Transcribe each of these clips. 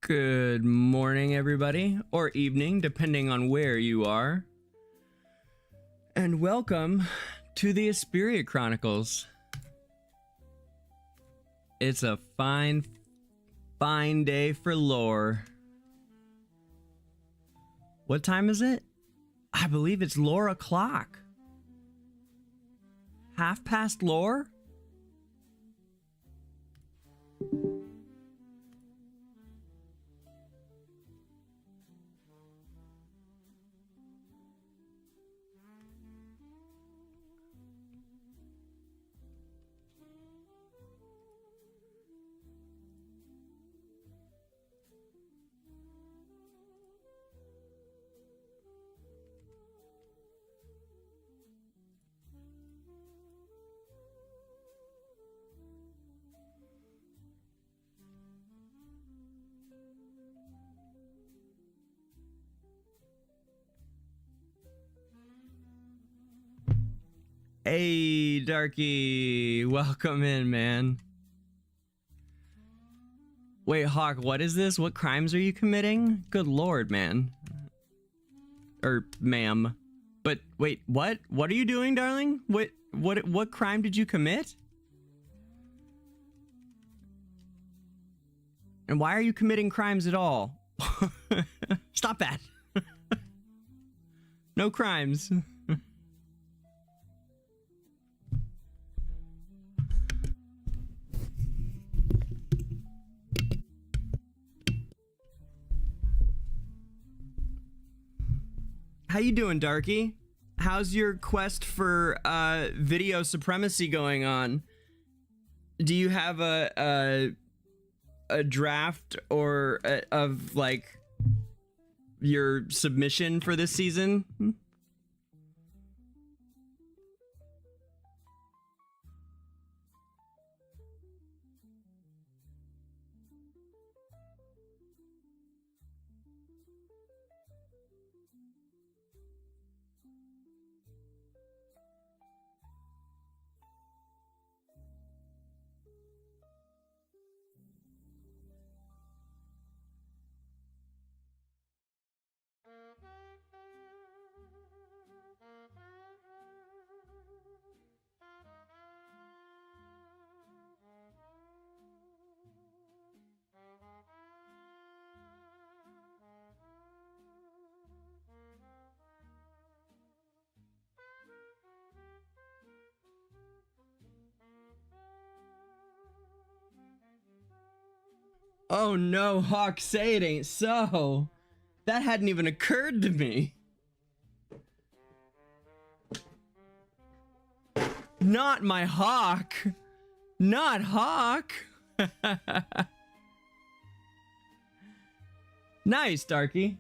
Good morning, everybody, or evening, depending on where you are. And welcome to the Esperia Chronicles. It's a fine day for lore. What time is it? I believe it's lore o'clock. 1/2 lore? Hey, Darky, welcome in, man. Wait, Hawk, what is this? What crimes are you committing? Good lord, man. Or ma'am. But wait, what? What are you doing, darling? What crime did you commit? And why are you committing crimes at all? Stop that. No crimes. How you doing, Darky? How's your quest for video supremacy going on? Do you have a draft or of like your submission for this season? Oh no, Hawk, say it ain't so. That hadn't even occurred to me. Not my Hawk. Not Hawk. Nice, Darky.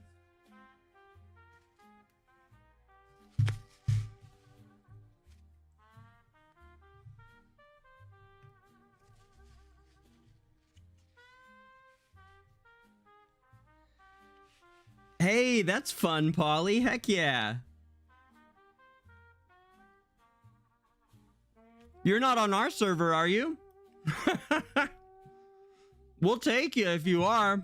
Hey, that's fun, Polly. Heck yeah. You're not on our server, are you? We'll take you if you are.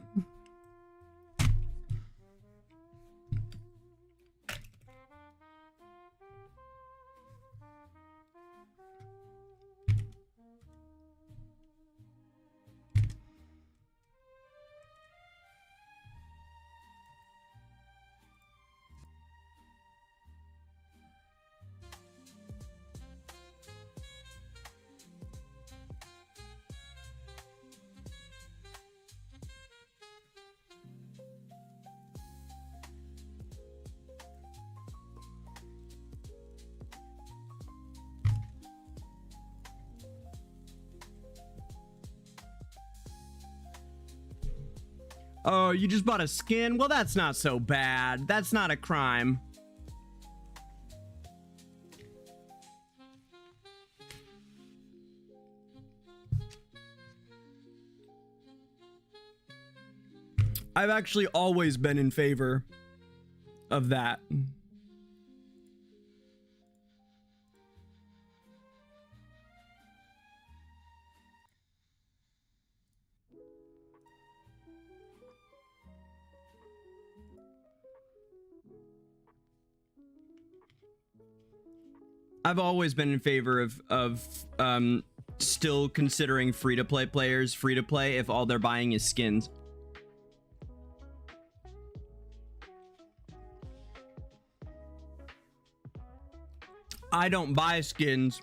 Oh, you just bought a skin? Well, that's not so bad. That's not a crime. I've actually always been in favor of that. I've always been in favor of still considering free-to-play players free-to-play if all they're buying is skins. I don't buy skins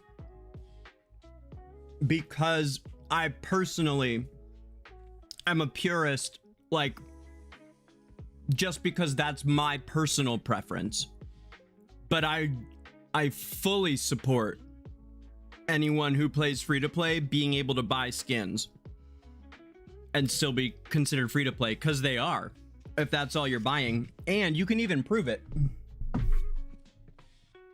because I personally am a purist, like, just because that's my personal preference. But I fully support anyone who plays free-to-play being able to buy skins and still be considered free-to-play, because they are, if that's all you're buying. And you can even prove it.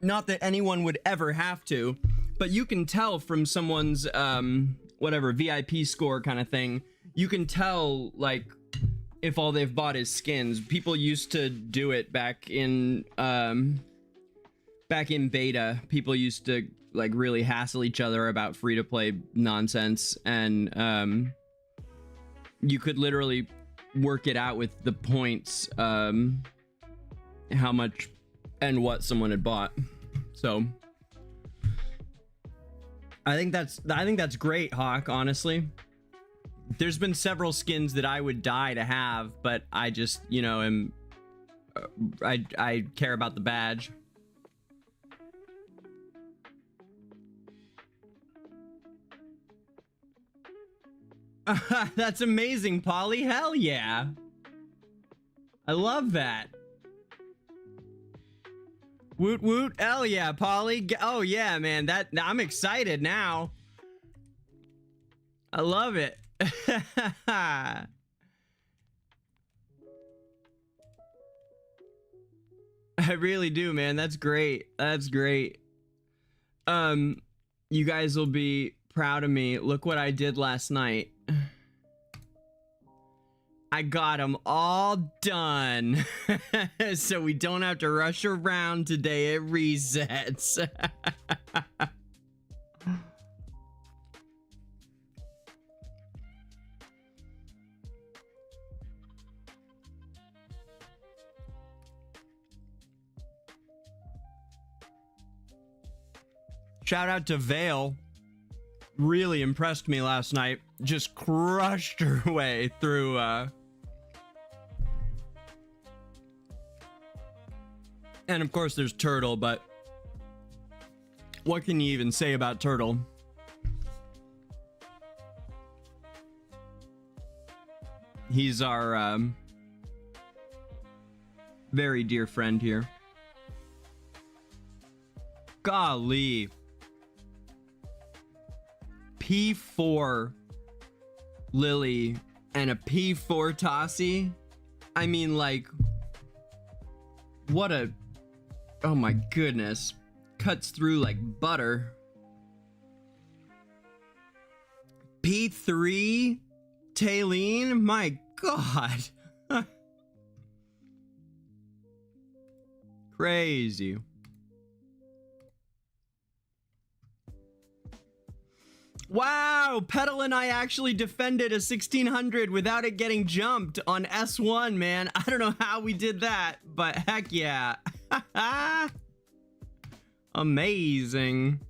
Not that anyone would ever have to, but you can tell from someone's whatever VIP score kind of thing. You can tell, like, if all they've bought is skins. People used to do it back in beta. People used to, like, really hassle each other about free-to-play nonsense, and you could literally work it out with the points, how much and what someone had bought. So I think that's great, Hawk, honestly. There's been several skins that I would die to have, but I just, you know, I care about the badge. That's amazing, Polly. Hell yeah. I love that. Woot woot. Hell yeah, Polly. Oh yeah, man. I'm excited now. I love it. I really do, man. That's great. That's great. You guys will be proud of me. Look what I did last night. I got them all done. So we don't have to rush around today. It resets. Shout out to Vale. Really impressed me last night. Just crushed her way through and of course there's Turtle, but what can you even say about Turtle? He's our very dear friend here. Golly. P4 Lily and a P4 Tossie. I mean, like, what a, oh my goodness, cuts through like butter. P3 Taylene, my god. Crazy. Wow, Petal and I actually defended a 1600 without it getting jumped on S1, man. I don't know how we did that, but heck yeah. Amazing.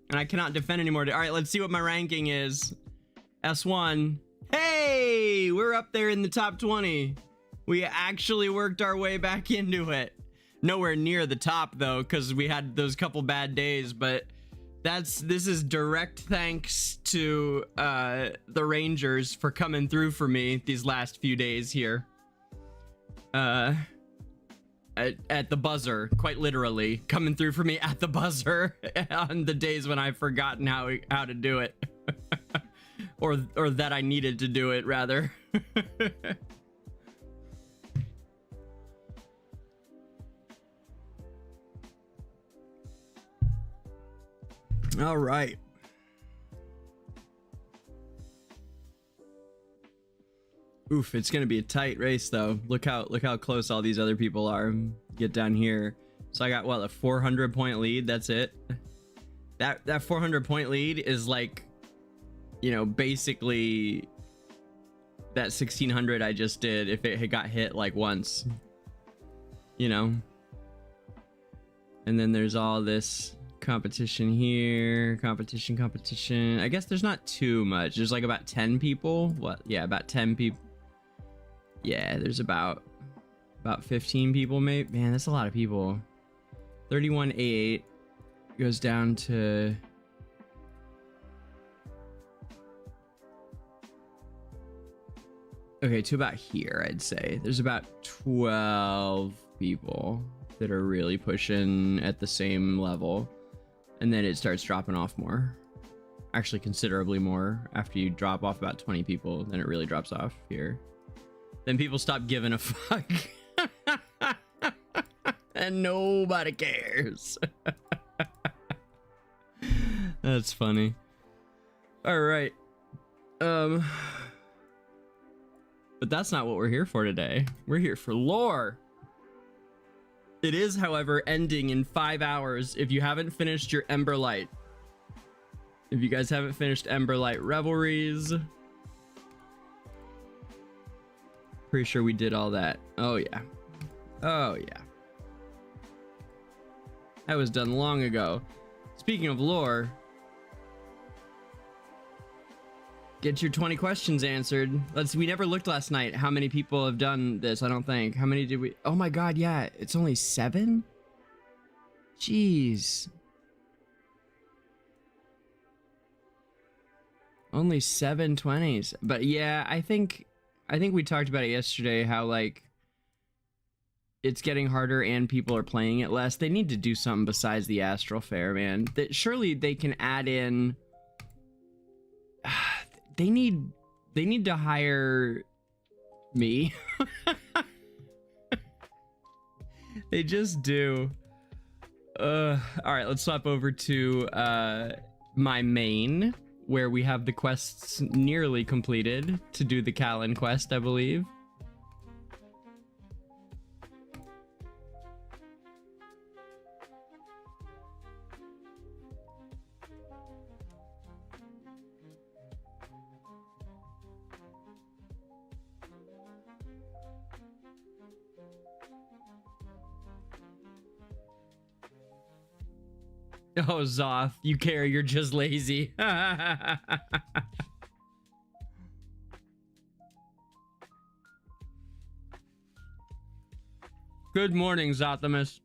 And I cannot defend anymore. All right, let's see what my ranking is. S1. Hey, we're up there in the top 20. We actually worked our way back into it. Nowhere near the top though, because we had those couple bad days, but this is direct thanks to the Rangers for coming through for me these last few days here. At the buzzer, quite literally, coming through for me at the buzzer on the days when I've forgotten how to do it. or that I needed to do it, rather. All right. Oof, it's gonna be a tight race though. Look how close all these other people are. Get down here. So I got what, a 400 point lead. That's it. That 400 point lead is like, you know, basically that 1600 I just did if it had got hit like once, you know. And then there's all this competition here, competition. I guess there's not too much. There's like about 10 people. What? Yeah, about 10 people. Yeah, there's about 15 people, maybe. Man, that's a lot of people. 31A8 goes down to okay, to about here, I'd say. There's about 12 people that are really pushing at the same level. And then it starts dropping off more. Actually, considerably more. After you drop off about 20 people, then it really drops off here. Then people stop giving a fuck. And nobody cares. That's funny. All right. But that's not what we're here for today. We're here for lore. It is, however, ending in 5 hours if you haven't finished your Emberlight. If you guys haven't finished Emberlight Revelries. Pretty sure we did all that. Oh, yeah. Oh, yeah. That was done long ago. Speaking of lore, get your 20 questions answered. We never looked last night how many people have done this, I don't think. How many did we? Oh my god, yeah, it's only 7? Jeez. Only 7 20s. But yeah, I think we talked about it yesterday, how like it's getting harder and people are playing it less. They need to do something besides the Astral Fair, man. Surely they can add in they need to hire me. They just do. All right, let's swap over to my main, where we have the quests nearly completed to do the Callan quest, I believe. Oh, Zoth, you care, you're just lazy. Good morning, Zothamus.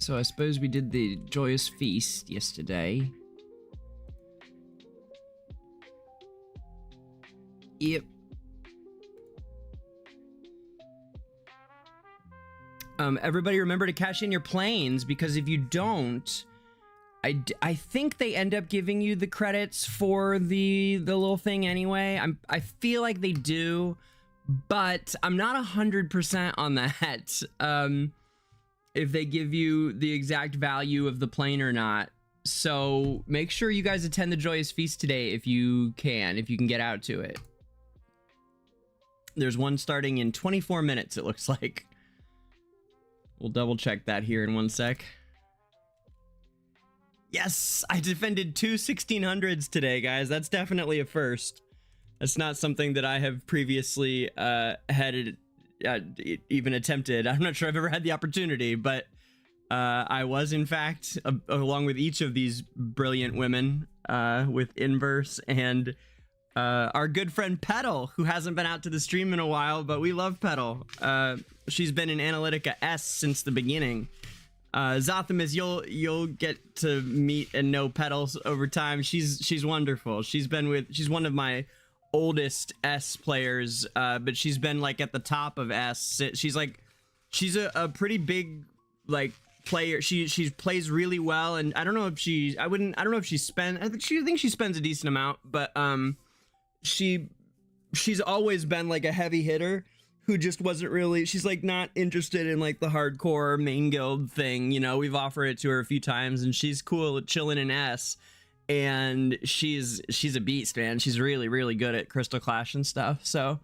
So I suppose we did the Joyous Feast yesterday. Yep. Everybody remember to cash in your planes, because if you don't, I think they end up giving you the credits for the little thing anyway. I feel like they do, but I'm not 100% on that. If they give you the exact value of the plane or not. So make sure you guys attend the Joyous Feast today if you can get out to it. There's one starting in 24 minutes, it looks like. We'll double check that here in one sec. Yes, I defended two 1600s today, guys. That's definitely a first. That's not something that I have previously had even attempted. I'm not sure I've ever had the opportunity, but I was, in fact, along with each of these brilliant women, with Inverse and our good friend Petal, who hasn't been out to the stream in a while, but we love Petal. She's been in Analytica S since the beginning. Zothamus, you'll get to meet and know Petals over time. She's wonderful. She's one of my oldest S players, but she's been like at the top of S. She's a pretty big like player. She plays really well, and I don't know if she spends a decent amount, but she's always been like a heavy hitter who just wasn't really, she's like not interested in like the hardcore main guild thing, you know. We've offered it to her a few times and she's cool at chilling in S, and she's a beast, man. She's really good at Crystal Clash and stuff. So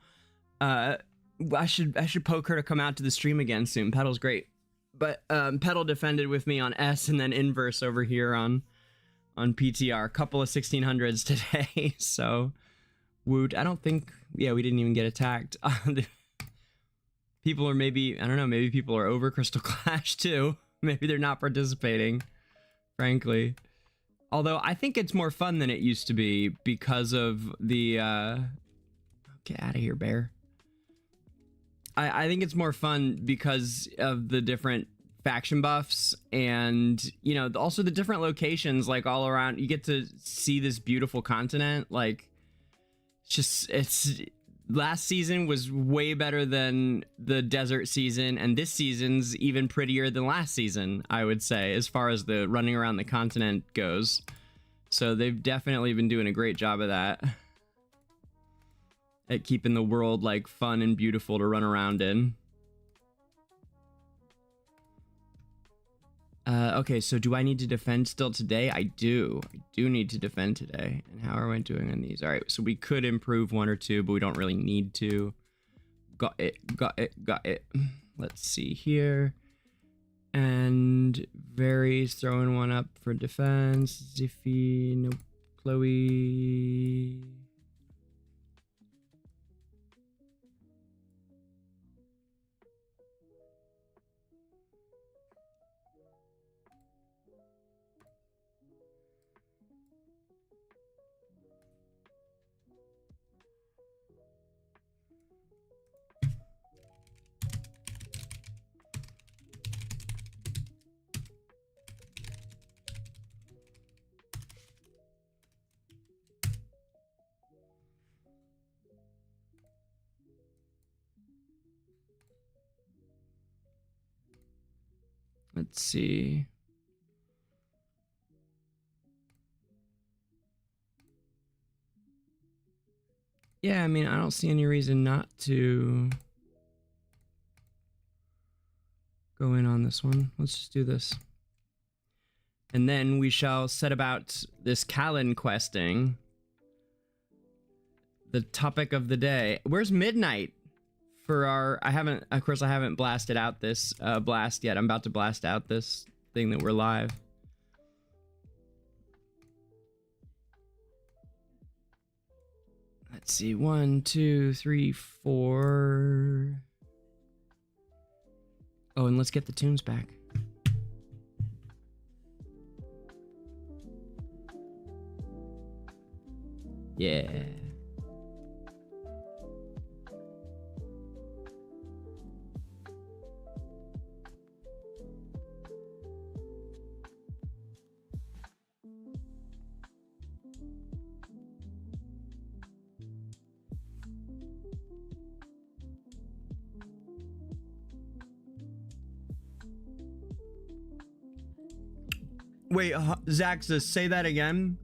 I should poke her to come out to the stream again soon. Pedal's great. But Pedal defended with me on S and then Inverse over here on PTR. A couple of 1600s today. So woot. I don't think, yeah, we didn't even get attacked. People are maybe, I don't know, maybe people are over Crystal Clash too. Maybe they're not participating, frankly. Although I think it's more fun than it used to be because of the get out of here, bear. I think it's more fun because of the different faction buffs and, you know, also the different locations, like all around. You get to see this beautiful continent. Like, it's last season was way better than the desert season, and this season's even prettier than last season, I would say, as far as the running around the continent goes. So they've definitely been doing a great job of that, at keeping the world like fun and beautiful to run around in. Okay, so do I need to defend still today? I do need to defend today. And how are we doing on these? All right, so we could improve one or two, but we don't really need to. Got it. Let's see here. And Very's throwing one up for defense. Ziffy, no, Chloe. Let's see. Yeah, I mean, I don't see any reason not to go in on this one. Let's just do this. And then we shall set about this Callan questing. The topic of the day. Where's Midnight? For our, I haven't blasted out this blast yet. I'm about to blast out this thing that we're live. Let's see, 1, 2, 3, 4. Oh, and let's get the tunes back. Yeah. Wait, Zaxa, say that again.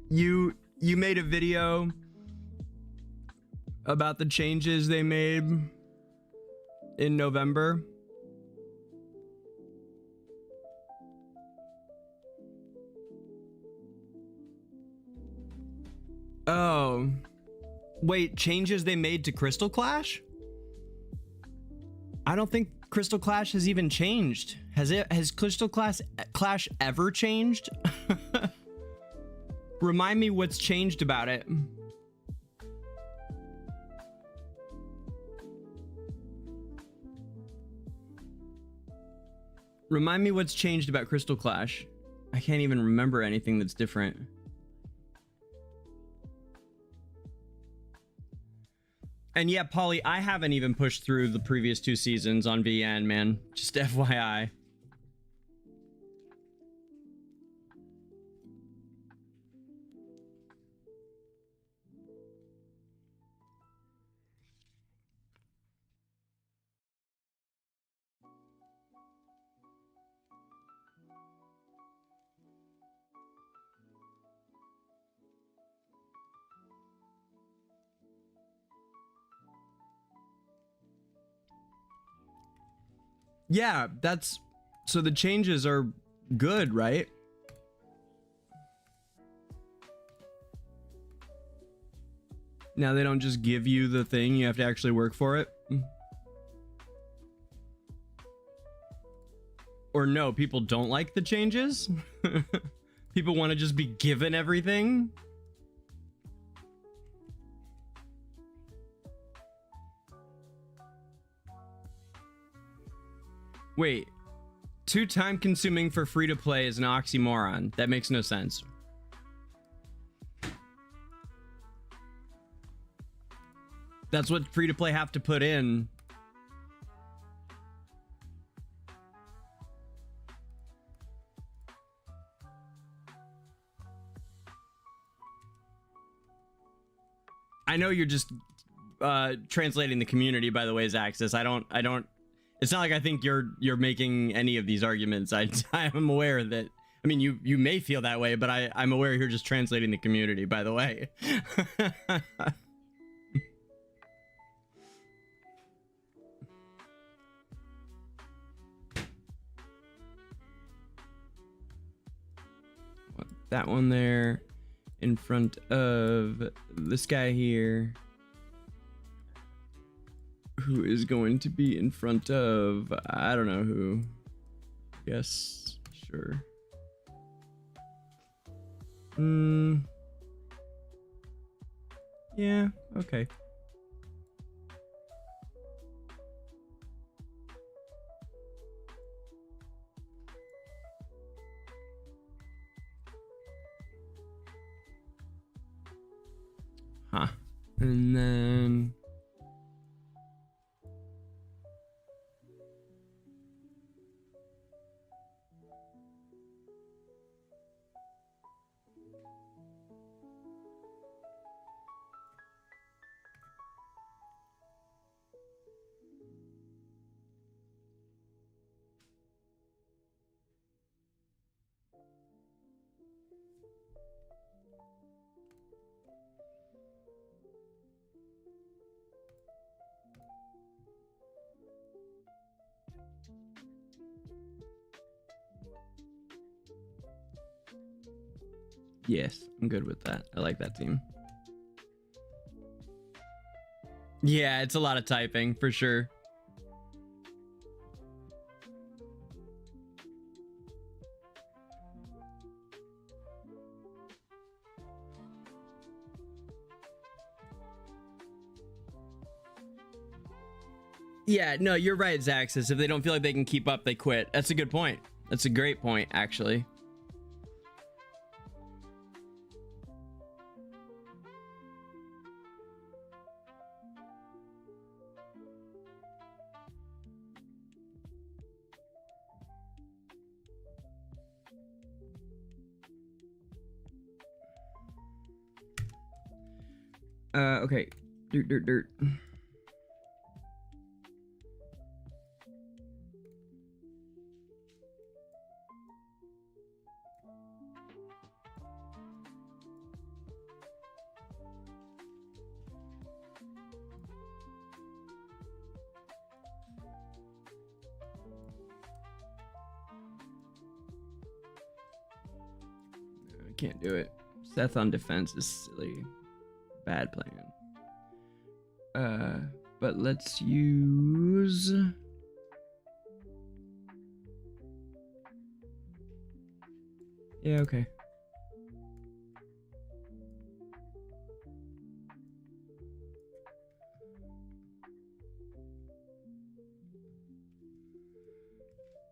You made a video about the changes they made in November. Oh. Wait, changes they made to Crystal Clash? I don't think Crystal Clash has even changed. Has Crystal Clash ever changed? Remind me what's changed about it. Remind me what's changed about Crystal Clash. I can't even remember anything that's different. And yeah, Polly, I haven't even pushed through the previous 2 seasons on VN, man. Just FYI. Yeah, that's... So the changes are good, right? Now they don't just give you the thing, you have to actually work for it. Or no, people don't like the changes? People want to just be given everything? Wait, too time consuming for free to play is an oxymoron. That makes no sense. That's what free to play have to put in. I know you're just translating the community, by the way, Zaxis. I don't. It's not like I think you're making any of these arguments. I am aware that. I mean, you may feel that way, but I'm aware you're just translating the community, by the way. That one there in front of this guy here, who is going to be in front of, I don't know who. Yes, sure. Yeah, okay. Huh. And then yes, I'm good with that. I like that team. Yeah, it's a lot of typing for sure. Yeah, no, you're right, Zaxis. If they don't feel like they can keep up, they quit. That's a good point. That's a great point, actually. Okay. Dirt. I can't do it. Seth on defense is silly. Bad plan. But let's use... Yeah, okay.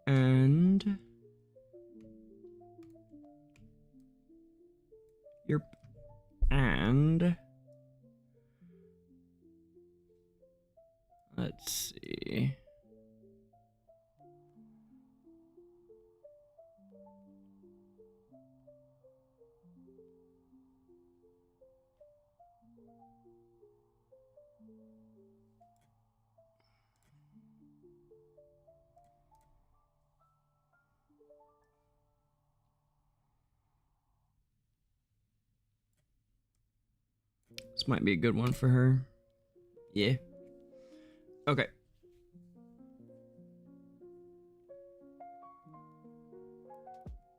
And... Yep. And... Let's see. This might be a good one for her. Yeah. Okay.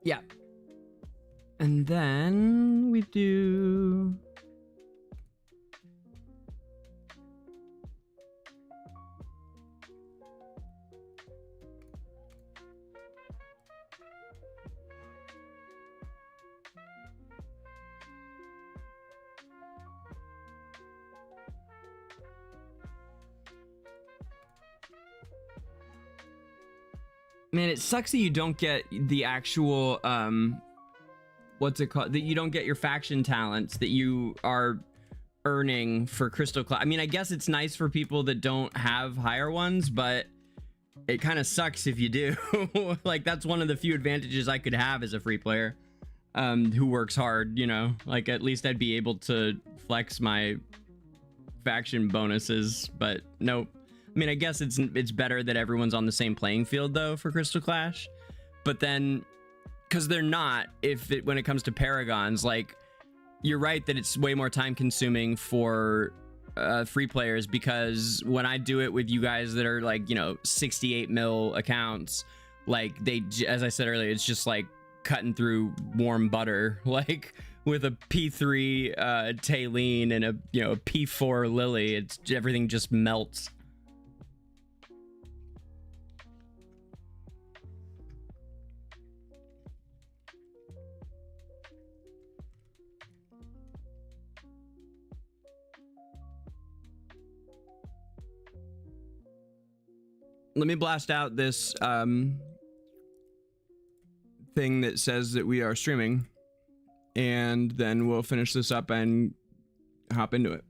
Yeah. And then we do... Man, it sucks that you don't get the actual, what's it called? That you don't get your faction talents that you are earning for Crystal Class. I mean, I guess it's nice for people that don't have higher ones, but it kind of sucks if you do. Like, that's one of the few advantages I could have as a free player, who works hard, you know? Like, at least I'd be able to flex my faction bonuses, but nope. I mean, I guess it's better that everyone's on the same playing field though for Crystal Clash, but then because they're not, when it comes to Paragons, like, you're right that it's way more time consuming for free players, because when I do it with you guys that are like, you know, 68 mil accounts, like, as I said earlier, it's just like cutting through warm butter, like with a P3 Taylene and a, you know, a P4 Lily. It's everything just melts. Let me blast out this thing that says that we are streaming, and then we'll finish this up and hop into it.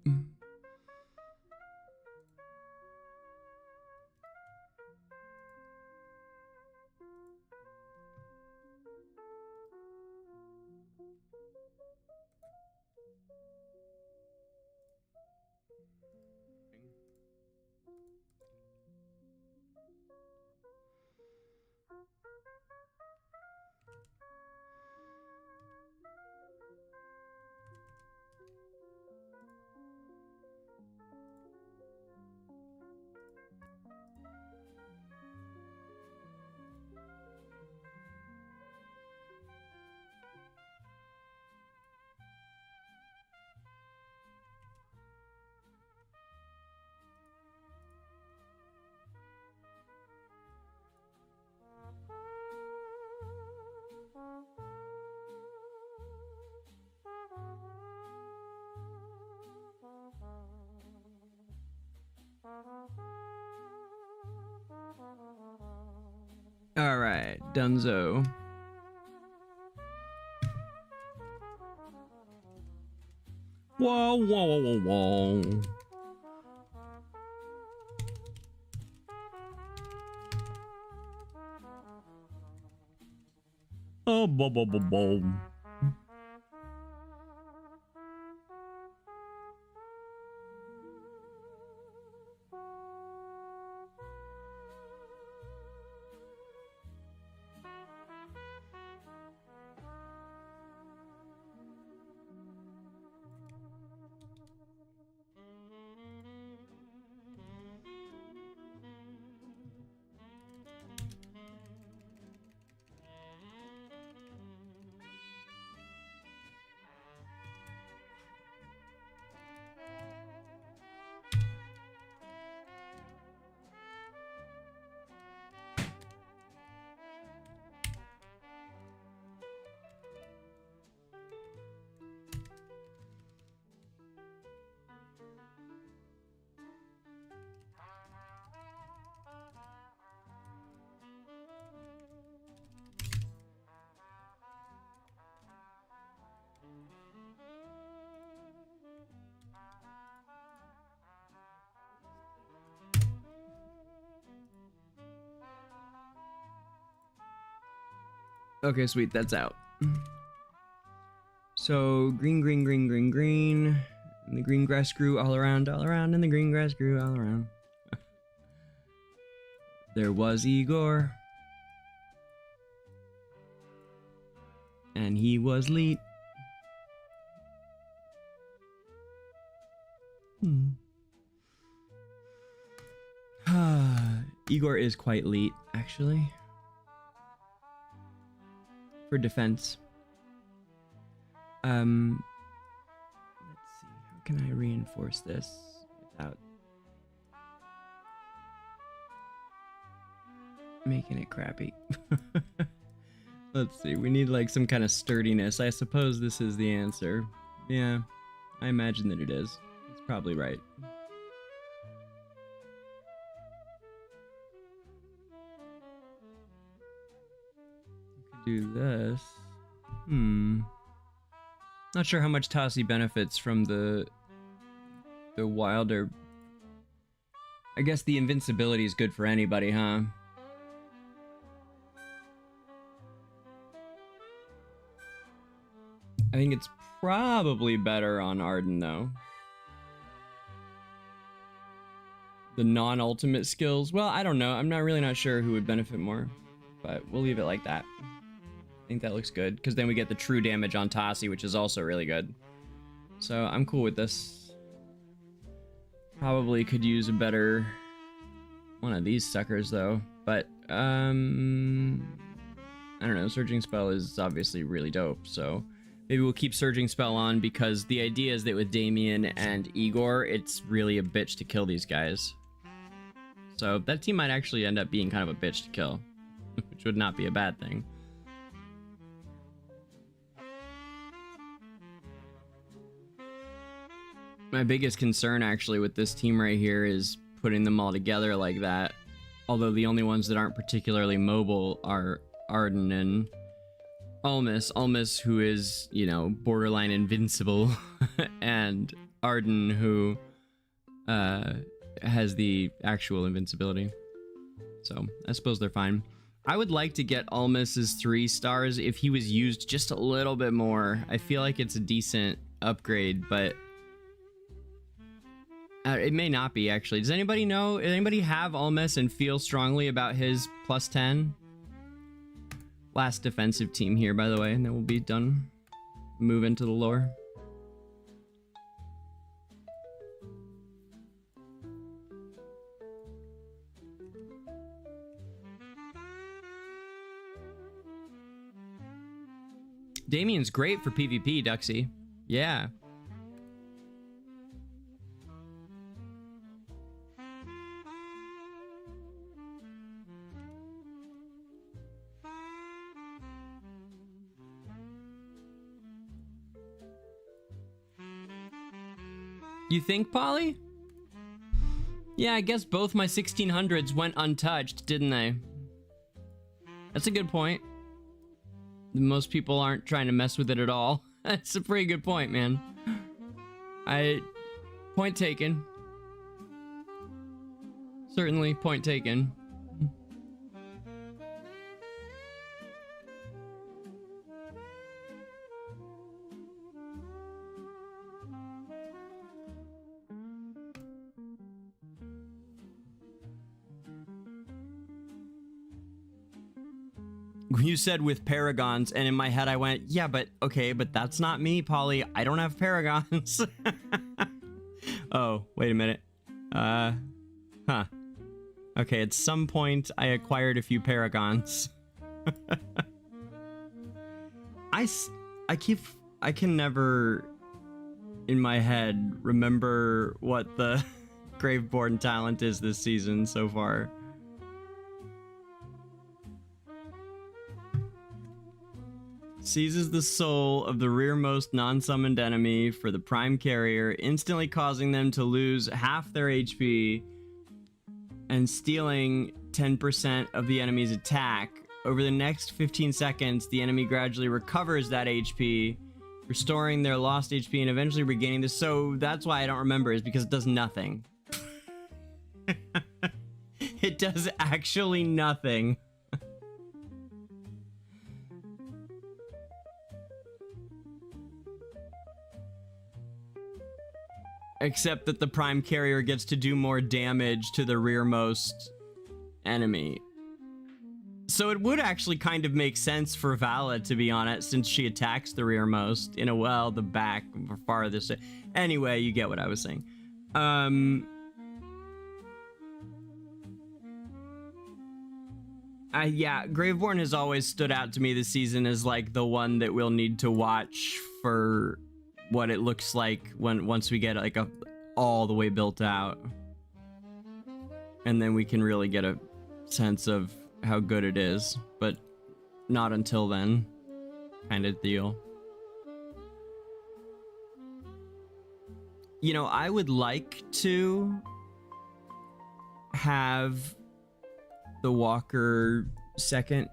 All right, Dunzo. Whoa, whoa, whoa, whoa, whoa. Oh, bo, bo, bo, bo. Okay, sweet, that's out. So green, green, green, green, green. And the green grass grew all around, and the green grass grew all around. There was Igor. And he was Leet. Igor is quite Leet, actually. for defense. Let's see. How can I reinforce this without making it crappy? Let's see. We need like some kind of sturdiness. I suppose this is the answer. Yeah, I imagine that it is. It's probably right. Do this. Not sure how much Tassi benefits from the wilder. I guess the invincibility is good for anybody, huh? I think it's probably better on Arden though. The non-ultimate skills. Well, I don't know. I'm really not sure who would benefit more, but we'll leave it like that. I think that looks good, because then we get the true damage on Tassi, which is also really good. So I'm cool with this. Probably could use a better one of these suckers though, but I don't know. Surging Spell is obviously really dope, so maybe we'll keep Surging Spell on, because the idea is that with Damien and Igor, it's really a bitch to kill these guys. So that team might actually end up being kind of a bitch to kill, which would not be a bad thing. My biggest concern actually with this team right here is putting them all together like that. Although the only ones that aren't particularly mobile are Arden and Almus. Almus, who is, you know, borderline invincible, and Arden, who has the actual invincibility. So I suppose they're fine. I would like to get Almus's 3 stars if he was used just a little bit more. I feel like it's a decent upgrade, but it may not be, actually. Does anybody know? Does anybody have Almus and feel strongly about his +10? Last defensive team here, by the way, and then we'll be done. Move into the lore. Damien's great for PvP, Duxie. Yeah. You think, Polly? Yeah, I guess both my 1600s went untouched, didn't they? That's a good point. Most people aren't trying to mess with it at all. That's a pretty good point, man. Point taken. Certainly, point taken. You said with paragons, and in my head I went, yeah, but okay, but that's not me, Polly. I don't have paragons. Oh, wait a minute. Huh. Okay, at some point I acquired a few paragons. I can never in my head remember what the Graveborn talent is this season so far. Seizes the soul of the rearmost non-summoned enemy for the prime carrier, instantly causing them to lose half their HP and stealing 10% of the enemy's attack. Over the next 15 seconds, the enemy gradually recovers that HP, restoring their lost HP and eventually regaining this. So that's why I don't remember, is because it does nothing. It does actually nothing. Except that the prime carrier gets to do more damage to the rearmost enemy. So it would actually kind of make sense for Vala to be on it, since she attacks the rearmost in a, well, the back or farthest. Anyway, you get what I was saying. Yeah, Graveborn has always stood out to me this season as like the one that we'll need to watch for what it looks like once we get like all the way built out, and then we can really get a sense of how good it is. But not until then, kind of deal. You know, I would like to have the Walker second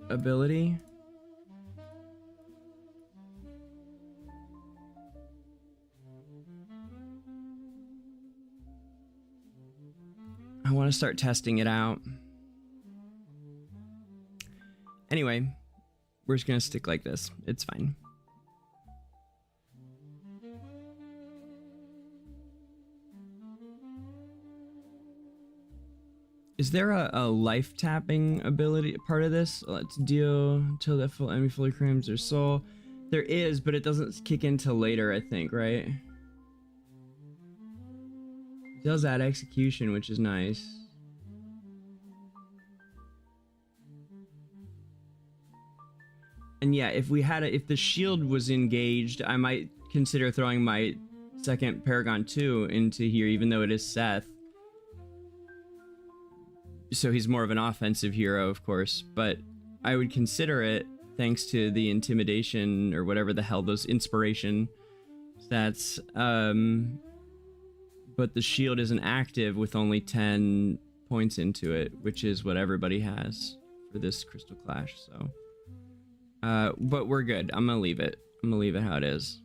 ability. I want to start testing it out. Anyway, we're just gonna stick like this. It's fine. Is there a life tapping ability part of this? Let's deal until that full enemy fully claims their soul. There is, but it doesn't kick in till later, I think, right? It does add execution, which is nice. And yeah, if we had if the shield was engaged, I might consider throwing my second Paragon 2 into here, even though it is Seth. So he's more of an offensive hero, of course, but I would consider it thanks to the intimidation or whatever the hell those inspiration stats. But the shield isn't active with only 10 points into it, which is what everybody has for this Crystal Clash. So, but we're good. I'm gonna leave it. I'm gonna leave it how it is.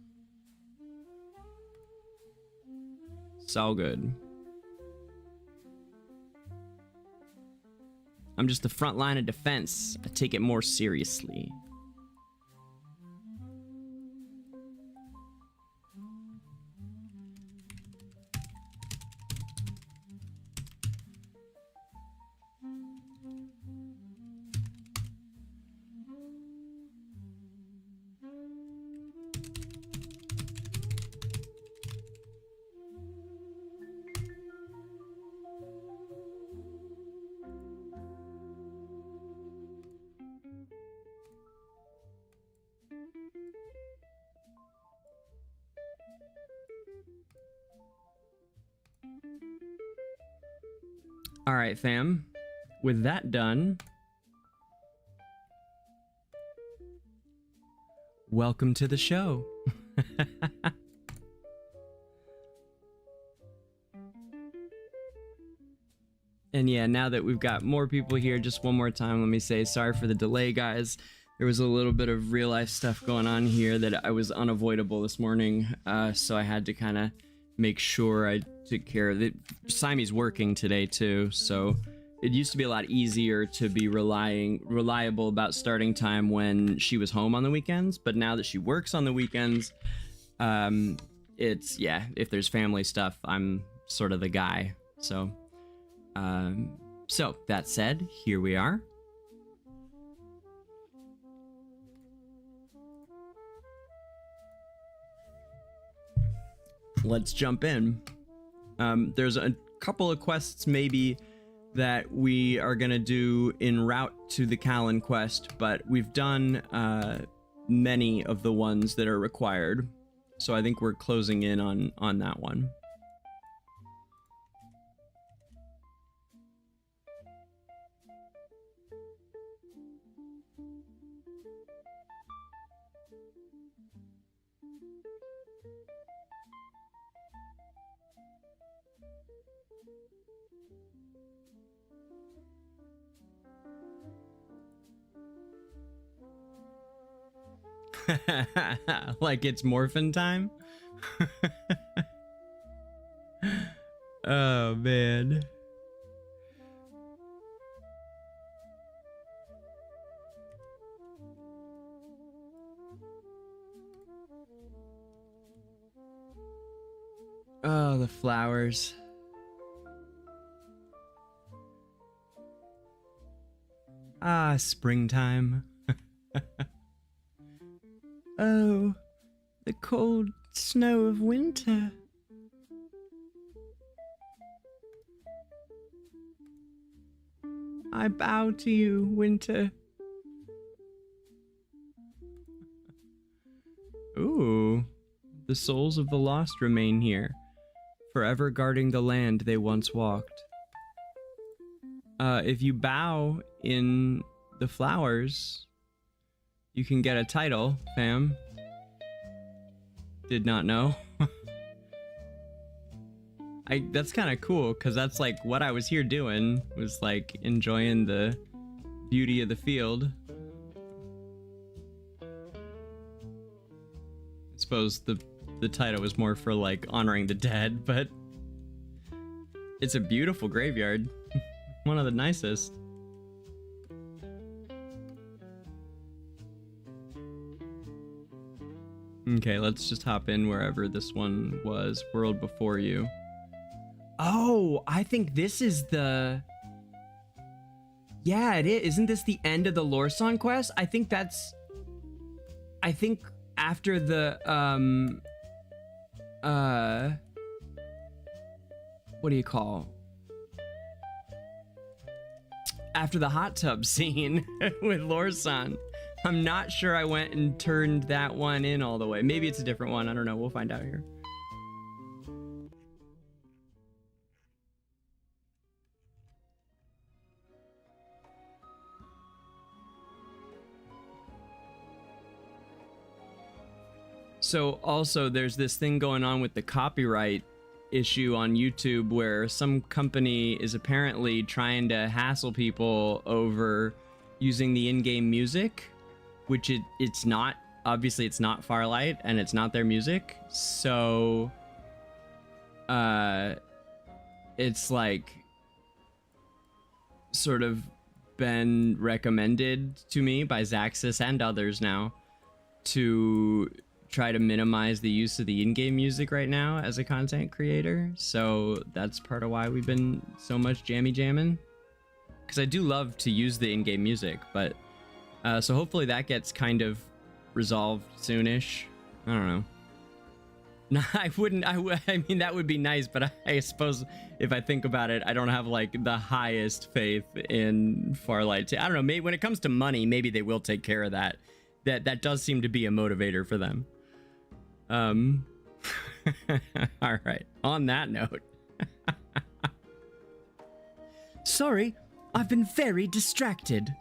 It's all good. I'm just the front line of defense. I take it more seriously. All right, fam. With that done, welcome to the show. And yeah, now that we've got more people here, just one more time, let me say sorry for the delay, guys. There was a little bit of real life stuff going on here that I was unavoidable this morning, so I had to kind of make sure I took care of it. Siamy's working today too, so it used to be a lot easier to be reliable about starting time when she was home on the weekends, but now that she works on the weekends, it's, yeah, if there's family stuff, I'm sort of the guy. So that said, here we are. Let's jump in. There's a couple of quests maybe that we are gonna do en route to the Callan quest, but we've done many of the ones that are required, so I think we're closing in on that one. Like it's morphin time. Oh man. Oh, the flowers. Ah, springtime. Oh, the cold snow of winter. I bow to you, winter. Ooh. The souls of the lost remain here, forever guarding the land they once walked. If you bow in the flowers, you can get a title, fam. Did not know. That's kind of cool, because that's like what I was here doing, was like enjoying the beauty of the field. I suppose the title was more for like honoring the dead, but it's a beautiful graveyard. One of the nicest. Okay, let's just hop in wherever this one was. World Before You. Oh, I think this is the... Yeah, it is. Isn't this the end of the Lorsan quest? I think that's... I think after the, what do you call? After the hot tub scene with Lorsan. I'm not sure I went and turned that one in all the way. Maybe it's a different one. I don't know. We'll find out here. So also there's this thing going on with the copyright issue on YouTube where some company is apparently trying to hassle people over using the in-game music, which it's not. Obviously it's not Farlight and it's not their music. So it's like sort of been recommended to me by Zaxxas and others now to try to minimize the use of the in-game music right now as a content creator. So that's part of why we've been so much jamming, because I do love to use the in-game music, but so hopefully that gets kind of resolved soonish. I don't know. No, I wouldn't. I mean, that would be nice, but I suppose if I think about it, I don't have like the highest faith in Farlight. I don't know. Maybe when it comes to money, maybe they will take care of that. That does seem to be a motivator for them. All right. On that note. Sorry, I've been very distracted.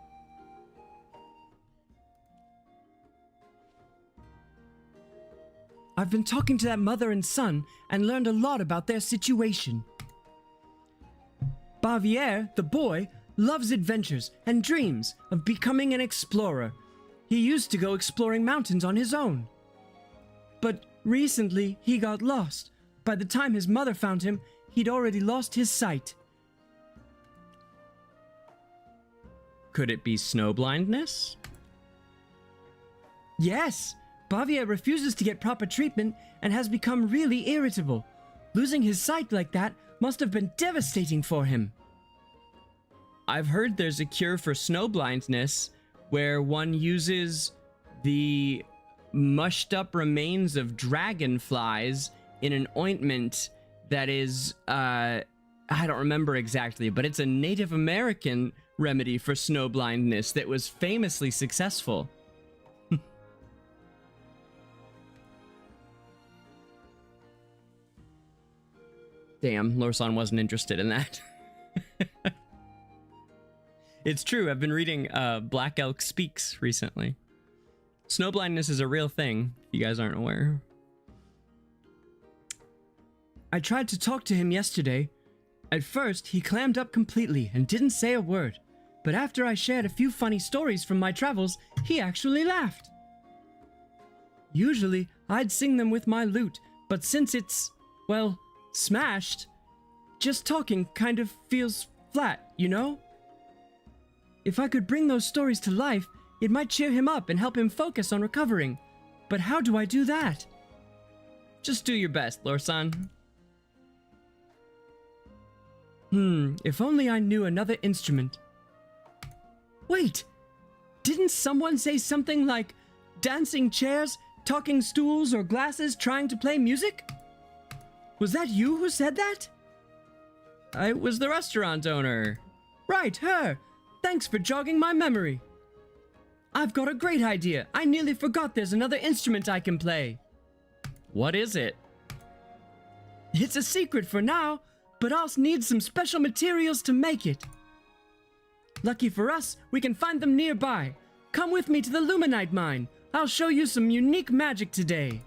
I've been talking to that mother and son and learned a lot about their situation. Bavier, the boy, loves adventures and dreams of becoming an explorer. He used to go exploring mountains on his own. But recently, he got lost. By the time his mother found him, he'd already lost his sight. Could it be snowblindness? Yes! Bavier refuses to get proper treatment and has become really irritable. Losing his sight like that must have been devastating for him. I've heard there's a cure for snowblindness where one uses the mushed up remains of dragonflies in an ointment that is, I don't remember exactly, but it's a Native American remedy for snowblindness that was famously successful. Damn, Lorsan wasn't interested in that. It's true, I've been reading Black Elk Speaks recently. Snowblindness is a real thing, if you guys aren't aware. I tried to talk to him yesterday. At first, he clammed up completely and didn't say a word. But after I shared a few funny stories from my travels, he actually laughed. Usually, I'd sing them with my lute, but since it's, well, smashed, just talking kind of feels flat, you know? If I could bring those stories to life, it might cheer him up and help him focus on recovering. But how do I do that? Just do your best, Lorsan. If only I knew another instrument. Wait! Didn't someone say something like dancing chairs, talking stools, or glasses trying to play music? Was that you who said that? I was the restaurant owner. Right, her. Thanks for jogging my memory. I've got a great idea. I nearly forgot there's another instrument I can play. What is it? It's a secret for now, but I'll need some special materials to make it. Lucky for us, we can find them nearby. Come with me to the Luminite mine. I'll show you some unique magic today.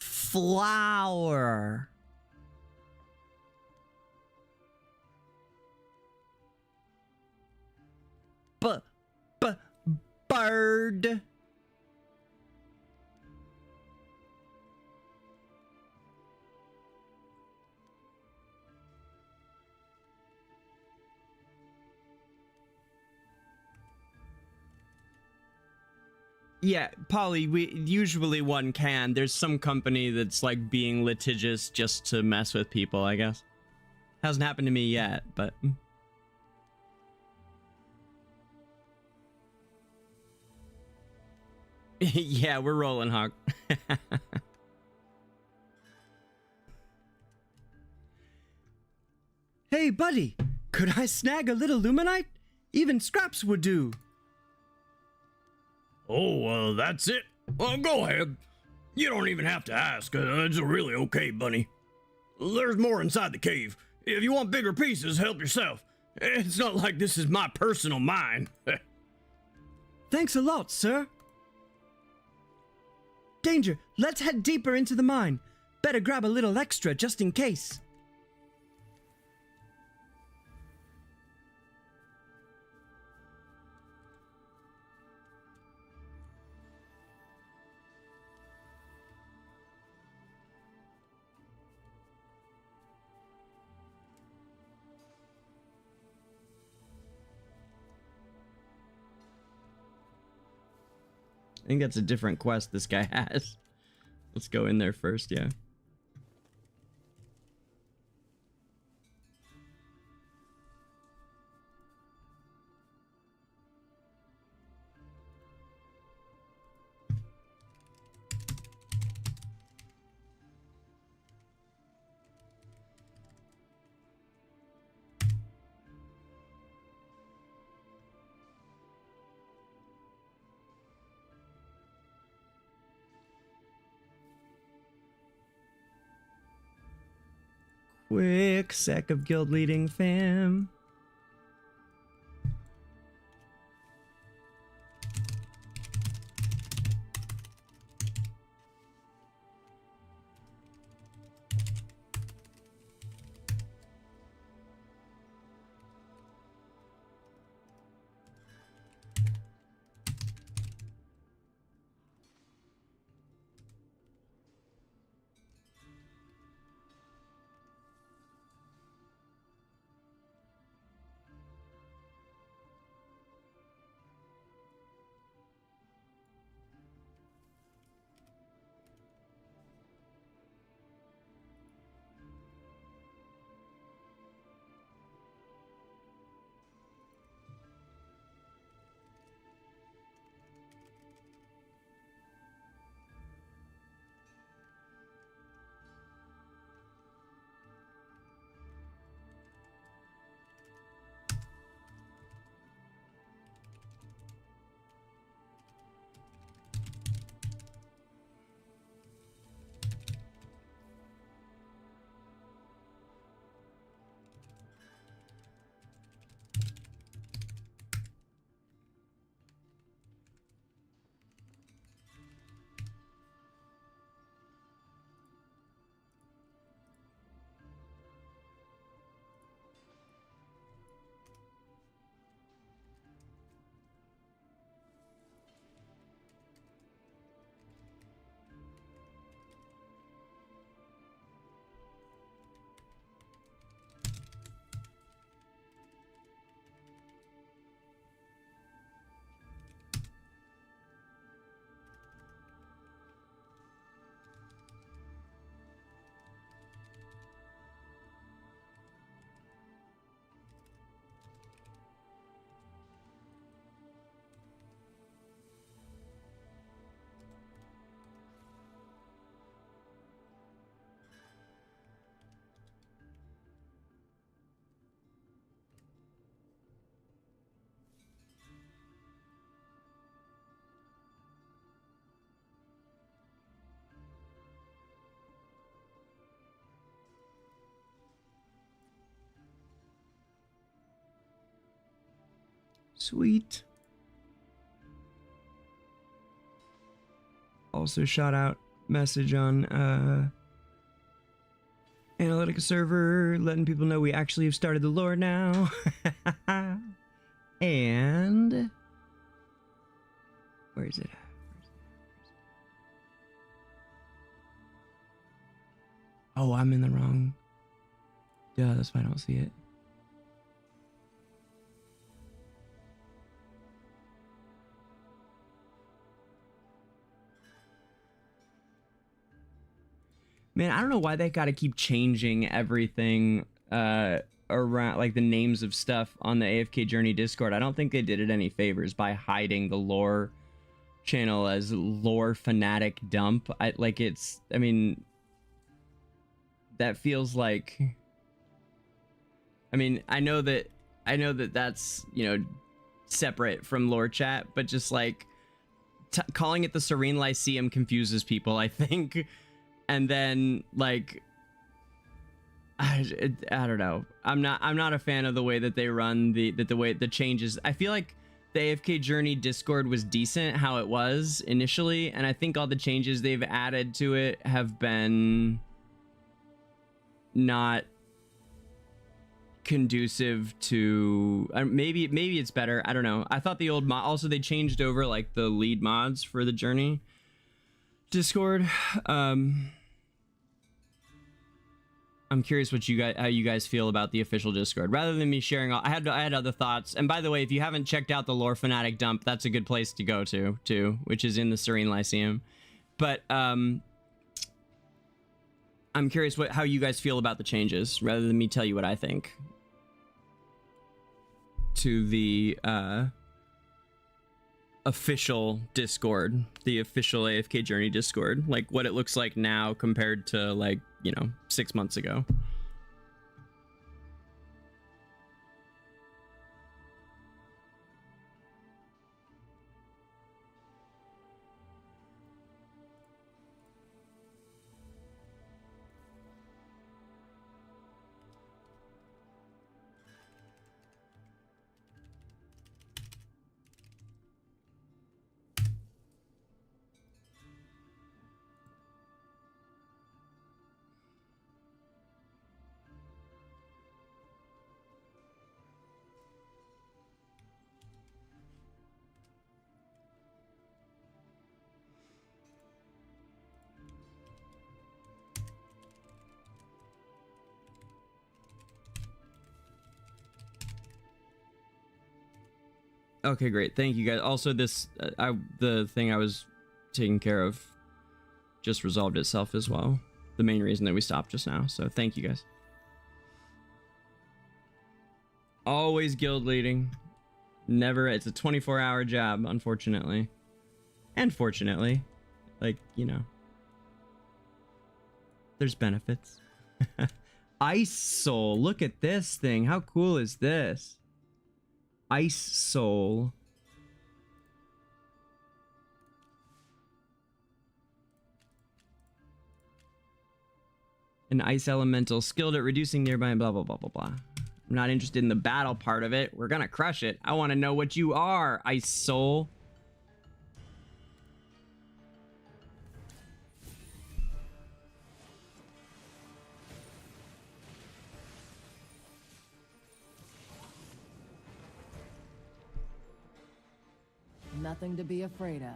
Flower. Bird. Yeah, Polly, usually one can. There's some company that's like being litigious just to mess with people, I guess. Hasn't happened to me yet, but... Yeah, we're rolling, Hawk. Hey, buddy, could I snag a little Luminite? Even scraps would do. Oh, that's it. Well, go ahead. You don't even have to ask. It's really okay, Bunny. There's more inside the cave. If you want bigger pieces, help yourself. It's not like this is my personal mine. Thanks a lot, sir. Danger, let's head deeper into the mine. Better grab a little extra just in case. I think that's a different quest this guy has. Let's go in there first, yeah. Quick sec of guild leading fam. Sweet. Also shout out message on Analytica server, letting people know we actually have started the lore now. And where is it? Oh, I'm in the wrong. Duh, that's why I don't see it. Man, I don't know why they gotta keep changing everything around, like the names of stuff on the AFK Journey Discord. I don't think they did it any favors by hiding the lore channel as Lore Fanatic Dump. I mean, that feels like, I mean, I know that that's, you know, separate from lore chat, but just like calling it the Serene Lyceum confuses people, I think. And then like, I don't know. I'm not a fan of the way that they run the way the changes. I feel like the AFK Journey Discord was decent how it was initially, and I think all the changes they've added to it have been not conducive to maybe it's better. I don't know. I thought the old mod, also they changed over like the lead mods for the Journey Discord. I'm curious what how you guys feel about the official Discord. Rather than me sharing all, I had other thoughts. And by the way, if you haven't checked out the Lore Fanatic Dump, that's a good place to go to too, which is in the Serene Lyceum. But I'm curious how you guys feel about the changes, rather than me tell you what I think. To the official Discord, the official AFK Journey Discord, like what it looks like now compared to like, you know, 6 months ago. Okay, great. Thank you guys. Also, this the thing I was taking care of just resolved itself as well. The main reason that we stopped just now. So thank you guys. Always guild leading. Never. It's a 24-hour job, unfortunately. And fortunately, like, you know, there's benefits. Ice Soul. Look at this thing. How cool is this? Ice Soul. An ice elemental skilled at reducing nearby and blah, blah, blah, blah, blah. I'm not interested in the battle part of it. We're gonna crush it. I want to know what you are, Ice Soul. Nothing to be afraid of.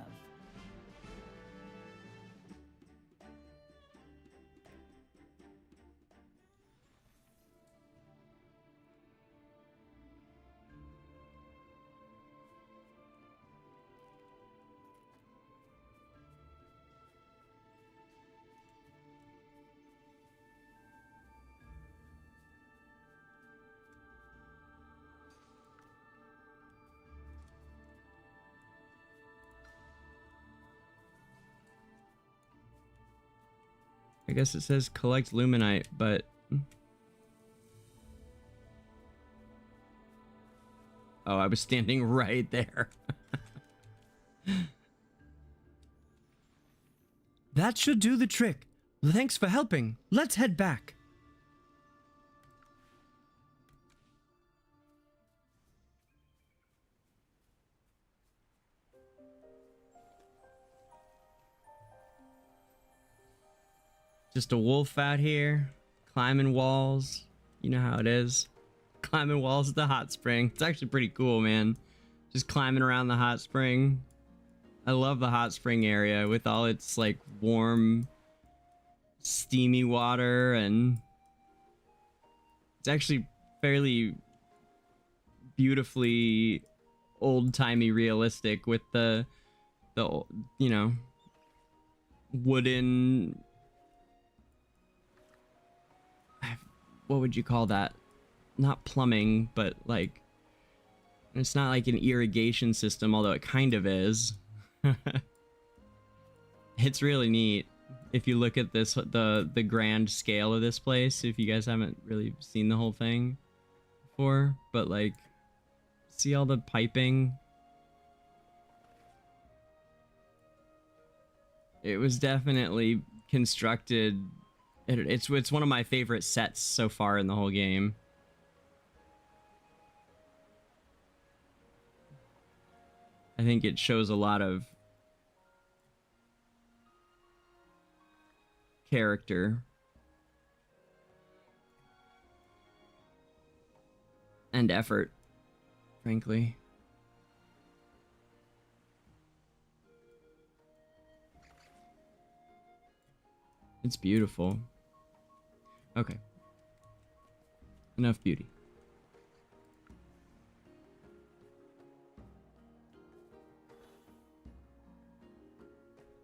I guess it says collect Luminite, but... Oh, I was standing right there. That should do the trick. Thanks for helping. Let's head back. Just a wolf out here, climbing walls. You know how it is. Climbing walls at the hot spring. It's actually pretty cool, man. Just climbing around the hot spring. I love the hot spring area with all its like warm, steamy water, and it's actually fairly beautifully old-timey realistic with the you know, wooden, what would you call that? Not plumbing, but like, it's not like an irrigation system, although it kind of is. It's really neat if you look at this, the grand scale of this place, if you guys haven't really seen the whole thing before, but like, see all the piping? It was definitely constructed. It's one of my favorite sets so far in the whole game. I think it shows a lot of character and effort, frankly. It's beautiful. Okay. Enough beauty.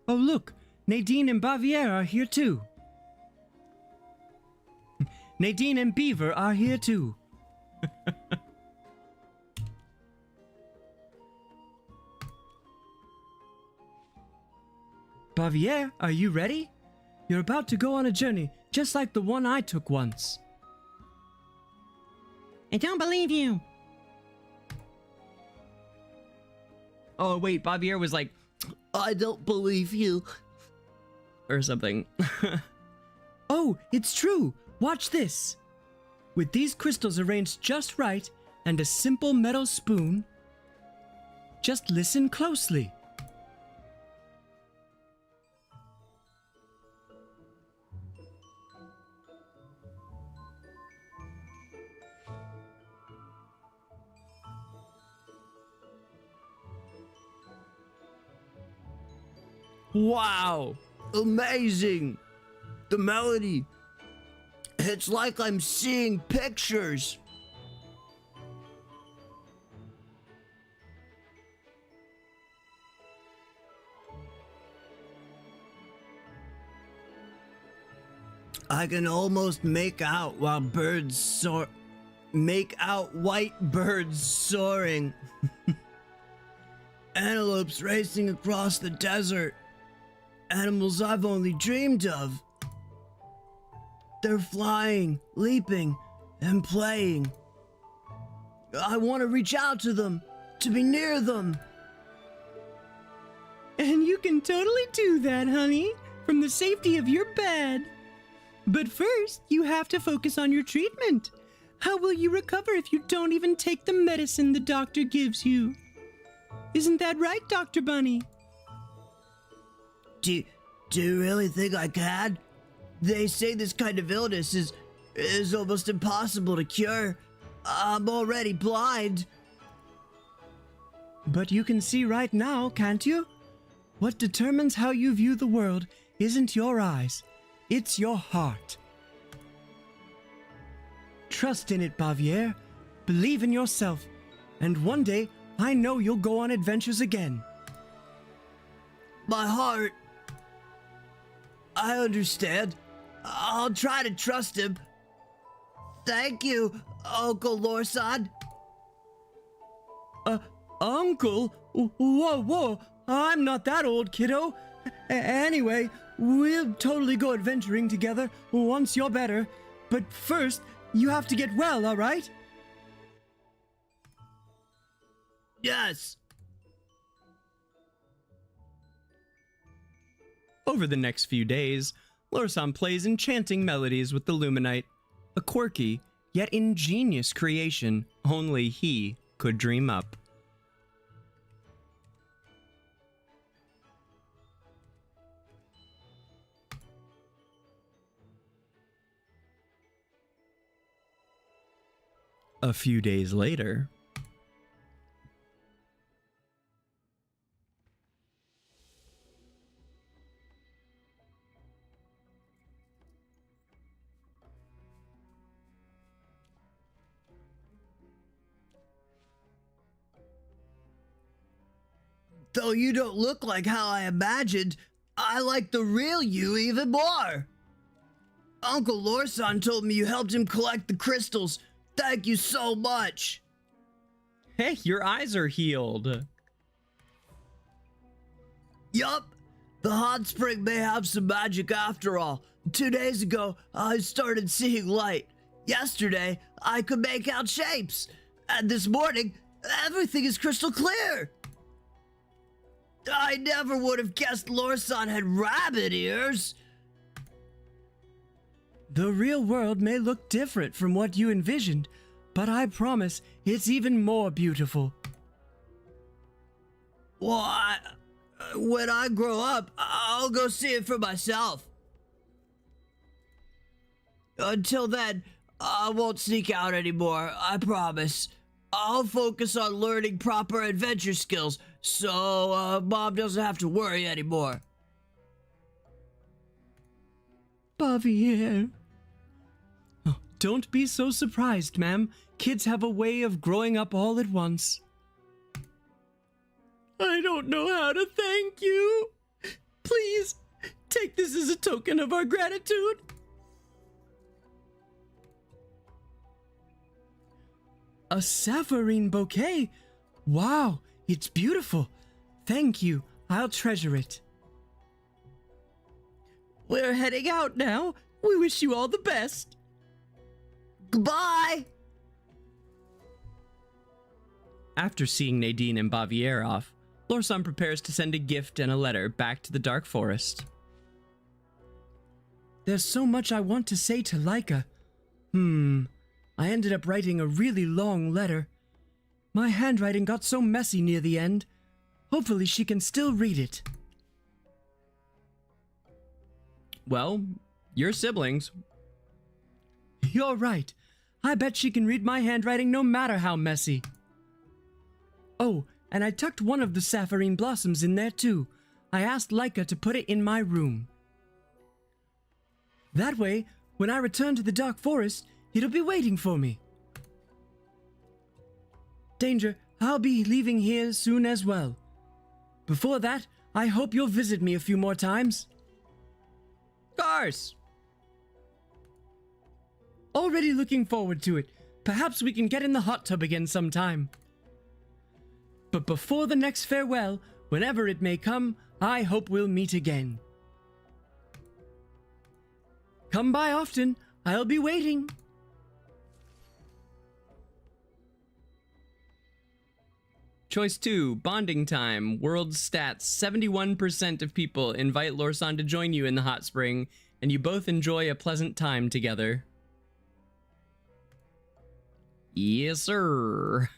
Oh, look! Nadine and Bavier are here too. Nadine and Beaver are here too. Bavier, are you ready? You're about to go on a journey, just like the one I took once. I don't believe you. Oh, wait, Bavier was like, I don't believe you. Or something. Oh, it's true. Watch this. With these crystals arranged just right and a simple metal spoon, just listen closely. Wow! Amazing! The melody. It's like I'm seeing pictures. I can almost make out while birds soar. Make out white birds soaring. Antelopes racing across the desert. Animals I've only dreamed of. They're flying, leaping, and playing. I want to reach out to them, to be near them. And you can totally do that, honey, from the safety of your bed. But first, you have to focus on your treatment. How will you recover if you don't even take the medicine the doctor gives you? Isn't that right, Dr. Bunny? Do you really think I can? They say this kind of illness is almost impossible to cure. I'm already blind. But you can see right now, can't you? What determines how you view the world isn't your eyes, it's your heart. Trust in it, Bavier. Believe in yourself. And one day, I know you'll go on adventures again. My heart. I understand. I'll try to trust him. Thank you, Uncle Lorsan. Uncle? Whoa, I'm not that old, kiddo. Anyway, we'll totally go adventuring together once you're better. But first, you have to get well, all right? Yes. Over the next few days, Lorsan plays enchanting melodies with the Luminite, a quirky yet ingenious creation only he could dream up. A few days later. Though you don't look like how I imagined, I like the real you even more. Uncle Lorsan told me you helped him collect the crystals. Thank you so much. Hey, your eyes are healed. Yup, the hot spring may have some magic after all. 2 days ago, I started seeing light. Yesterday, I could make out shapes. And this morning, everything is crystal clear. I never would have guessed Lorsan had rabbit ears. The real world may look different from what you envisioned, but I promise it's even more beautiful. Well, when I grow up, I'll go see it for myself. Until then, I won't sneak out anymore, I promise. I'll focus on learning proper adventure skills, so Mom doesn't have to worry anymore. Bavier. Oh, don't be so surprised, ma'am. Kids have a way of growing up all at once. I don't know how to thank you. Please, take this as a token of our gratitude. A sapphirine bouquet? Wow, it's beautiful. Thank you. I'll treasure it. We're heading out now. We wish you all the best. Goodbye! After seeing Nadine and Bavier off, Lorsan prepares to send a gift and a letter back to the Dark Forest. There's so much I want to say to Laika. I ended up writing a really long letter. My handwriting got so messy near the end. Hopefully she can still read it. Well, you're siblings. You're right. I bet she can read my handwriting no matter how messy. Oh, and I tucked one of the sapphirine blossoms in there too. I asked Laika to put it in my room. That way, when I return to the Dark Forest, it'll be waiting for me. Danger, I'll be leaving here soon as well. Before that, I hope you'll visit me a few more times. Cars! Already looking forward to it. Perhaps we can get in the hot tub again sometime. But before the next farewell, whenever it may come, I hope we'll meet again. Come by often. I'll be waiting. Choice 2, bonding time. World stats. 71% of people invite Lorsan to join you in the hot spring, and you both enjoy a pleasant time together. Yes, sir.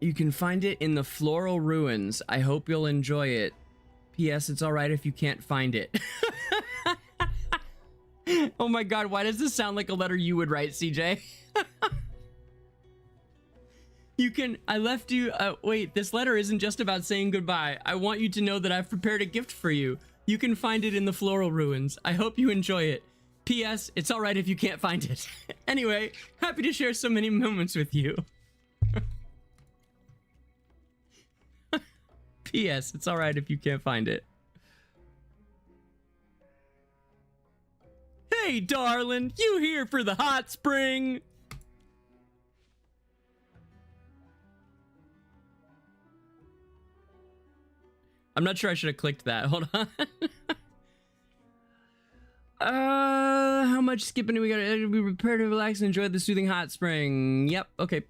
You can find it in the Floral Ruins. I hope you'll enjoy it. P.S. It's alright if you can't find it. Oh my god, why does this sound like a letter you would write, CJ? I left you, wait, this letter isn't just about saying goodbye. I want you to know that I've prepared a gift for you. You can find it in the Floral Ruins. I hope you enjoy it. P.S. It's alright if you can't find it. Anyway, happy to share so many moments with you. P.S. It's alright if you can't find it. Hey, darling, you here for the hot spring? I'm not sure I should have clicked that. Hold on. How much skipping do we gotta be prepared to relax and enjoy the soothing hot spring? Yep, okay.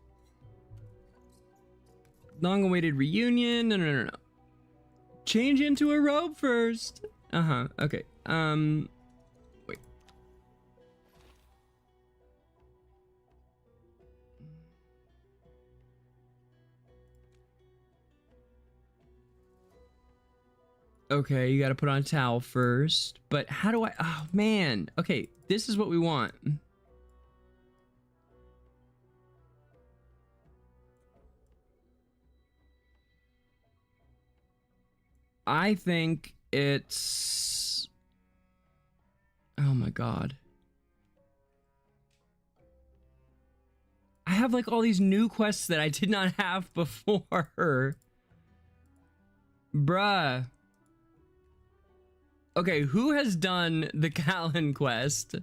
Long-awaited reunion. No. Change into a robe first. Okay. Wait. Okay, you gotta put on a towel first. But how do I... Oh, man. Okay, this is what we want. I think it's... Oh my god. I have like all these new quests that I did not have before. Bruh. Okay, who has done the Callan quest?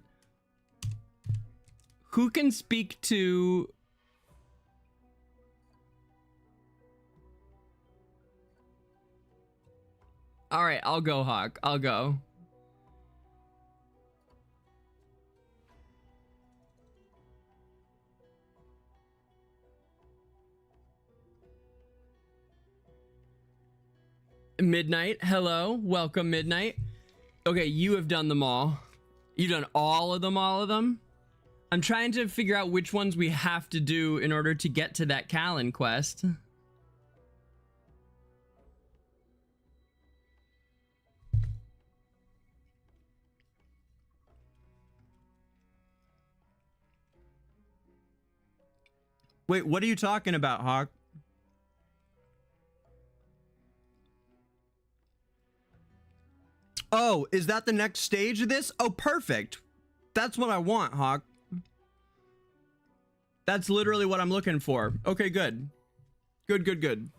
Who can speak to... Alright, I'll go, Hawk. I'll go. Midnight, hello. Welcome, Midnight. Okay, you have done them all. You've done all of them? I'm trying to figure out which ones we have to do in order to get to that Callan quest. Wait, what are you talking about, Hawk? Oh, is that the next stage of this? Oh, perfect. That's what I want, Hawk. That's literally what I'm looking for. Okay, good. Good.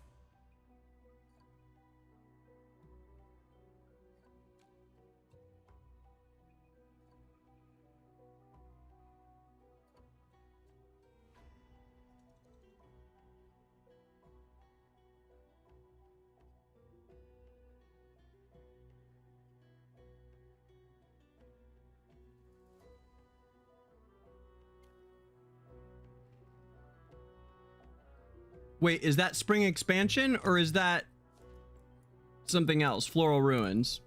Wait, is that spring expansion or is that something else? Floral ruins.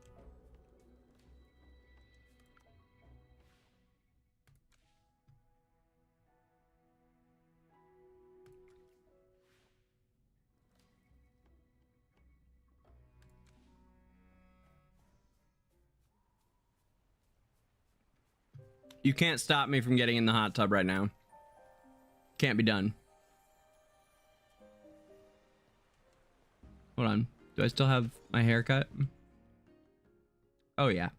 You can't stop me from getting in the hot tub right now. Can't be done. Hold on. Do I still have my haircut? Oh, yeah.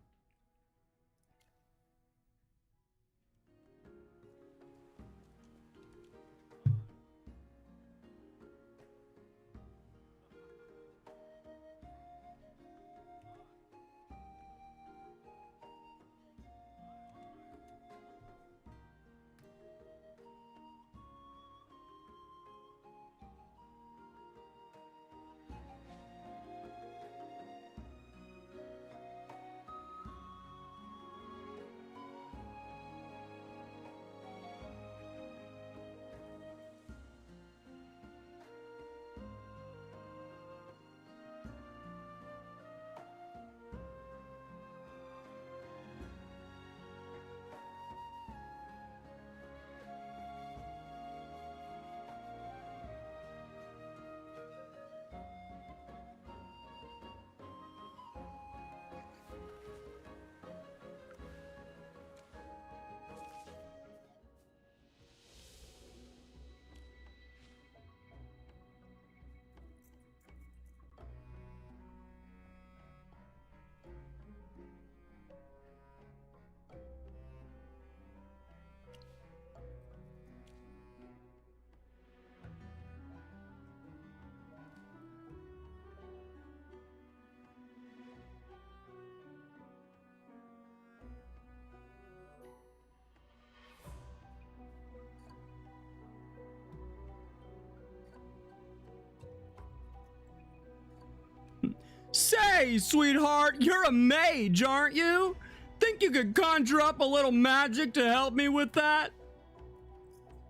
Say, sweetheart, you're a mage, aren't you? Think you could conjure up a little magic to help me with that?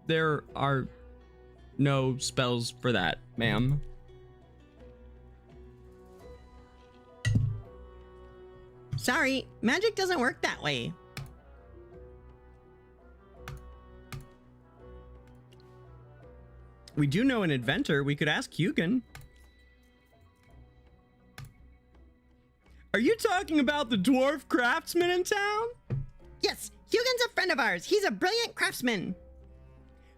There are no spells for that, ma'am. Sorry, magic doesn't work that way. We do know an inventor. We could ask Hugin. Are you talking about the dwarf craftsman in town? Yes, Hugin's a friend of ours. He's a brilliant craftsman.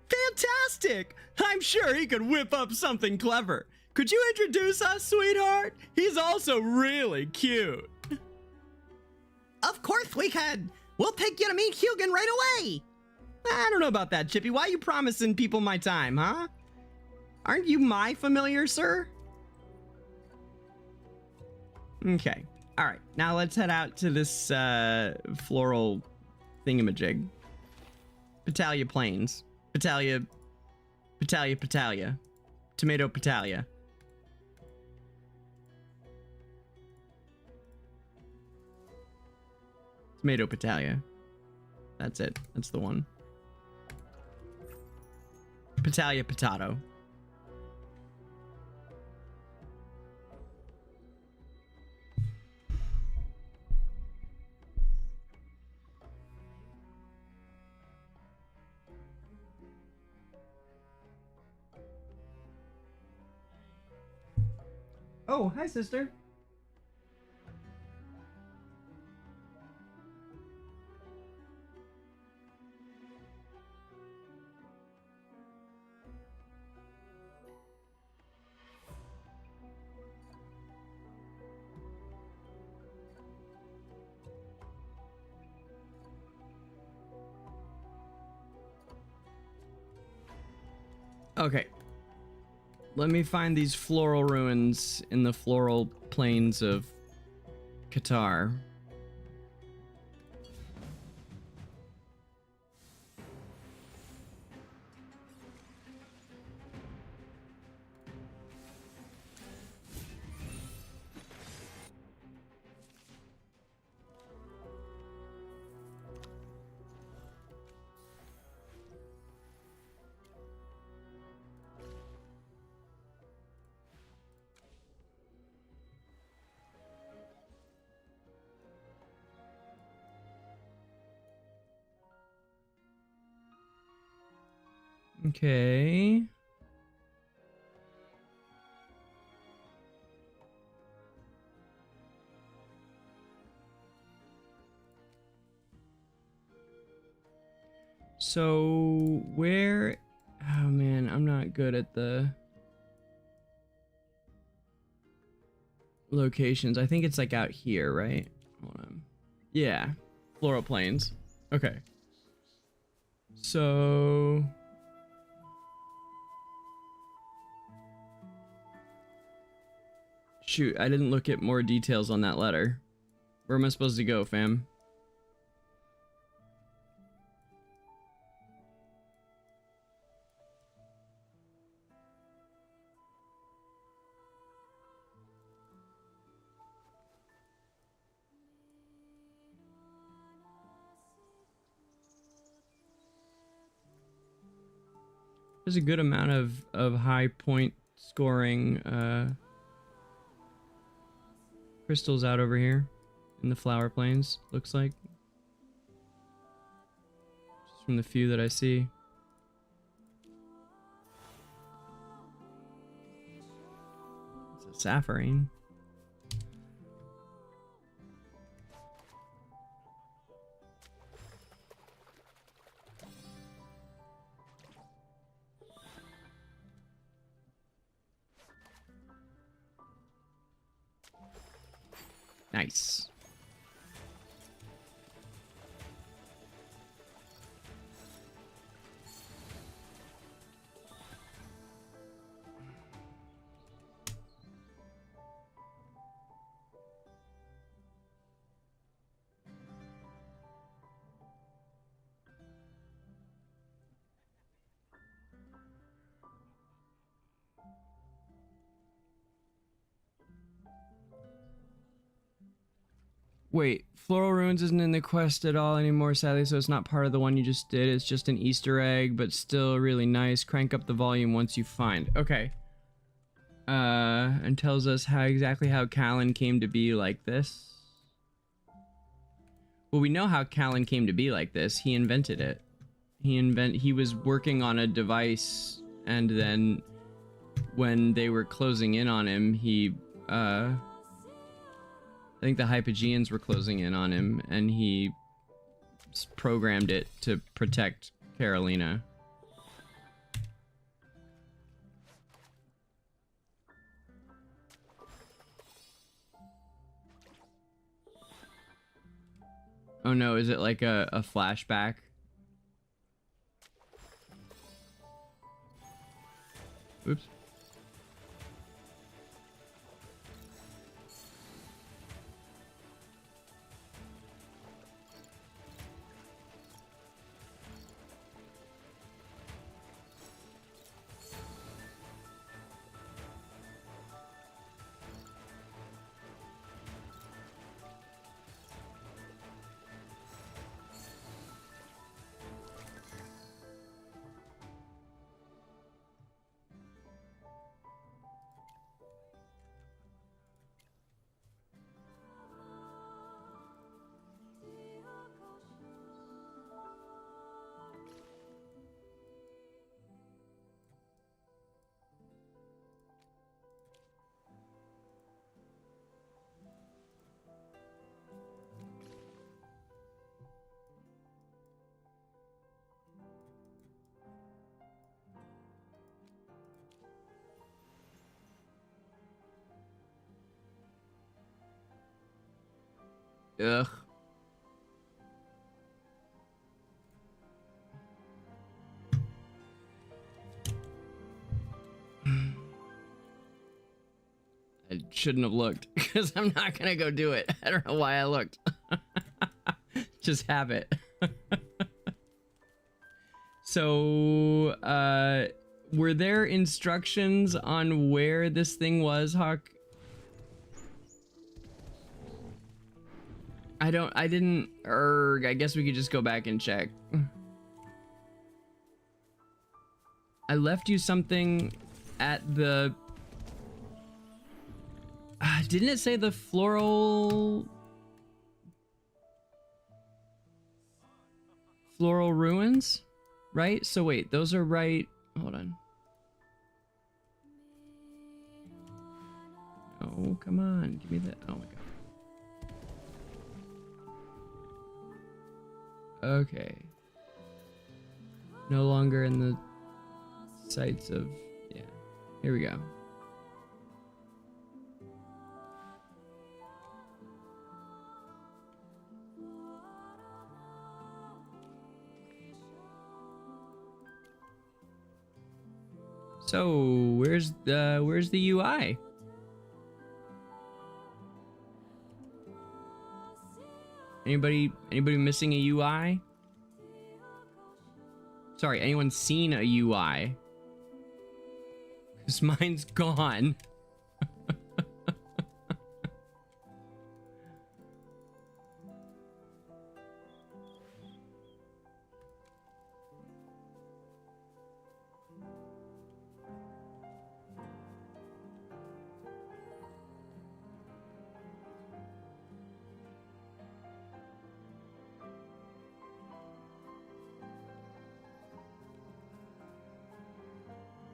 Fantastic! I'm sure he could whip up something clever. Could you introduce us, sweetheart? He's also really cute. Of course we could. We'll take you to meet Hugin right away. I don't know about that, Chippy. Why are you promising people my time, huh? Aren't you my familiar, sir? Okay. All right. Now let's head out to this floral thingamajig. Patalia Plains. Patalia. Tomato Patalia. Tomato Patalia. That's it. That's the one. Patalia Potato. Oh, hi, sister. Okay. Let me find these floral ruins in the floral plains of Qatar. Okay. So where, oh man, I'm not good at the locations. I think it's like out here, right? Hold on. Yeah, floral plains. Okay. So shoot, I didn't look at more details on that letter. Where am I supposed to go, fam? There's a good amount of high point scoring crystals out over here in the flower plains, looks like. Just from the few that I see. It's a sapphirine. Nice. Wait, Floral Ruins isn't in the quest at all anymore, sadly, so it's not part of the one you just did. It's just an Easter egg, but still really nice. Crank up the volume once you find. Okay. And tells us exactly how Callan came to be like this. Well, we know how Callan came to be like this. He invented it. He was working on a device, and then when they were closing in on him, he I think the Hypogeans were closing in on him, and he programmed it to protect Carolina. Oh no, is it like a flashback? Oops. Ugh. I shouldn't have looked because I'm not gonna go do it. I don't know why I looked. Just have it. So, were there instructions on where this thing was, Hawk? I didn't, I guess we could just go back and check. I left you something at the, didn't it say the floral ruins? Right? So wait, those are right, hold on. Oh, come on, give me that, oh my god. Okay. No longer in the sights of... Yeah. Here we go. So, where's the UI? Anybody missing a UI? Sorry, anyone seen a UI? Cause mine's gone.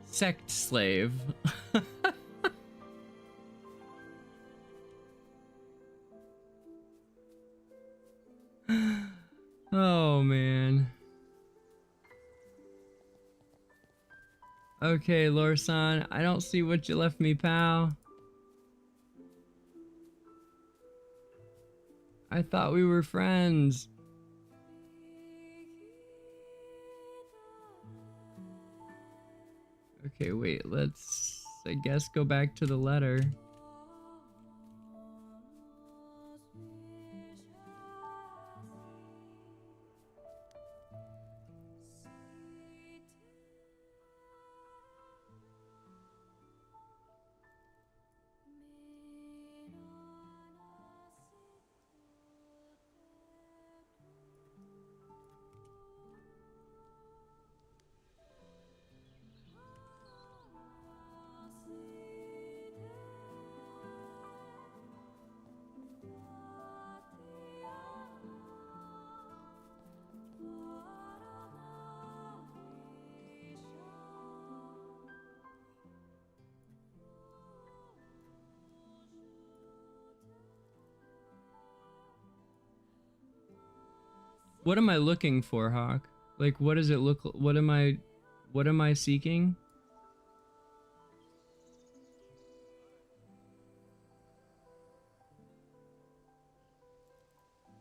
Sect slave. Oh man. Okay, Lorsan, I don't see what you left me, pal. I thought we were friends. Okay, wait, let's, I guess, go back to the letter. What am I looking for, Hawk? Like, what does it look? What am I seeking?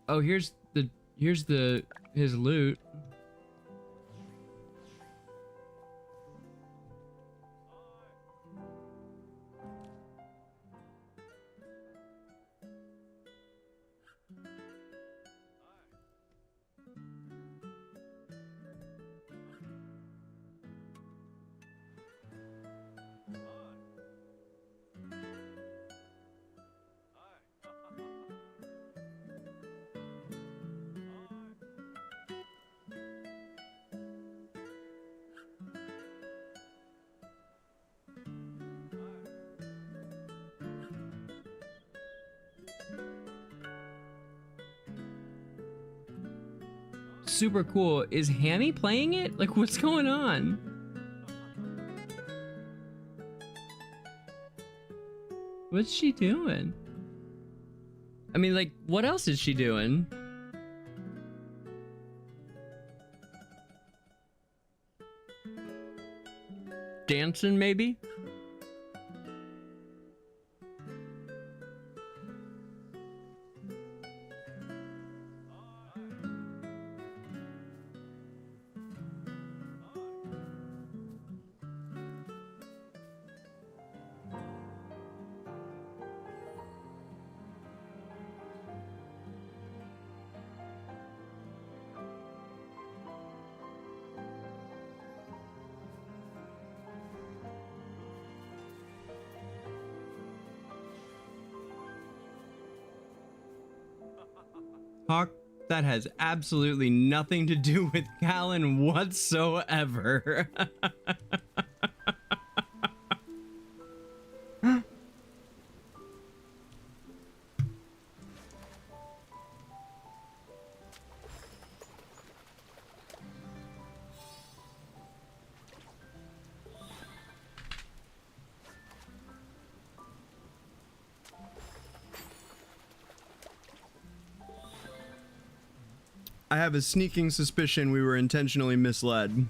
Oh, here's his loot. Super cool. Is Hammy playing it? Like, what's going on? What's she doing? I mean, like, what else is she doing? Dancing, maybe? Hawk, that has absolutely nothing to do with Callan whatsoever. I have a sneaking suspicion we were intentionally misled.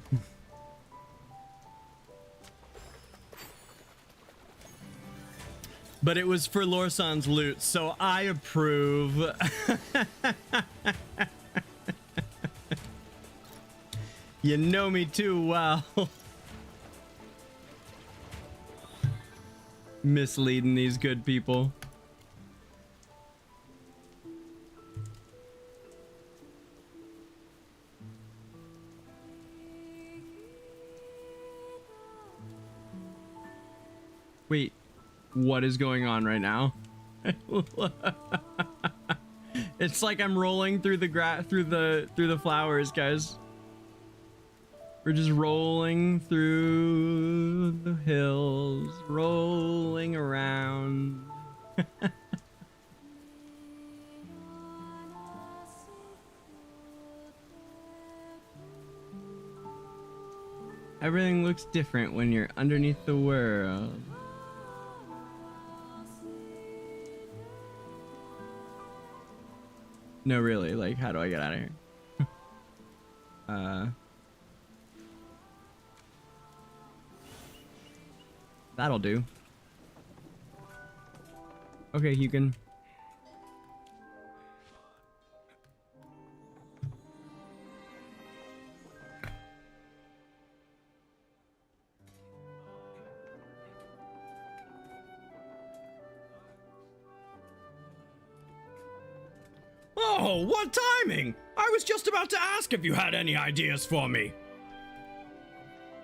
But it was for Lorsan's loot, so I approve. You know me too well. Misleading these good people. Wait, what is going on right now? It's like I'm rolling through the through the flowers, guys. We're just rolling through the hills, rolling around. Everything looks different when you're underneath the world. No, really, like, how do I get out of here? That'll do. Okay, you can. Oh, what timing! I was just about to ask if you had any ideas for me.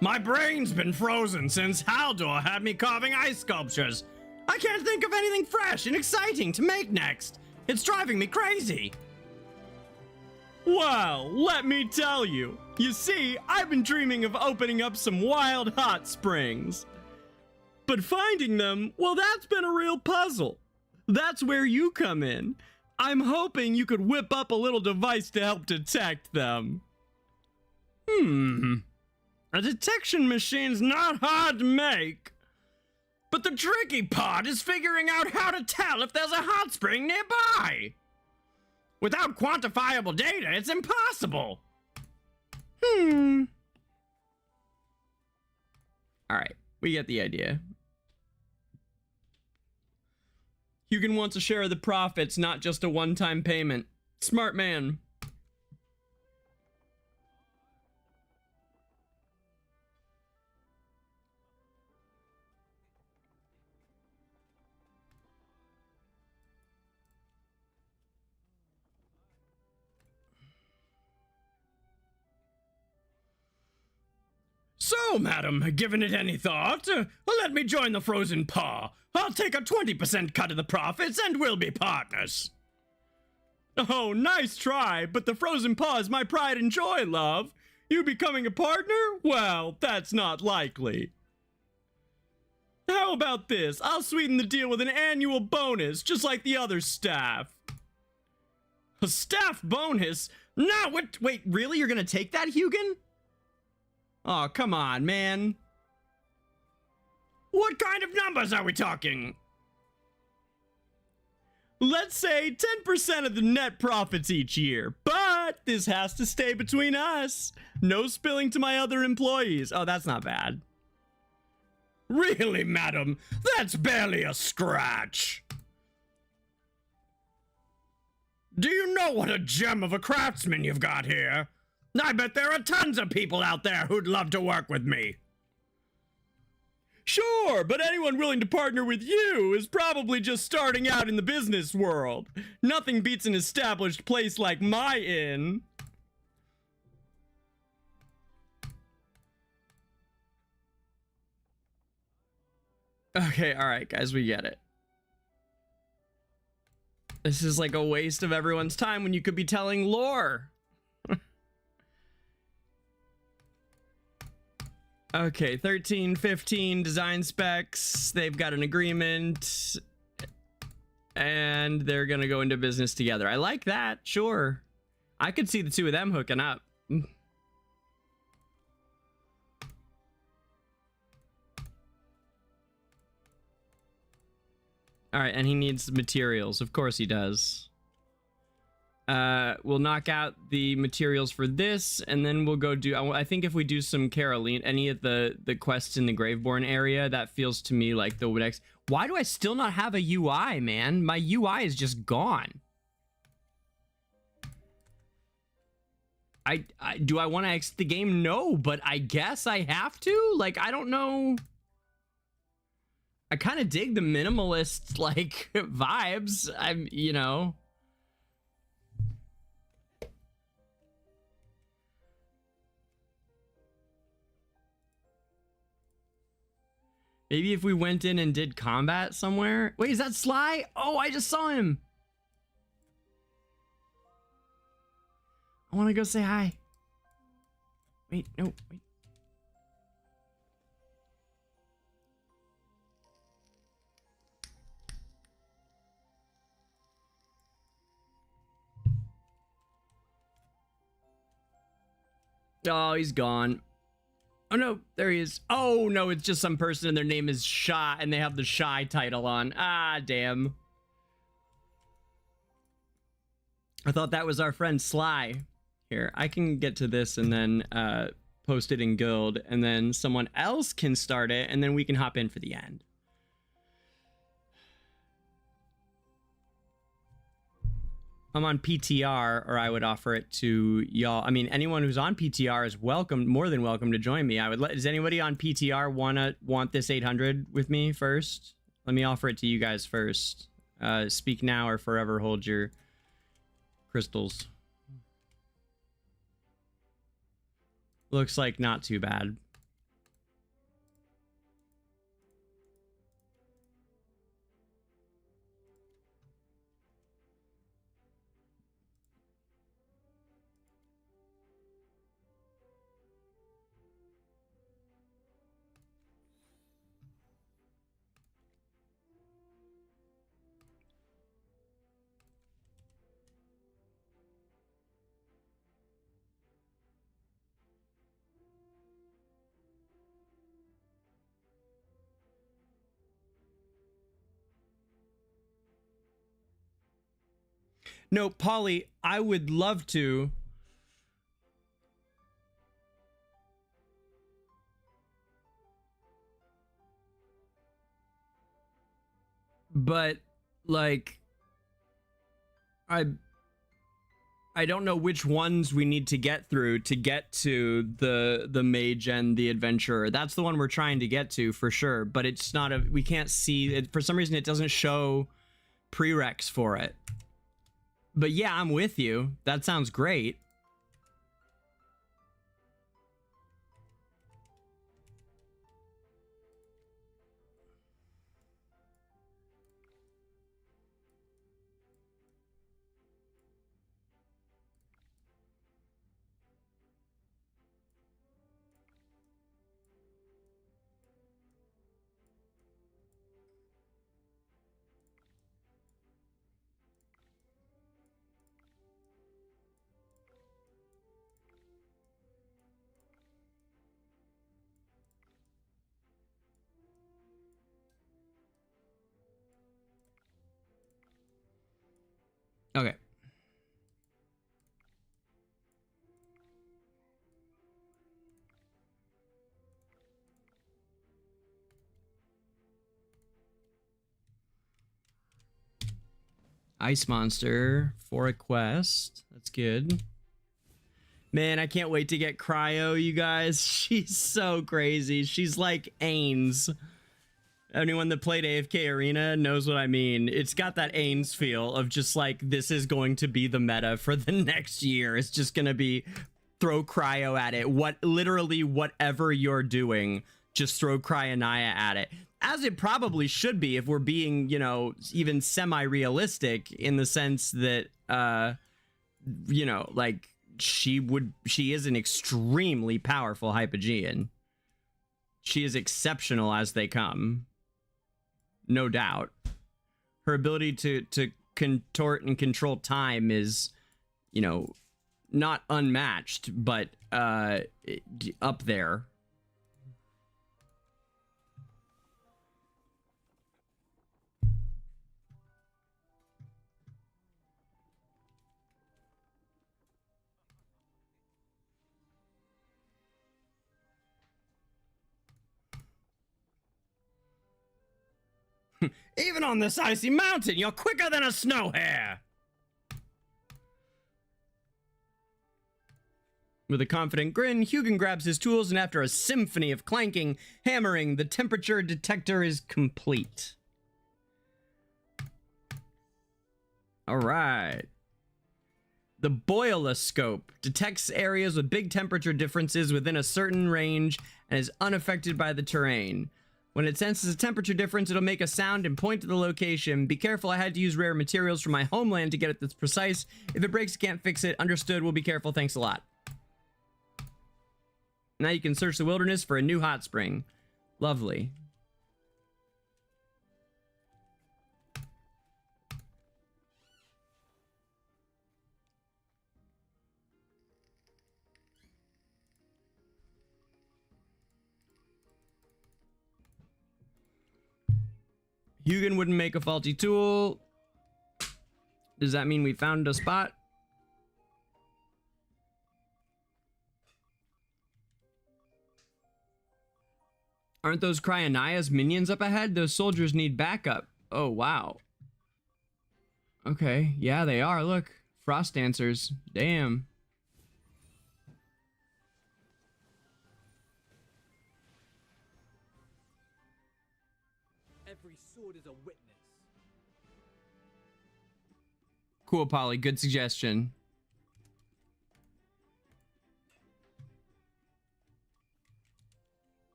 My brain's been frozen since Haldor had me carving ice sculptures. I can't think of anything fresh and exciting to make next. It's driving me crazy. Well, let me tell you. You see, I've been dreaming of opening up some wild hot springs. But finding them, well, that's been a real puzzle. That's where you come in. I'm hoping you could whip up a little device to help detect them. A detection machine's not hard to make. But the tricky part is figuring out how to tell if there's a hot spring nearby. Without quantifiable data, it's impossible. All right, we get the idea. Hugin wants a share of the profits, not just a one-time payment. Smart man. So, madam, given it any thought, let me join the frozen paw. I'll take a 20% cut of the profits and we'll be partners. Oh, nice try, but the frozen paw is my pride and joy, love. You becoming a partner? Well, that's not likely. How about this? I'll sweeten the deal with an annual bonus, just like the other staff. A staff bonus? No, what? Wait, really? You're gonna take that, Hugin? Oh, come on, man. What kind of numbers are we talking? Let's say 10% of the net profits each year, but this has to stay between us. No spilling to my other employees. Oh, that's not bad. Really, madam? That's barely a scratch. Do you know what a gem of a craftsman you've got here? I bet there are tons of people out there who'd love to work with me. Sure, but anyone willing to partner with you is probably just starting out in the business world. Nothing beats an established place like my inn. Okay, alright guys, we get it. This is like a waste of everyone's time when you could be telling lore. Okay, 13, 15 design specs. They've got an agreement. And they're gonna go into business together. I like that, sure. I could see the two of them hooking up. Alright, and he needs materials. Of course he does. We'll knock out the materials for this, and then we'll go do... I think if we do some Caroline, any of the quests in the Graveborn area, that feels to me like the next... Why do I still not have a UI, man? My UI is just gone. Do I want to exit the game? No, but I guess I have to? Like, I don't know... I kind of dig the minimalist, like, vibes. I'm, you know... Maybe if we went in and did combat somewhere. Wait, is that Sly? Oh, I just saw him. I want to go say hi. Wait, no, wait. Oh, he's gone. Oh no, there he is. Oh no, it's just some person and their name is Shy and they have the Shy title on. Ah, damn. I thought that was our friend Sly. Here, I can get to this and then post it in Guild, and then someone else can start it, and then we can hop in for the end. I'm on PTR, or I would offer it to y'all. I mean, anyone who's on PTR is welcome, more than welcome to join me. I would let, does anybody on PTR want this 800 with me first? Let me offer it to you guys first. Speak now or forever hold your crystals. Looks like not too bad. No, Polly, I would love to. But like I don't know which ones we need to get through to get to the mage and the adventurer. That's the one we're trying to get to for sure, but it's not a, we can't see it for some reason. It doesn't show prereqs for it. But yeah, I'm with you. That sounds great. Okay. Ice monster for a quest. That's good. Man, I can't wait to get Cryo, you guys. She's so crazy. She's like Ains. Anyone that played AFK Arena knows what I mean. It's got that Ains feel of just like, this is going to be the meta for the next year. It's just going to be throw Cryo at it. Literally whatever you're doing, just throw Cryonaya at it. As it probably should be if we're being, you know, even semi-realistic in the sense that, you know, like she is an extremely powerful Hypogean. She is exceptional as they come. No doubt. Her ability to contort and control time is, you know, not unmatched, but up there. Even on this icy mountain, you're quicker than a snow hare. With a confident grin, Hugin grabs his tools, and after a symphony of clanking, hammering, the temperature detector is complete. All right. The boiloscope detects areas with big temperature differences within a certain range and is unaffected by the terrain. When it senses a temperature difference, it'll make a sound and point to the location. Be careful, I had to use rare materials from my homeland to get it this precise. If it breaks, you can't fix it. Understood, we'll be careful. Thanks a lot. Now you can search the wilderness for a new hot spring. Lovely. Hugin wouldn't make a faulty tool. Does that mean we found a spot? Aren't those Cryonaya's minions up ahead? Those soldiers need backup. Oh, wow. Okay, yeah, they are. Look, frost dancers. Damn. Every sword is a witness. Cool, Polly. Good suggestion.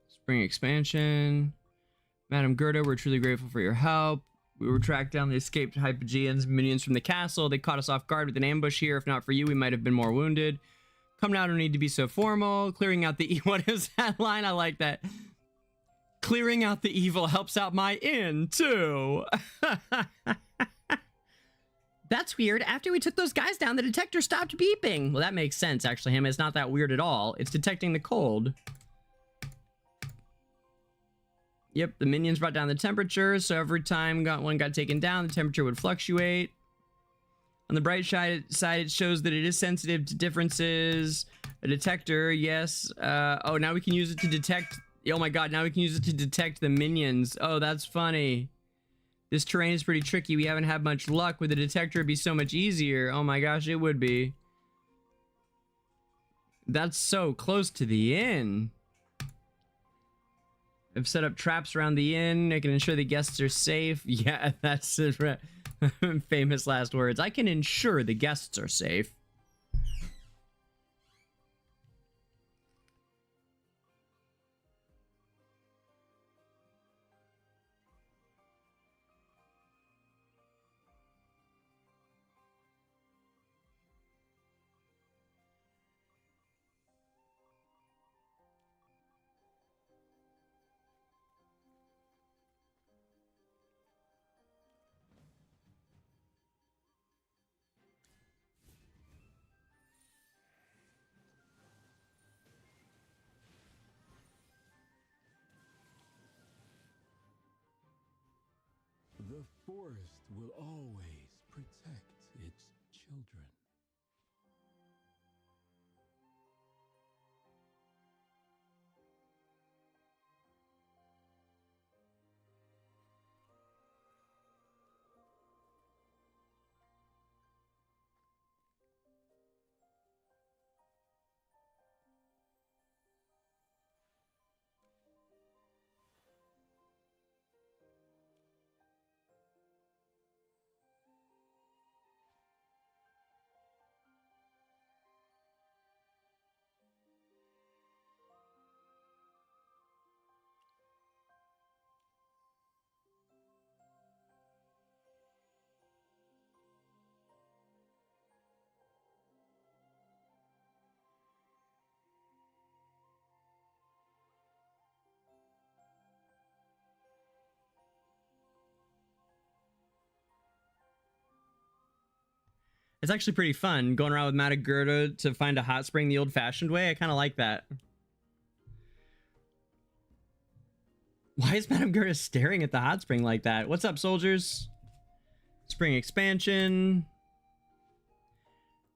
Spring expansion. Madam Gerda, we're truly grateful for your help. We were tracked down the escaped Hypogeans minions from the castle. They caught us off guard with an ambush here. If not for you, we might have been more wounded. Come now, don't need to be so formal. Clearing out the... What is that line? I like that. Clearing out the evil helps out my inn, too. That's weird. After we took those guys down, the detector stopped beeping. Well, that makes sense, actually, Him. It's not that weird at all. It's detecting the cold. Yep, the minions brought down the temperature, so every time one got taken down, the temperature would fluctuate. On the bright side, it shows that it is sensitive to differences. A detector, yes. Oh, now we can use it to detect. Oh my god, now we can use it to detect the minions. Oh, that's funny. This terrain is pretty tricky. We haven't had much luck. With a detector, it'd be so much easier. Oh my gosh, it would be. That's so close to the inn. I've set up traps around the inn. I can ensure the guests are safe. Yeah, that's the famous last words. I can ensure the guests are safe. The forest will always protect its children. It's actually pretty fun going around with Madame Gerda to find a hot spring the old-fashioned way. I kind of like that. Why is Madame Gerda staring at the hot spring like that? What's up, soldiers? Spring expansion.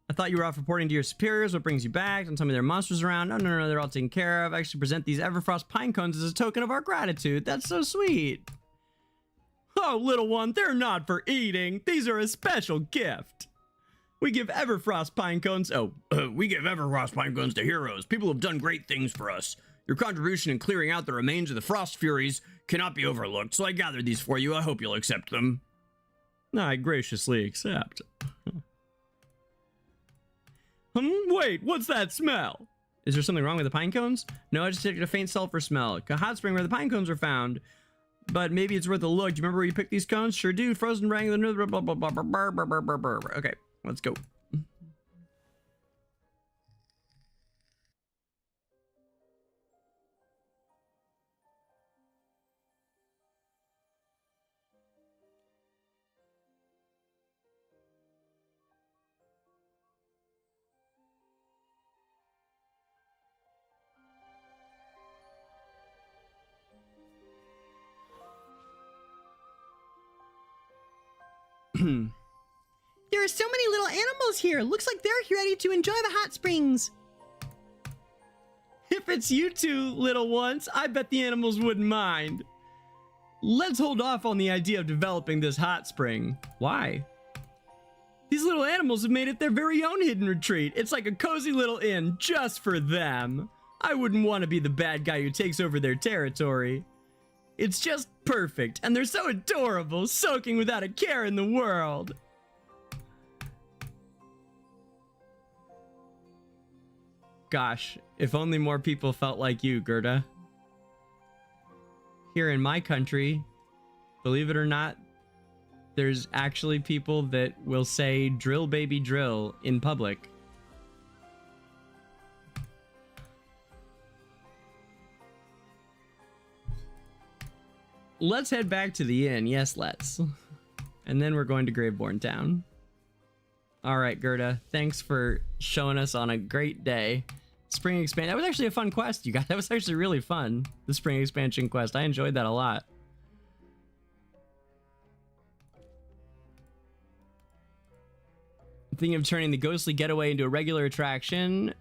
I thought you were off reporting to your superiors. What brings you back? Don't tell me there are monsters around. No, they're all taken care of. I actually present these Everfrost pine cones as a token of our gratitude. That's so sweet. Oh, little one, they're not for eating. These are a special gift. We give Everfrost pine cones. We give Everfrost pine cones to heroes. People have done great things for us. Your contribution in clearing out the remains of the Frost Furies cannot be overlooked, so I gathered these for you. I hope you'll accept them. I graciously accept. Wait, what's that smell? Is there something wrong with the pine cones? No, I just detected a faint sulfur smell. A hot spring where the pine cones were found. But maybe it's worth a look. Do you remember where you picked these cones? Sure do. Frozen Wrangler. Okay, let's go. There are so many little animals here. Looks like they're ready to enjoy the hot springs. If it's you two little ones, I bet the animals wouldn't mind. Let's hold off on the idea of developing this hot spring. Why? These little animals have made it their very own hidden retreat. It's like a cozy little inn just for them. I wouldn't want to be the bad guy who takes over their territory. It's just perfect, and they're so adorable, soaking without a care in the world. Gosh, if only more people felt like you, Gerda. Here in my country, believe it or not, there's actually people that will say drill baby drill in public. Let's head back to the inn. Yes, let's. And then we're going to Graveborn town. All right, Gerda, thanks for showing us on a great day. Spring expansion. That was actually a fun quest, you guys. That was actually really fun. The spring expansion quest. I enjoyed that a lot. thinking of turning the ghostly getaway into a regular attraction.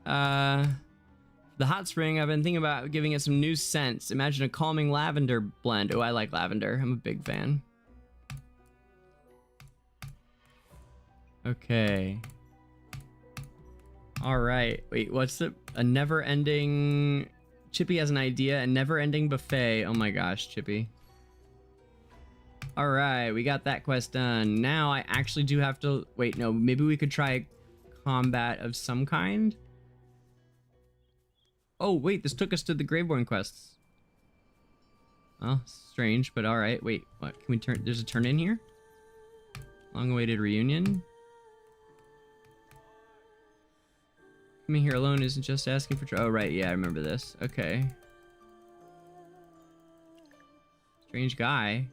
The hot spring, I've been thinking about giving it some new scents. Imagine a calming lavender blend. Oh, I like lavender. I'm a big fan. Okay. All right. Wait, what's a never-ending... Chippy has an idea. A never-ending buffet. Oh my gosh, Chippy. All right, we got that quest done. Now I actually do have to... Wait, no. Maybe we could try combat of some kind? Oh, wait. This took us to the Graveborn quests. Oh, strange, but all right. Wait, what? Can we turn... There's a turn in here? Long-awaited reunion? Coming here alone isn't just asking for... Oh, right. Yeah, I remember this. Okay. Strange guy.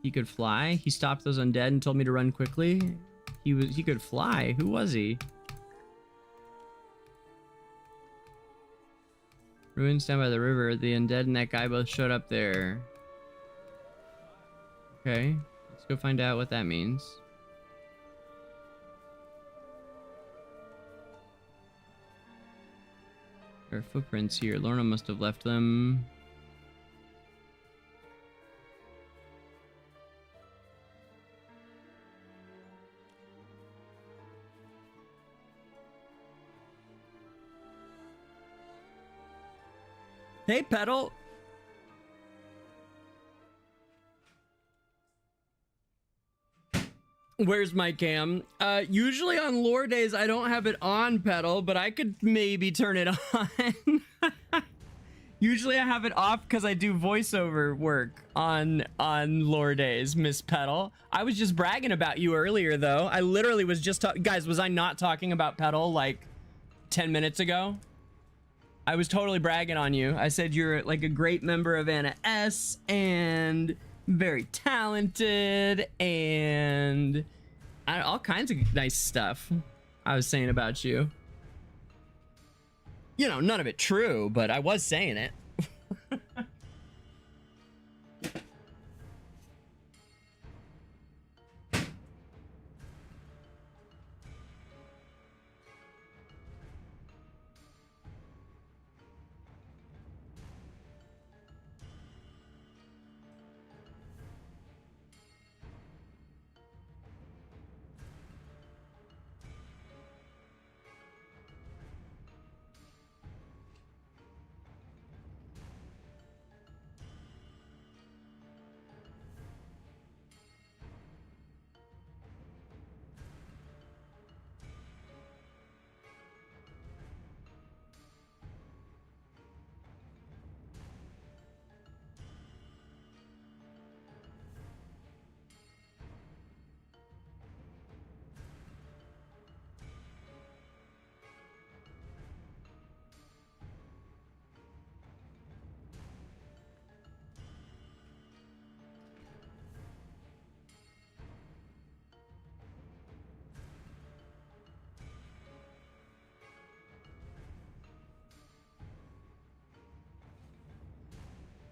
He could fly. He stopped those undead and told me to run quickly. He could fly. Who was he? Ruins down by the river. The undead and that guy both showed up there. Okay. Let's go find out what that means. There are footprints here. Lorna must have left them. Hey, Petal. Where's my cam? Usually on lore days, I don't have it on, Petal, but I could maybe turn it on. Usually I have it off because I do voiceover work on lore days, Miss Petal. I was just bragging about you earlier, though. I literally was just guys, was I not talking about Petal like 10 minutes ago? I was totally bragging on you. I said you're like a great member of Anna S and very talented and all kinds of nice stuff I was saying about you. You know, none of it true, but I was saying it.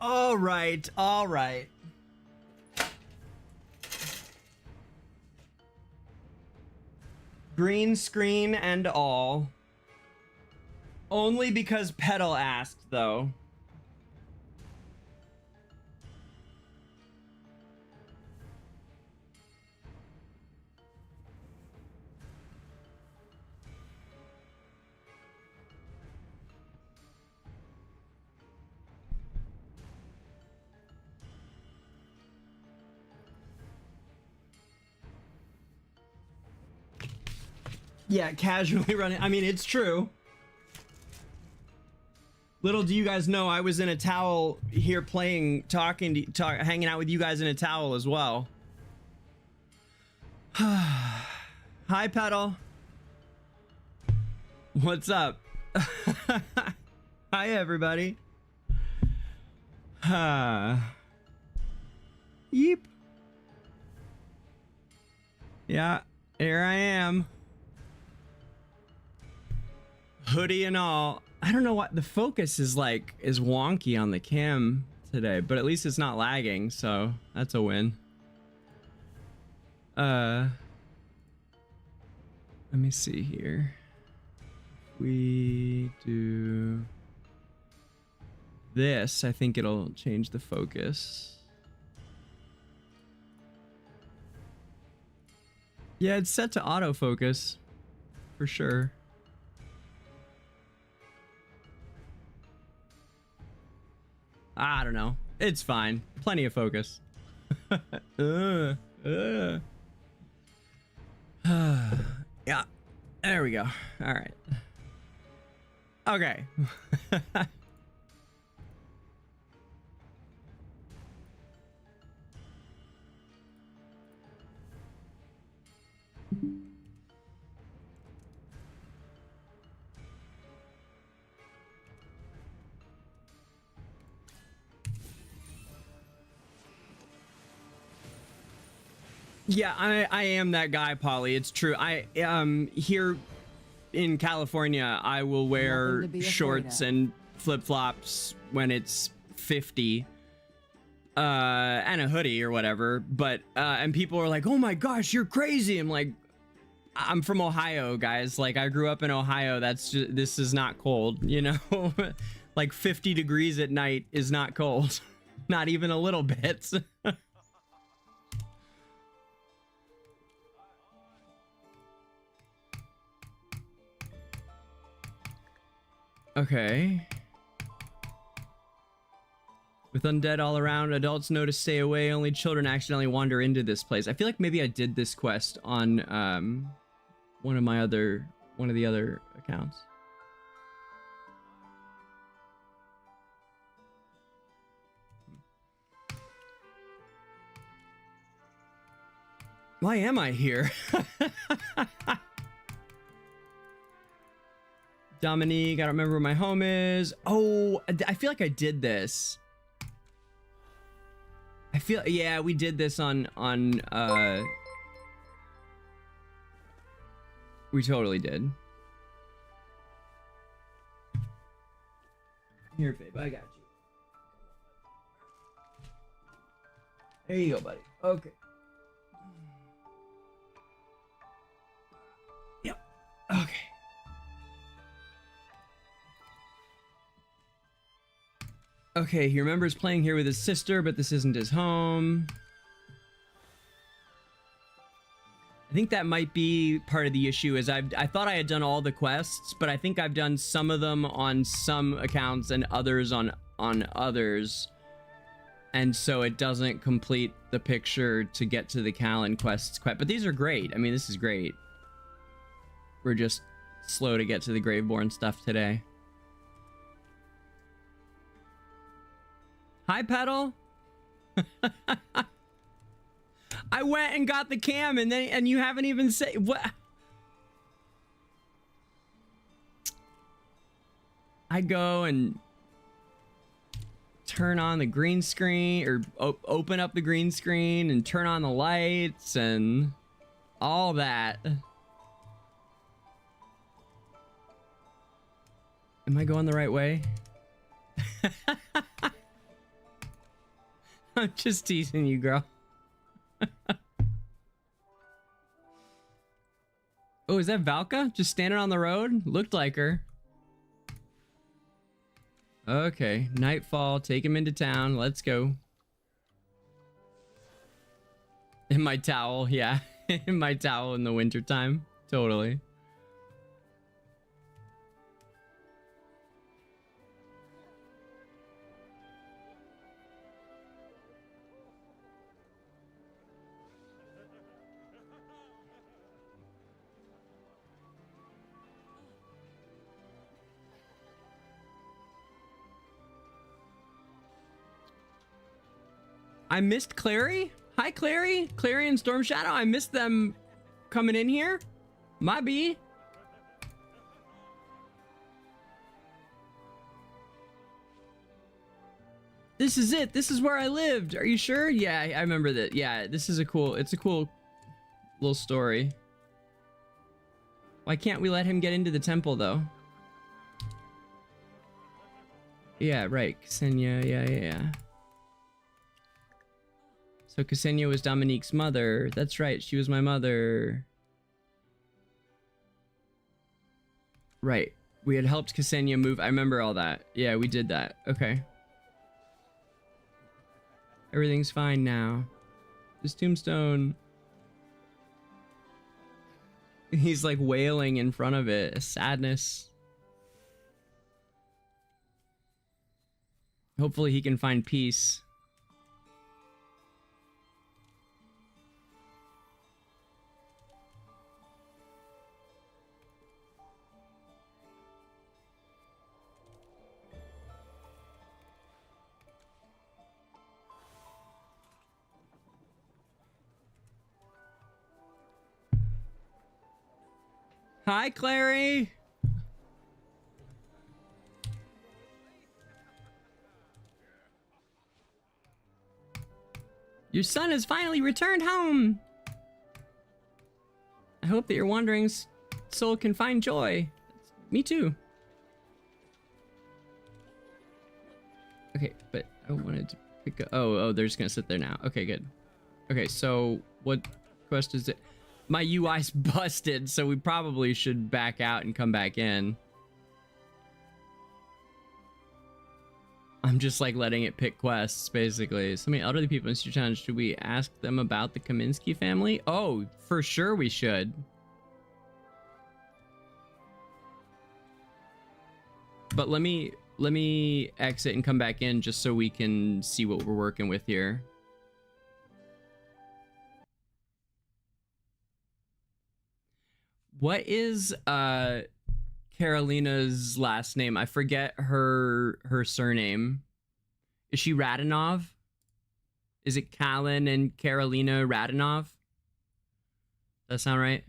All right, all right. Green screen and all. Only because Petal asked, though. Yeah, casually running. I mean, it's true. Little do you guys know, I was in a towel here playing, hanging out with you guys in a towel as well. Hi, Petal. What's up? Hi, everybody. Yeep. Yeah, here I am. Hoodie and all. I don't know what the focus is like is wonky on the cam today, but at least it's not lagging, so that's a win. Let me see here. We do this, I think it'll change the focus. Yeah, it's set to autofocus for sure. I don't know. It's fine. Plenty of focus. Yeah. There we go. All right. Okay. Yeah, I am that guy, Polly. It's true. I here in California, I will wear Nothing to be afraid shorts of. and flip-flops when it's 50. And a hoodie or whatever, but and people are like, "Oh my gosh, you're crazy." I'm like, I'm from Ohio, guys. Like, I grew up in Ohio. That's just, this is not cold, you know? Like 50 degrees at night is not cold. Not even a little bit. Okay. With undead all around, adults know to stay away. Only children accidentally wander into this place. I feel like maybe I did this quest on one of the other accounts. Why am I here? Dominique, I don't remember where my home is. Oh, I feel like I did this. Yeah, we did this on we totally did. Here, babe, I got you. There you go, buddy. Okay. Yep. Okay. Okay, he remembers playing here with his sister, but this isn't his home. I think that might be part of the issue, is I thought I had done all the quests, but I think I've done some of them on some accounts and others on others. And so it doesn't complete the picture to get to the Callan quests quite. But these are great. I mean, this is great. We're just slow to get to the Graveborn stuff today. Hi, Petal. I went and got the cam, and you haven't even said what. I go and turn on the green screen, or open up the green screen and turn on the lights and all that. Am I going the right way? I'm just teasing you, girl. Oh, is that Valka? Just standing on the road? Looked like her. Okay, nightfall. Take him into town. Let's go. In my towel, yeah. In my towel in the wintertime. Totally. I missed Clary. Hi, Clary. Clary and Storm Shadow. I missed them coming in here. My B. This is it. This is where I lived. Are you sure? Yeah, I remember that. Yeah, this is it's a cool little story. Why can't we let him get into the temple, though? Yeah, right. Ksenia. Yeah. So Ksenia was Dominique's mother. That's right, she was my mother. Right. We had helped Ksenia move. I remember all that. Yeah, we did that. Okay. Everything's fine now. This tombstone. He's like wailing in front of it. A sadness. Hopefully he can find peace. Hi, Clary. Your son has finally returned home. I hope that your wandering soul can find joy. Me too. Okay, but I wanted to pick up. Oh, they're just gonna sit there now. Okay, good. Okay, so what quest is it? My UI's busted, so we probably should back out and come back in. I'm just like letting it pick quests, basically. So many elderly people in Institute Challenge. Should we ask them about the Kaminsky family? Oh, for sure we should. But let me exit and come back in just so we can see what we're working with here. What is Carolina's last name? I forget her surname. Is she Radinov? Is it Callan and Carolina Radinov? Does that sound right?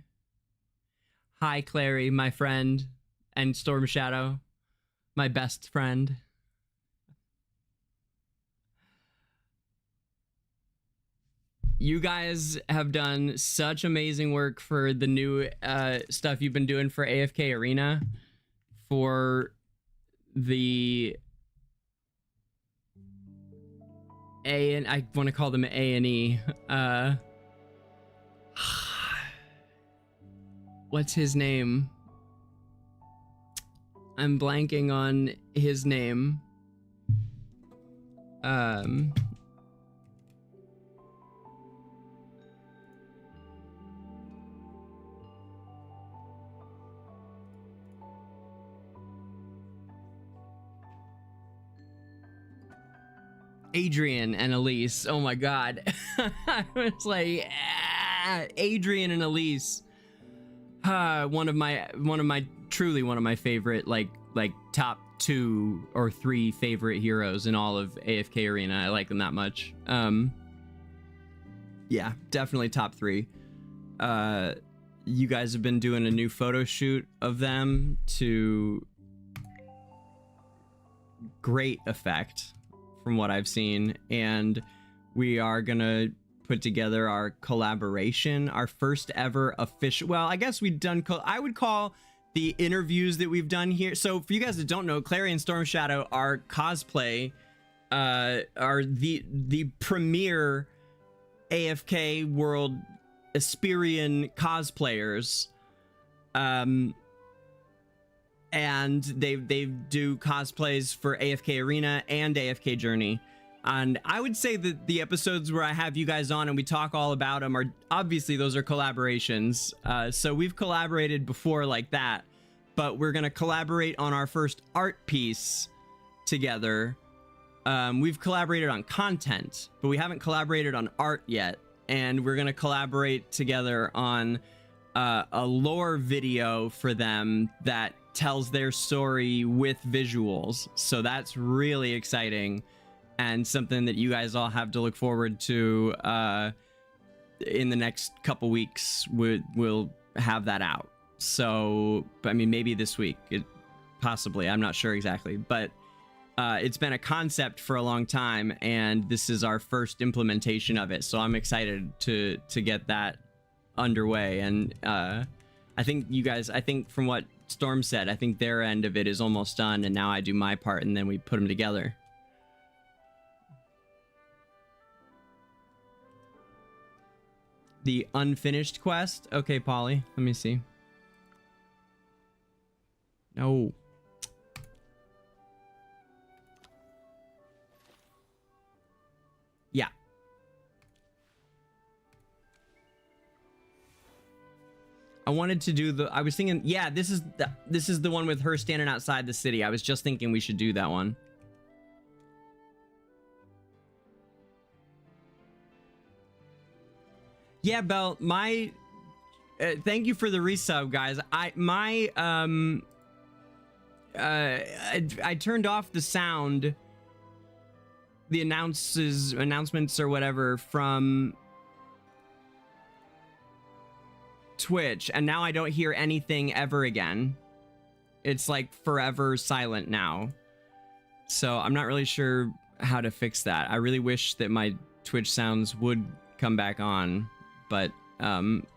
Hi, Clary, my friend, and Storm Shadow, my best friend. You guys have done such amazing work for the new stuff you've been doing for AFK Arena, for the I want to call them A&E. What's his name? I'm blanking on his name. Adrian and Elise. Oh my god. I was like, Adrian and Elise. One of my truly one of my favorite like top 2 or 3 favorite heroes in all of AFK Arena. I like them that much. Yeah, definitely top 3. You guys have been doing a new photo shoot of them to great effect from what I've seen, and we are gonna put together our collaboration, our first ever official, well, I guess we've done, I would call the interviews that we've done here. So for you guys that don't know, Clary and Storm Shadow are cosplay, are the premier AFK world Esperian cosplayers, and they do cosplays for AFK Arena and AFK Journey. And I would say that the episodes where I have you guys on and we talk all about them are obviously those are collaborations. So we've collaborated before like that, but we're gonna collaborate on our first art piece together. We've collaborated on content, but we haven't collaborated on art yet. And we're gonna collaborate together on a lore video for them that tells their story with visuals. So that's really exciting and something that you guys all have to look forward to. In the next couple weeks we'll have that out. So I mean, maybe this week, possibly, I'm not sure exactly, but it's been a concept for a long time and this is our first implementation of it, so I'm excited to get that underway. And I think from what Storm said, I think their end of it is almost done, and now I do my part, and then we put them together. The unfinished quest? Okay, Polly, let me see. No. Yeah. I wanted to do I was thinking, yeah, this is the one with her standing outside the city. I was just thinking we should do that one. Yeah, Belle, my thank you for the resub, guys. I turned off the sound, the announcements or whatever from Twitch, and now I don't hear anything ever again. It's like forever silent now. So I'm not really sure how to fix that. I really wish that my Twitch sounds would come back on, but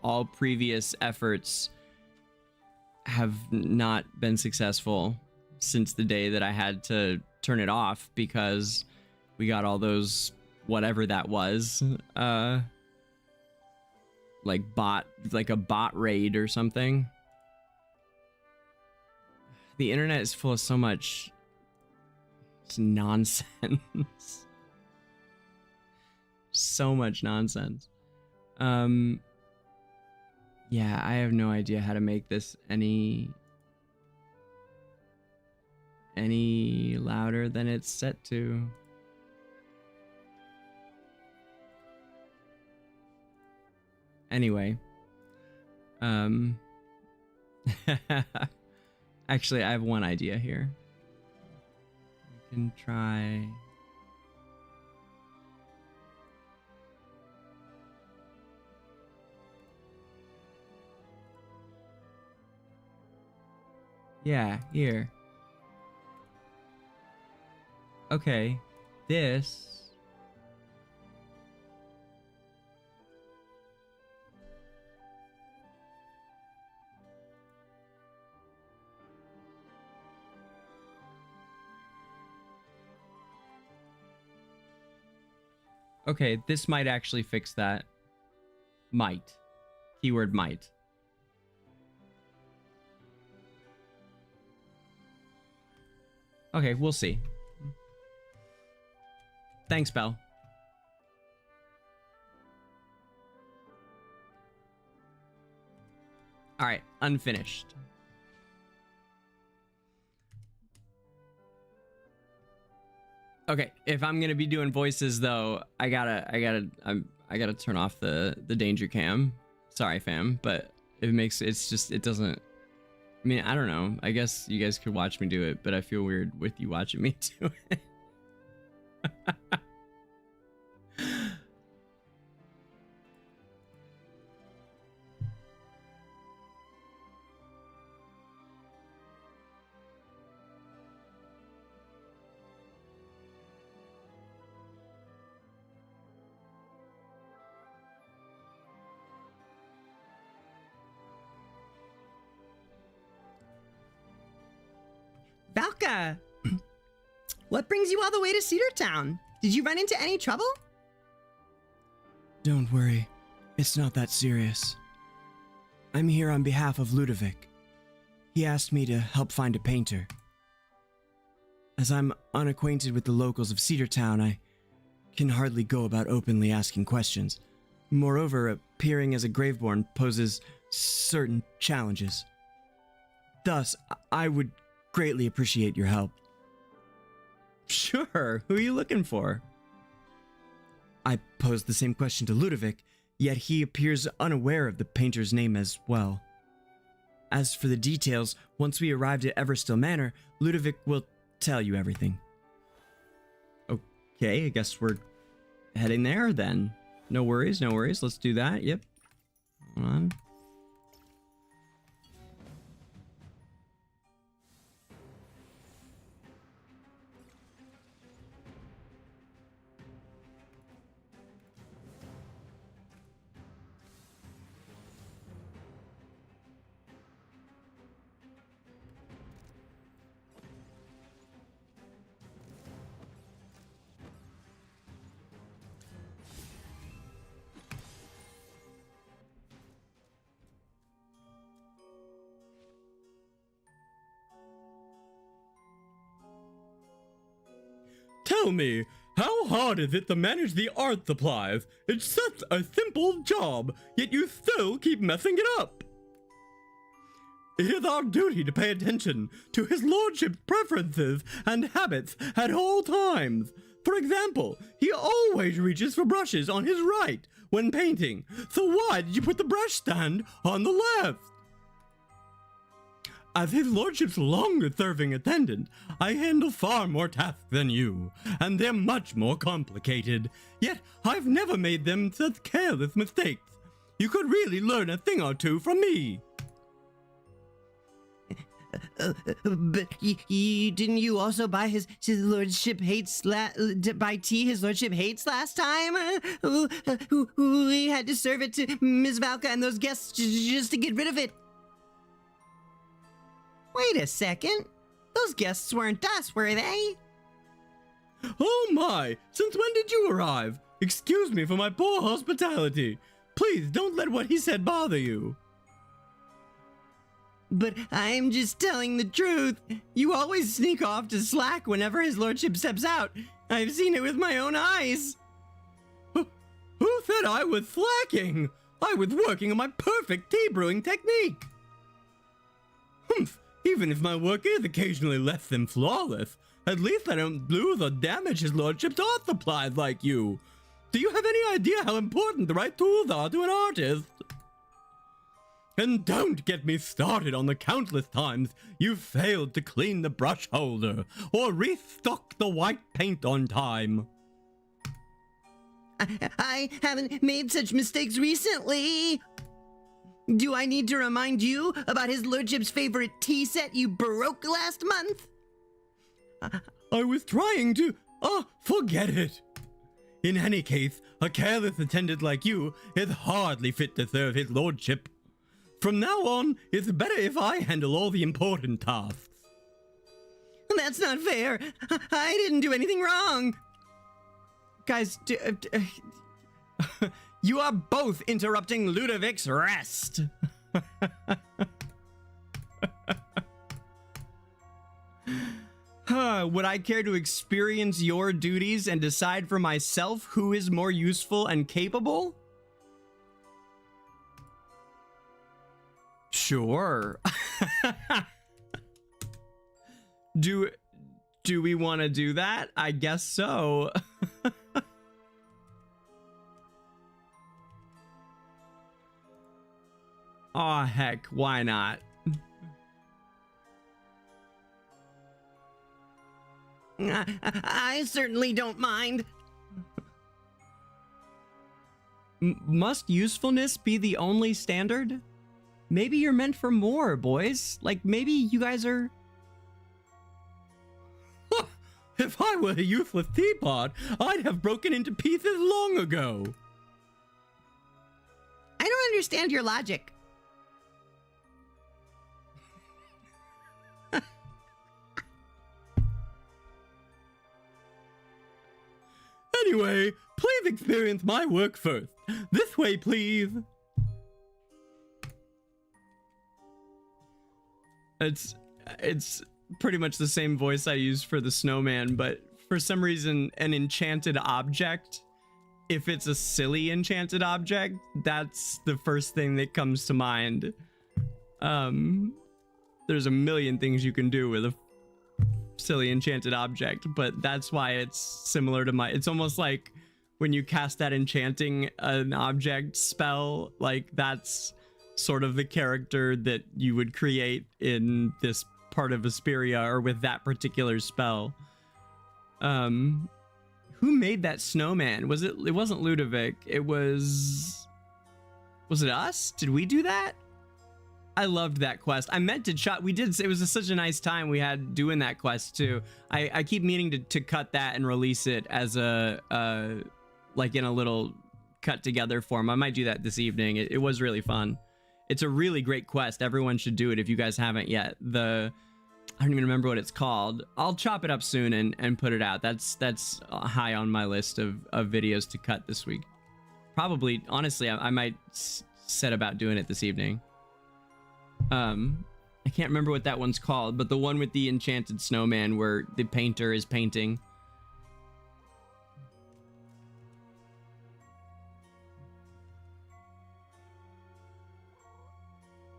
all previous efforts have not been successful since the day that I had to turn it off because we got all those whatever that was, like a bot raid or something. The internet is full of so much nonsense. So much nonsense. Yeah, I have no idea how to make this any louder than it's set to. Anyway, actually, I have one idea here. We can try. Yeah, here. Okay, this. Okay, this might actually fix that. Might. Keyword might. Okay, we'll see. Thanks, Belle. All right, unfinished. Okay, if I'm gonna be doing voices though, I gotta turn off the danger cam. Sorry, fam, but it doesn't. I mean, I don't know. I guess you guys could watch me do it, but I feel weird with you watching me do it. Valka! What brings you all the way to Cedar Town? Did you run into any trouble? Don't worry. It's not that serious. I'm here on behalf of Ludovic. He asked me to help find a painter. As I'm unacquainted with the locals of Cedar Town, I can hardly go about openly asking questions. Moreover, appearing as a Graveborn poses certain challenges. Thus, I would greatly appreciate your help. Sure. Who are you looking for? I posed the same question to Ludovic, yet he appears unaware of the painter's name as well. As for the details, once we arrived at Everstill Manor, Ludovic will tell you everything. Okay, I guess we're heading there then. No worries, no worries. Let's do that. Yep. Hold on. tell me, how hard is it to manage the art supplies? It's such a simple job, yet you still keep messing it up. It is our duty to pay attention to his lordship's preferences and habits at all times. For example, he always reaches for brushes on his right when painting. So why did you put the brush stand on the left? As his lordship's longest-serving attendant, I handle far more tasks than you, and they're much more complicated. Yet, I've never made them such careless mistakes. You could really learn a thing or two from me. But didn't you also buy his lordship hates buy tea his lordship hates last time? We had to serve it to Ms. Valka and those guests just to get rid of it. Wait a second. Those guests weren't us, were they? Oh my! Since when did you arrive? Excuse me for my poor hospitality. Please don't let what he said bother you. But I'm just telling the truth. You always sneak off to slack whenever his lordship steps out. I've seen it with my own eyes. Who said I was slacking? I was working on my perfect tea brewing technique. Humph, even if my work is occasionally less than flawless, at least I don't lose or damage his lordship's art supplies like you. Do you have any idea how important the right tools are to an artist? And don't get me started on the countless times you've failed to clean the brush holder or restock the white paint on time. I haven't made such mistakes recently. Do I need to remind you about his lordship's favorite tea set you broke last month? I was trying to... forget it. In any case, a careless attendant like you is hardly fit to serve his lordship. From now on, it's better if I handle all the important tasks. That's not fair. I didn't do anything wrong. Guys, you are both interrupting Ludovic's rest. Would I care to experience your duties and decide for myself who is more useful and capable? Sure. Do we want to do that? I guess so. Aw, heck, why not? I certainly don't mind. Must usefulness be the only standard? Maybe you're meant for more, boys. Like, maybe you guys are... If I were a useless teapot, I'd have broken into pieces long ago. I don't understand your logic. Anyway, please experience my work first. This way, please. It's pretty much the same voice I use for the snowman, but for some reason, an enchanted object, if it's a silly enchanted object, that's the first thing that comes to mind. There's a million things you can do with a silly enchanted object, but that's why it's similar to my... It's almost like when you cast that enchanting an object spell, like that's sort of the character that you would create in this part of Esperia or with that particular spell. Who made that snowman? It wasn't Ludovic. Was it us? Did we do that? I loved that quest. I meant to shot. We did. It was such a nice time we had doing that quest too. I keep meaning to cut that and release it as a like in a little cut together form. I might do that this evening. It was really fun. It's a really great quest. Everyone should do it if you guys haven't yet. I don't even remember what it's called. I'll chop it up soon and put it out. That's high on my list of videos to cut this week. Probably, honestly, I might set about doing it this evening. I can't remember what that one's called, but the one with the enchanted snowman where the painter is painting.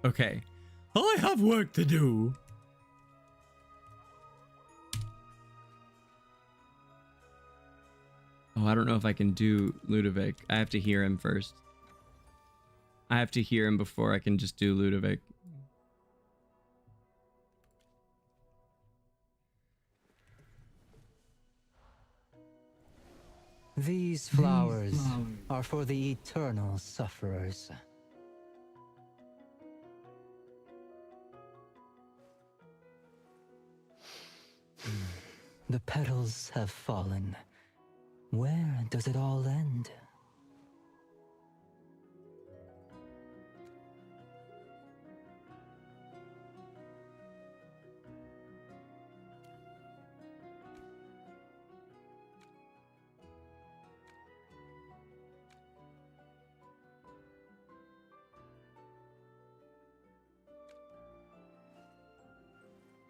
Okay. I have work to do. Oh, I don't know if I can do Ludovic. I have to hear him first. I have to hear him before I can just do Ludovic. These flowers are for the eternal sufferers. The petals have fallen. Where does it all end?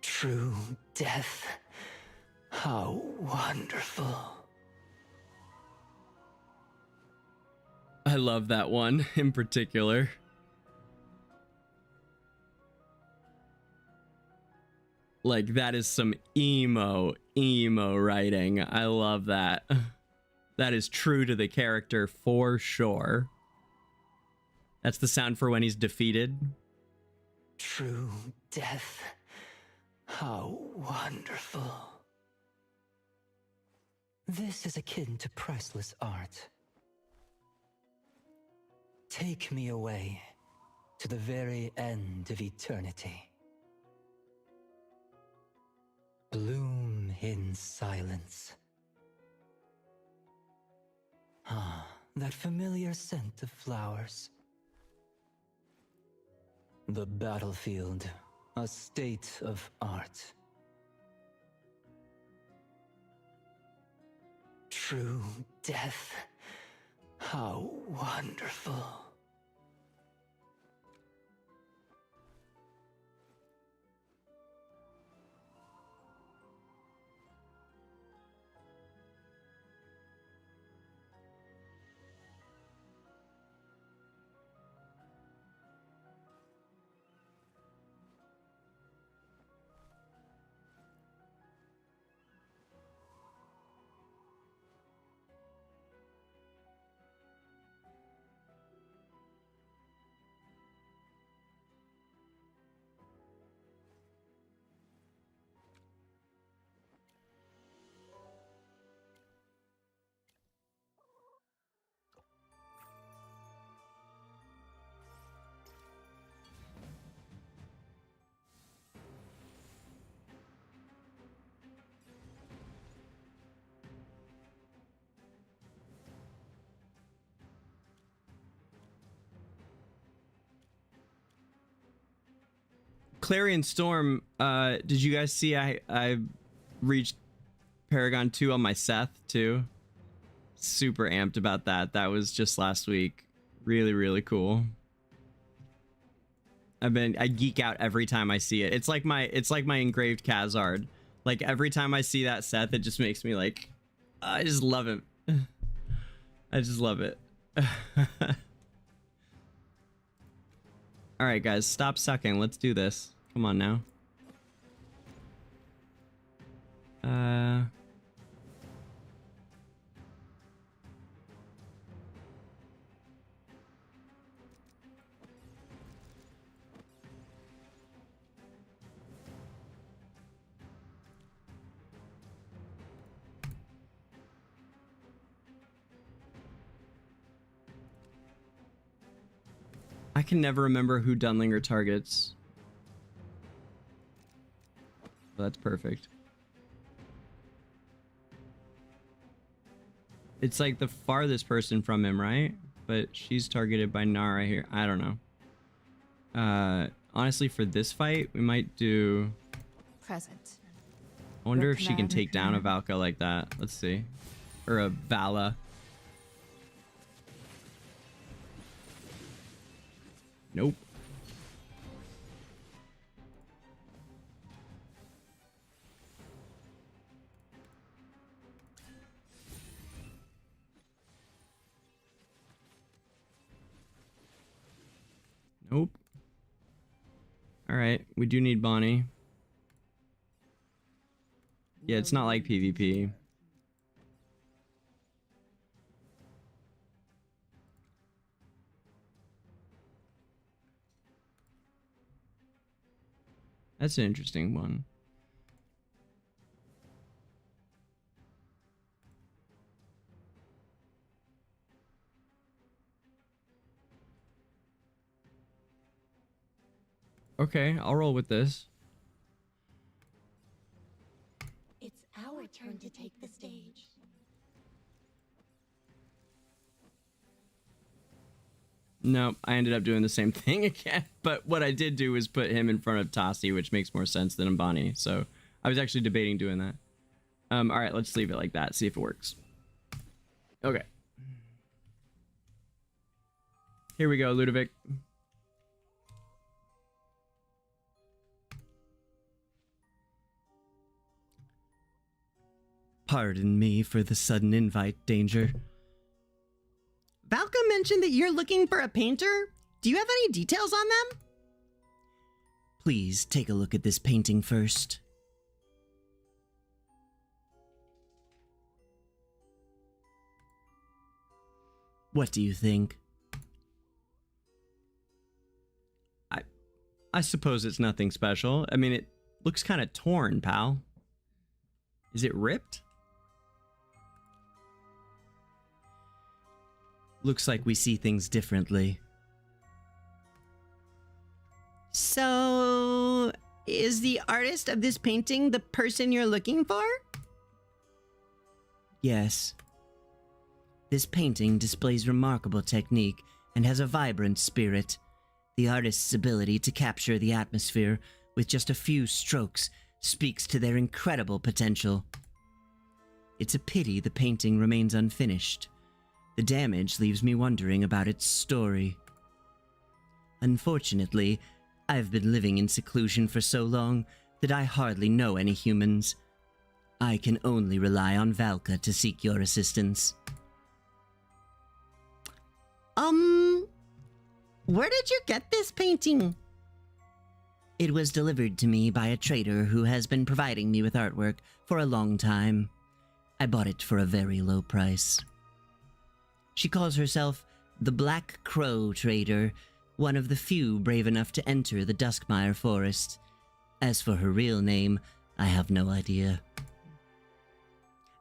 True death. How wonderful. I love that one in particular. Like, that is some emo writing. I love that. That is true to the character for sure. That's the sound for when he's defeated. True death. How wonderful. This is akin to priceless art. Take me away to the very end of eternity. Bloom in silence. Ah, that familiar scent of flowers. The battlefield, a state of art. True death. How wonderful. Clarion Storm, did you guys see I reached Paragon 2 on my Seth too? Super amped about that. That was just last week. Really cool. I geek out every time I see it. It's like my engraved Khazard. Like every time I see that Seth, it just makes me like, I just love it. I just love it. All right, guys, stop sucking. Let's do this. Come on now. I can never remember who Dunlinger targets. Well, that's perfect. It's like the farthest person from him, right? But she's targeted by Nara here. I don't know. Honestly, for this fight, we might do... Present. I wonder if she can take down a Valka like that. Let's see. Or a Vala. Nope. Nope. All right, we do need Bonnie. Yeah, it's not like PvP. That's an interesting one. Okay, I'll roll with this. It's our turn to take the stage. No, I ended up doing the same thing again. But what I did do was put him in front of Tassi, which makes more sense than Bonnie. So I was actually debating doing that. All right, let's leave it like that. See if it works. Okay. Here we go, Ludovic. Pardon me for the sudden invite, Danger. Valka mentioned that you're looking for a painter. Do you have any details on them? Please take a look at this painting first. What do you think? I suppose it's nothing special. I mean, it looks kind of torn, pal. Is it ripped? Looks like we see things differently. So, is the artist of this painting the person you're looking for? Yes. This painting displays remarkable technique and has a vibrant spirit. The artist's ability to capture the atmosphere with just a few strokes speaks to their incredible potential. It's a pity the painting remains unfinished. The damage leaves me wondering about its story. Unfortunately, I've been living in seclusion for so long that I hardly know any humans. I can only rely on Valka to seek your assistance. Where did you get this painting? It was delivered to me by a trader who has been providing me with artwork for a long time. I bought it for a very low price. She calls herself the Black Crow Trader, one of the few brave enough to enter the Duskmire Forest. As for her real name, I have no idea.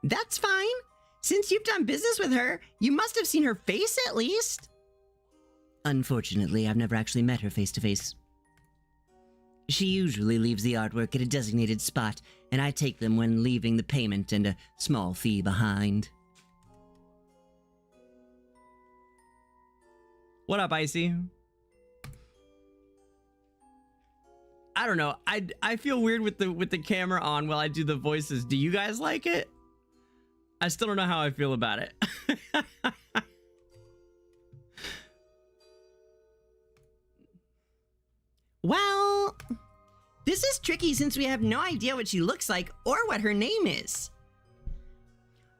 That's fine. Since you've done business with her, you must have seen her face at least. Unfortunately, I've never actually met her face to face. She usually leaves the artwork at a designated spot, and I take them when leaving the payment and a small fee behind. What up, Icy? I don't know. I feel weird with the camera on while I do the voices. Do you guys like it? I still don't know how I feel about it. Well, this is tricky since we have no idea what she looks like or what her name is.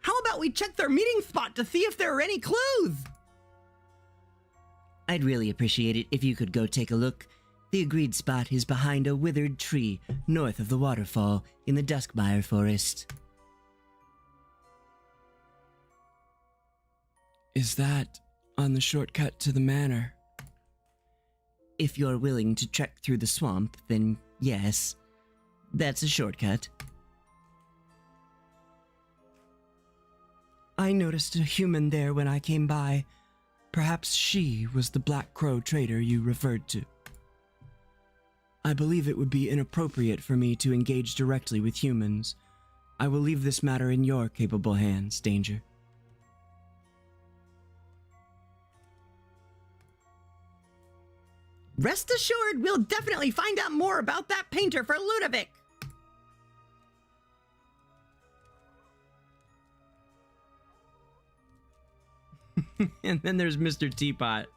How about we check their meeting spot to see if there are any clues? I'd really appreciate it if you could go take a look. The agreed spot is behind a withered tree north of the waterfall in the Duskmire Forest. Is that on the shortcut to the manor? If you're willing to trek through the swamp, then yes, that's a shortcut. I noticed a human there when I came by. Perhaps she was the Black Crow trader you referred to. I believe it would be inappropriate for me to engage directly with humans. I will leave this matter in your capable hands, Danger. Rest assured, we'll definitely find out more about that painter for Ludovic. And then there's Mr. Teapot.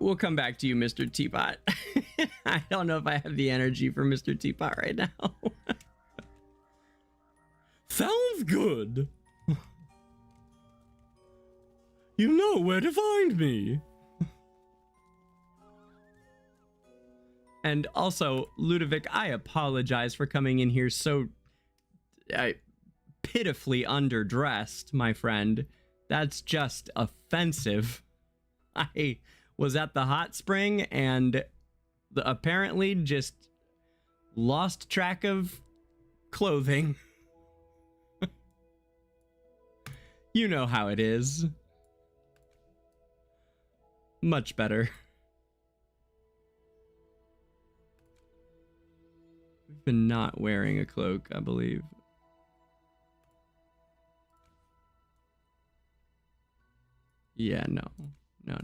We'll come back to you, Mr. Teapot. I don't know if I have the energy for Mr. Teapot right now. Sounds good. You know where to find me. And also, Ludovic, I apologize for coming in here so pitifully underdressed, my friend. That's just offensive. I was at the hot spring and apparently just lost track of clothing. You know how it is. Much better. We've been not wearing a cloak, I believe. Yeah, no. No.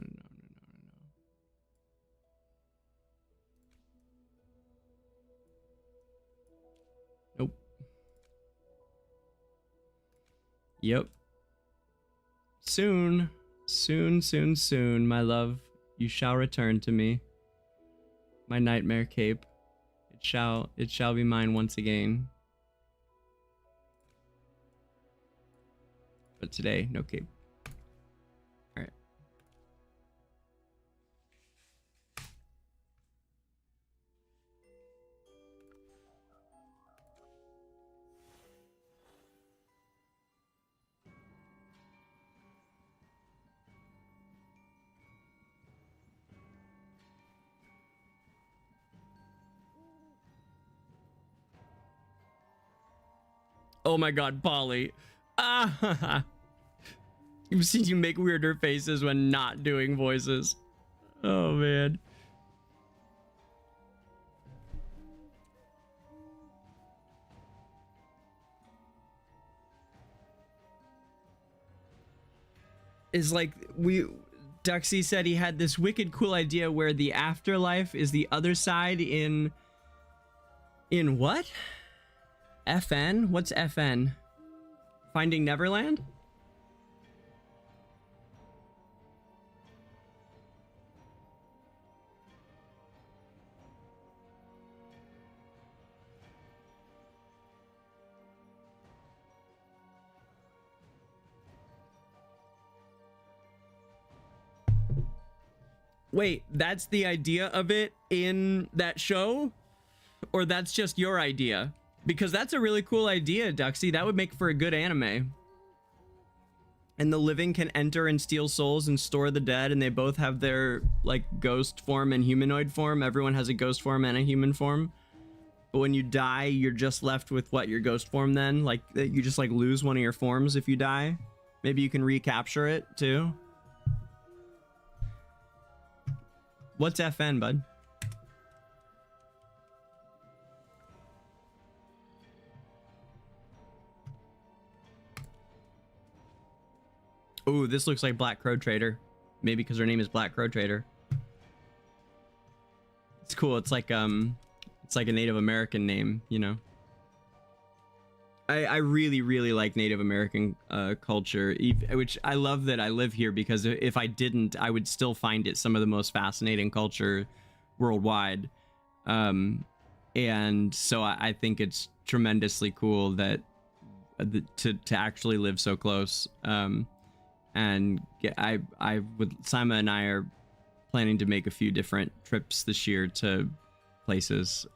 Nope. Yep. Soon, my love, you shall return to me. My nightmare cape. It shall be mine once again. But today, no cape. Alright. Oh my god, Polly. Ah, I've seen you make weirder faces when not doing voices. Oh man. Is like Duxie said he had this wicked cool idea where the afterlife is the other side in what? FN? What's FN? Finding Neverland? Wait, that's the idea of it in that show? Or that's just your idea? Because that's a really cool idea, Duxie. That would make for a good anime. And the living can enter and steal souls and store the dead, and they both have their, like, ghost form and humanoid form. Everyone has a ghost form and a human form. But when you die, you're just left with what, your ghost form then? Like, you just, like, lose one of your forms if you die? Maybe you can recapture it, too? What's FN, bud? Ooh, this looks like Black Crow Trader. Maybe because her name is Black Crow Trader. It's cool. It's like a Native American name, you know. I really, really like Native American culture, which I love that I live here, because if I didn't, I would still find it some of the most fascinating culture worldwide. And so I think it's tremendously cool that to actually live so close. And Simon and I are planning to make a few different trips this year to places.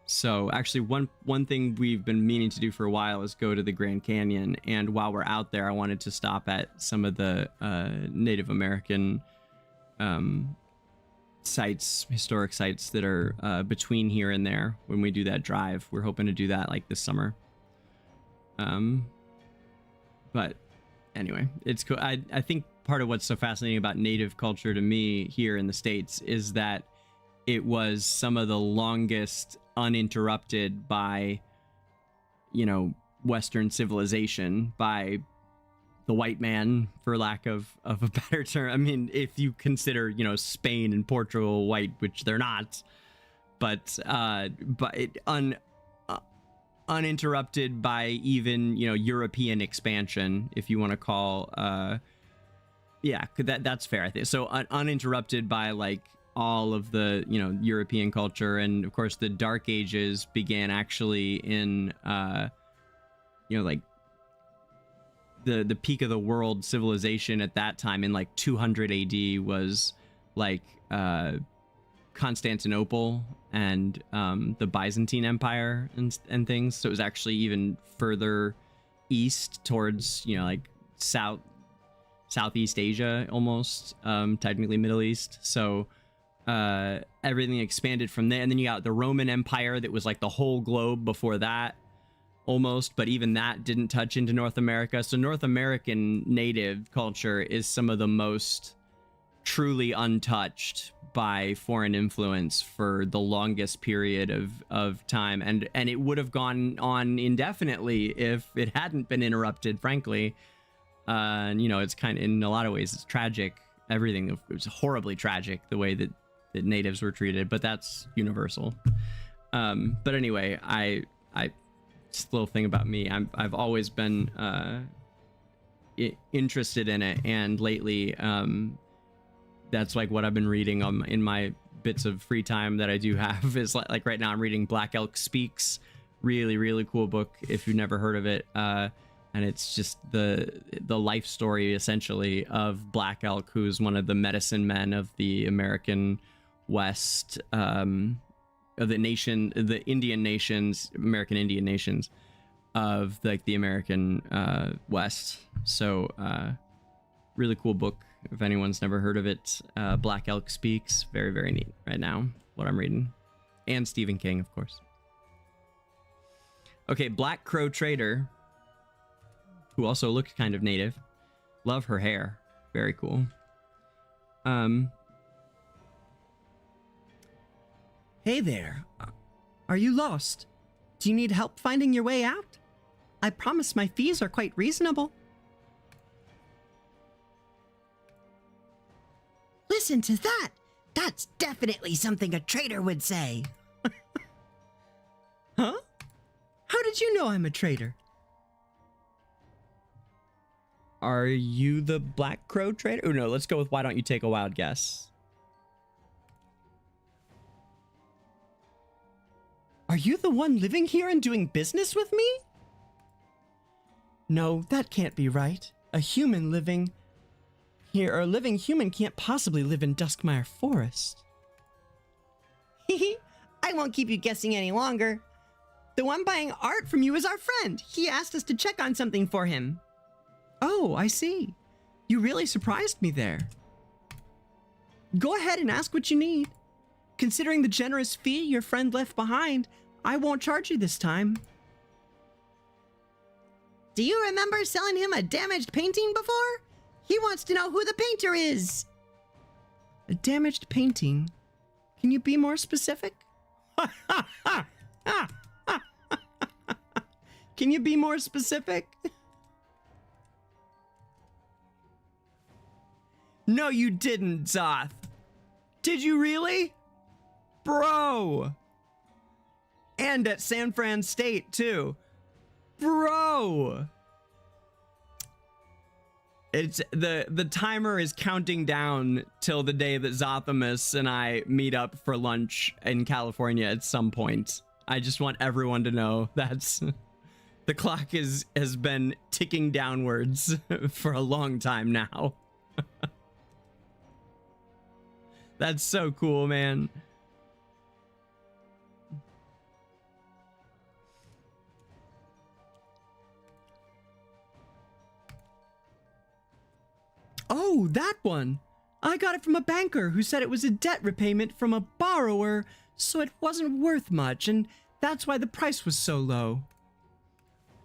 So actually one thing we've been meaning to do for a while is go to the Grand Canyon. And while we're out there, I wanted to stop at some of the Native American sites, historic sites that are between here and there when we do that drive. We're hoping to do that like this summer. But anyway, it's cool. I think part of what's so fascinating about Native culture to me here in the States is that it was some of the longest uninterrupted by, you know, Western civilization, by the white man, for lack of a better term. I mean, if you consider, you know, Spain and Portugal white, which they're not, but uninterrupted by even, you know, European expansion, if you want to call, yeah, that's fair, I think. So uninterrupted by, like, all of the, you know, European culture. And of course the Dark Ages began actually in, you know, like the peak of the world civilization at that time in like 200 AD was like Constantinople and the Byzantine Empire and things. So it was actually even further east towards, you know, like Southeast Asia almost, technically Middle East. So everything expanded from there. And then you got the Roman Empire that was like the whole globe before that almost, but even that didn't touch into North America. So North American native culture is some of the most truly untouched by foreign influence for the longest period of time, and it would have gone on indefinitely if it hadn't been interrupted, frankly. And you know, it's kind of, in a lot of ways, it's tragic. Everything, it was horribly tragic the way that natives were treated, but that's universal. But anyway, I just a little thing about me, I've always been interested in it, and lately that's like what I've been reading in my bits of free time that I do have. Is like right now I'm reading Black Elk Speaks, really cool book if you've never heard of it, and it's just the life story essentially of Black Elk, who's one of the medicine men of the American West, of the Indian nations, American Indian nations of like the American West. So really cool book if anyone's never heard of it. Black Elk Speaks, very neat right now what I'm reading. And Stephen King, of course. Okay, Black Crow Trader, who also looked kind of native. Love her hair, very cool. Hey there. Are you lost? Do you need help finding your way out? I promise my fees are quite reasonable. Listen to that! That's definitely something a trader would say. Huh? How did you know I'm a trader? Are you the Black Crow Trader? Oh no, let's go with why don't you take a wild guess? Are you the one living here and doing business with me? No, that can't be right. A human living here, or a living human can't possibly live in Duskmire Forest. I won't keep you guessing any longer. The one buying art from you is our friend. He asked us to check on something for him. Oh, I see. You really surprised me there. Go ahead and ask what you need. Considering the generous fee your friend left behind, I won't charge you this time. Do you remember selling him a damaged painting before? He wants to know who the painter is. A damaged painting? Can you be more specific? Can you be more specific? No, you didn't, Zoth. Did you really? Bro. And at San Fran State, too. Bro. It's the timer is counting down till the day that Zothamus and I meet up for lunch in California at some point. I just want everyone to know that's the clock has been ticking downwards for a long time now. That's so cool, man. Oh, that one! I got it from a banker who said it was a debt repayment from a borrower, so it wasn't worth much, and that's why the price was so low.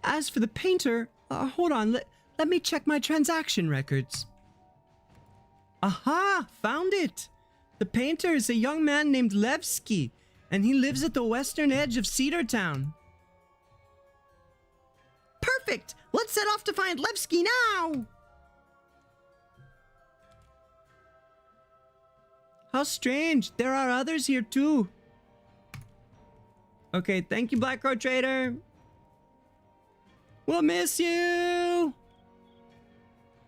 As for the painter, hold on, let me check my transaction records. Aha! Found it! The painter is a young man named Levski, and he lives at the western edge of Cedar Town. Perfect! Let's set off to find Levski now! How strange. There are others here too. Okay, thank you, Black Crow Trader. We'll miss you.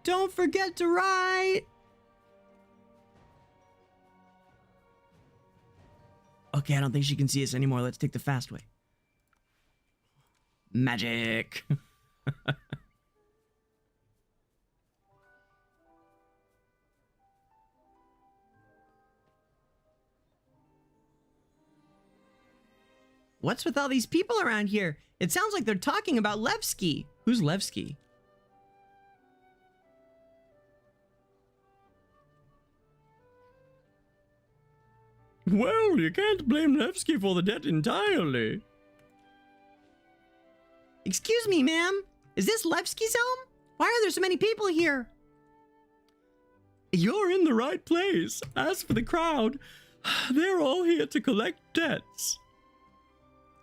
Don't forget to write. Okay, I don't think she can see us anymore. Let's take the fast way. Magic. What's with all these people around here? It sounds like they're talking about Levski. Who's Levski? Well, you can't blame Levski for the debt entirely. Excuse me, ma'am. Is this Levski's home? Why are there so many people here? You're in the right place. As for the crowd, they're all here to collect debts.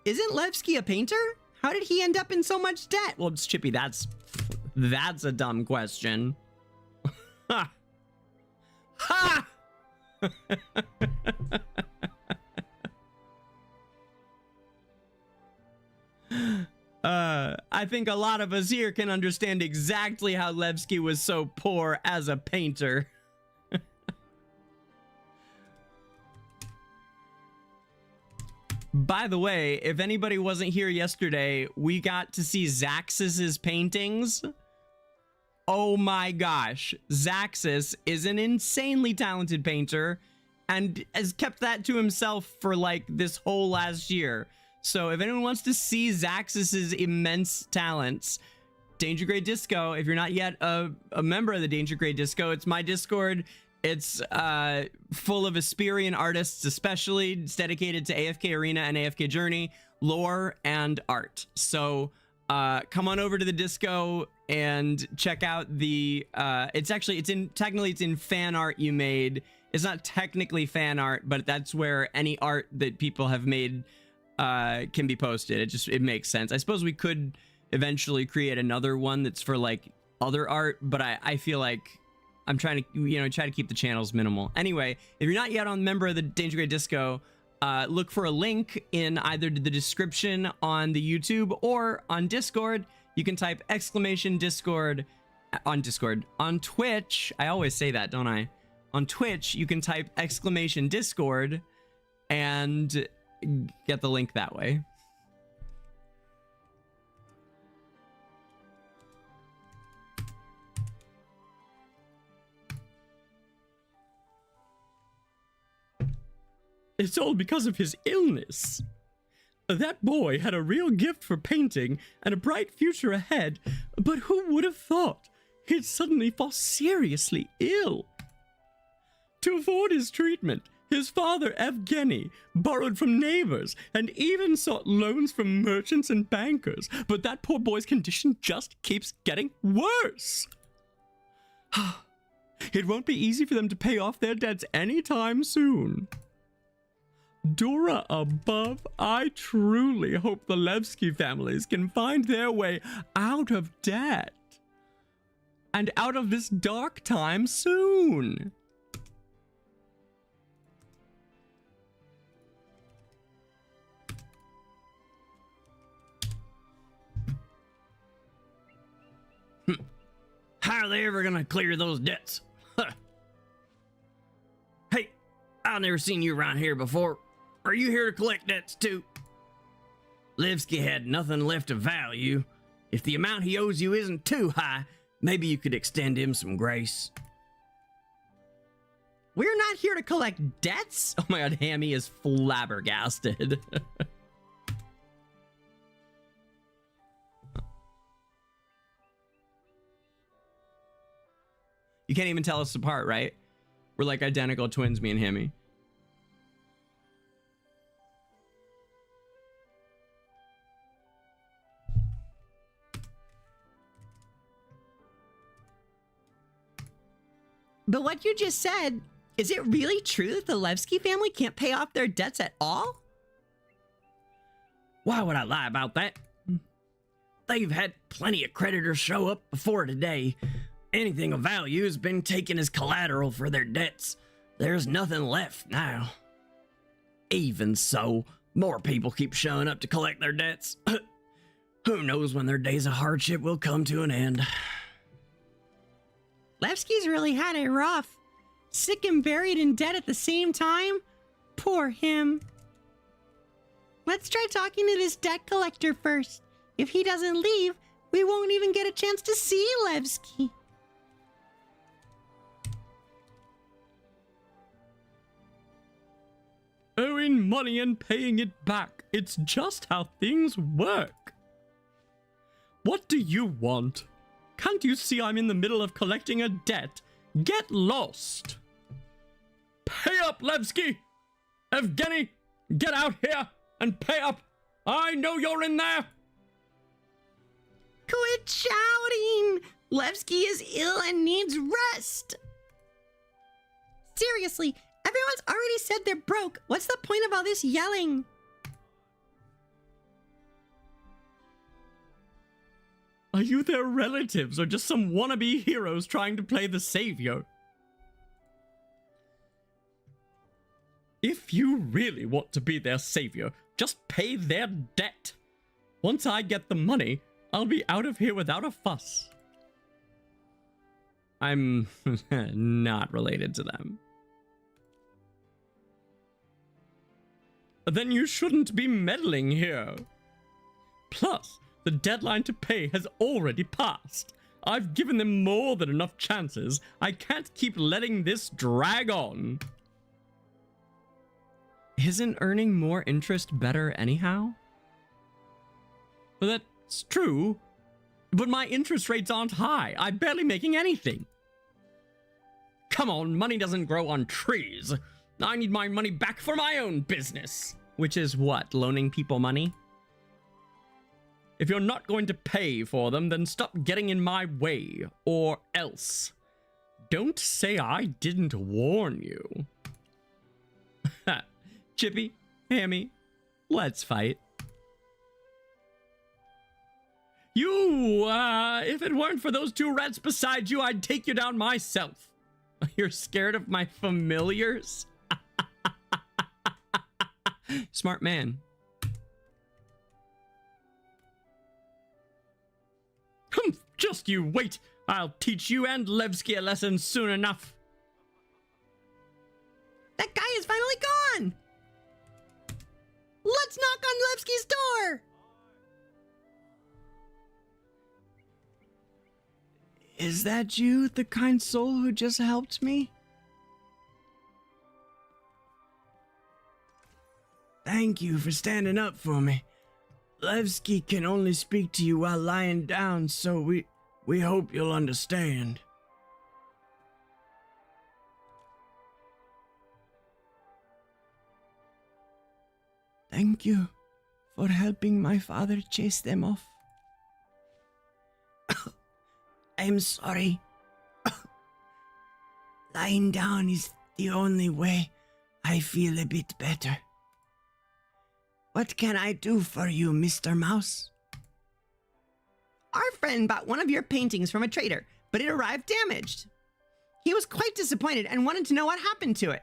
Isn't Levski a painter? How did he end up in so much debt? Well, Chippy, that's a dumb question. Ha! Ha! I think a lot of us here can understand exactly how Levski was so poor as a painter. By the way, if anybody wasn't here yesterday, we got to see Zaxxus's paintings. Oh my gosh, Zaxxus is an insanely talented painter and has kept that to himself for like this whole last year. So if anyone wants to see Zaxxus's immense talents, DangerGrey Disco, if you're not yet a member of the DangerGrey Disco, it's my Discord. It's full of Esperian artists, especially. It's dedicated to AFK Arena and AFK Journey, lore, and art. So come on over to the Disco and check out the technically it's in fan art you made. It's not technically fan art, but that's where any art that people have made can be posted. It makes sense. I suppose we could eventually create another one that's for like other art, but I feel like I'm trying to, try to keep the channels minimal. Anyway, if you're not yet a member of the DangerGrey Disco, look for a link in either the description on the YouTube or on Discord. You can type !Discord on Discord. On Twitch, I always say that, don't I? On Twitch, you can type !Discord and get the link that way. It's all because of his illness. That boy had a real gift for painting and a bright future ahead, but who would have thought he'd suddenly fall seriously ill? To afford his treatment, his father, Evgeny, borrowed from neighbors and even sought loans from merchants and bankers, but that poor boy's condition just keeps getting worse. It won't be easy for them to pay off their debts anytime soon. Dora above, I truly hope the Levski families can find their way out of debt and out of this dark time soon. How are they ever gonna clear those debts? Huh. Hey, I've never seen you around here before. Are you here to collect debts too? Levski had nothing left of value. If the amount he owes you isn't too high, maybe you could extend him some grace. We're not here to collect debts? Oh my god, Hammy is flabbergasted. You can't even tell us apart, right? We're like identical twins, me and Hammy. But what you just said, is it really true that the Levski family can't pay off their debts at all? Why would I lie about that? They've had plenty of creditors show up before today. Anything of value has been taken as collateral for their debts. There's nothing left now. Even so, more people keep showing up to collect their debts. Who knows when their days of hardship will come to an end. Levski's really had it rough. Sick and buried in debt at the same time? Poor him. Let's try talking to this debt collector first. If he doesn't leave, we won't even get a chance to see Levski. owing money and paying it back. It's just how things work. What do you want? Can't you see I'm in the middle of collecting a debt? Get lost. Pay up, Levski! Evgeny, get out here and pay up! I know you're in there! Quit shouting! Levski is ill and needs rest! Seriously, everyone's already said they're broke. What's the point of all this yelling? Are you their relatives or just some wannabe heroes trying to play the savior? If you really want to be their savior, just pay their debt. Once I get the money, I'll be out of here without a fuss. I'm not related to them. Then you shouldn't be meddling here. Plus, the deadline to pay has already passed. I've given them more than enough chances. I can't keep letting this drag on. Isn't earning more interest better anyhow? Well, that's true, but my interest rates aren't high. I'm barely making anything. Come on, money doesn't grow on trees. I need my money back for my own business. Which is what, loaning people money? If you're not going to pay for them, then stop getting in my way, or else. Don't say I didn't warn you. Chippy, Hammy, let's fight. You, if it weren't for those two rats beside you, I'd take you down myself. You're scared of my familiars? Smart man. Just you wait. I'll teach you and Levski a lesson soon enough. That guy is finally gone! Let's knock on Levski's door! Is that you, the kind soul who just helped me? Thank you for standing up for me. Levski can only speak to you while lying down, so we hope you'll understand. Thank you for helping my father chase them off. I'm sorry. Lying down is the only way I feel a bit better. What can I do for you, Mr. Mouse? Our friend bought one of your paintings from a trader, but it arrived damaged. He was quite disappointed and wanted to know what happened to it.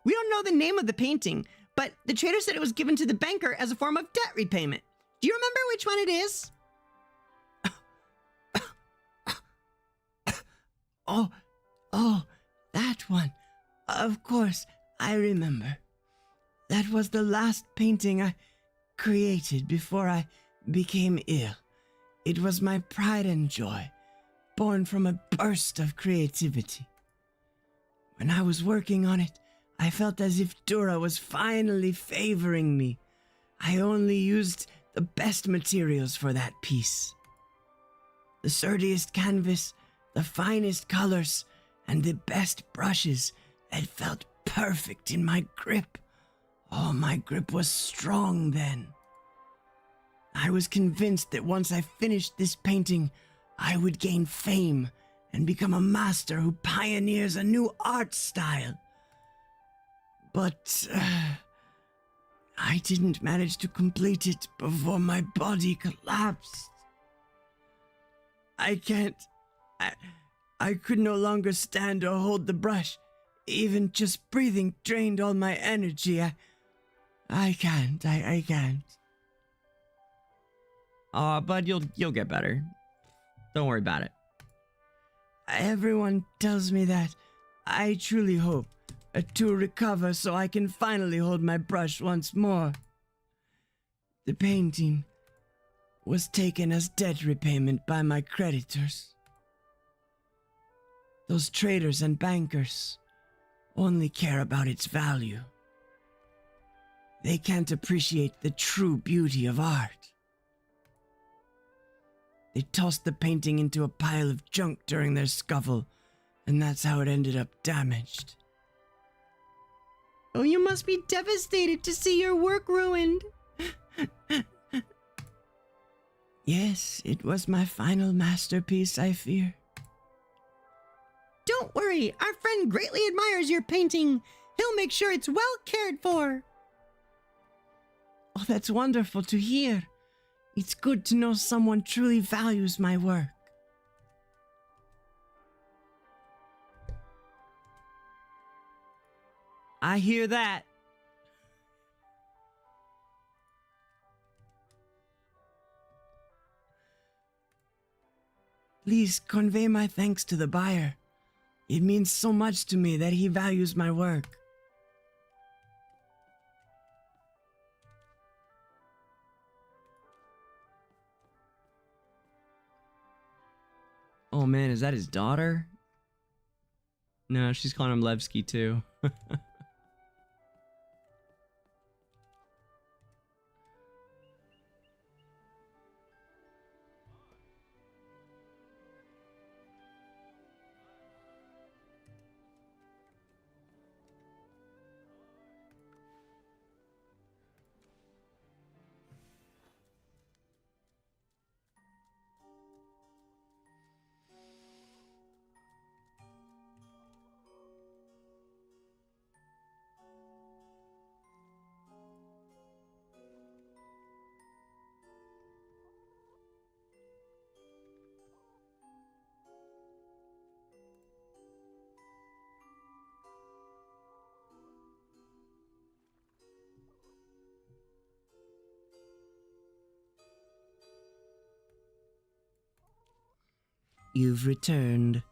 We don't know the name of the painting, but the trader said it was given to the banker as a form of debt repayment. Do you remember which one it is? Oh, that one. Of course, I remember. That was the last painting I created before I became ill. It was my pride and joy, born from a burst of creativity. When I was working on it, I felt as if Dura was finally favoring me. I only used the best materials for that piece. The sturdiest canvas, the finest colors, and the best brushes. It felt perfect in my grip. Oh, my grip was strong then. I was convinced that once I finished this painting, I would gain fame and become a master who pioneers a new art style. But I didn't manage to complete it before my body collapsed. I could no longer stand or hold the brush. Even just breathing drained all my energy. I can't. Aw, bud, you'll get better. Don't worry about it. Everyone tells me that. I truly hope to recover so I can finally hold my brush once more. The painting was taken as debt repayment by my creditors. Those traders and bankers only care about its value. They can't appreciate the true beauty of art. They tossed the painting into a pile of junk during their scuffle, and that's how it ended up damaged. Oh, you must be devastated to see your work ruined. Yes, it was my final masterpiece, I fear. Don't worry, our friend greatly admires your painting. He'll make sure it's well cared for. Oh, that's wonderful to hear. It's good to know someone truly values my work. I hear that. Please convey my thanks to the buyer. It means so much to me that he values my work. Oh man, is that his daughter? No, she's calling him Levski too. You've returned.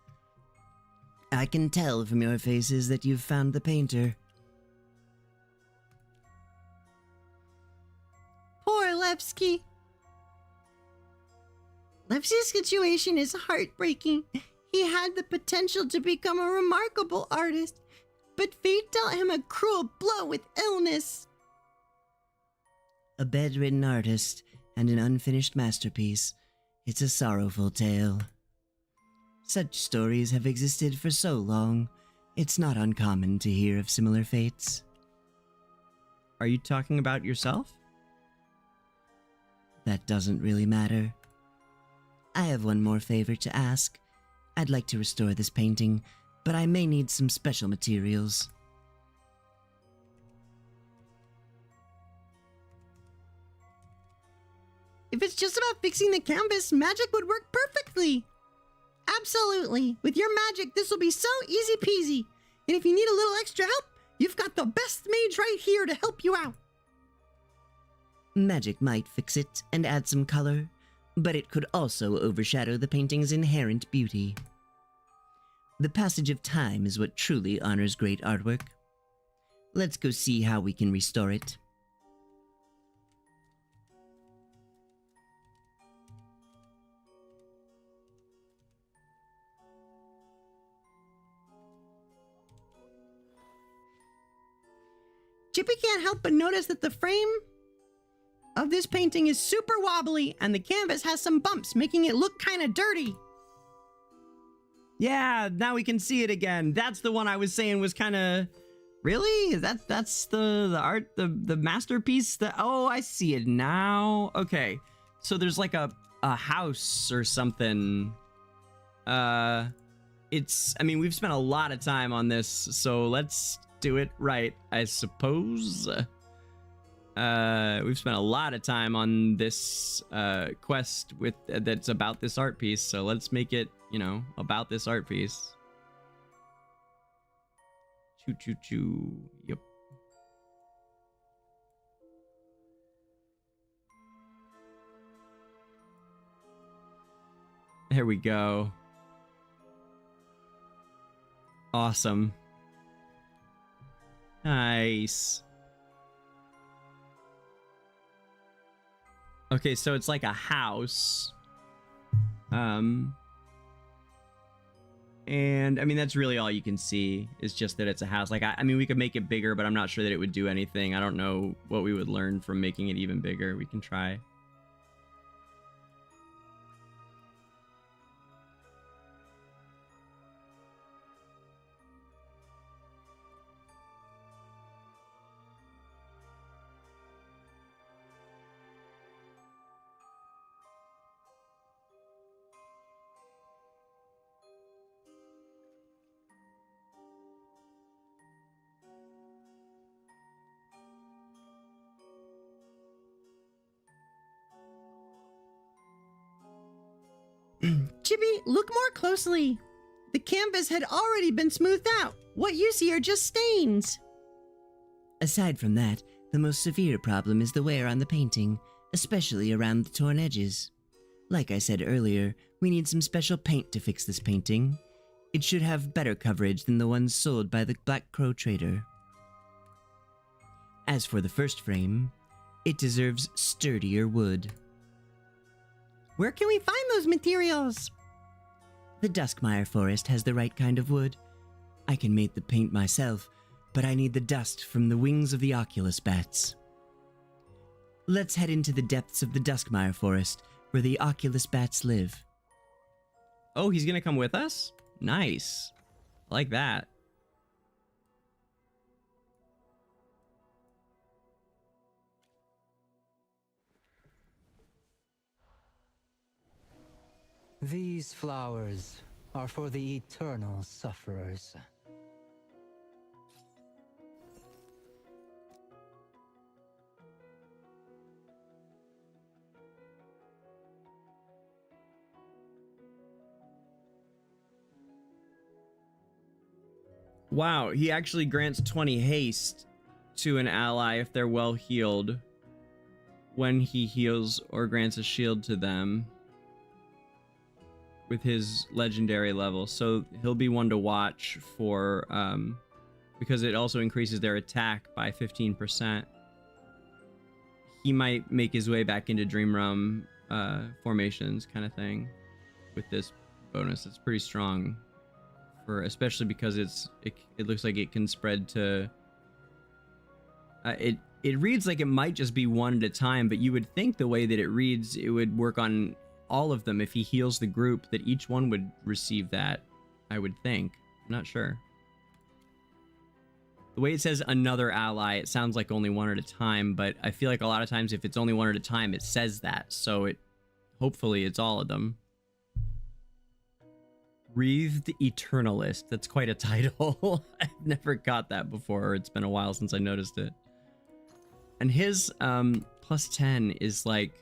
I can tell from your faces that you've found the painter. Poor Levski. Levski's situation is heartbreaking. He had the potential to become a remarkable artist, but fate dealt him a cruel blow with illness. A bedridden artist and an unfinished masterpiece. It's a sorrowful tale. Such stories have existed for so long, it's not uncommon to hear of similar fates. Are you talking about yourself? That doesn't really matter. I have one more favor to ask. I'd like to restore this painting, but I may need some special materials. If it's just about fixing the canvas, magic would work perfectly. Absolutely. With your magic, this will be so easy peasy. And if you need a little extra help, you've got the best mage right here to help you out. Magic might fix it and add some color, but it could also overshadow the painting's inherent beauty. The passage of time is what truly honors great artwork. Let's go see how we can restore it. Chippy can't help but notice that the frame of this painting is super wobbly and the canvas has some bumps, making it look kind of dirty. Yeah, now we can see it again. That's the one I was saying was kind of... Really? That's the art, the masterpiece? Oh, I see it now. Okay, so there's like a house or something. I mean, we've spent a lot of time on this, so let's do it right, I suppose. We've spent a lot of time on this quest with that's about this art piece, so let's make it, you know, about this art piece. Choo choo choo. Yep. There we go. Awesome. Nice. Okay, so it's like a house. And I mean, that's really all you can see, is just that it's a house. Like, I mean, we could make it bigger, but I'm not sure that it would do anything. I don't know what we would learn from making it even bigger. We can try. Chibi, look more closely. The canvas had already been smoothed out. What you see are just stains. Aside from that, the most severe problem is the wear on the painting, especially around the torn edges. Like I said earlier, we need some special paint to fix this painting. It should have better coverage than the ones sold by the Black Crow trader. As for the first frame, it deserves sturdier wood. Where can we find those materials? The Duskmire forest has the right kind of wood. I can make the paint myself, but I need the dust from the wings of the Oculus bats. Let's head into the depths of the Duskmire forest, where the Oculus bats live. Oh, he's gonna come with us? Nice. I like that. These flowers are for the eternal sufferers. Wow, he actually grants 20 haste to an ally if they're well healed when he heals or grants a shield to them with his legendary level. So he'll be one to watch for because it also increases their attack by 15%. He might make his way back into Dream Realm formations kind of thing with this bonus. It's pretty strong, for especially because it looks like it can spread to it reads like it might just be one at a time, but you would think the way that it reads, it would work on all of them. If he heals the group, that each one would receive that, I would think. I'm not sure. The way it says another ally, it sounds like only one at a time, but I feel like a lot of times if it's only one at a time, it says that. So hopefully it's all of them. Wreathed Eternalist. That's quite a title. I've never got that before. It's been a while since I noticed it. And his plus 10 is like...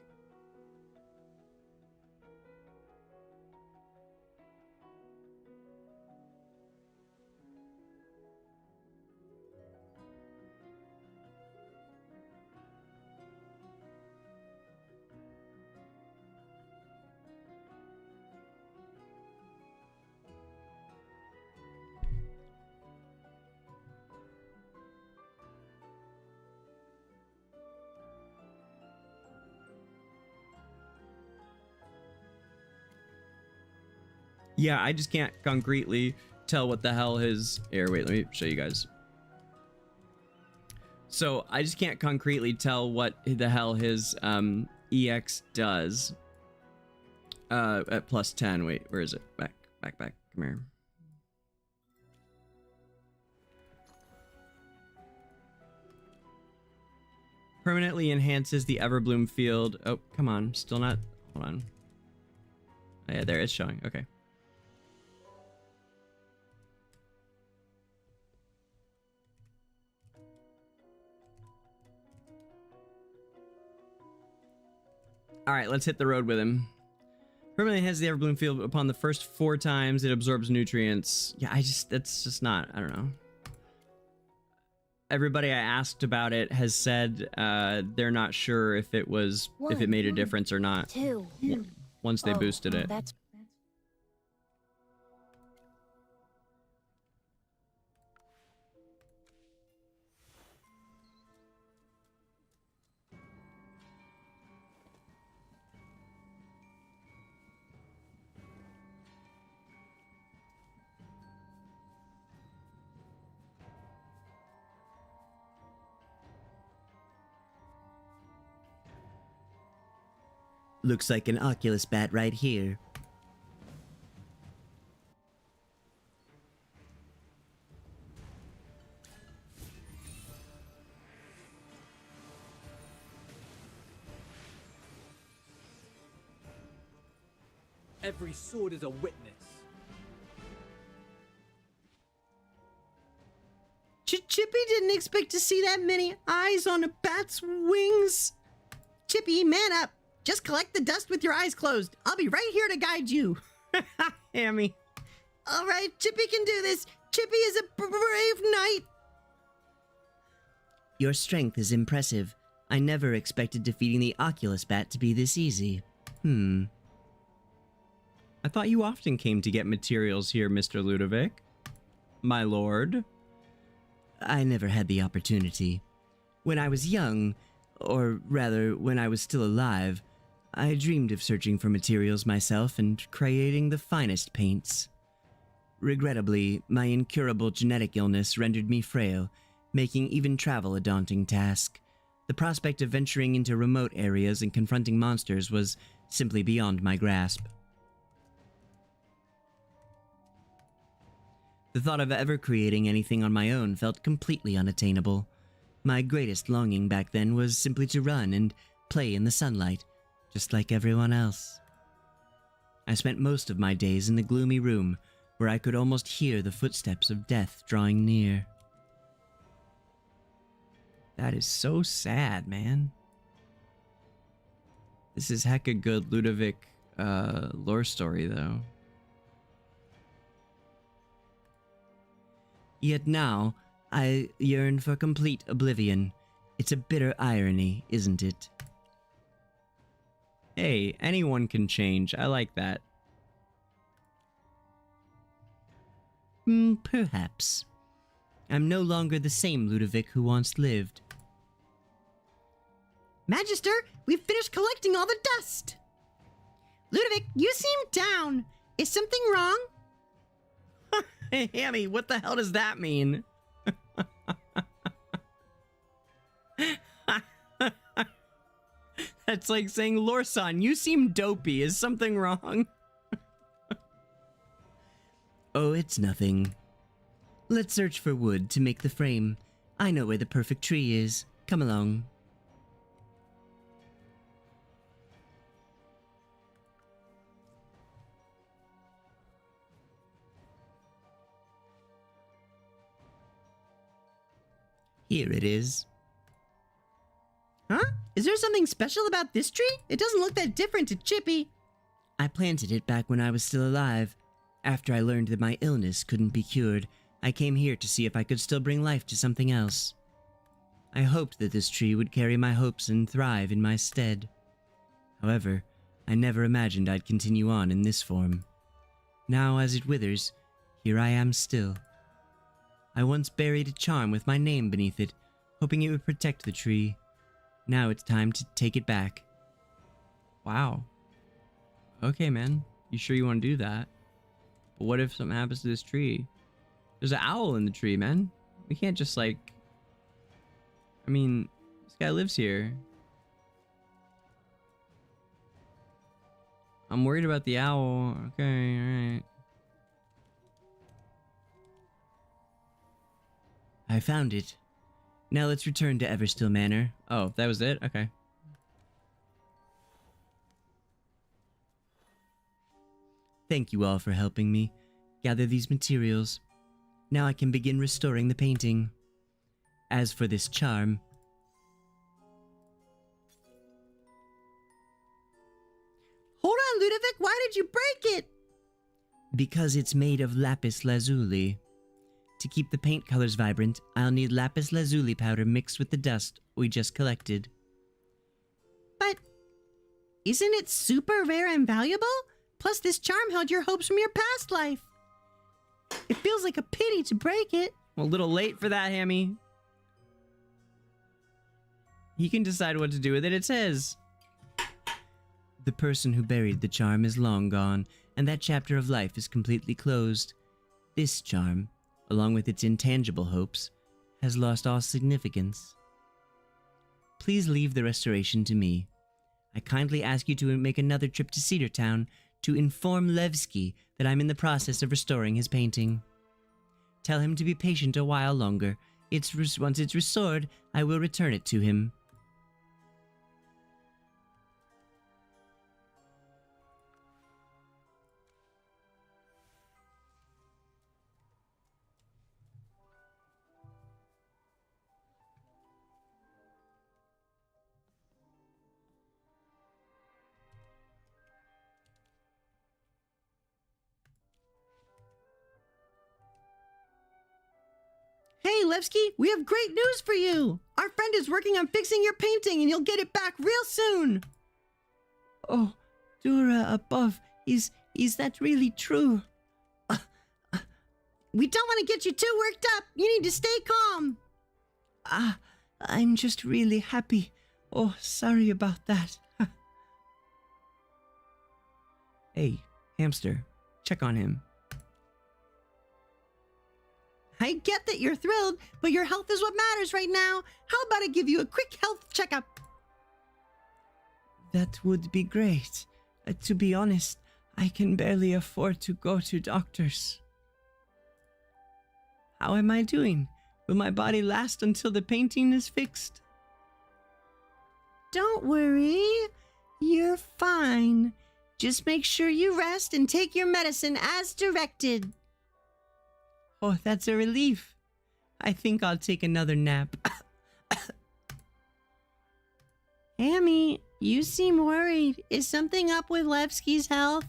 Yeah, I just can't concretely tell what the hell his... Here, wait, let me show you guys. So, I just can't concretely tell what the hell his EX does. At plus 10. Wait, where is it? Back. Come here. Permanently enhances the Everbloom field. Oh, come on. Still not... Hold on. Oh, yeah, there, it's showing. Okay. All right, let's hit the road with him. Permanently has the Everbloom field upon the first 4 times it absorbs nutrients. Yeah, that's just not, I don't know. Everybody I asked about it has said they're not sure if it made a difference or not. 2. Once they boosted it. That's Looks like an Oculus bat right here. Every sword is a witness. Chippy didn't expect to see that many eyes on a bat's wings. Chippy, man up. Just collect the dust with your eyes closed. I'll be right here to guide you. Hammy. All right, Chippy can do this. Chippy is a brave knight. Your strength is impressive. I never expected defeating the Oculus bat to be this easy. I thought you often came to get materials here, Mr. Ludovic. My lord. I never had the opportunity. When I was young, or rather, when I was still alive, I dreamed of searching for materials myself and creating the finest paints. Regrettably, my incurable genetic illness rendered me frail, making even travel a daunting task. The prospect of venturing into remote areas and confronting monsters was simply beyond my grasp. The thought of ever creating anything on my own felt completely unattainable. My greatest longing back then was simply to run and play in the sunlight, just like everyone else. I spent most of my days in the gloomy room, where I could almost hear the footsteps of death drawing near. That is so sad, man. This is hecka good Ludovic lore story, though. Yet now, I yearn for complete oblivion. It's a bitter irony, isn't it? Hey, anyone can change. I like that. Perhaps. I'm no longer the same Ludovic who once lived. Magister, we've finished collecting all the dust. Ludovic, you seem down. Is something wrong? Hey, Hammy, what the hell does that mean? That's like saying, Lorsan, you seem dopey. Is something wrong? Oh, it's nothing. Let's search for wood to make the frame. I know where the perfect tree is. Come along. Here it is. Huh? Is there something special about this tree? It doesn't look that different to Chippy. I planted it back when I was still alive. After I learned that my illness couldn't be cured, I came here to see if I could still bring life to something else. I hoped that this tree would carry my hopes and thrive in my stead. However, I never imagined I'd continue on in this form. Now, as it withers, here I am still. I once buried a charm with my name beneath it, hoping it would protect the tree. Now it's time to take it back. Wow. Okay, man. You sure you want to do that? But what if something happens to this tree? There's an owl in the tree, man. We can't just like... I mean, this guy lives here. I'm worried about the owl. Okay, alright. I found it. Now let's return to Everstill Manor. Oh, that was it? Okay. Thank you all for helping me gather these materials. Now I can begin restoring the painting. As for this charm... Hold on, Ludovic, why did you break it? Because it's made of lapis lazuli. To keep the paint colors vibrant, I'll need lapis lazuli powder mixed with the dust we just collected. But isn't it super rare and valuable? Plus, this charm held your hopes from your past life. It feels like a pity to break it. A little late for that, Hammy. He can decide what to do with it. It's his. The person who buried the charm is long gone, and that chapter of life is completely closed. This charm, along with its intangible hopes, has lost all significance. Please leave the restoration to me. I kindly ask you to make another trip to Cedartown to inform Levski that I'm in the process of restoring his painting. Tell him to be patient a while longer. Once it's restored, I will return it to him. Hey, Levski, we have great news for you! Our friend is working on fixing your painting and you'll get it back real soon! Oh, Dura above, is that really true? We don't want to get you too worked up! You need to stay calm! I'm just really happy. Oh, sorry about that. Hey, hamster, check on him. I get that you're thrilled, but your health is what matters right now. How about I give you a quick health checkup? That would be great. To be honest, I can barely afford to go to doctors. How am I doing? Will my body last until the painting is fixed? Don't worry. You're fine. Just make sure you rest and take your medicine as directed. Oh, that's a relief. I think I'll take another nap. Hammy, you seem worried. Is something up with Levski's health?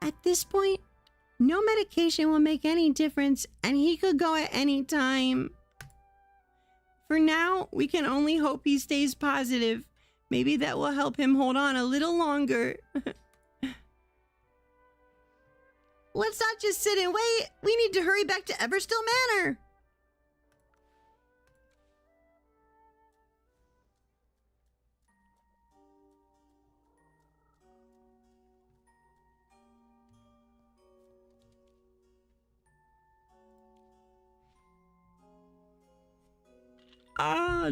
At this point, no medication will make any difference, and he could go at any time. For now, we can only hope he stays positive. Maybe that will help him hold on a little longer. Let's not just sit and wait. We need to hurry back to Everstill Manor.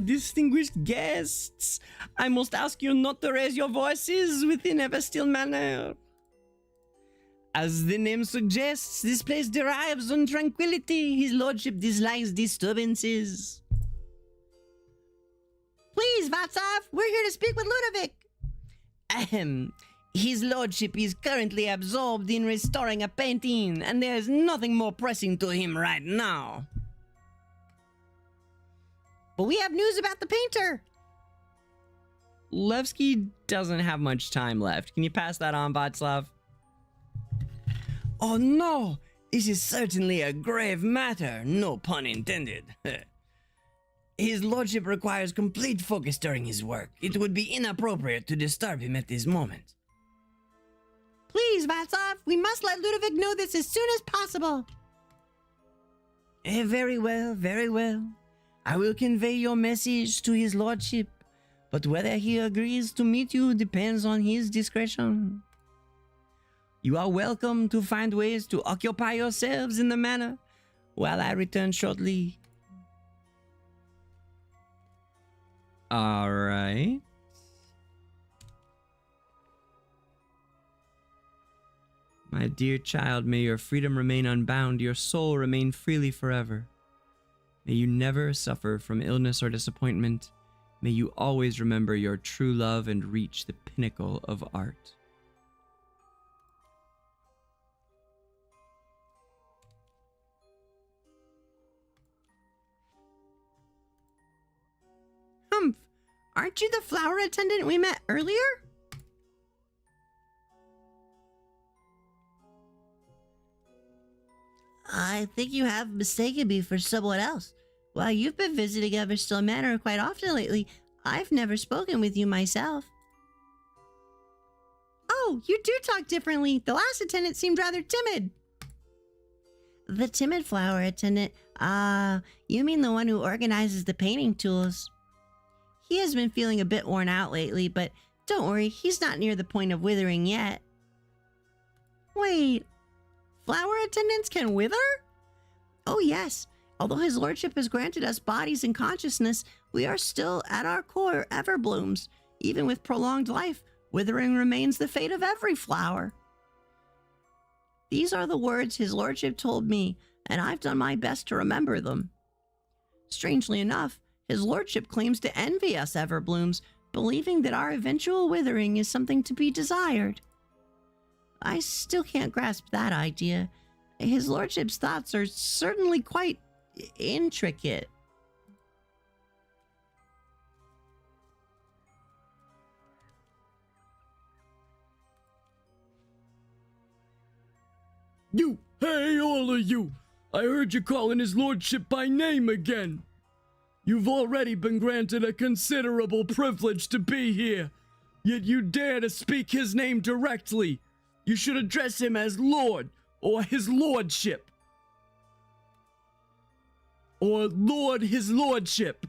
Distinguished guests, I must ask you not to raise your voices within Everstill Manor. As the name suggests, this place derives on tranquility. His lordship dislikes disturbances. Please, Vatsov, we're here to speak with Ludovic. Ahem. His lordship is currently absorbed in restoring a painting, and there's nothing more pressing to him right now. But we have news about the painter. Levski doesn't have much time left. Can you pass that on, Vatslav? Oh no! This is certainly a grave matter, no pun intended. His lordship requires complete focus during his work. It would be inappropriate to disturb him at this moment. Please, Vatsov, we must let Ludovic know this as soon as possible. Very well, very well. I will convey your message to his lordship, but whether he agrees to meet you depends on his discretion. You are welcome to find ways to occupy yourselves in the manor while I return shortly. All right. My dear child, may your freedom remain unbound, your soul remain freely forever. May you never suffer from illness or disappointment. May you always remember your true love and reach the pinnacle of art. Humph, aren't you the flower attendant we met earlier? I think you have mistaken me for someone else. While you've been visiting Everstill Manor quite often lately, I've never spoken with you myself. Oh, you do talk differently. The last attendant seemed rather timid. The timid flower attendant? You mean the one who organizes the painting tools. He has been feeling a bit worn out lately, but don't worry, he's not near the point of withering yet. Wait, flower attendants can wither? Oh yes, Although his lordship has granted us bodies and consciousness, we are still, at our core, everblooms. Even with prolonged life, withering remains the fate of every flower. These are the words his lordship told me, and I've done my best to remember them. Strangely enough, his lordship claims to envy us everblooms, believing that our eventual withering is something to be desired. I still can't grasp that idea. His lordship's thoughts are certainly quite intricate. You! Hey, all of you! I heard you calling his lordship by name again. You've already been granted a considerable privilege to be here, yet you dare to speak his name directly. You should address him as Lord, or his lordship. Or Lord his lordship.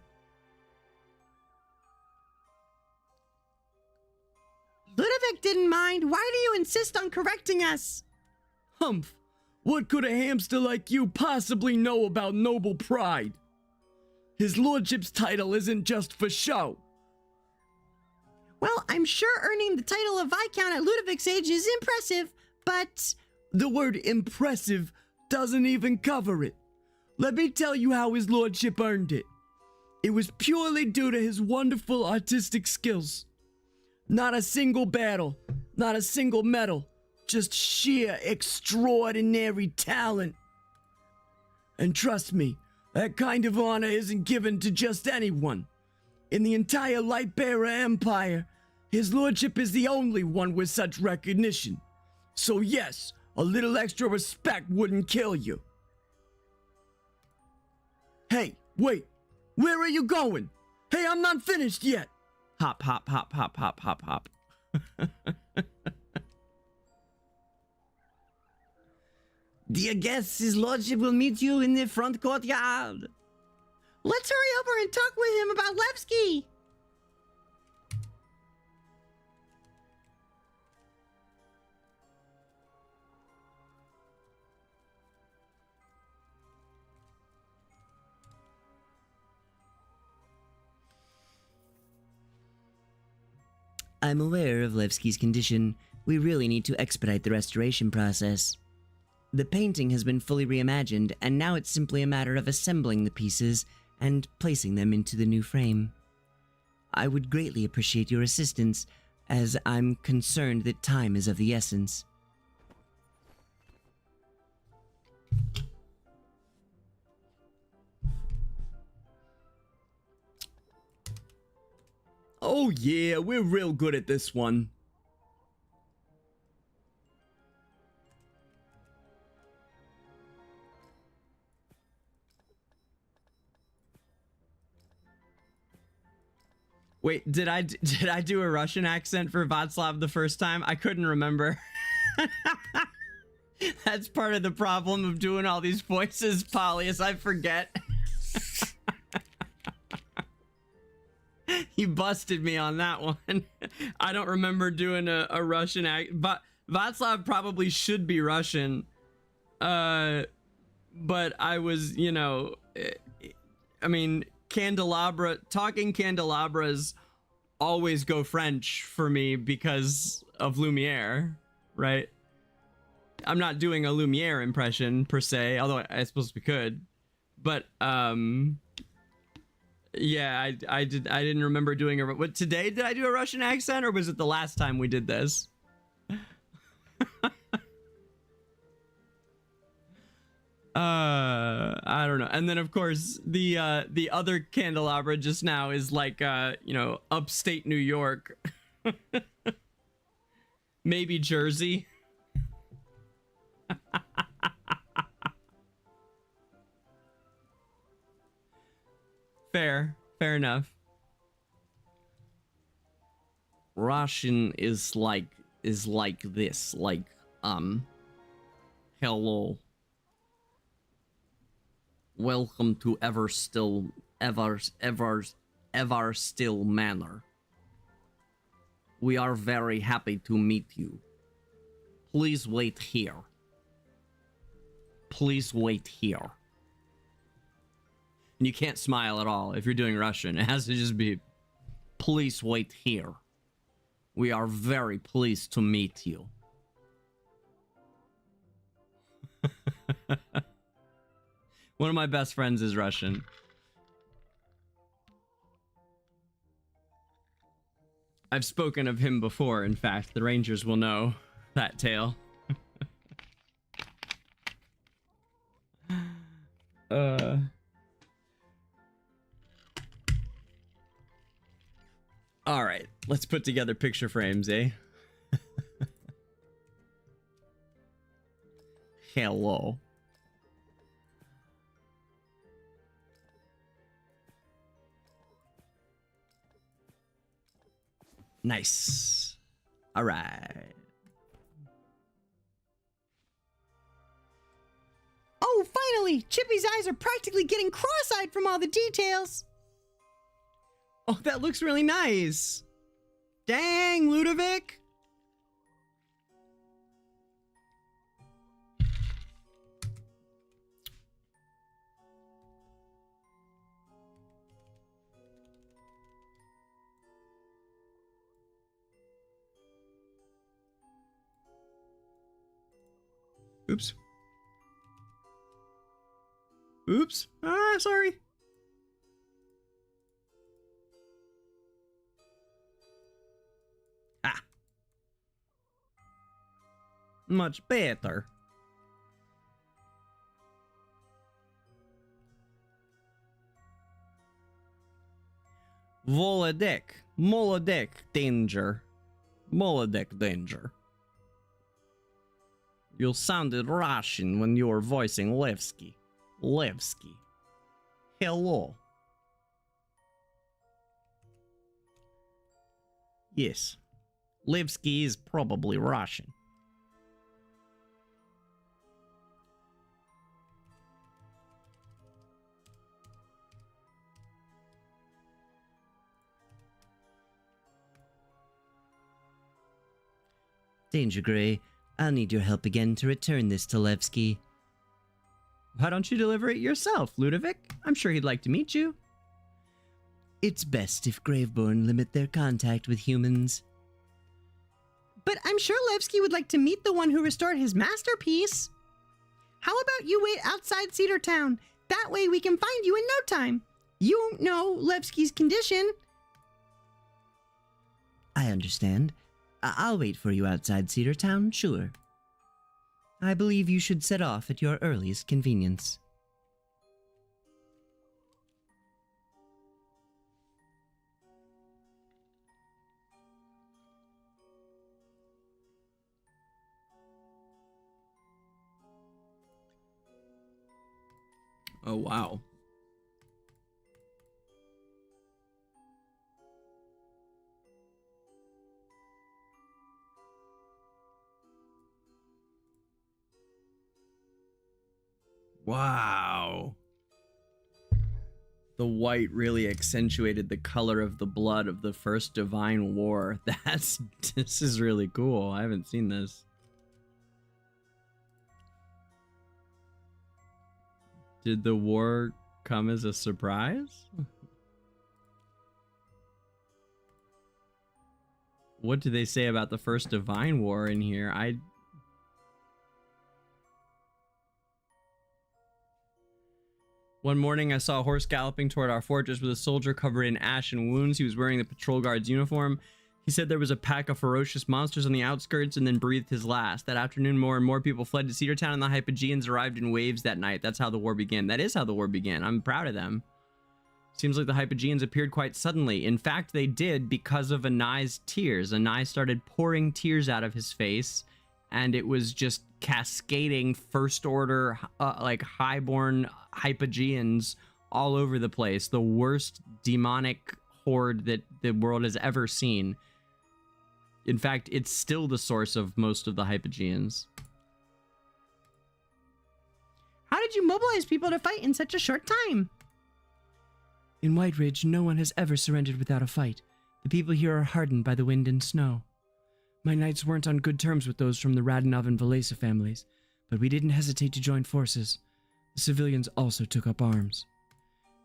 Ludovic didn't mind. Why do you insist on correcting us? Humph! What could a hamster like you possibly know about noble pride? His lordship's title isn't just for show. Well, I'm sure earning the title of Viscount at Ludovic's age is impressive, but... The word impressive doesn't even cover it. Let me tell you how his lordship earned it. It was purely due to his wonderful artistic skills. Not a single battle, not a single medal, just sheer extraordinary talent. And trust me, that kind of honor isn't given to just anyone. In the entire Lightbearer Empire, his lordship is the only one with such recognition. So yes, a little extra respect wouldn't kill you. Hey, wait, where are you going? Hey, I'm not finished yet. Hop, hop, hop, hop, hop, hop, hop. Dear guests, his lordship will meet you in the front courtyard. Let's hurry over and talk with him about Levski. I'm aware of Levski's condition. We really need to expedite the restoration process. The painting has been fully reimagined, and now it's simply a matter of assembling the pieces and placing them into the new frame. I would greatly appreciate your assistance, as I'm concerned that time is of the essence. Oh yeah, we're real good at this one. Wait, did I do a Russian accent for Václav the first time? I couldn't remember. That's part of the problem of doing all these voices, Polly, is I forget. You busted me on that one. I don't remember doing a Russian accent, but Václav probably should be Russian. But I was, you know, I mean, talking candelabras always go French for me because of Lumiere, right? I'm not doing a Lumiere impression per se, although I suppose we could. But yeah, I didn't remember doing a. What, today did I do a Russian accent, or was it the last time we did this? I don't know. And then of course the other candelabra just now is like you know, upstate New York. Maybe Jersey. Fair enough. Russian is like this, like hello. Welcome to ever still manor. We are very happy to meet you. Please wait here. Please wait here. And you can't smile at all if you're doing Russian. It has to just be, please wait here. We are very pleased to meet you. One of my best friends is Russian. I've spoken of him before, in fact. The Rangers will know that tale. All right, let's put together picture frames, eh? Hello. Nice. All right. Oh, finally! Chippy's eyes are practically getting cross-eyed from all the details. Oh, that looks really nice. Dang, Ludovic. Oops. Oops. Ah, sorry. Ah. Much better. Volodek. Molodek danger. Molodek danger. You sounded Russian when you were voicing Levski. Levski. Hello. Yes. Levski is probably Russian. DangerGrey, I'll need your help again to return this to Levski. Why don't you deliver it yourself, Ludovic? I'm sure he'd like to meet you. It's best if Graveborn limit their contact with humans. But I'm sure Levski would like to meet the one who restored his masterpiece. How about you wait outside Cedar Town? That way we can find you in no time. You know Levski's condition. I understand. I'll wait for you outside Cedar Town, sure. I believe you should set off at your earliest convenience. Oh, wow. Wow. The white really accentuated the color of the blood of the first divine war. This is really cool. I haven't seen this. Did the war come as a surprise? What do they say about the first divine war in here? One morning, I saw a horse galloping toward our fortress with a soldier covered in ash and wounds. He was wearing the patrol guard's uniform. He said there was a pack of ferocious monsters on the outskirts and then breathed his last. That afternoon, more and more people fled to Cedar Town and the Hypogeans arrived in waves that night. That's how the war began. That is how the war began. I'm proud of them. Seems like the Hypogeans appeared quite suddenly. In fact, they did because of Anai's tears. Anai started pouring tears out of his face, and it was just cascading first order, like highborn Hypogeans all over the place. The worst demonic horde that the world has ever seen. In fact, it's still the source of most of the Hypogeans. How did you mobilize people to fight in such a short time? In White Ridge, no one has ever surrendered without a fight. The people here are hardened by the wind and snow. My knights weren't on good terms with those from the Radonov and Valesa families, but we didn't hesitate to join forces. The civilians also took up arms.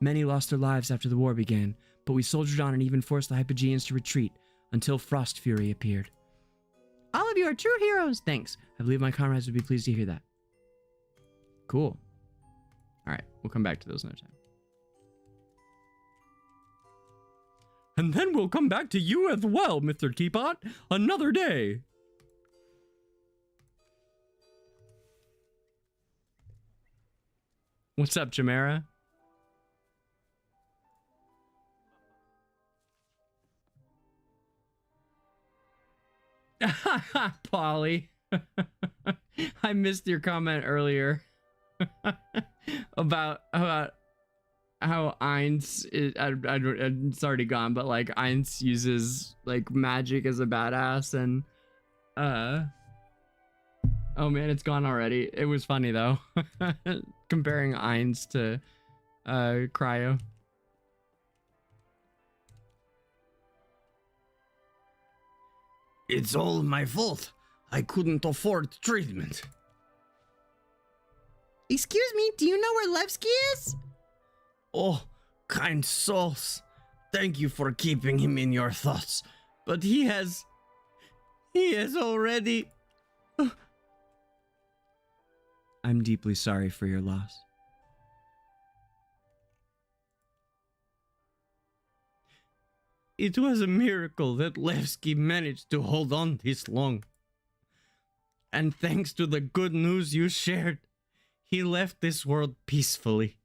Many lost their lives after the war began, but we soldiered on and even forced the Hypogeans to retreat until Frost Fury appeared. All of you are true heroes! Thanks. I believe my comrades would be pleased to hear that. Cool. Alright, we'll come back to those another time. And then we'll come back to you as well, Mr. Teapot, another day. What's up, Chimera? Polly. I missed your comment earlier about how Ainz is, it's already gone, but like Ainz uses like magic as a badass, and oh man, it's gone already. It was funny though. Comparing Ainz to Cryo. It's all my fault. I couldn't afford treatment. Excuse me, do you know where Levski is? Oh, kind souls. Thank you for keeping him in your thoughts. But he has already... I'm deeply sorry for your loss. It was a miracle that Levski managed to hold on this long. And thanks to the good news you shared, he left this world peacefully,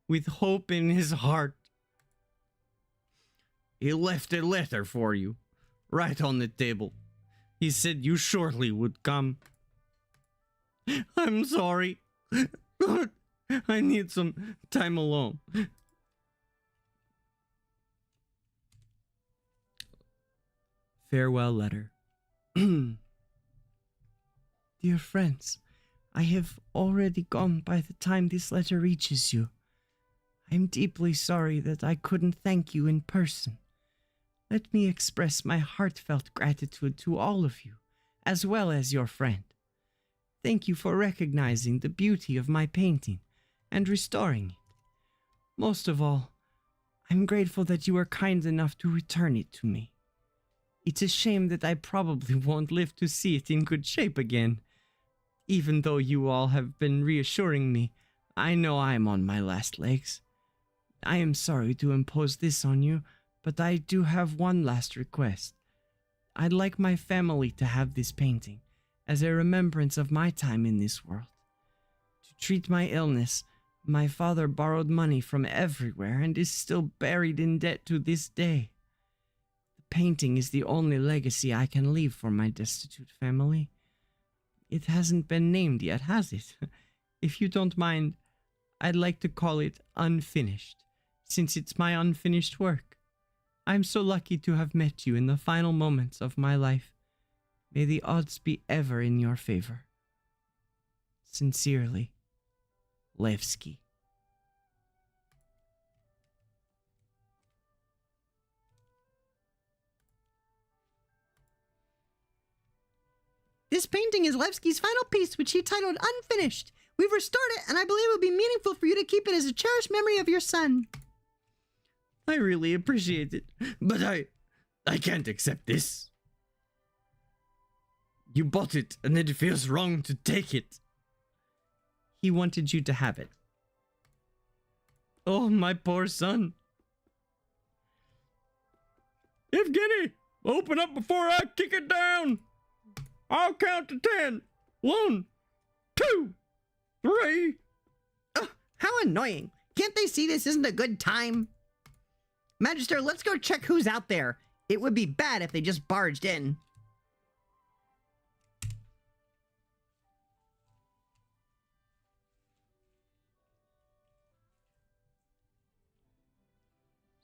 with hope in his heart. He left a letter for you, right on the table. He said you shortly would come. I'm sorry. I need some time alone. Farewell letter. Dear friends, I have already gone by the time this letter reaches you. I am deeply sorry that I couldn't thank you in person. Let me express my heartfelt gratitude to all of you, as well as your friend. Thank you for recognizing the beauty of my painting and restoring it. Most of all, I'm grateful that you were kind enough to return it to me. It's a shame that I probably won't live to see it in good shape again. Even though you all have been reassuring me, I know I'm on my last legs. I am sorry to impose this on you, but I do have one last request. I'd like my family to have this painting, as a remembrance of my time in this world. To treat my illness, my father borrowed money from everywhere and is still buried in debt to this day. Painting is the only legacy I can leave for my destitute family. It hasn't been named yet, has it? If you don't mind, I'd like to call it Unfinished, since it's my unfinished work. I'm so lucky to have met you in the final moments of my life. May the odds be ever in your favor. Sincerely, Levski. This painting is Levski's final piece, which he titled Unfinished. We've restored it, and I believe it would be meaningful for you to keep it as a cherished memory of your son. I really appreciate it, but I can't accept this. You bought it, and it feels wrong to take it. He wanted you to have it. Oh, my poor son. Evgeny, open up before I kick it down. I'll count to 10. 1, 2, 3. How annoying. Can't they see this isn't a good time? Magister, let's go check who's out there. It would be bad if they just barged in.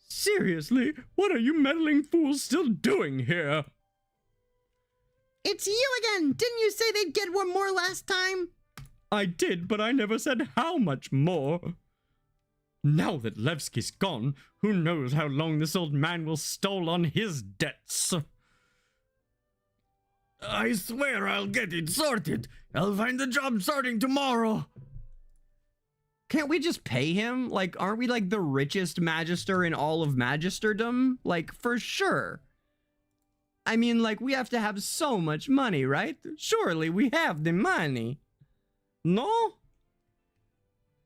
Seriously, what are you meddling fools still doing here? It's you again! Didn't you say they'd get one more last time? I did, but I never said how much more. Now that Levski's gone, who knows how long this old man will stall on his debts. I swear I'll get it sorted. I'll find a job starting tomorrow. Okay, Can't we just pay him? Like, aren't we like the richest magister in all of magisterdom? Like, for sure. I mean, like, we have to have so much money, right? Surely we have the money. No?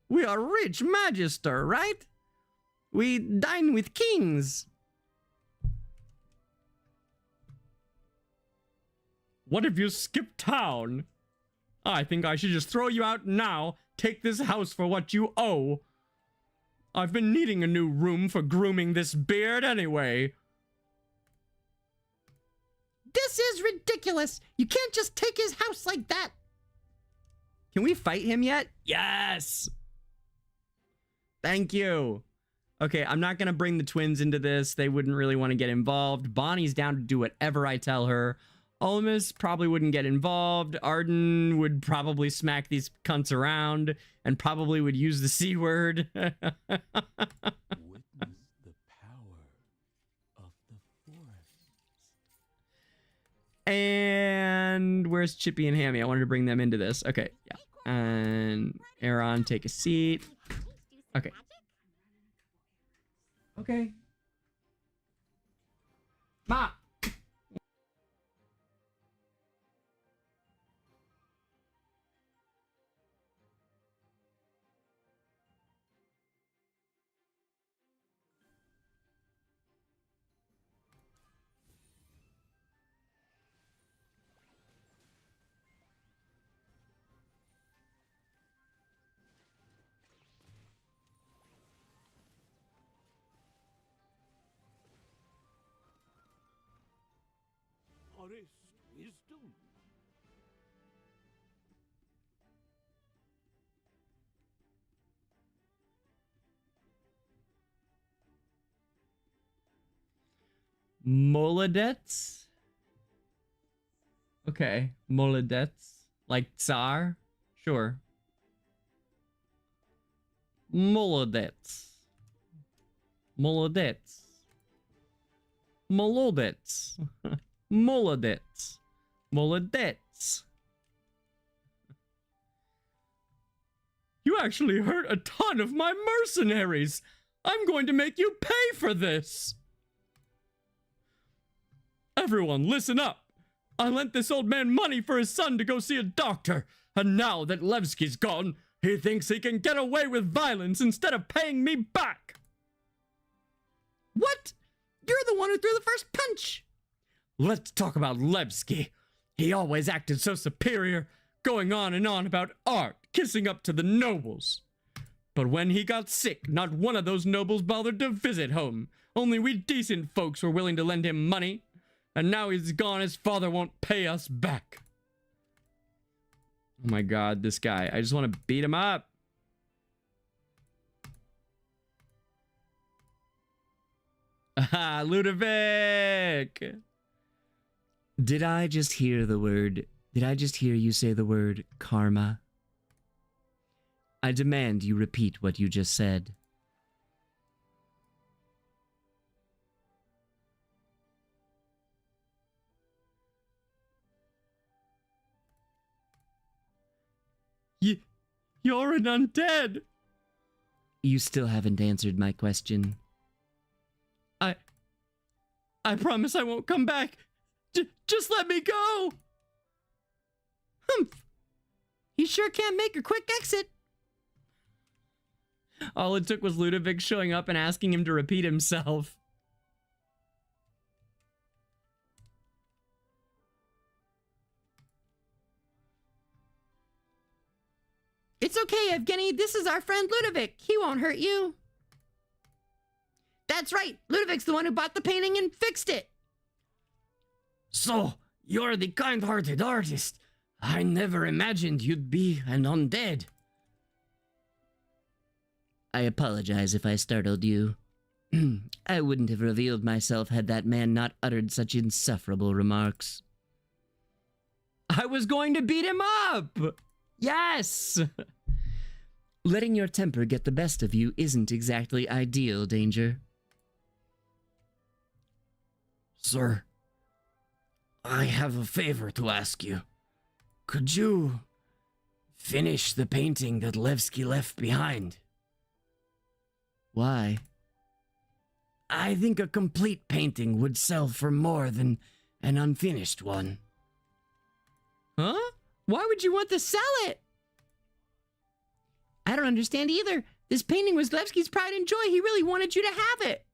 We are rich magister, right? We dine with kings. What if you skip town? I think I should just throw you out now. Take this house for what you owe. I've been needing a new room for grooming this beard anyway. This is ridiculous. You can't just take his house like that. Can we fight him yet? Yes! Thank you. Okay, I'm not gonna bring the twins into this. They wouldn't really want to get involved. Bonnie's down to do whatever I tell her. Olmus probably wouldn't get involved. Arden would probably smack these cunts around and probably would use the C word. Witness the power of the forest. And where's Chippy and Hammy? I wanted to bring them into this. Okay, yeah. And Aaron, take a seat. Okay. Okay. Ma! Forest wisdom. Molodets? Okay, Molodets. Like Tsar? Sure. Molodets. Molodets. Molodets. Molodets. Molodets. You actually hurt a ton of my mercenaries. I'm going to make you pay for this. Everyone, listen up. I lent this old man money for his son to go see a doctor, and now that Levski's gone, he thinks he can get away with violence instead of paying me back. What? You're the one who threw the first punch. Let's talk about Levski. He always acted so superior, going on and on about art, kissing up to the nobles. But when he got sick, not one of those nobles bothered to visit home. Only we decent folks were willing to lend him money. And now he's gone, his father won't pay us back. Oh my god, this guy. I just want to beat him up. Ah, Ludovic! Did I just hear you say the word karma? I demand you repeat what you just said. You're an undead! You still haven't answered my question. I promise I won't come back. Just let me go! Humph! He sure can't make a quick exit. All it took was Ludovic showing up and asking him to repeat himself. It's okay, Evgeny. This is our friend Ludovic. He won't hurt you. That's right. Ludovic's the one who bought the painting and fixed it. So, you're the kind-hearted artist. I never imagined you'd be an undead. I apologize if I startled you. I wouldn't have revealed myself had that man not uttered such insufferable remarks. I was going to beat him up! Yes! Letting your temper get the best of you isn't exactly ideal, Danger. Sir, I have a favor to ask you. Could you finish the painting that Levski left behind? Why? I think a complete painting would sell for more than an unfinished one. Huh? Why would you want to sell it? I don't understand either. This painting was Levski's pride and joy. He really wanted you to have it.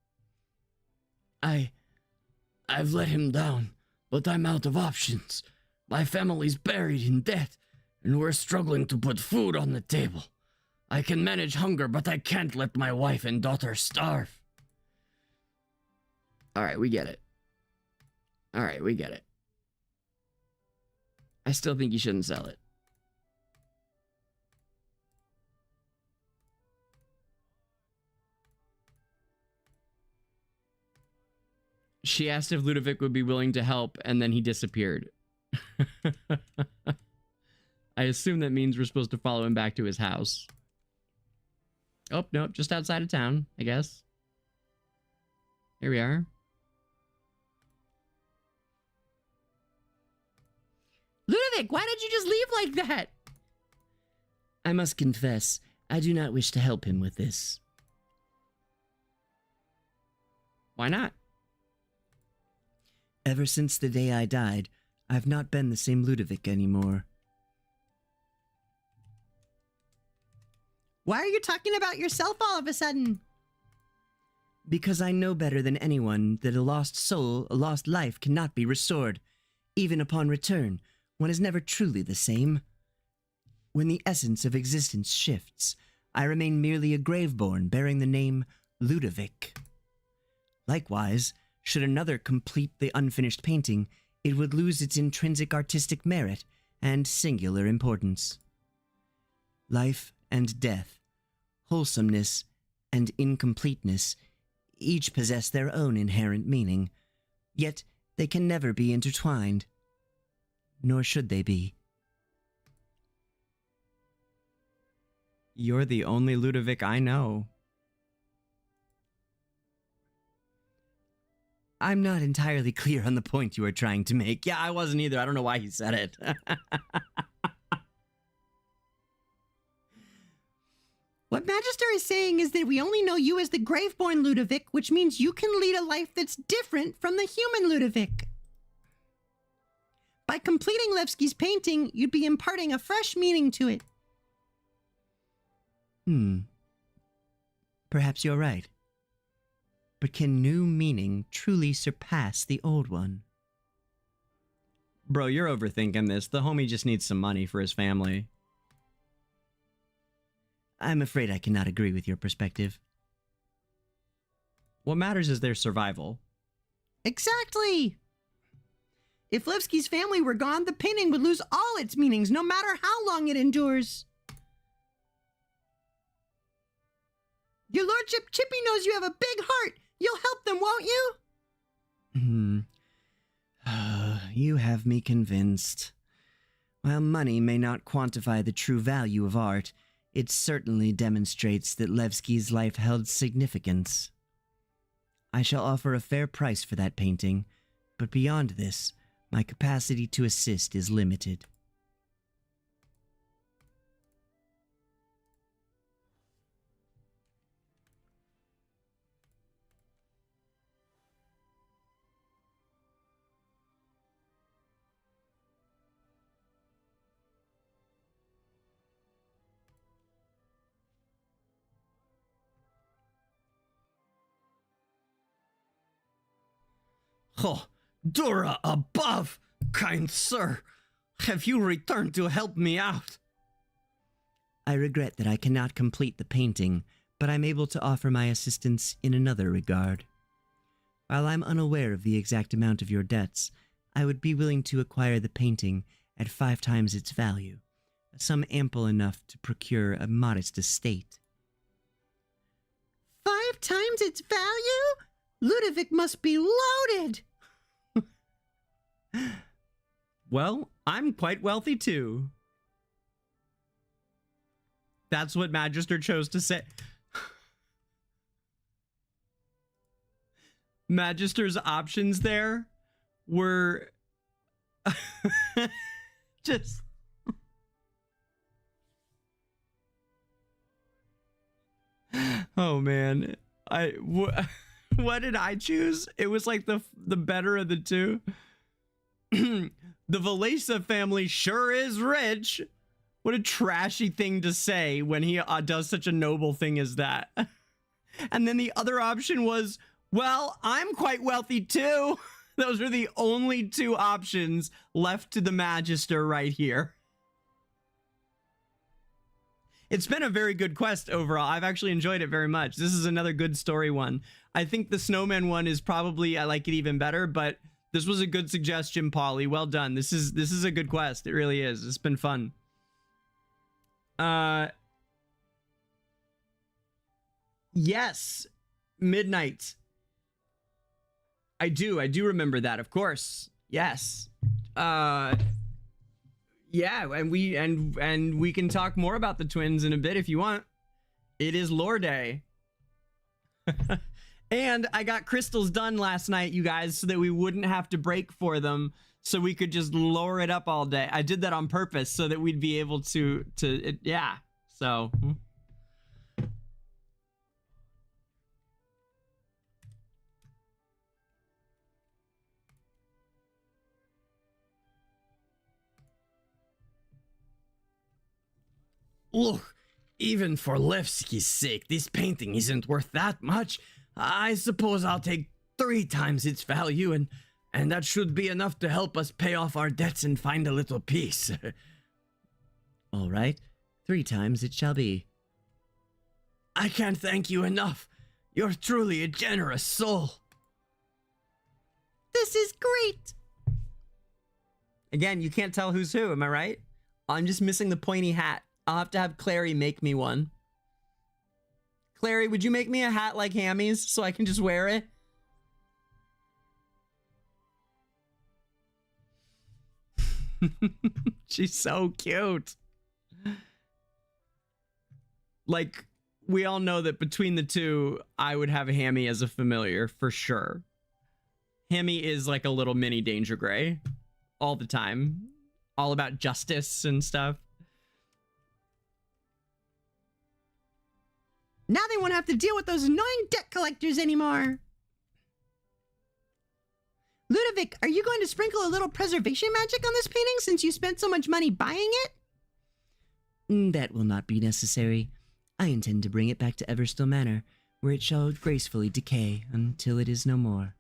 I've let him down, but I'm out of options. My family's buried in debt, and we're struggling to put food on the table. I can manage hunger, but I can't let my wife and daughter starve. All right, we get it. All right, we get it. I still think you shouldn't sell it. She asked if Ludovic would be willing to help, and then he disappeared. I assume that means we're supposed to follow him back to his house. Oh, nope, just outside of town, I guess. Here we are. Ludovic, why did you just leave like that? I must confess, I do not wish to help him with this. Why not? Ever since the day I died, I've not been the same Ludovic anymore. Why are you talking about yourself all of a sudden? Because I know better than anyone that a lost soul, a lost life cannot be restored. Even upon return, one is never truly the same. When the essence of existence shifts, I remain merely a Graveborn bearing the name Ludovic. Likewise, should another complete the unfinished painting, it would lose its intrinsic artistic merit and singular importance. Life and death, wholesomeness and incompleteness, each possess their own inherent meaning, yet they can never be intertwined, nor should they be. You're the only Ludovic I know. I'm not entirely clear on the point you are trying to make. Yeah, I wasn't either. I don't know why he said it. What Magister is saying is that we only know you as the Graveborn Ludovic, which means you can lead a life that's different from the human Ludovic. By completing Levski's painting, you'd be imparting a fresh meaning to it. Perhaps you're right. But can new meaning truly surpass the old one? Bro, you're overthinking this. The homie just needs some money for his family. I'm afraid I cannot agree with your perspective. What matters is their survival. Exactly! If Levski's family were gone, the painting would lose all its meanings, no matter how long it endures. Your Lordship, Chippy knows you have a big heart. You'll help them, won't you? You have me convinced. While money may not quantify the true value of art, it certainly demonstrates that Levski's life held significance. I shall offer a fair price for that painting, but beyond this, my capacity to assist is limited. Oh, Dora above, kind sir. Have you returned to help me out? I regret that I cannot complete the painting, but I'm able to offer my assistance in another regard. While I'm unaware of the exact amount of your debts, I would be willing to acquire the painting at 5 times its value, a sum ample enough to procure a modest estate. 5 times its value? Ludovic must be loaded! Well, I'm quite wealthy too. That's what Magister chose to say. Magister's options there were just Oh man, what did I choose? It was like the better of the two. The Valesa family sure is rich. What a trashy thing to say when he does such a noble thing as that. And then the other option was, well, I'm quite wealthy too. Those are the only two options left to the Magister right here. It's been a very good quest overall. I've actually enjoyed it very much. This is another good story one. I think the snowman one is probably, I like it even better, but this was a good suggestion, Polly. Well done. This is a good quest. It really is. It's been fun. Yes, midnight. I do remember that, of course. Yes. Yeah, and we can talk more about the twins in a bit if you want. It is lore day. And I got crystals done last night, you guys, so that we wouldn't have to break for them, so we could just lore it up all day. I did that on purpose so that we'd be able to yeah. So Look, even for Levski's sake, this painting isn't worth that much. I suppose I'll take 3 times its value, and that should be enough to help us pay off our debts and find a little peace. All right, 3 times it shall be. I can't thank you enough. You're truly a generous soul. This is great. again, you can't tell who's who, am I right? I'm just missing the pointy hat. I'll have to have Clary make me one. Clary, would you make me a hat like Hammy's so I can just wear it? She's so cute. Like, we all know that between the two, I would have Hammy as a familiar for sure. Hammy is like a little mini DangerGrey all the time. All about justice and stuff. Now they won't have to deal with those annoying debt collectors anymore. Ludovic, are you going to sprinkle a little preservation magic on this painting since you spent so much money buying it? That will not be necessary. I intend to bring it back to Everstill Manor, where it shall gracefully decay until it is no more.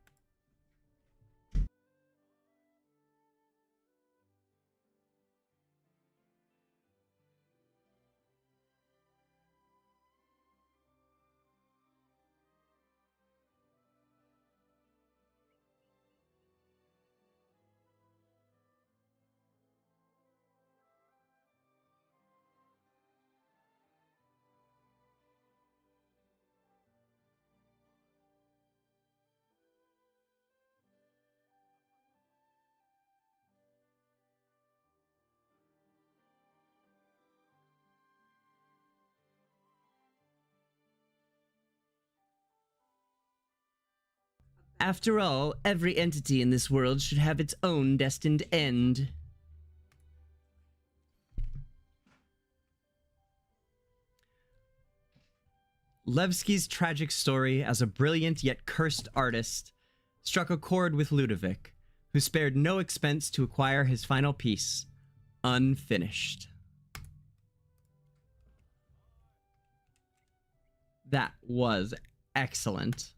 After all, every entity in this world should have its own destined end. Levski's tragic story as a brilliant yet cursed artist struck a chord with Ludovic, who spared no expense to acquire his final piece, unfinished. That was excellent.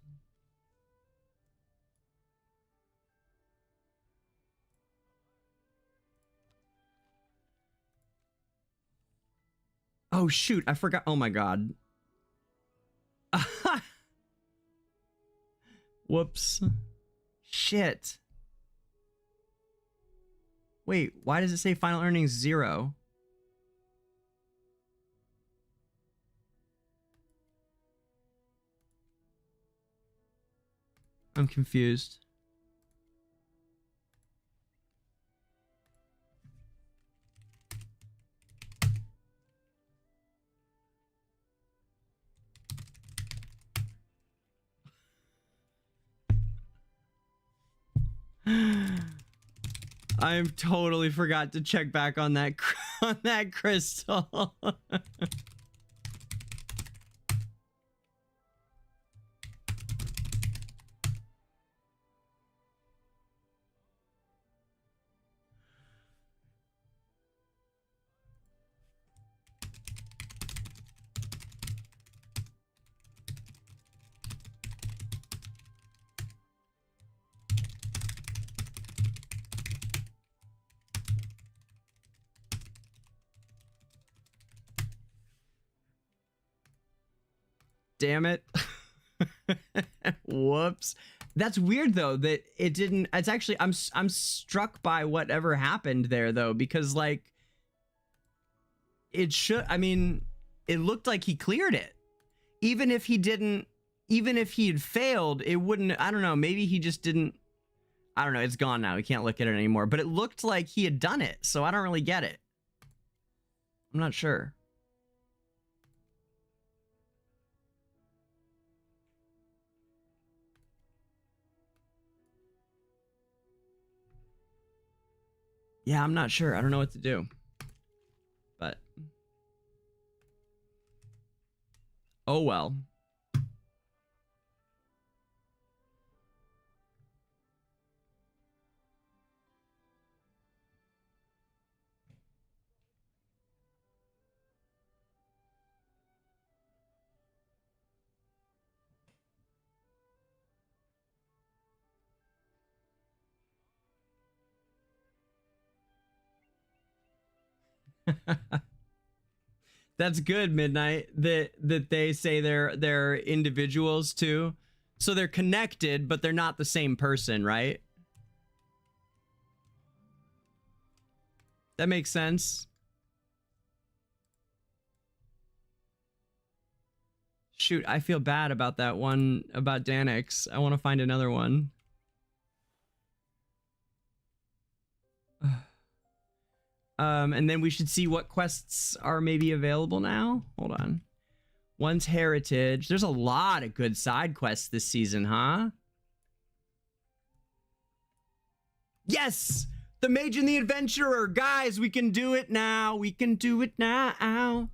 Oh shoot, I forgot. Oh my god. Whoops. Shit. Wait, why does it say final earnings 0? I'm confused. I totally forgot to check back on that crystal. damn it. Whoops. That's weird though that it didn't. It's actually I'm struck by whatever happened there though, because like it should, I mean, it looked like he cleared it. Even if he didn't, even if he had failed, it wouldn't, I don't know, maybe he just didn't, I don't know, it's gone now. We can't look at it anymore, but it looked like he had done it. So I don't really get it. I'm not sure. Yeah, I'm not sure. I don't know what to do. But oh well. That's good, Midnight, that they say they're individuals too. So they're connected, but they're not the same person, right? That makes sense. Shoot, I feel bad about that one about Danix. I want to find another one. And then we should see what quests are maybe available now. Hold on. One's Heritage. There's a lot of good side quests this season, huh? Yes! The Mage and the Adventurer! Guys, we can do it now! We can do it now!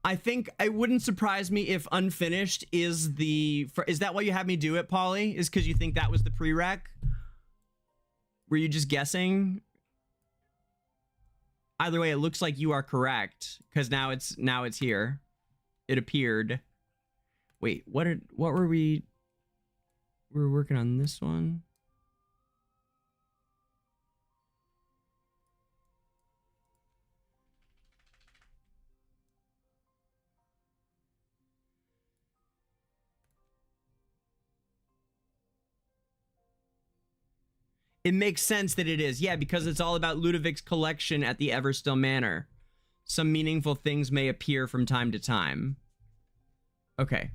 I think it wouldn't surprise me if Unfinished is the... Is that why you had me do it, Polly? Is because you think that was the prereq? Were you just guessing? Either way, it looks like you are correct, because now it's here. It appeared. Wait, what were we? We were working on this one. It makes sense that it is. Yeah, because it's all about Ludovic's collection at the Everstill Manor. Some meaningful things may appear from time to time. Okay.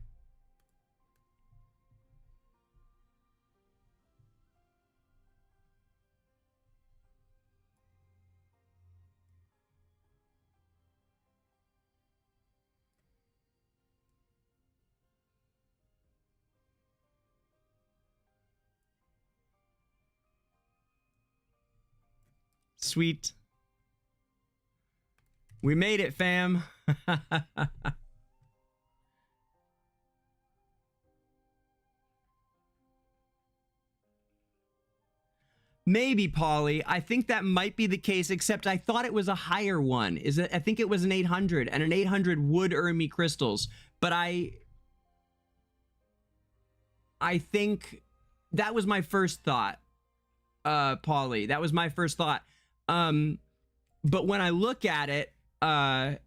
Sweet. We made it, fam. Maybe, Polly. I think that might be the case, except I thought it was a higher one. I think it was an 800, and an 800 would earn me crystals. But I think that was my first thought, Polly. That was my first thought. But when I look at it, I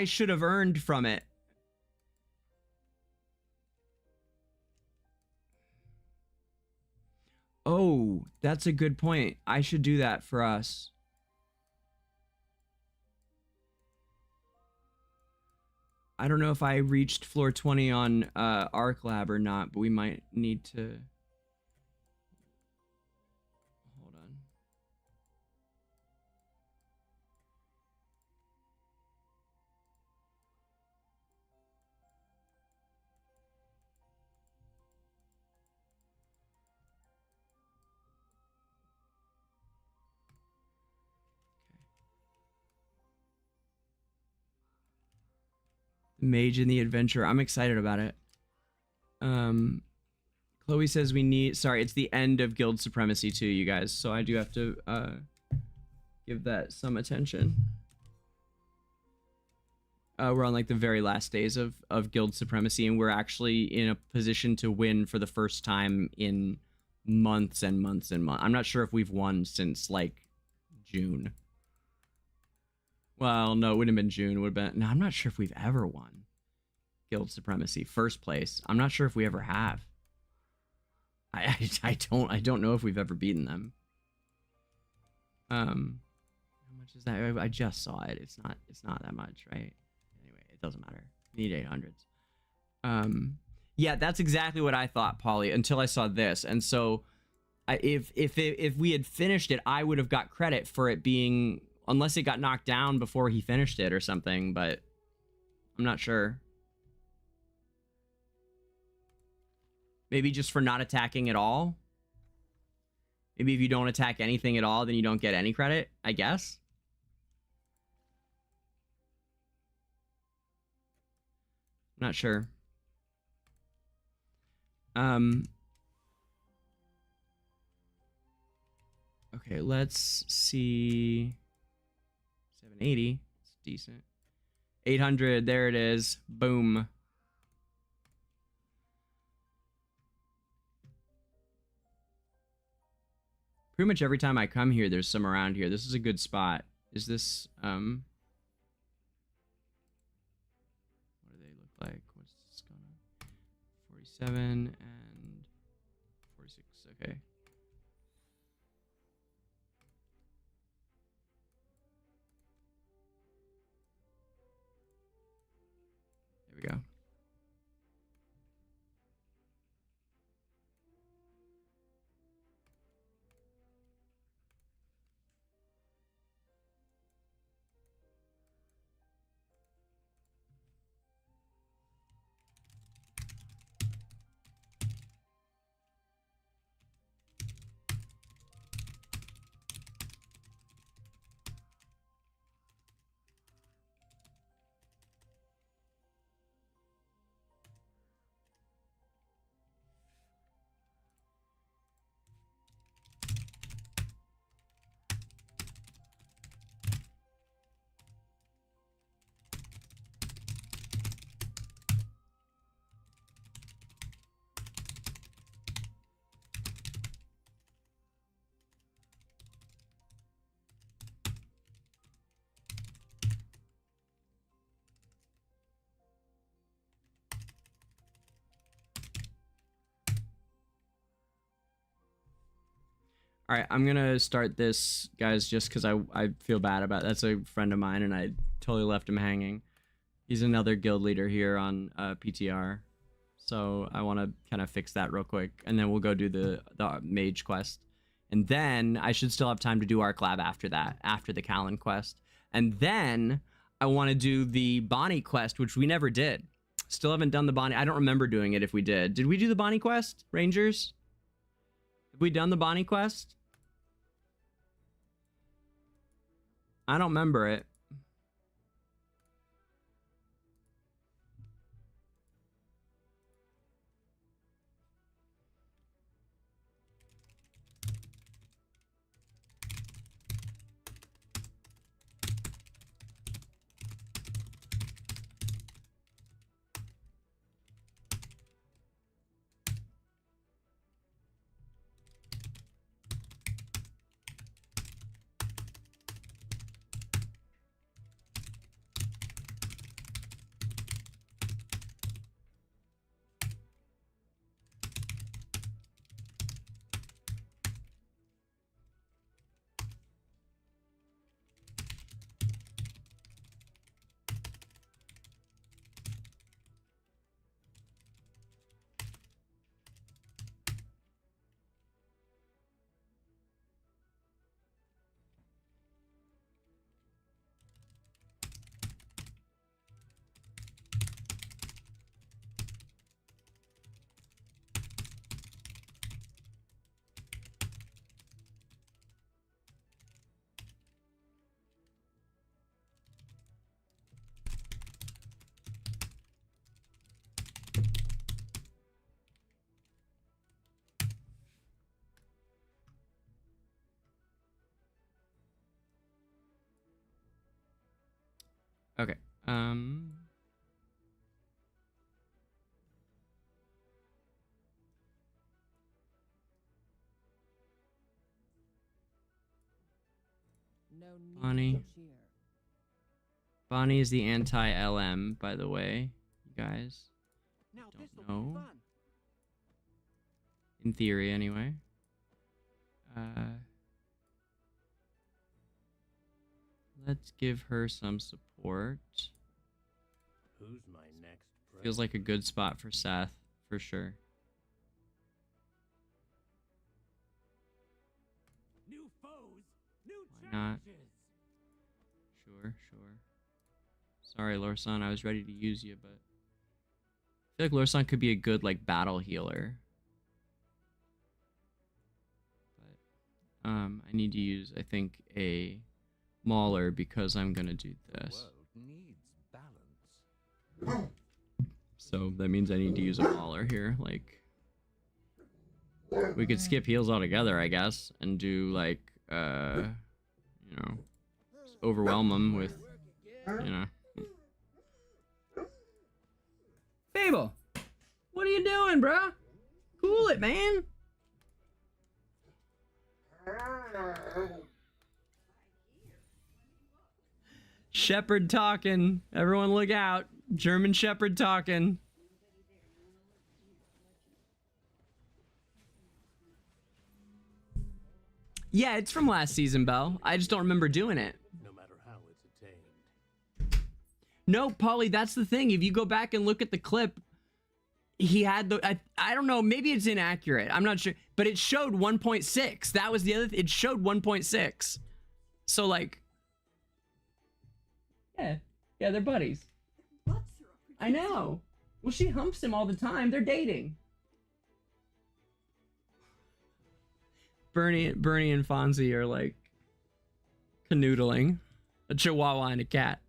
should have earned from it. Oh, that's a good point. I should do that for us. I don't know if I reached floor 20 on Arc Lab or not, but we might need to... Hold on. Mage and the Adventure. I'm excited about it. Chloe says we need... Sorry, it's the end of Guild Supremacy too, you guys. So I do have to give that some attention. We're on like the very last days of Guild Supremacy, and we're actually in a position to win for the first time in months and months and months. I'm not sure if we've won since like June. Well, no, it wouldn't have been June. It would have been... No, I'm not sure if we've ever won. guild supremacy. First place. I'm not sure if we ever have. I don't know if we've ever beaten them. How much is that? I just saw it. It's not that much, right? Anyway, it doesn't matter. We need 800s. Yeah, that's exactly what I thought, Polly, until I saw this. And so if we had finished it, I would have got credit for it being, unless it got knocked down before he finished it or something, but I'm not sure. Maybe just for not attacking at all. Maybe if you don't attack anything at all, then you don't get any credit, I guess. Not sure. Okay, let's see. 780. It's decent. 800, there it is. Boom. Pretty much every time I come here, there's some around here. This is a good spot. Is this, what do they look like? What's this going on? 47 and 46, okay. There we go. All right, I'm gonna start this, guys, just because I feel bad about it. That's a friend of mine, and I totally left him hanging. He's another guild leader here on PTR, so I want to kind of fix that real quick, and then we'll go do the mage quest, and then I should still have time to do Arc Lab after that, after the Callan quest, and then I want to do the Bonnie quest, which we never did. Still haven't done the Bonnie. I don't remember doing it if we did. Did we do the Bonnie quest, Rangers? Have we done the Bonnie quest? I don't remember it. Okay. Bonnie. Bonnie is the anti-LM, by the way. You guys don't know. In theory, anyway. Let's give her some support. Who's my next prey? Feels like a good spot for Seth, for sure. New foes, new Why not? Sure. Sorry, Lorsan, I was ready to use you, but I feel like Lorsan could be a good like battle healer. But I need to use, I think, a Mauler because I'm gonna do this. So that means I need to use a Mauler here. Like, we could skip heals altogether, I guess, and do like, you know, just overwhelm them with, you know. Fable, what are you doing, bruh? Cool it, man. Shepherd talking. Everyone look out. German Shepherd talking. Yeah, it's from last season, Belle. I just don't remember doing it. No matter how it's attained. No, Polly, that's the thing. If you go back and look at the clip, he had the... I don't know. Maybe it's inaccurate. I'm not sure. But it showed 1.6. That was the other... It showed 1.6. So, like... Yeah, they're buddies. I know. Well, she humps him all the time. They're dating. Bernie and Fonzie are like canoodling. A chihuahua and a cat.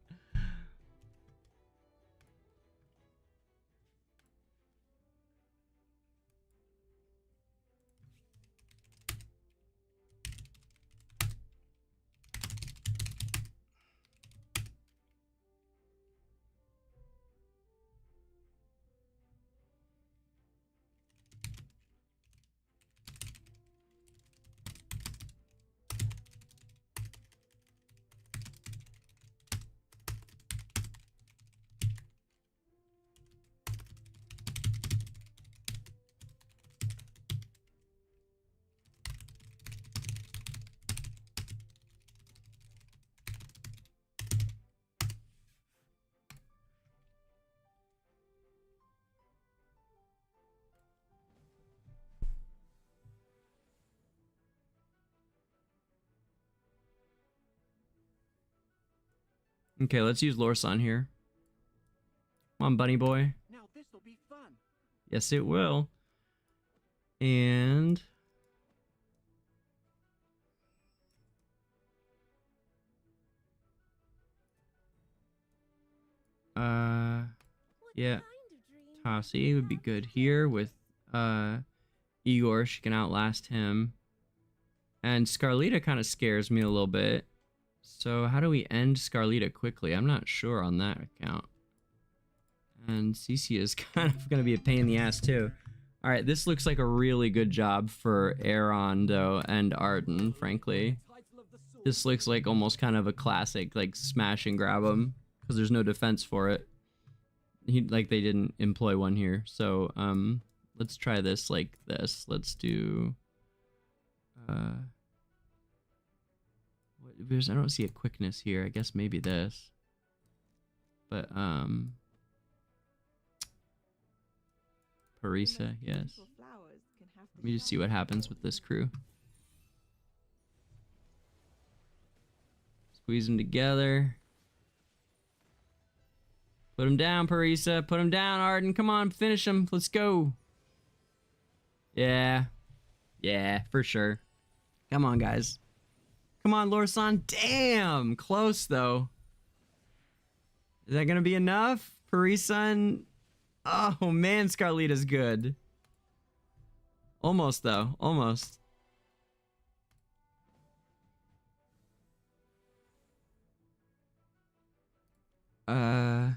Okay, let's use Lorsan here. Come on, bunny boy. Now this'll be fun. Yes, it will. And... yeah. Tassi would be good here with, Igor. She can outlast him. And Scarlita kind of scares me a little bit. So how do we end Scarlita quickly? I'm not sure on that account. And Cece is kind of going to be a pain in the ass too. Alright, this looks like a really good job for Aaron, though, and Arden, frankly. This looks like almost kind of a classic, like, smash and grab him, because there's no defense for it. Like, they didn't employ one here. So, let's try this like this. Let's do... I don't see a quickness here. I guess maybe this. But, Parisa, yes. Let me just see what happens with this crew. Squeeze them together. Put them down, Parisa. Put them down, Arden. Come on, finish them. Let's go. Yeah. Yeah, for sure. Come on, guys. Come on, Lorsan. Damn! Close, though. Is that gonna be enough? Parisa and... Oh, man, Scarlita's good. Almost, though. Almost. I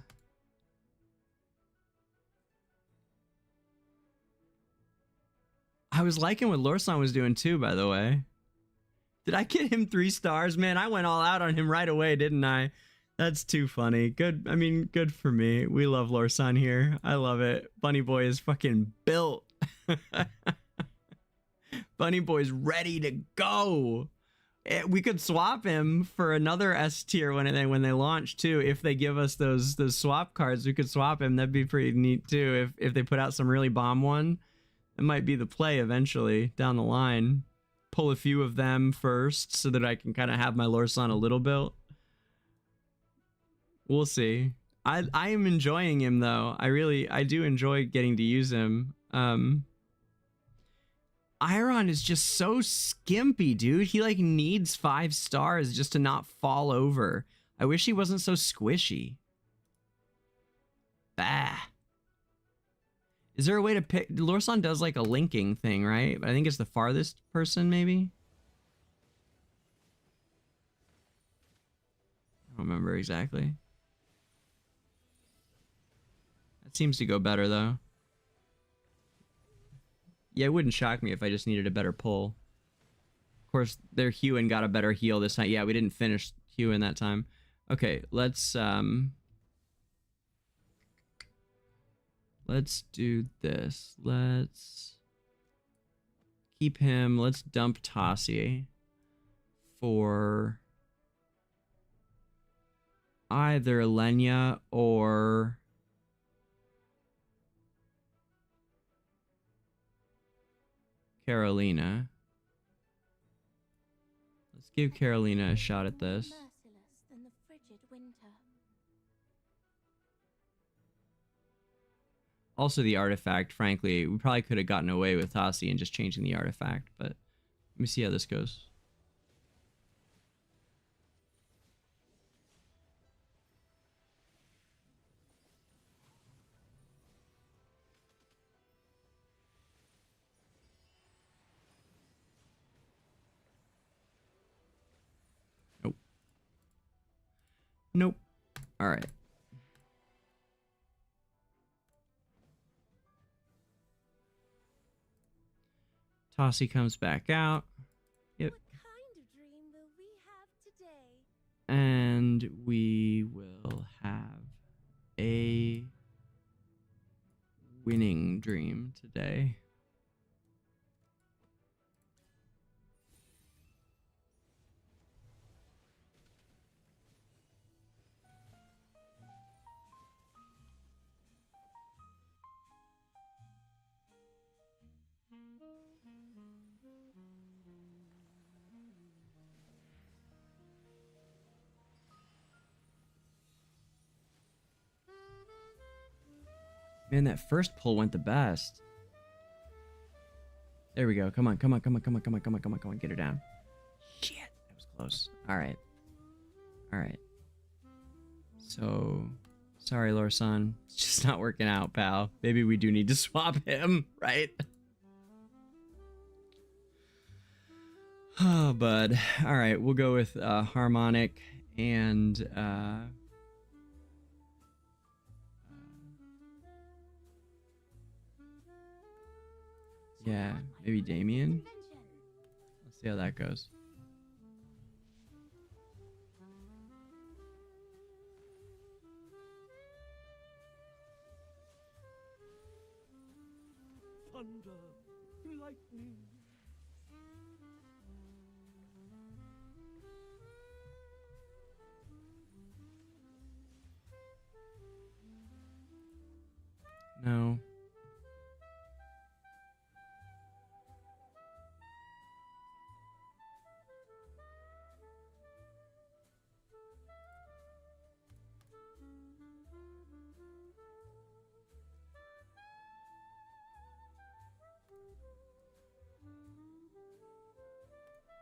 was liking what Lorsan was doing, too, by the way. Did I get him 3 stars? Man, I went all out on him right away, didn't I? That's too funny. Good. I mean, good for me. We love Lorsan here. I love it. Bunny Boy is fucking built. Bunny Boy's ready to go. We could swap him for another S tier when they launch too. If they give us those swap cards, we could swap him. That'd be pretty neat too. If they put out some really bomb one, it might be the play eventually down the line. Pull a few of them first so that I can kind of have my Lorsan a little built. We'll see. I am enjoying him though. I do enjoy getting to use him. Iron is just so skimpy, dude. He like needs 5 stars just to not fall over. I wish he wasn't so squishy. Bah. Is there a way to pick? Lorsan does like a linking thing, right? I think it's the farthest person, maybe. I don't remember exactly. That seems to go better though. Yeah, it wouldn't shock me if I just needed a better pull. Of course, their Hewin got a better heal this time. Yeah, we didn't finish Hewin that time. Okay, let's do this. Let's keep him. Let's dump Tassi for either Lenya or Carolina. Let's give Carolina a shot at this. Merciless than the frigid winter. Also the artifact, frankly, we probably could have gotten away with Tassi and just changing the artifact, but let me see how this goes. Nope. All right. Tassi comes back out. Yep. What kind of dream will we have today? And we will have a winning dream today. Man, that first pull went the best. There we go. Come on, come on, come on, come on, come on, come on, come on, come on. Get her down. Shit, that was close. All right. All right. So, sorry, Lorsan. It's just not working out, pal. Maybe we do need to swap him, right? Oh, bud. All right, we'll go with Harmonic and... yeah, maybe Damien. Let's see how that goes. Thunder, lightning. No.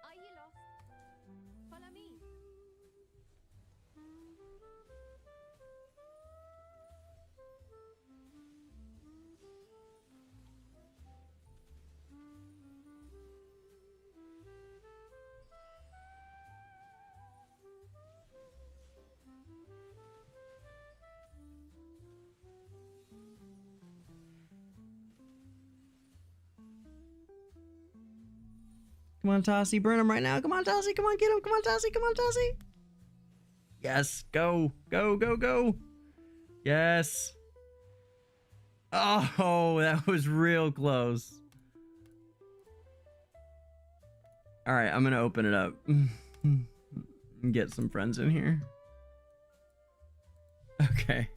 Are you lost? Follow me. Come on, Tassi, burn him right now. Come on, Tassi, come on, get him. Come on, Tassi, come on, Tassi. Yes, go, go, go, go. Yes. Oh, that was real close. All right, I'm gonna open it up and get some friends in here. Okay.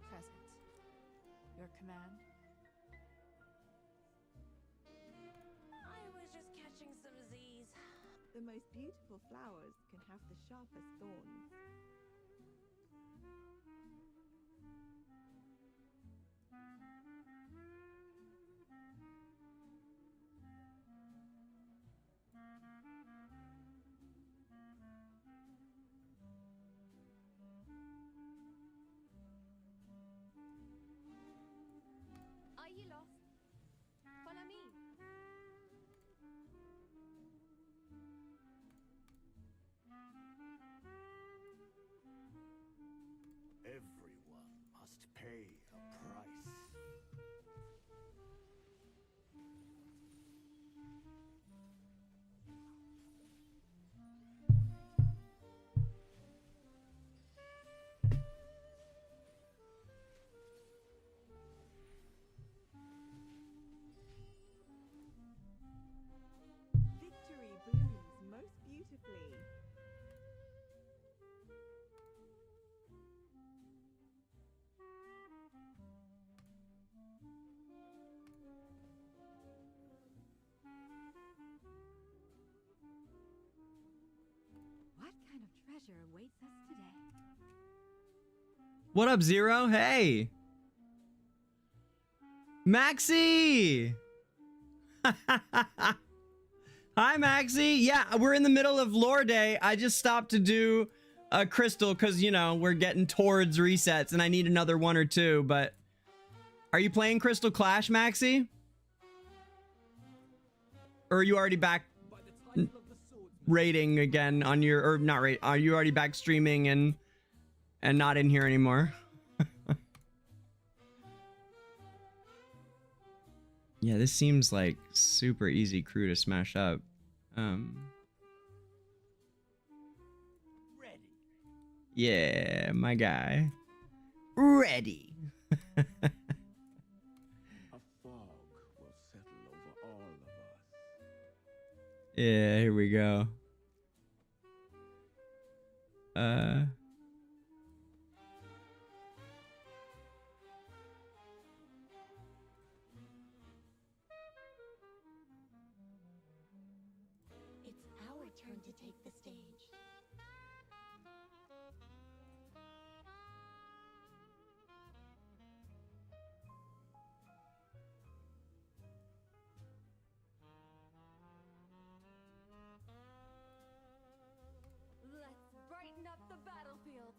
Present. Your command? I was just catching some Z's. The most beautiful flowers can have the sharpest thorns. Are you lost? Follow me. Everyone must pay a price. Victory blooms most beautifully. What kind of treasure awaits us today? What up, Zero? Hey. Maxie! Hi, Maxie. Yeah, we're in the middle of lore day. I just stopped to do a crystal because, you know, we're getting towards resets and I need another one or two, but are you playing Crystal Clash, Maxie? Or are you already back raiding again on your, or not raid, are you already back streaming and not in here anymore? Yeah, this seems like super easy crew to smash up. Ready. Yeah, my guy. Ready. A fog will settle over all of us. Yeah, here we go. It's our turn to take the stage. Let's brighten up the battlefield.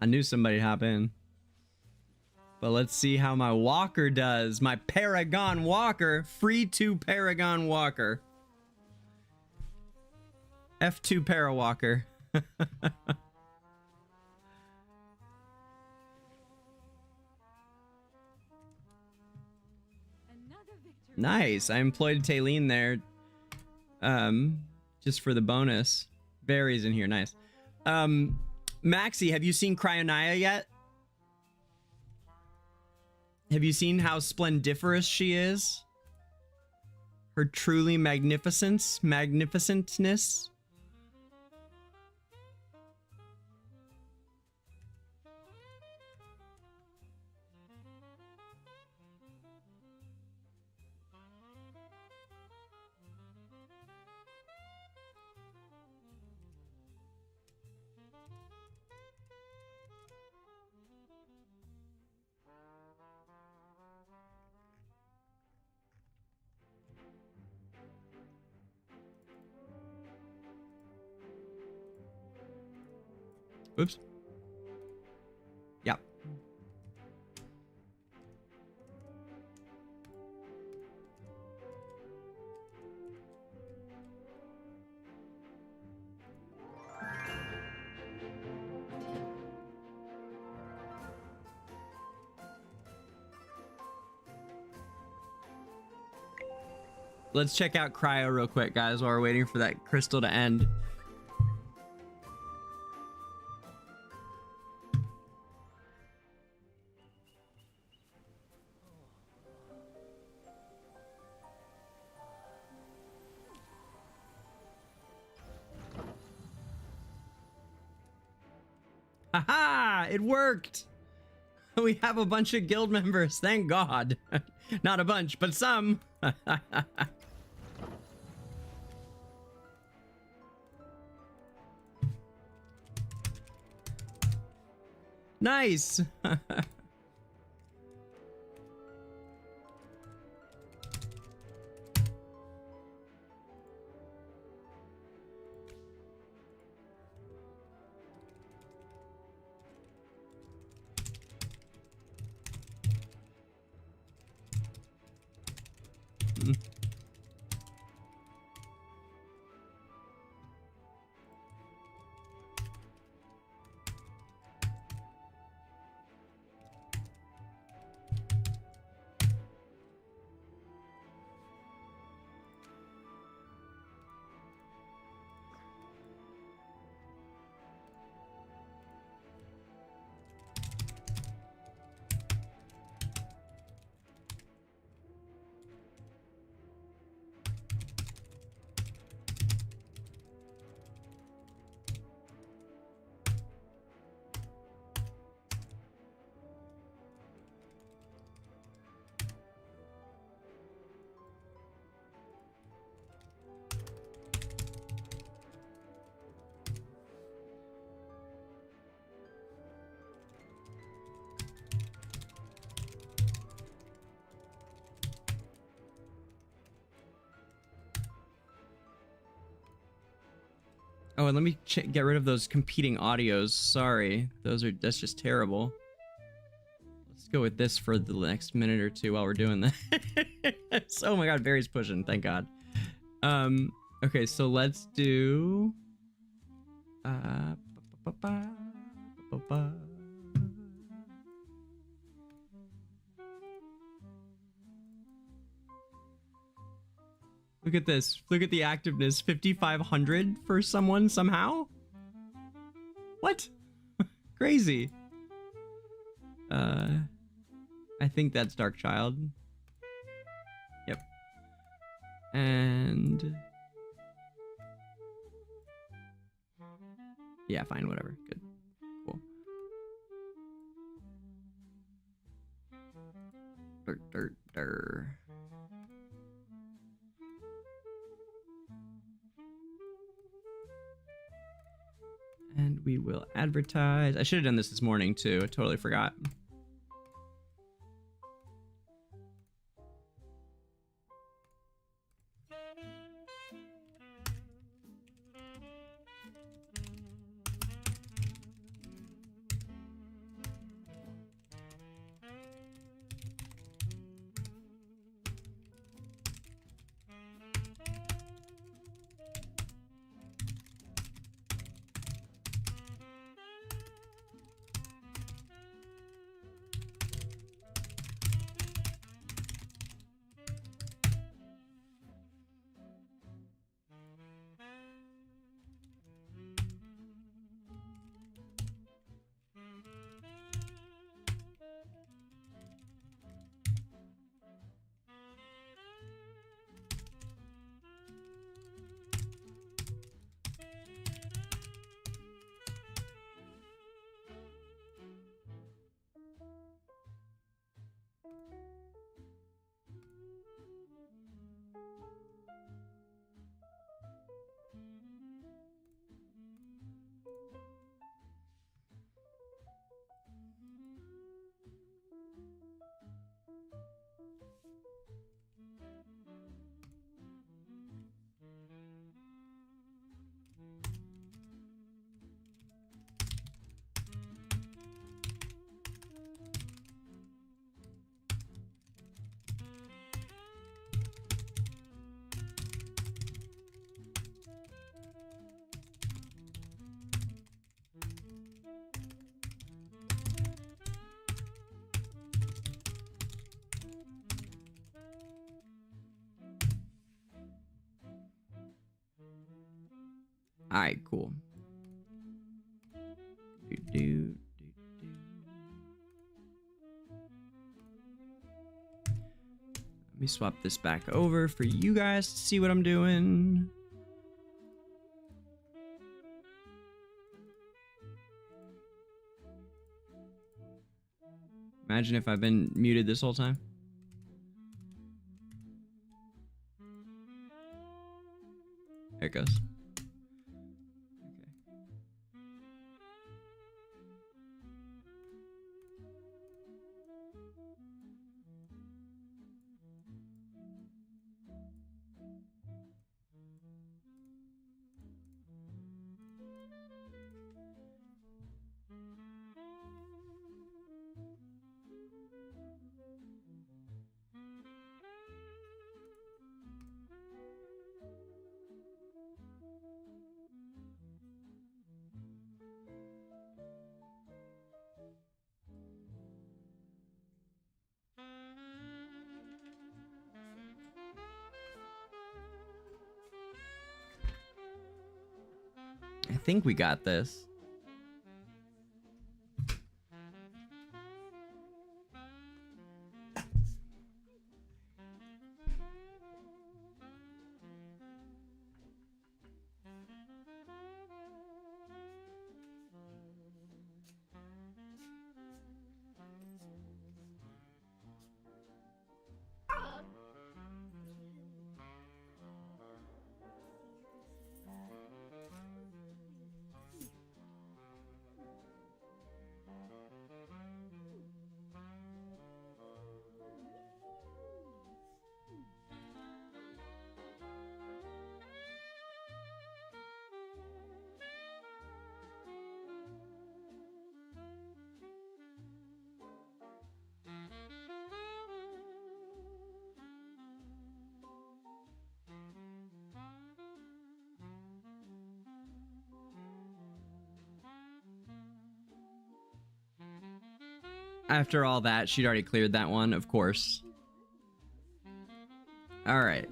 I knew somebody'd hop in. But let's see how my walker does. My Paragon Walker. Free to Paragon Walker. F2 Parawalker. Nice. I employed Taylene there. Just for the bonus. Berries in here. Nice. Maxie, have you seen Cryonia yet? Have you seen how splendiferous she is? Her truly magnificentness? Oops. Yep. Let's check out Cryo real quick, guys, while we're waiting for that crystal to end. Haha! It worked! We have a bunch of guild members, thank God. Not a bunch, but some. Nice! Oh, and let me get rid of those competing audios. Sorry, that's just terrible. Let's go with this for the next minute or two while we're doing that. Oh my God, Barry's pushing. Thank God. Okay, so let's do. Look at this. Look at the activeness. 5,500 for someone somehow? What? Crazy. I think that's Dark Child. Yep. And... yeah, fine, whatever. Good. Cool. Dirt. And we will advertise. I should have done this morning too. I totally forgot. All right, cool. Do. Let me swap this back over for you guys to see what I'm doing. Imagine if I've been muted this whole time. There it goes. I think we got this. After all that, she'd already cleared that one, of course. All right.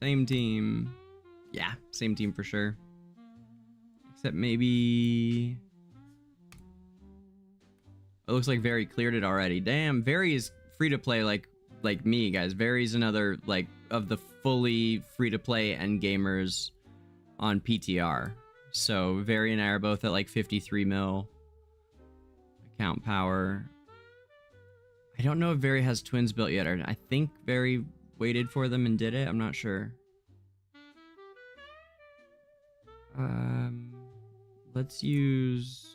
Same team. Yeah, same team for sure. Except maybe... It looks like Very cleared it already. Damn, Very is free to play like me, guys. Very's another like of the fully free to play end gamers on PTR. So Very and I are both at like 53 mil account power. I don't know if Very has twins built yet, or I think Very waited for them and did it. I'm not sure. Let's use...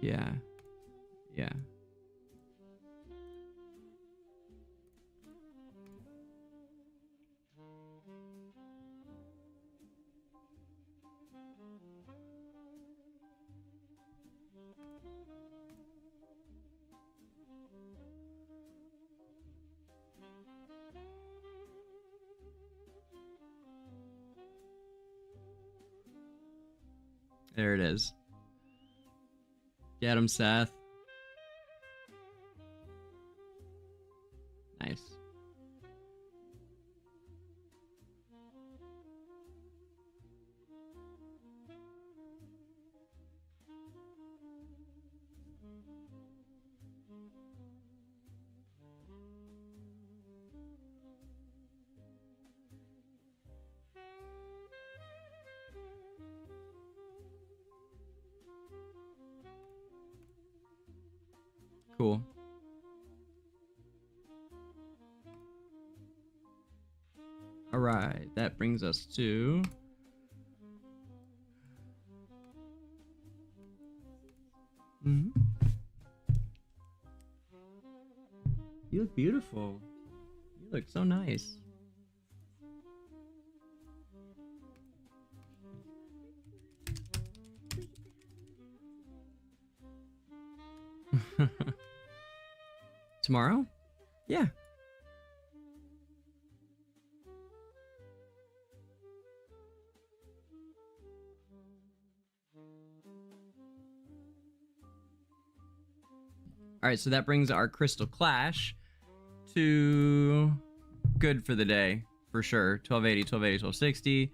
Yeah. Yeah. There it is. Get him, Seth. Nice. Cool. All right, that brings us to... You look beautiful. You look so nice. Tomorrow? Yeah. All right, so that brings our Crystal Clash to good for the day, for sure. 1280, 1280,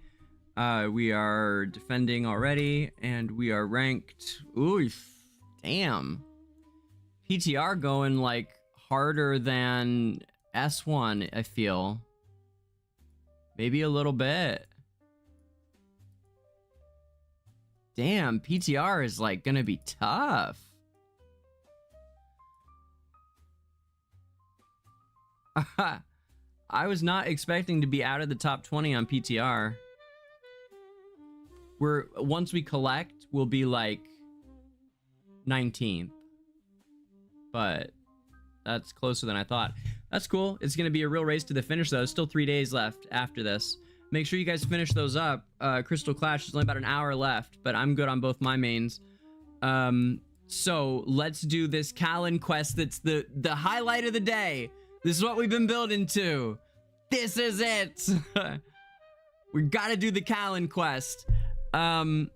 1260. We are defending already, and we are ranked. Ooh, damn. PTR going like harder than S1, I feel. Maybe a little bit. Damn, PTR is like gonna be tough. I was not expecting to be out of the top 20 on PTR. Once we collect, we'll be like 19th. But that's closer than I thought. That's cool. It's going to be a real race to the finish, though. Still 3 days left after this. Make sure you guys finish those up. Crystal Clash is only about an hour left, but I'm good on both my mains. So let's do this Callan quest. That's the highlight of the day. This is what we've been building to. This is it. We got to do the Callan quest. God,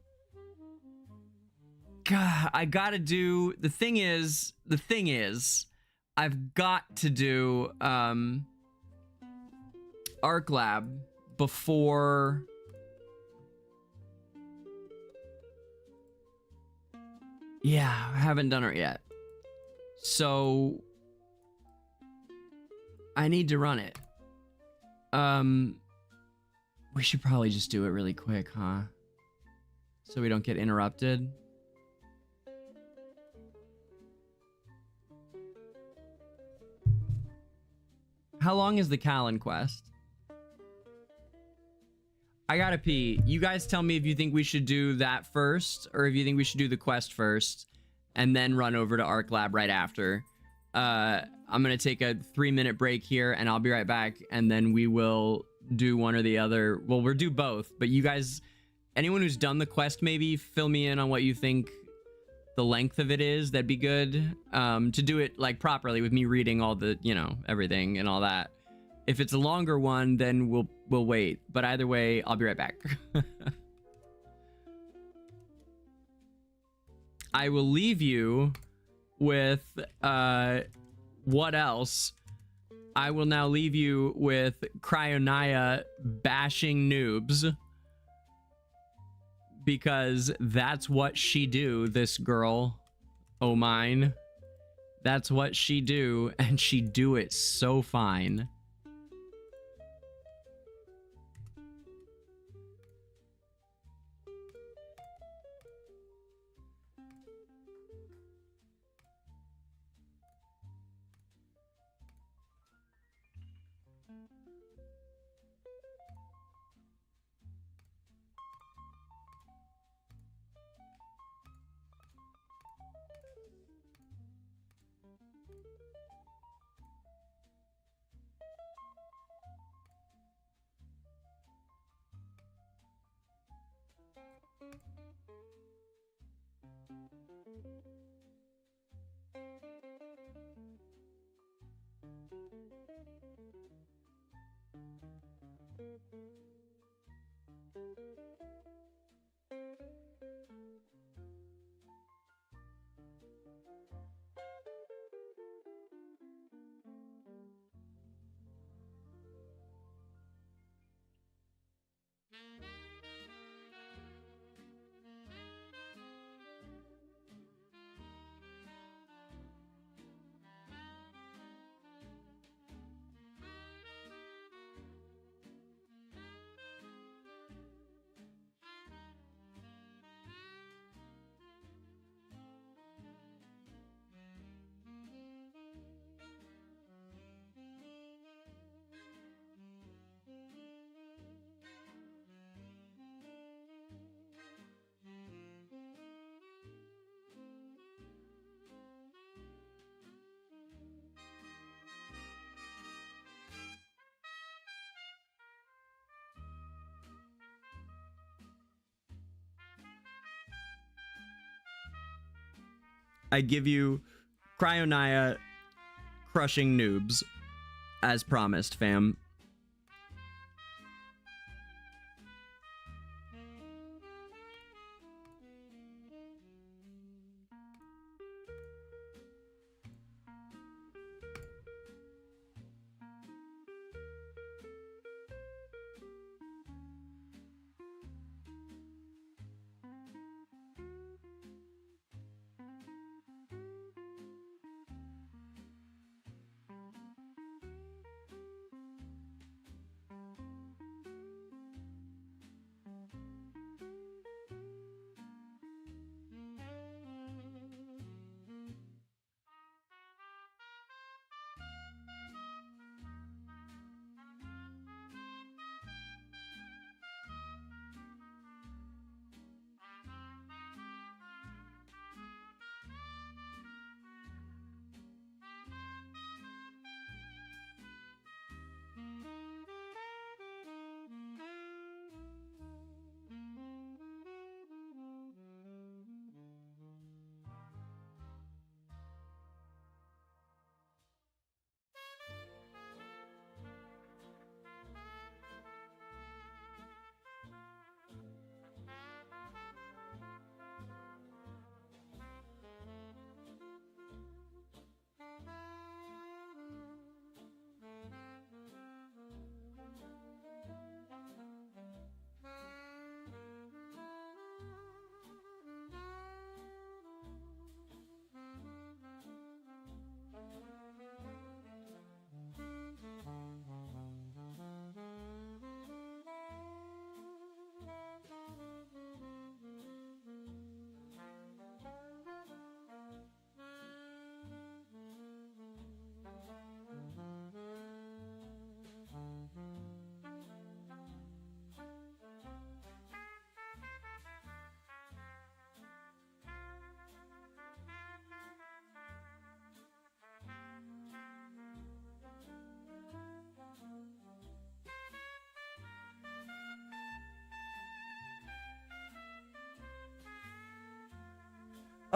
I got to do... The thing is, I've got to do Arc Lab before... Yeah, I haven't done it yet. So... I need to run it. We should probably just do it really quick, huh? So we don't get interrupted. How long is the Callan quest? I gotta pee. You guys tell me if you think we should do that first, or if you think we should do the quest first, and then run over to Arc Lab right after. I'm gonna take a 3-minute break here, and I'll be right back, and then we will do one or the other. Well, we'll do both, but you guys, anyone who's done the quest, maybe fill me in on what you think the length of it is. That'd be good. To do it like properly with me reading all the, you know, everything and all that. If it's a longer one, then we'll wait. But either way, I'll be right back. I will leave you with what else? I will now leave you with Cryonia bashing noobs, because that's what she do, this girl. Oh mine. That's what she do, and she do it so fine. I give you Cryonia crushing noobs, as promised, fam.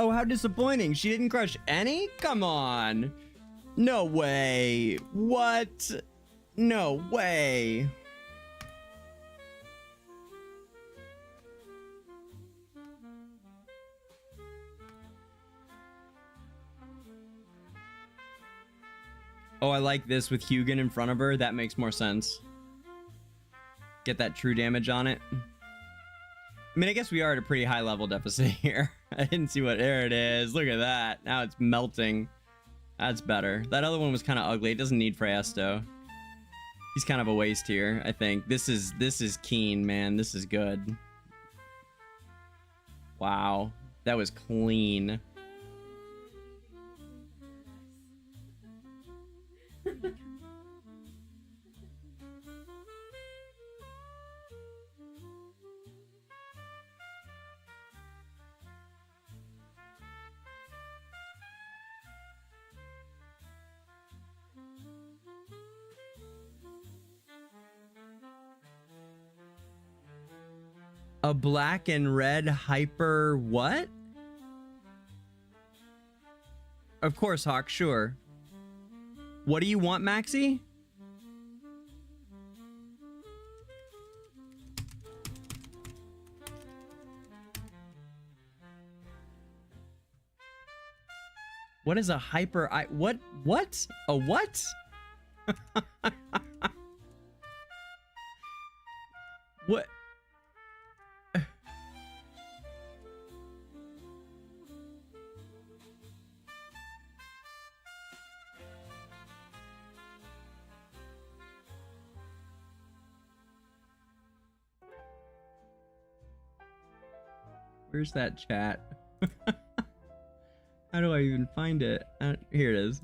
Oh, how disappointing. She didn't crush any? Come on. No way. What? No way. Oh, I like this with Hugin in front of her. That makes more sense. Get that true damage on it. I mean, I guess we are at a pretty high level deficit here. I didn't see what... There it is. Look at that. Now it's melting. That's better. That other one was kind of ugly. It doesn't need Freyasto. He's kind of a waste here, I think. This is keen, man. This is good. Wow. That was clean. A black and red hyper what? Of course, Hawk, sure. What do you want, Maxi? What is a hyper what? A what? What? Where's that chat? How do I even find it? Here it is.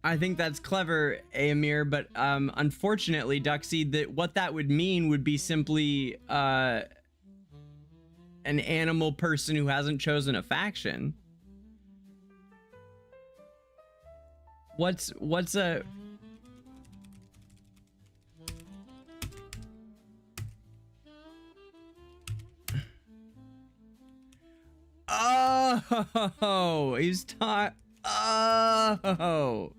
I think that's clever, Amir, but unfortunately, Duxie, what that would mean would be simply an animal person who hasn't chosen a faction. What's a... Oh, he's taught... Oh.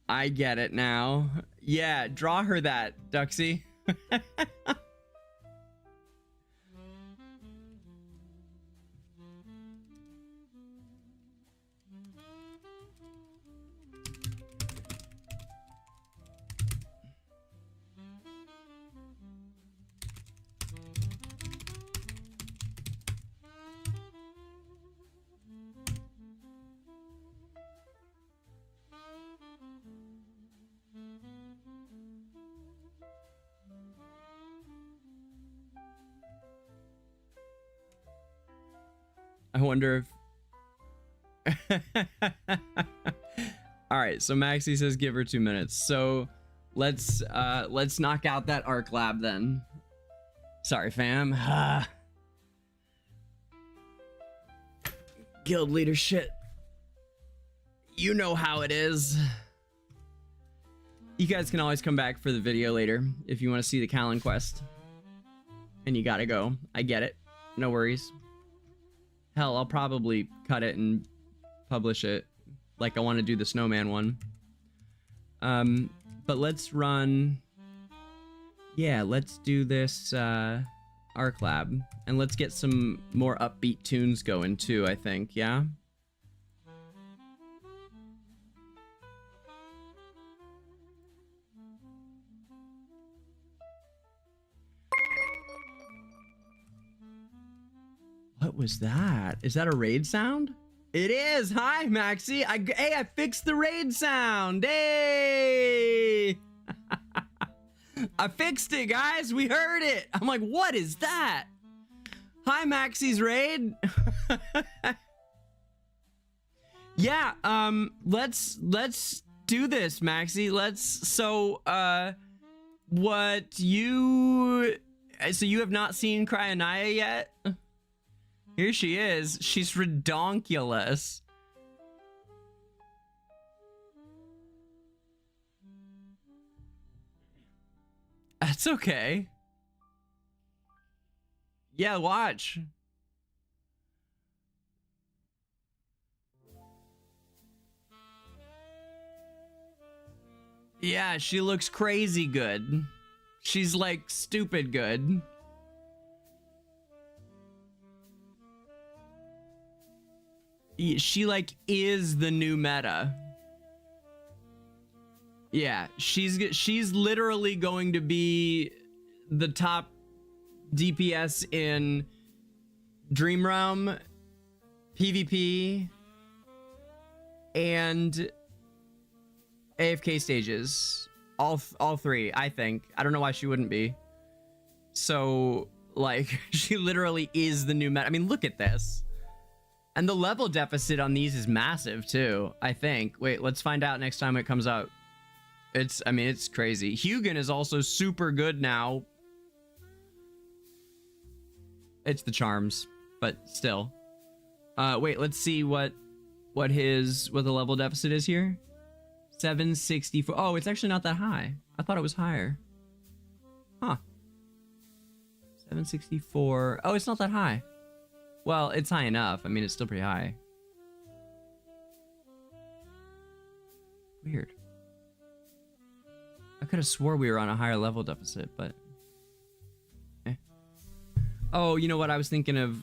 I get it now. Yeah, draw her that, Duxie. I wonder if... All right, so Maxie says give her 2 minutes. So let's knock out that arc lab then. Sorry, fam. Guild leader shit. You know how it is. You guys can always come back for the video later if you want to see the Callan quest. And you gotta go. I get it. No worries. Hell, I'll probably cut it and publish it like I want to do the snowman one. But let's run... Yeah, let's do this Arc Lab. And let's get some more upbeat tunes going too, I think, yeah? What was that? Is that a raid sound? It is! Hi, Maxie! Hey, I fixed the raid sound! Hey! I fixed it, guys! We heard it! I'm like, what is that? Hi, Maxie's raid! Yeah, let's do this, Maxie. What you So you have not seen Cryonia yet? Here she is. She's redonkulous. That's okay. Yeah, watch. Yeah, she looks crazy good. She's like stupid good. She like is the new meta. Yeah, she's literally going to be the top DPS in Dream Realm, PvP, and AFK stages. All three, I think. I don't know why she wouldn't be. So, like, she literally is the new meta. I mean, look at this. And the level deficit on these is massive, too, I think. Wait, let's find out next time it comes out. I mean, it's crazy. Hugin is also super good now. It's the charms, but still. Wait, let's see what the level deficit is here. 764. Oh, it's actually not that high. I thought it was higher. Huh. 764. Oh, it's not that high. Well, it's high enough. I mean, it's still pretty high. Weird. I could have swore we were on a higher level deficit, but... eh. Oh, you know what? I was thinking of,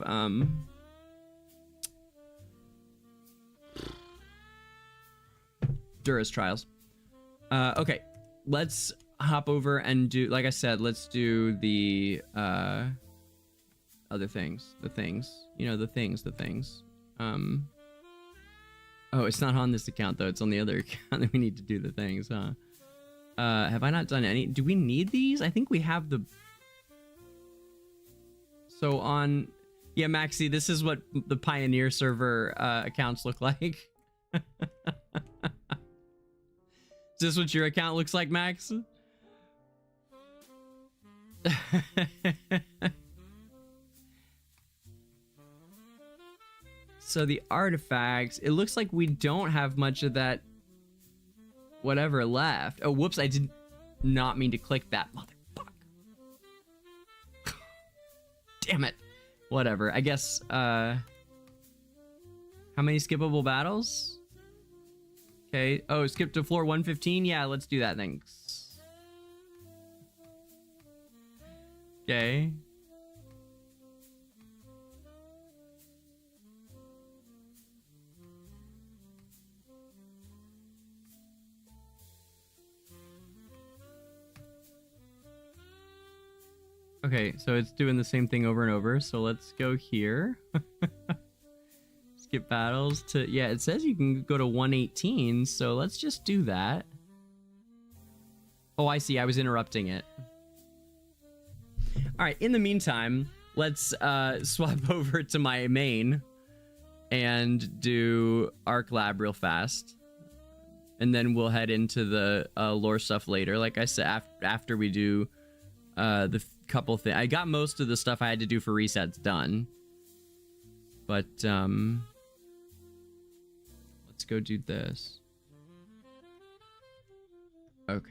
Dura's Trials. Okay, let's hop over and do, like I said, let's do the, other things. The things. You know, the things. Oh, it's not on this account, though. It's on the other account that we need to do the things, huh? Have I not done any? Do we need these? I think we have the... So on... Yeah, Maxi, this is what the Pioneer server accounts look like. Is this what your account looks like, Max? So the artifacts, it looks like we don't have much of that whatever left. Oh, whoops, I did not mean to click that, motherfucker. Damn it. Whatever, I guess, how many skippable battles? Okay, oh, skip to floor 115? Yeah, let's do that, thanks. Okay. Okay, so it's doing the same thing over and over, so let's go here. Skip battles to... Yeah, it says you can go to 118, so let's just do that. Oh, I see, I was interrupting it. Alright, in the meantime, let's swap over to my main and do Arc Lab real fast. And then we'll head into the lore stuff later. Like I said, after we do the couple things. I got most of the stuff I had to do for resets done. But, let's go do this. Okay.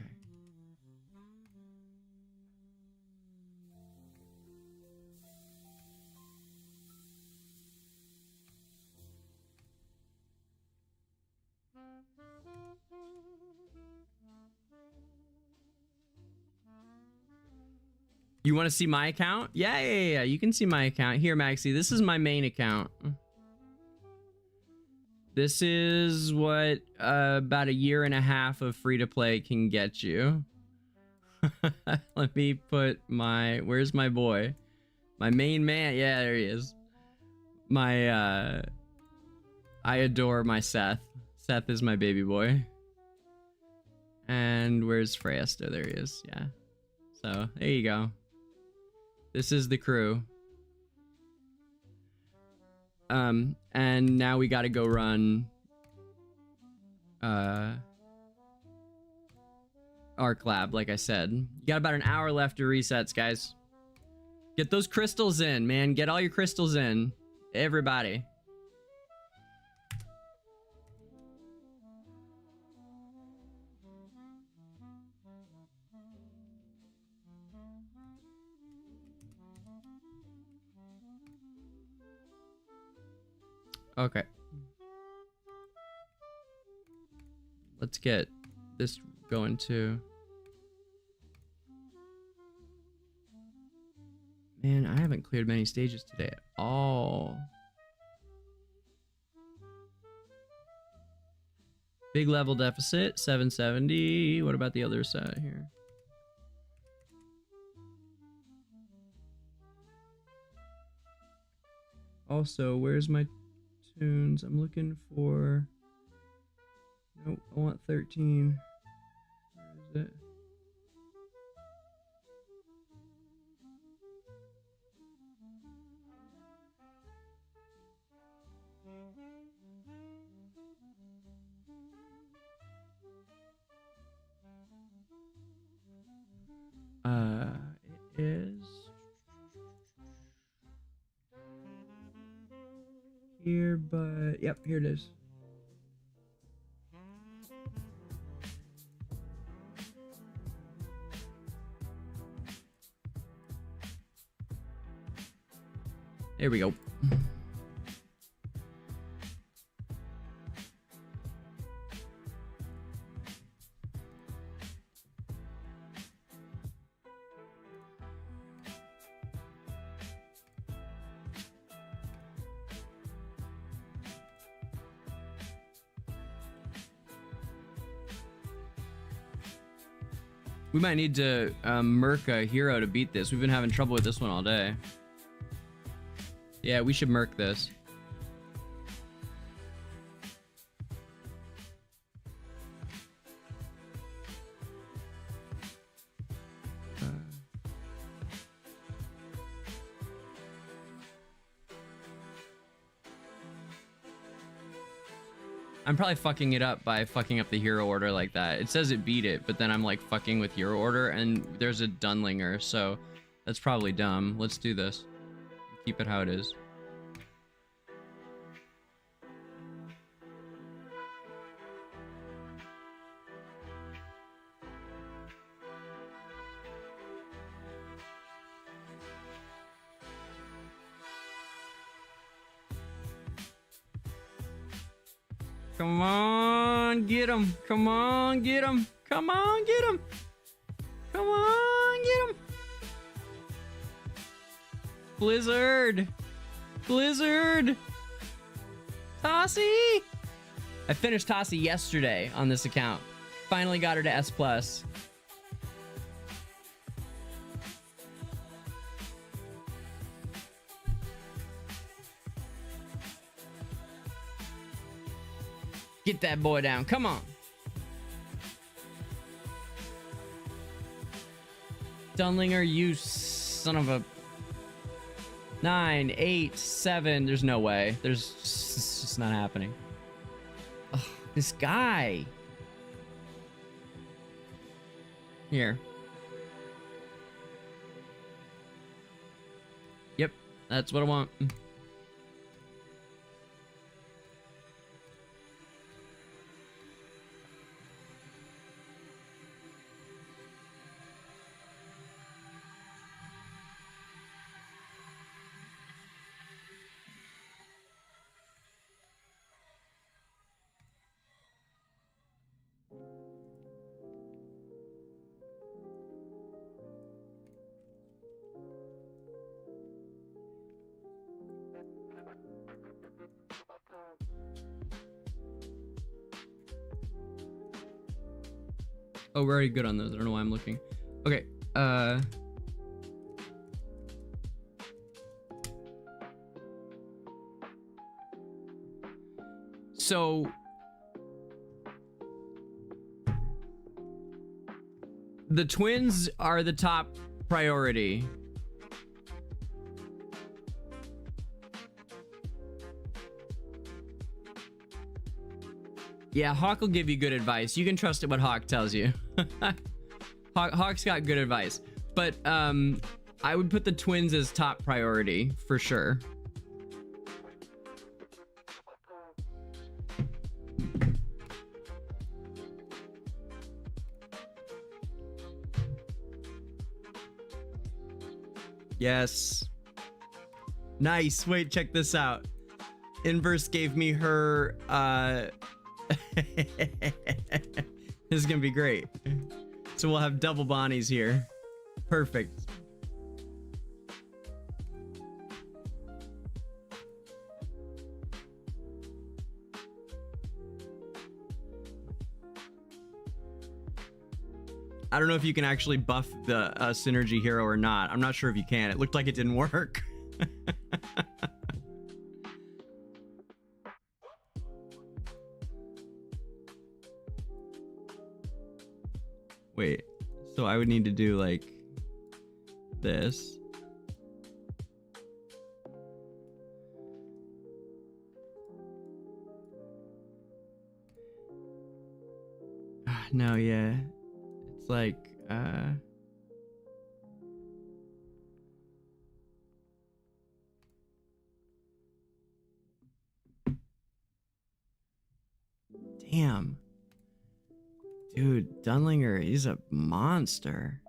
You want to see my account? Yeah. You can see my account. Here, Maxi, this is my main account. This is what about 1.5 years of free-to-play can get you. Let me put my... Where's my boy? My main man. Yeah, there he is. My... I adore my Seth. Seth is my baby boy. And where's Freyasto? There he is. Yeah. So, there you go. This is the crew. And now we gotta go run Arc Lab, like I said. You got about an hour left to resets, guys. Get those crystals in, man. Get all your crystals in. Everybody. Okay. Let's get this going too. Man, I haven't cleared many stages today at all. Big level deficit, 770. What about the other side here? Also, where's my tunes? I'm looking for... Nope, I want 13. Where is it? It is here, but yep, here it is. There we go. We might need to murk a hero to beat this. We've been having trouble with this one all day. Yeah, we should murk this. I'm probably fucking it up by fucking up the hero order like that. It says it beat it, but then I'm like fucking with hero order and there's a Dunlinger, so that's probably dumb. Let's do this. Keep it how it is. Come on, get him. Come on, get him. Come on, get him. Come on, get him. Blizzard. Blizzard. Tossie. I finished Tossie yesterday on this account. Finally got her to S+. Get that boy down. Come on. Dunlinger, you son of a... 9, 8, 7. There's no way. It's just not happening. Ugh, this guy. Here. Yep, that's what I want. Oh, we're already good on those. I don't know why I'm looking. Okay. So the twins are the top priority. Yeah, Hawk will give you good advice. You can trust it what Hawk tells you. Hawk's got good advice. But I would put the twins as top priority for sure. Yes. Nice. Wait, check this out. Inverse gave me her this is gonna be great. So we'll have double Bonnies here. Perfect. I don't know if you can actually buff the synergy hero or not. I'm not sure if you can. It looked like it didn't work. Wait, so I would need to do like this. No, yeah. It's like, damn. Dude, Dunlinger, he's a monster.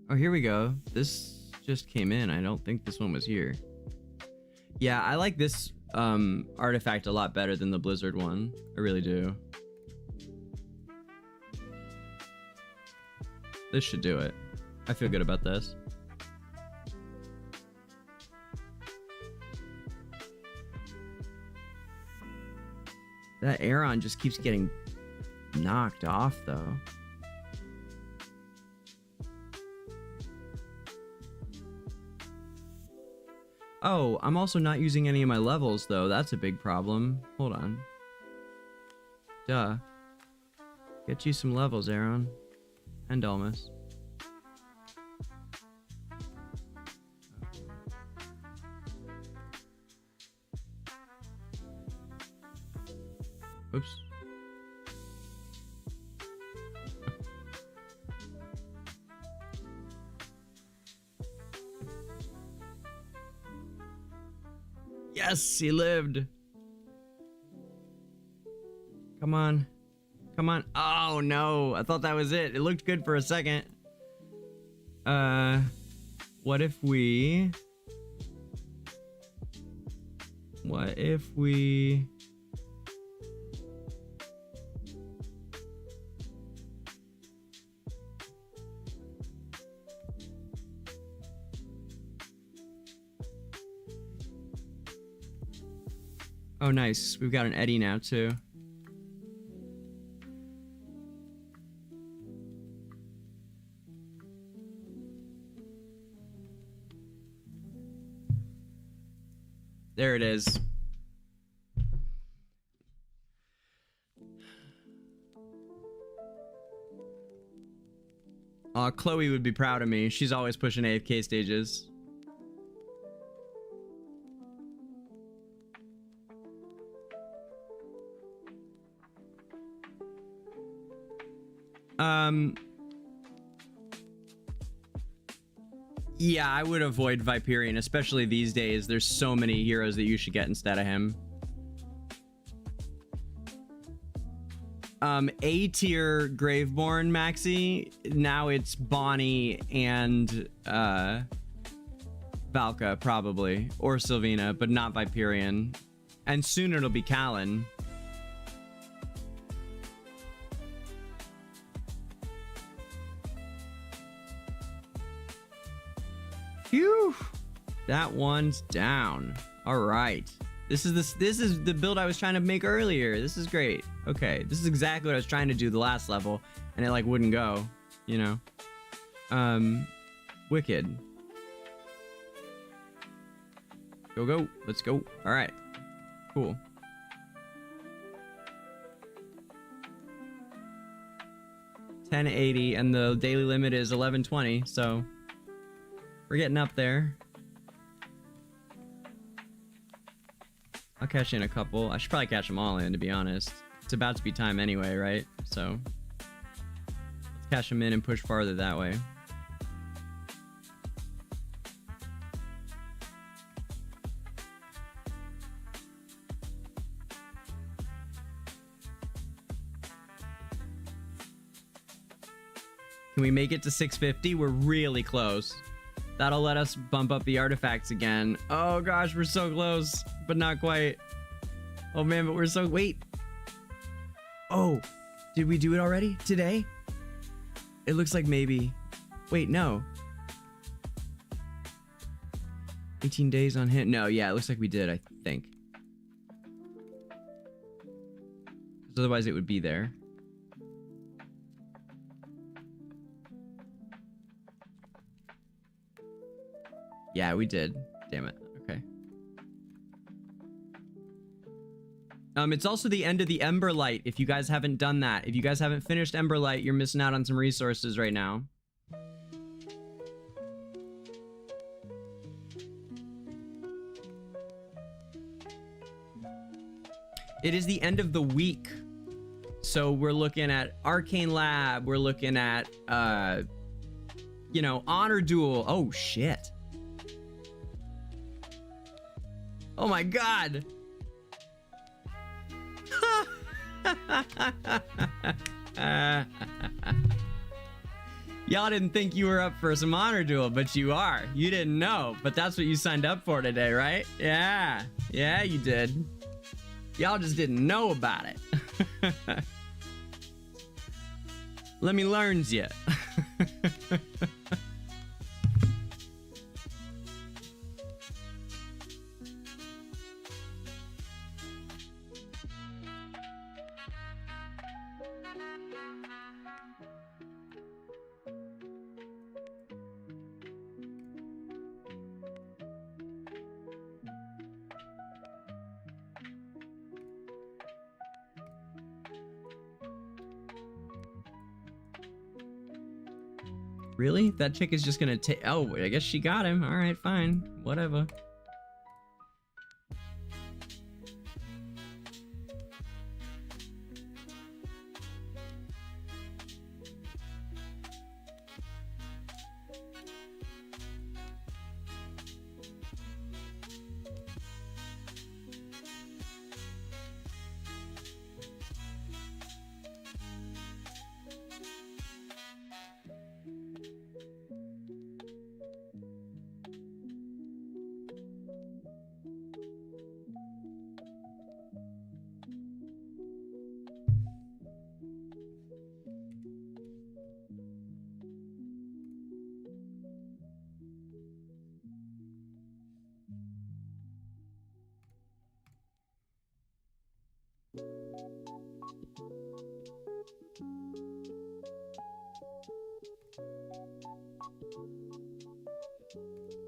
Oh, here we go. This just came in. I don't think this one was here. Yeah, I like this artifact a lot better than the Blizzard one. I really do. This should do it. I feel good about this. That Aeron just keeps getting knocked off though. Oh, I'm also not using any of my levels though. That's a big problem. Hold on. Duh. Get you some levels, Aeron. And Almas. Oops. Yes, he lived. Come on. Come on. Oh no, I thought that was it. It looked good for a second. What if we... Oh, nice. We've got an Eddie now, too. There it is. Chloe would be proud of me. She's always pushing AFK stages. Yeah, I would avoid Viperian, especially these days. There's so many heroes that you should get instead of him. A tier Graveborn Maxi. Now it's Bonnie and Valka probably, or Silvina, but not Viperian. And soon it'll be Callan. Phew, that one's down. All right, this is the build I was trying to make earlier. This is great. Okay, this is exactly what I was trying to do the last level, and it like wouldn't go, you know. Wicked. Go, let's go. All right, cool. $10.80, and the daily limit is $11.20, so we're getting up there. I'll cash in a couple. I should probably cash them all in, to be honest. It's about to be time anyway, right? So Cash them in and push farther that way. Can we make it to 650? We're really close. That'll let us bump up the artifacts again. Oh gosh, we're so close, but not quite. Oh man, but we're so... Wait. Oh, did we do it already? Today? It looks like maybe... Wait, no. 18 days on hint. No, yeah, it looks like we did, I think. Because otherwise it would be there. Yeah, we did. Damn it. Okay. It's also the end of the Ember Light, if you guys haven't done that. If you guys haven't finished Ember Light, you're missing out on some resources right now. It is the end of the week. So we're looking at Arcane Lab. We're looking at, you know, Honor Duel. Oh, shit. Oh my god. Y'all didn't think you were up for some Honor Duel, but you are. You didn't know, but that's what you signed up for today, right? Yeah. Yeah, you did. Y'all just didn't know about it. Let me learns ya. Really? That chick is just gonna take... Oh, I guess she got him. All right, fine. Whatever.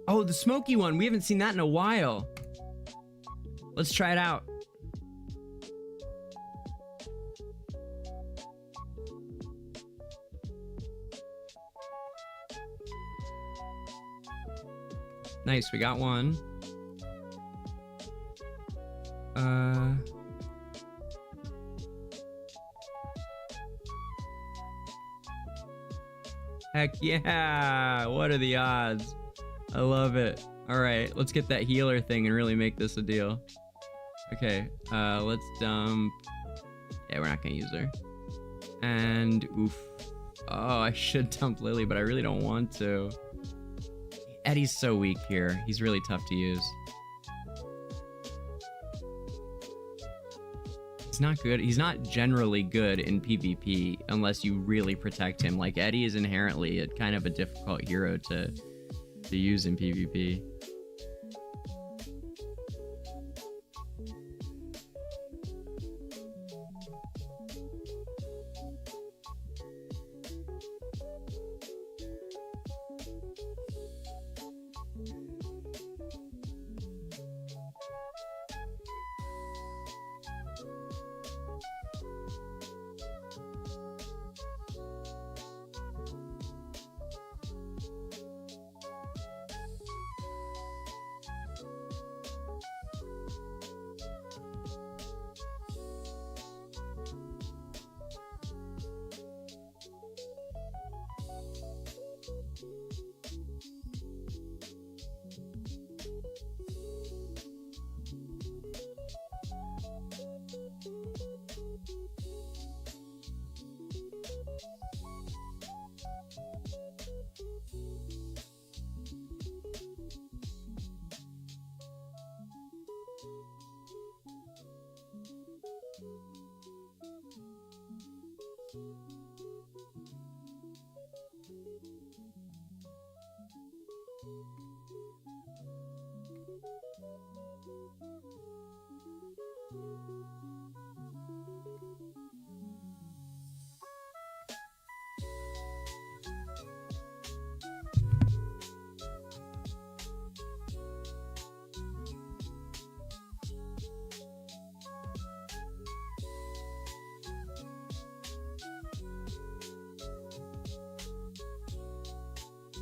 Oh, the smoky one. We haven't seen that in a while. Let's try it out. Nice, we got one. Heck yeah! What are the odds? I love it. All right, let's get that healer thing and really make this a deal. Okay, let's dump... Yeah, we're not gonna use her. And oof. Oh, I should dump Lily, but I really don't want to. Eddie's so weak here. He's really tough to use. He's not good. He's not generally good in PvP unless you really protect him. Like, Eddie is inherently a kind of a difficult hero to use in PvP.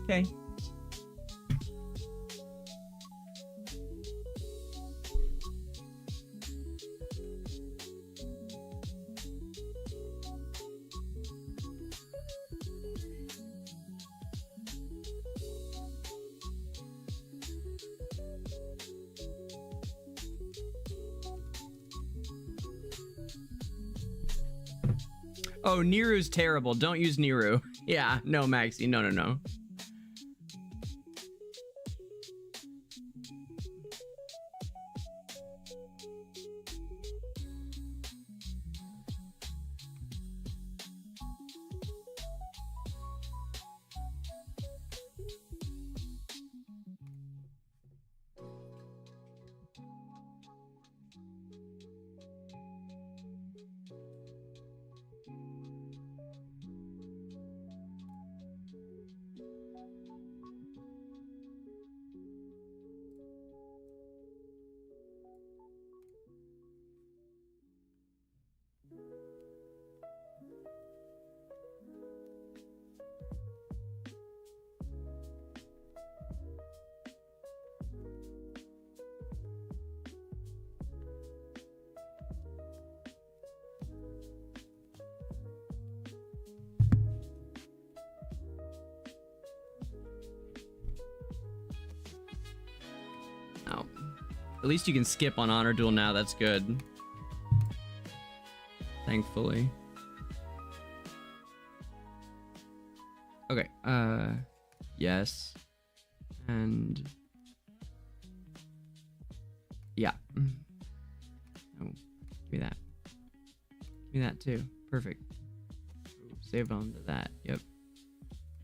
Okay. Oh, Niru's terrible. Don't use Niru. Yeah, no, Maxie. No, no, no. Oh. At least you can skip on Honor Duel now. That's good. Thankfully. Okay. Yes. And yeah. Oh, give me that. Give me that too. Perfect. Ooh, save on to that. Yep.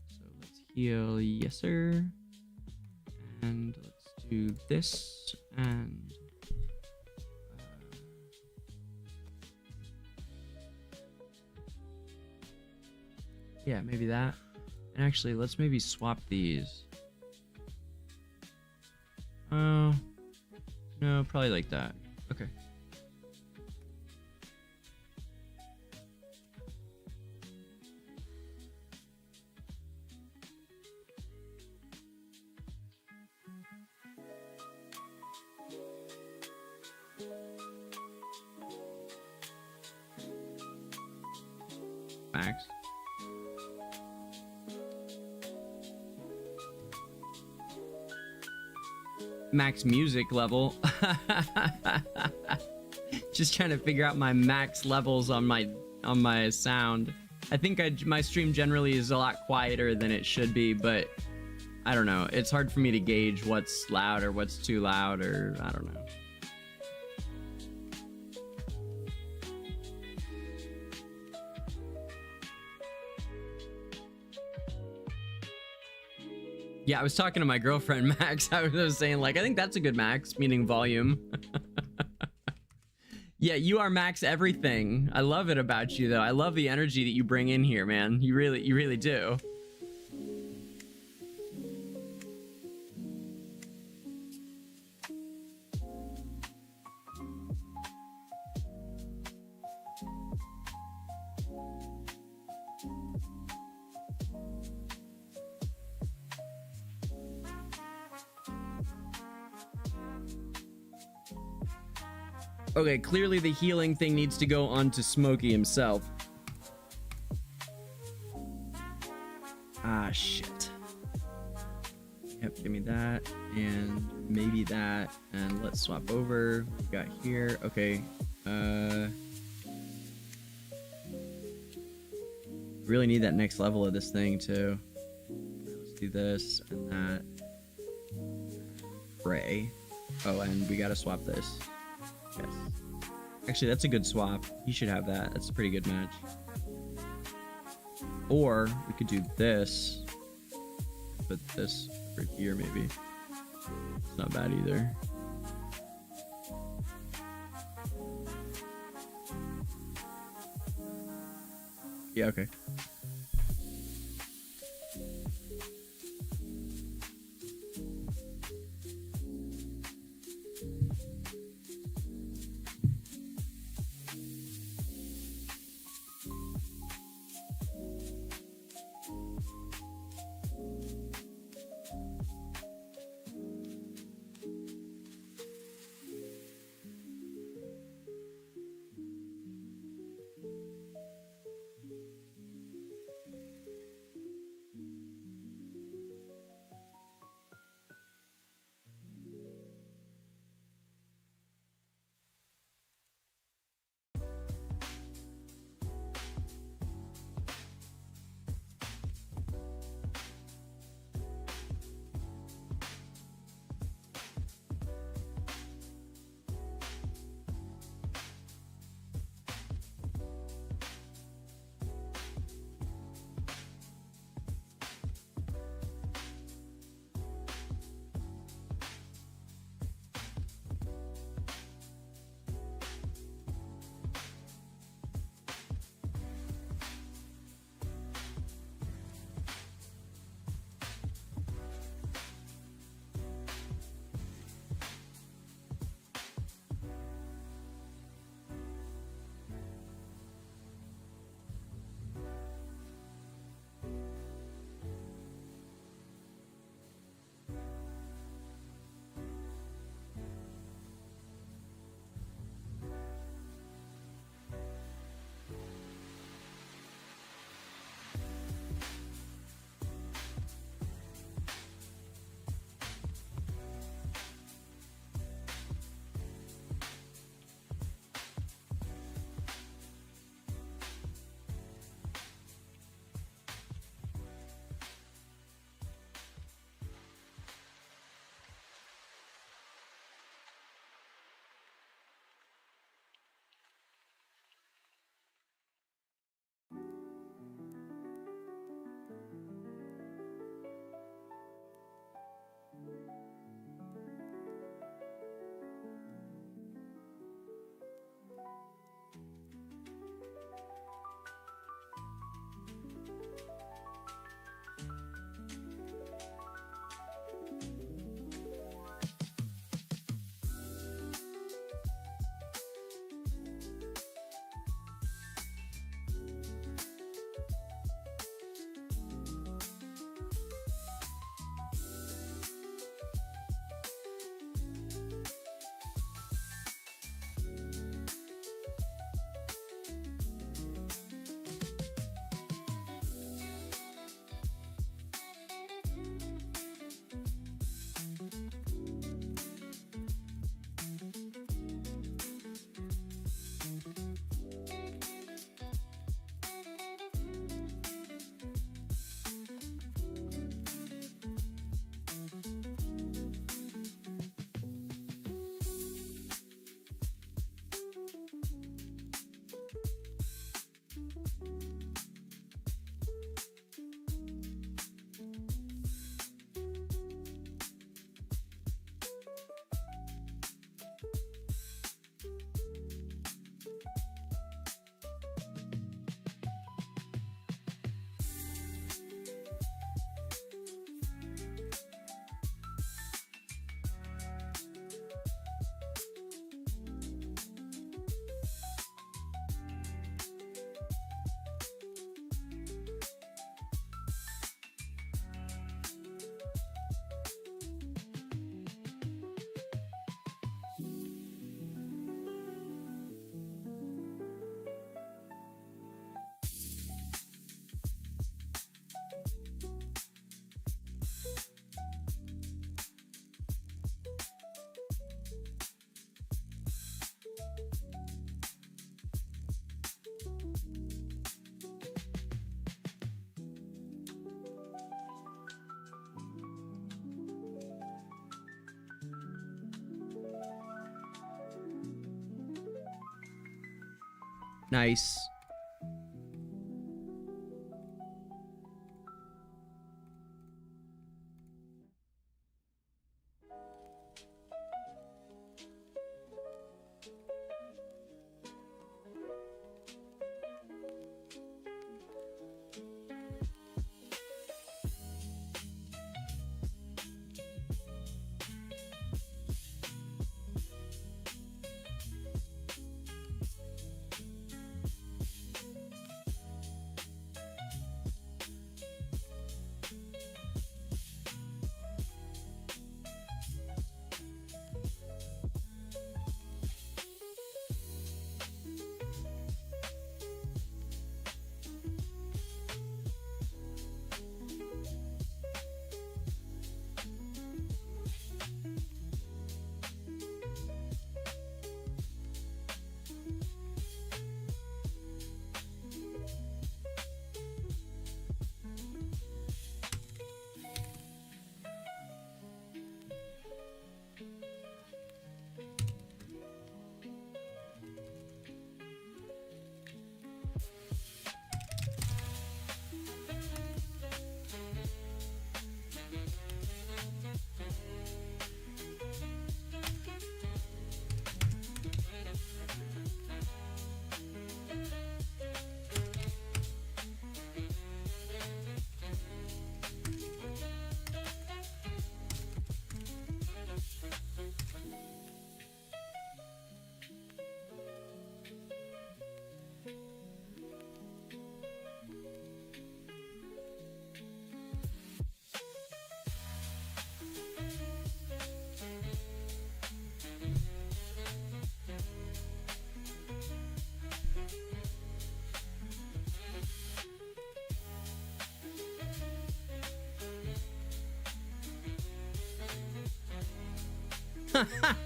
So let's heal. Yes, sir. And let's do this and yeah, maybe that. And actually, let's maybe swap these. Oh, no, probably like that. Okay. Max. Max music level. Just trying to figure out my max levels on my sound. I think my stream generally is a lot quieter than it should be, but I don't know. It's hard for me to gauge what's loud or what's too loud, or I don't know. Yeah, I was talking to my girlfriend, Max. I was saying, like, I think that's a good max, meaning volume. Yeah, you are max everything. I love it about you, though. I love the energy that you bring in here, man. You really do. Okay, clearly the healing thing needs to go on to Smokey himself. Ah, shit. Yep, give me that, and maybe that, and let's swap over. We got here, okay. Really need that next level of this thing, too. Let's do this, and that. Gray. Oh, and we gotta swap this. Yes. Actually, that's a good swap. You should have that. That's a pretty good match. Or we could do this. Put this For here, maybe. It's not bad either. Yeah, okay. Nice.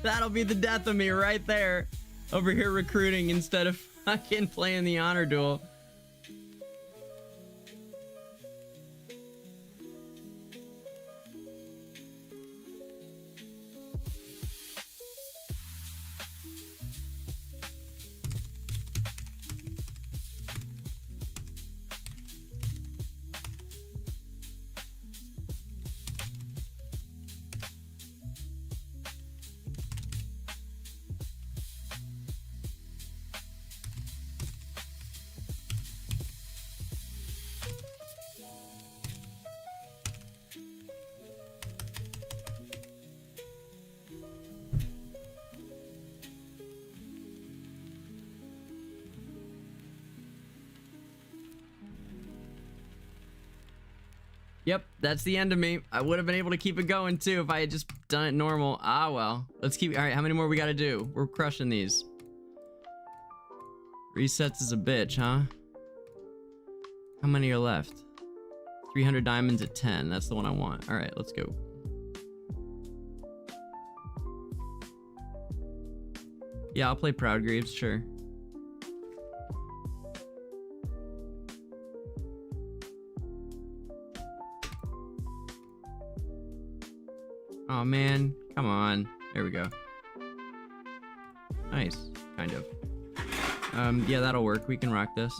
That'll be the death of me right there. Over here recruiting instead of fucking playing the honor duel. Yep, that's the end of me. I would have been able to keep it going too if I had just done it normal. Ah, well. Let's keep... Alright, how many more we gotta do? We're crushing these. Resets is a bitch, huh? How many are left? 300 diamonds at 10. That's the one I want. Alright, let's go. Yeah, I'll play Proudgreaves, sure. Oh man, come on. There we go. Nice, kind of. Yeah, that'll work. We can rock this.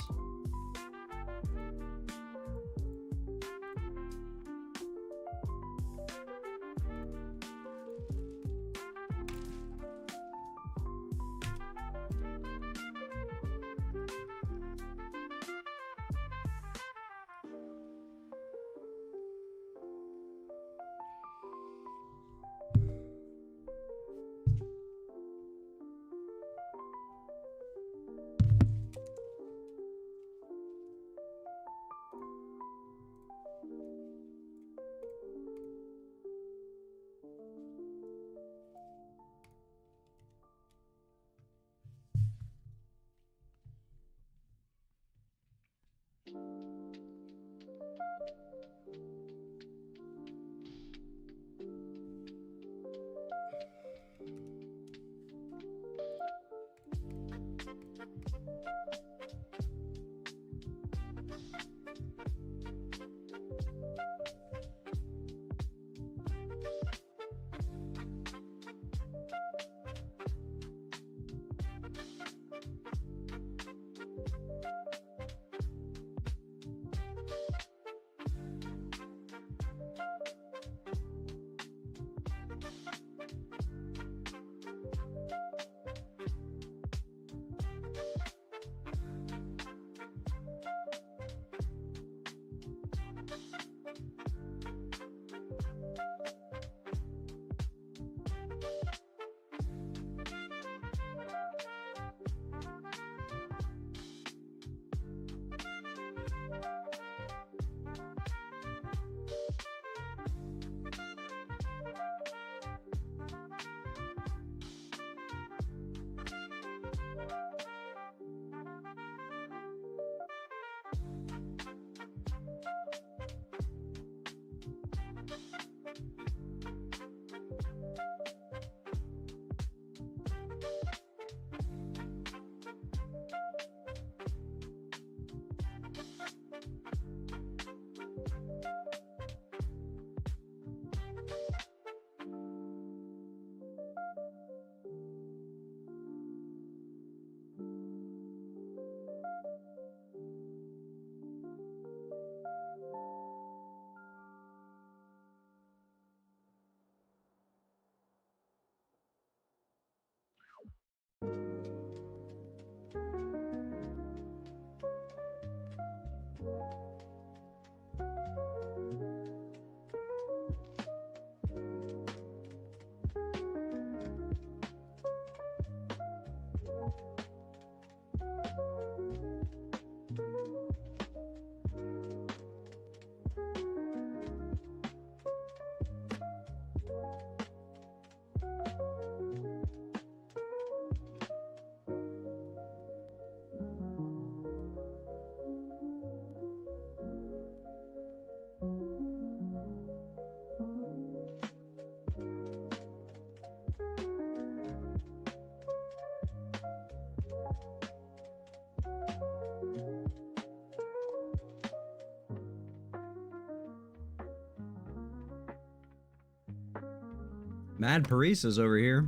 Mad Parisas over here.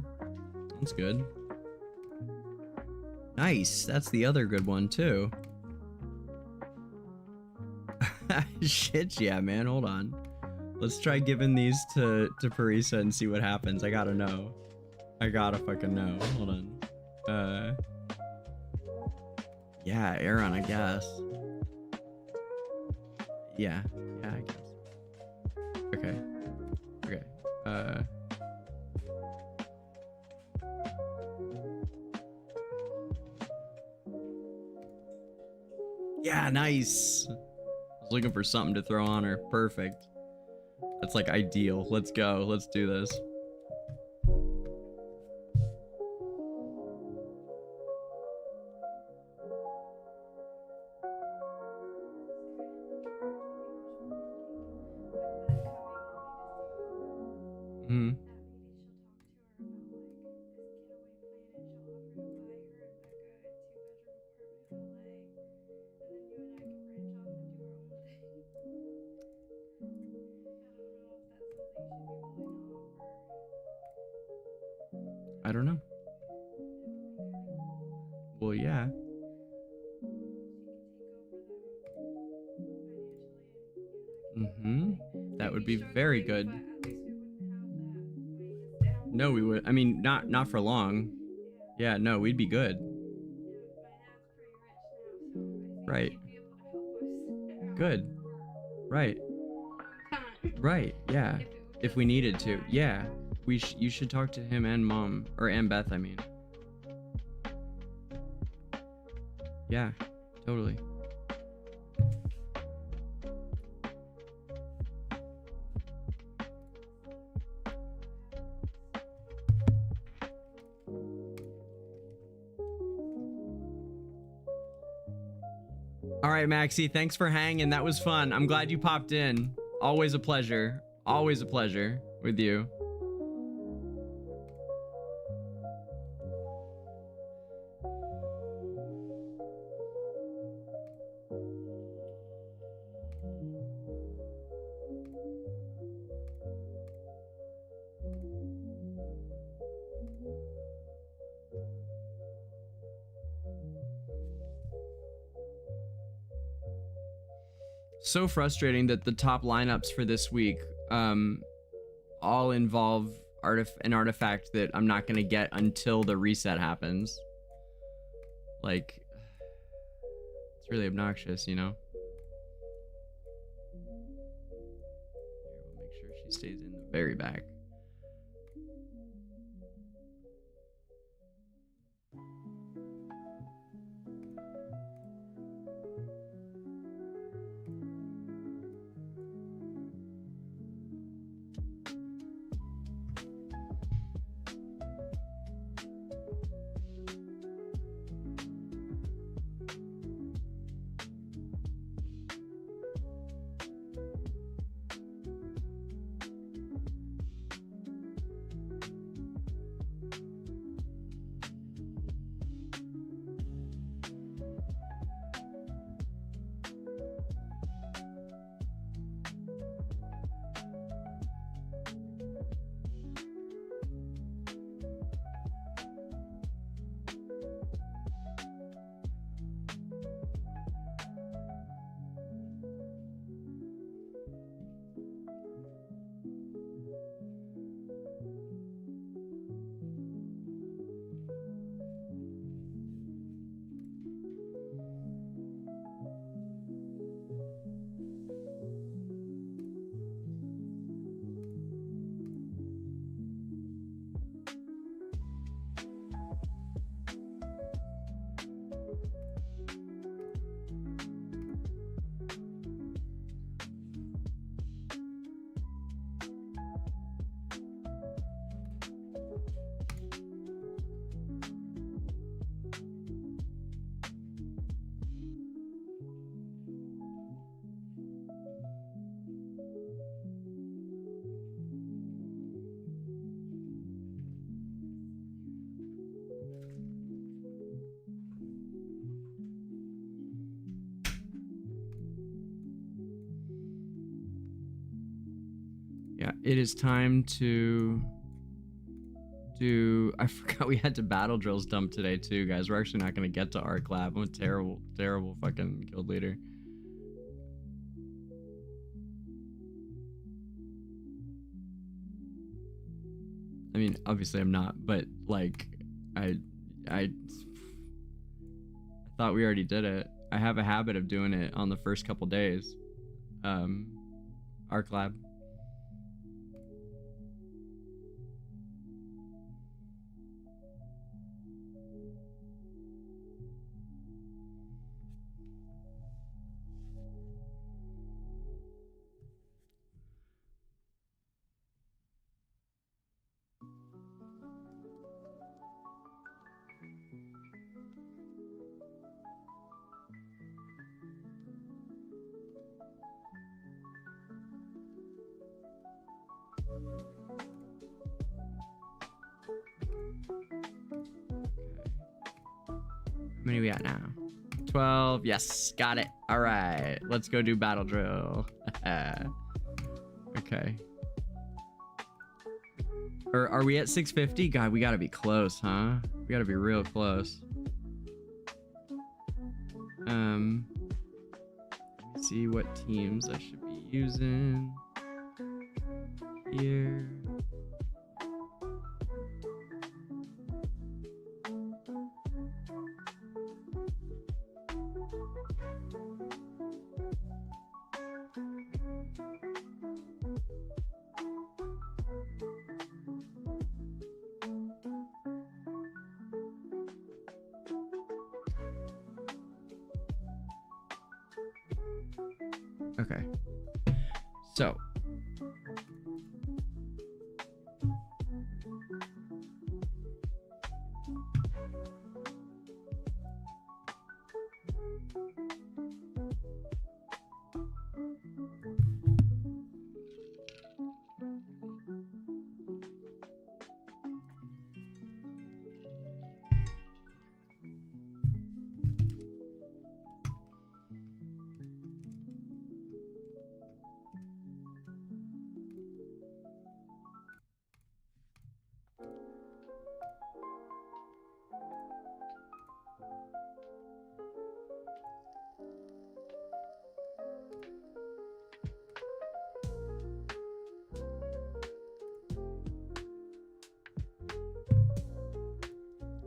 That's good. Nice. That's the other good one too. Shit, yeah, man. Hold on. Let's try giving these to Parisa and see what happens. I gotta know. I gotta fucking know. Hold on. Yeah, Aaron, I guess. Yeah, I guess. Okay. Yeah, nice. I was looking for something to throw on her. Perfect. That's like ideal. Let's go. Let's do this. Hmm. I don't know. Well, yeah. That would be very good. No, we would. I mean, not for long. Yeah, no, we'd be good. Right. Good. Right. Right. Yeah. If we needed to. Yeah. You should talk to him and mom, or and Beth, I mean. Yeah, totally. All right, Maxie, thanks for hanging. That was fun. I'm glad you popped in. Always a pleasure. Always a pleasure with you. So frustrating that the top lineups for this week all involve an artifact that I'm not gonna get until the reset happens. Like, it's really obnoxious, you know? Here, we'll make sure she stays in the very back. Yeah, it is time to I forgot we had to battle drills dump today too, guys. We're actually not gonna get to Arc Lab. I'm a terrible, terrible fucking guild leader. I mean, obviously I'm not, but like, I thought we already did it. I have a habit of doing it on the first couple days. Arc Lab. How many we at now? 12. Yes, got it. All right, let's go do battle drill. Okay. Or are we at 650? God, we gotta be close, huh? We gotta be real close. Let me see what teams I should be using here. Okay. So.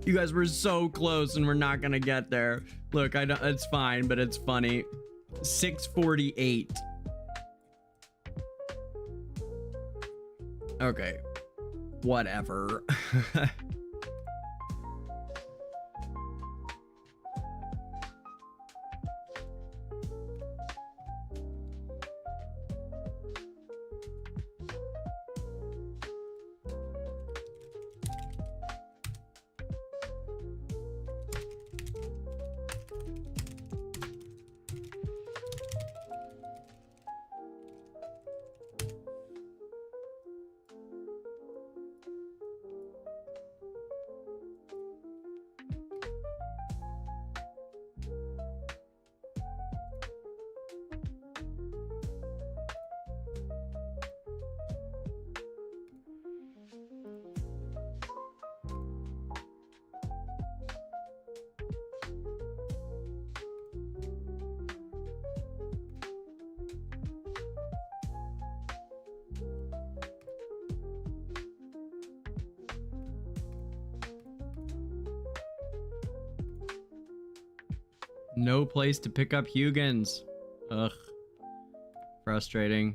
You guys were so close and we're not gonna get there. Look, I don't, it's fine, but it's funny. 648. Okay. Whatever. No place to pick up Hugans. Ugh. Frustrating.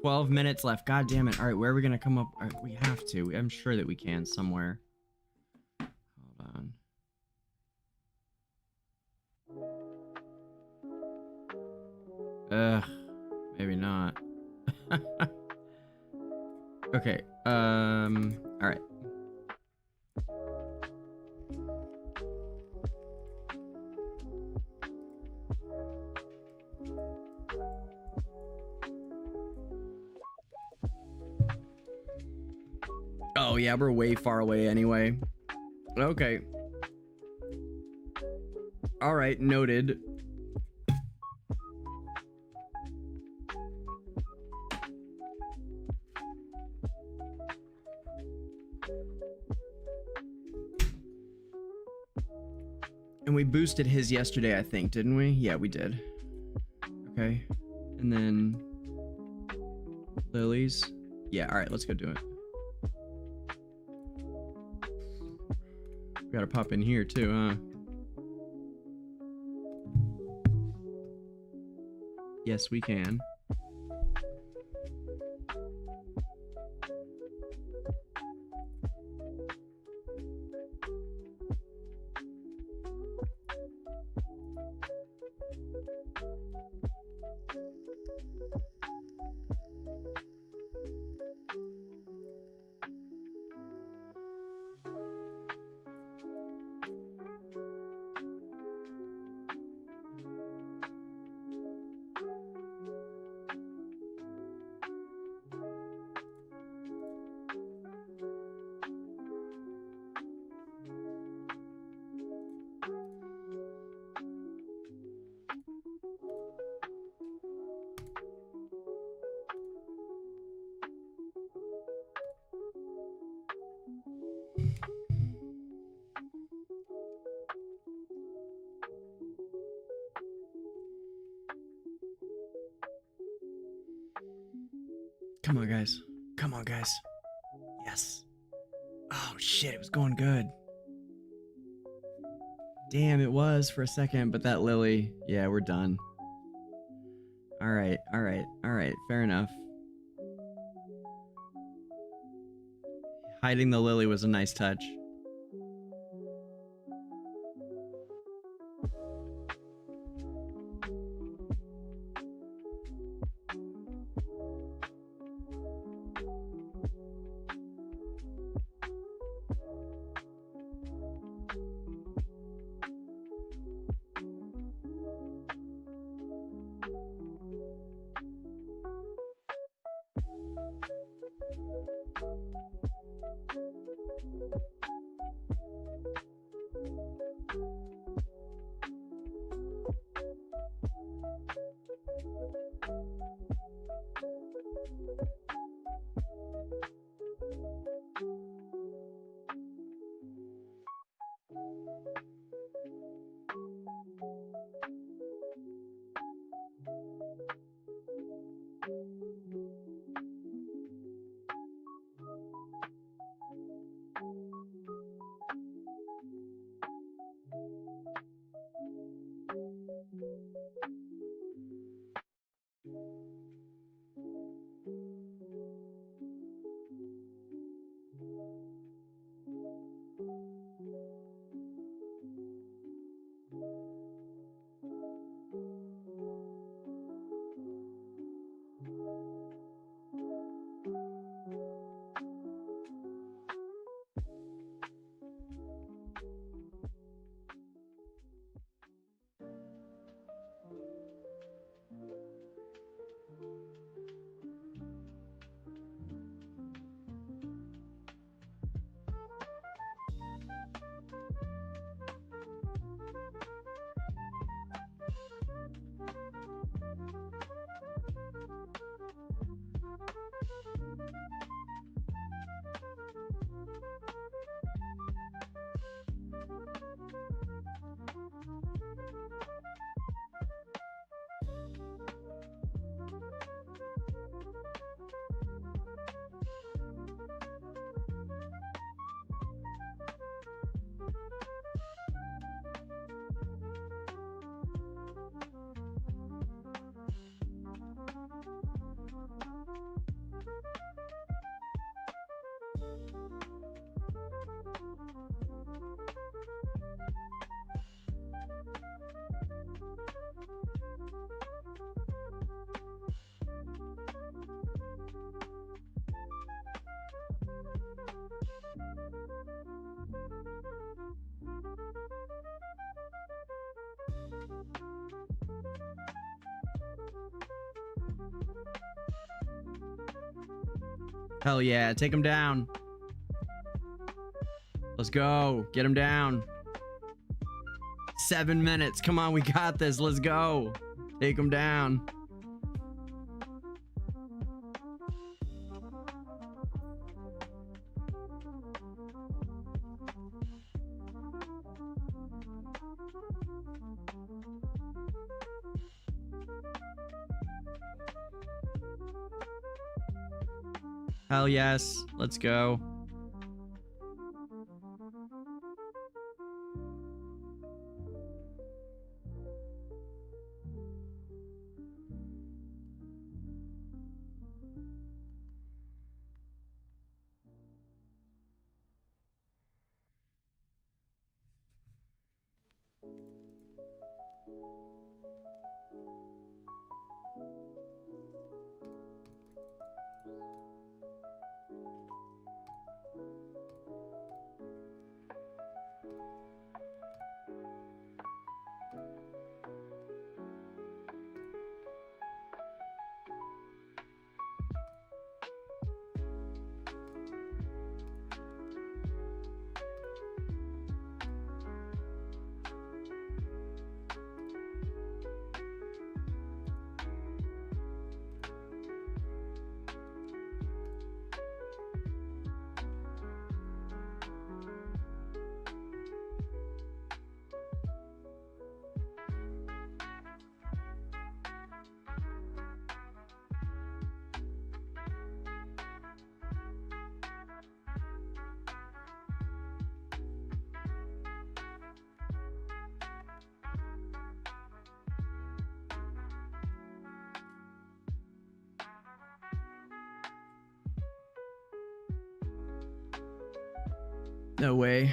$12 minutes left. God damn it. All right, where are we gonna come up? All right, we have to. I'm sure that we can somewhere. Hold on. Ugh. Maybe not. Okay. All right. Oh yeah, we're way far away anyway. Okay. All right, noted. And we boosted his yesterday, I think, didn't we? Yeah, we did. Okay. And then Lily's. Yeah, all right, let's go do it. We gotta pop in here too, huh? Yes, we can. Come on, guys. Come on, guys. Yes. Oh, shit, it was going good. Damn, it was for a second, but that Lily... Yeah, we're done. Alright, alright, alright. Fair enough. Hiding the Lily was a nice touch. Hell yeah, take him down. Let's go. Get him down. 7 minutes. Come on, we got this. Let's go. Take him down. Hell yes. Let's go. No way.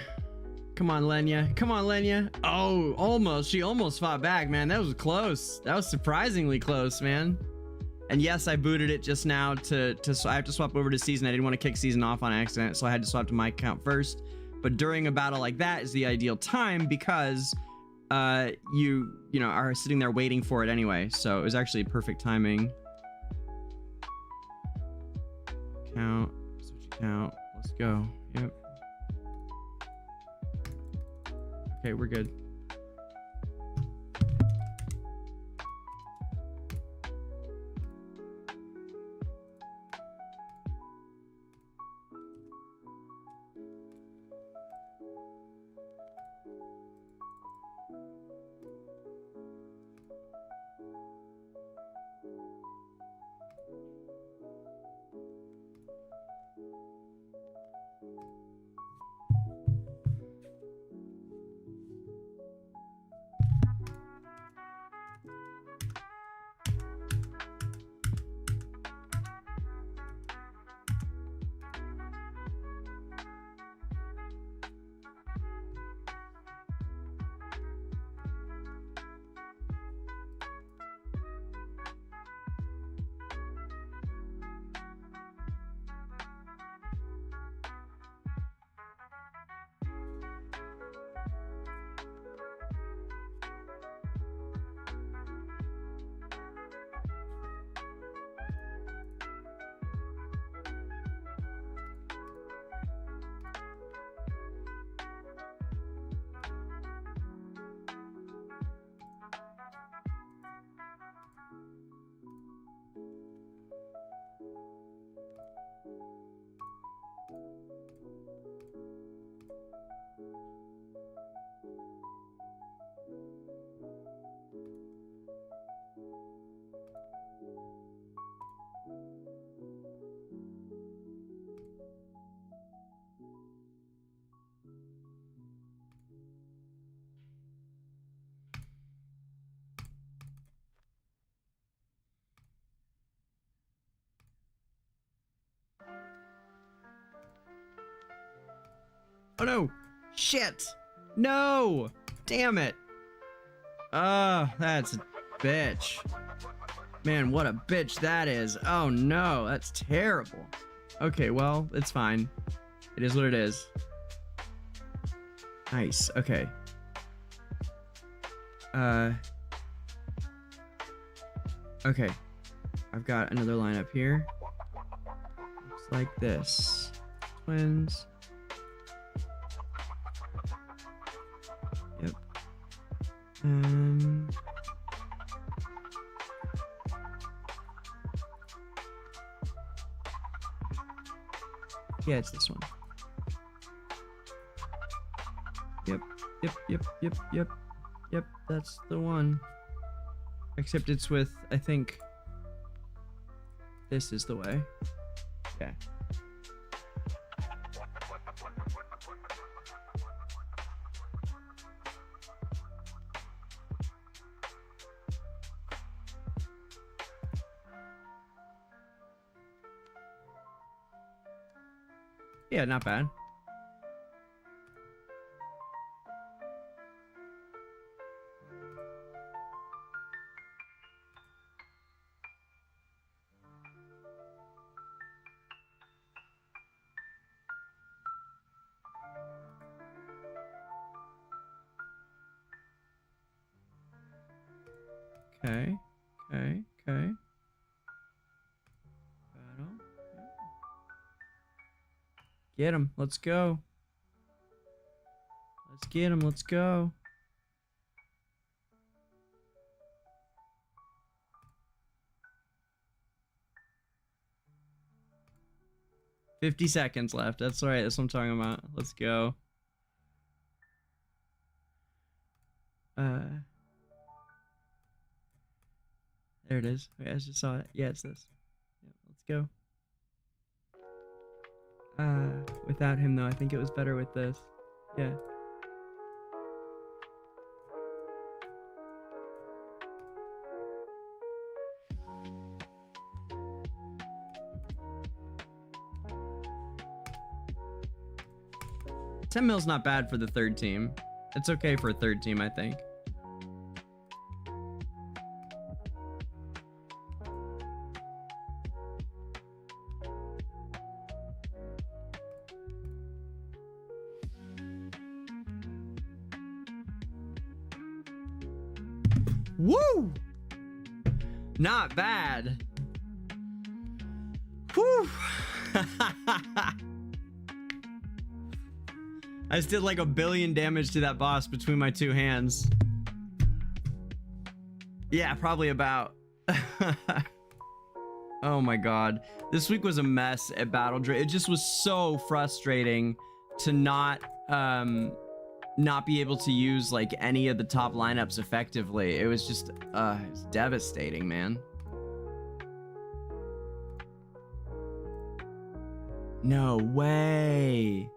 Come on, Lenya. Come on, Lenya. Oh, almost. She almost fought back, man. That was close. That was surprisingly close, man. And yes, I booted it just now to I have to swap over to season. I didn't want to kick season off on accident, so I had to swap to my account first. But during a battle like that is the ideal time because you know are sitting there waiting for it anyway. So it was actually perfect timing. Count. Switch account. Let's go. Yep. Okay, we're good. Oh no! Shit! No! Damn it! That's a bitch. Man, what a bitch that is. Oh no, that's terrible. Okay, well, it's fine. It is what it is. Nice, okay. Okay. I've got another line up here. Looks like this. Twins. Yep. Yeah, it's this one. Yep, that's the one. Except it's with, I think, this is the way. Okay. Yeah, not bad. Okay. Battle. Get him. Let's go. Let's get him. Let's go. $50 seconds left. That's right. That's what I'm talking about. Let's go. There it is. Wait, I just saw it. Yeah, it's this. Yep, let's go. Without him though, I think it was better with this. Yeah. $10 mil's not bad for the third team. It's okay for a third team, I think. Woo! Not bad. Whew. I just did like 1 billion damage to that boss between my two hands. Yeah, probably about. Oh my god. This week was a mess at BattleGrey. It just was so frustrating to not be able to use like any of the top lineups effectively. It was just it's devastating, man. No way.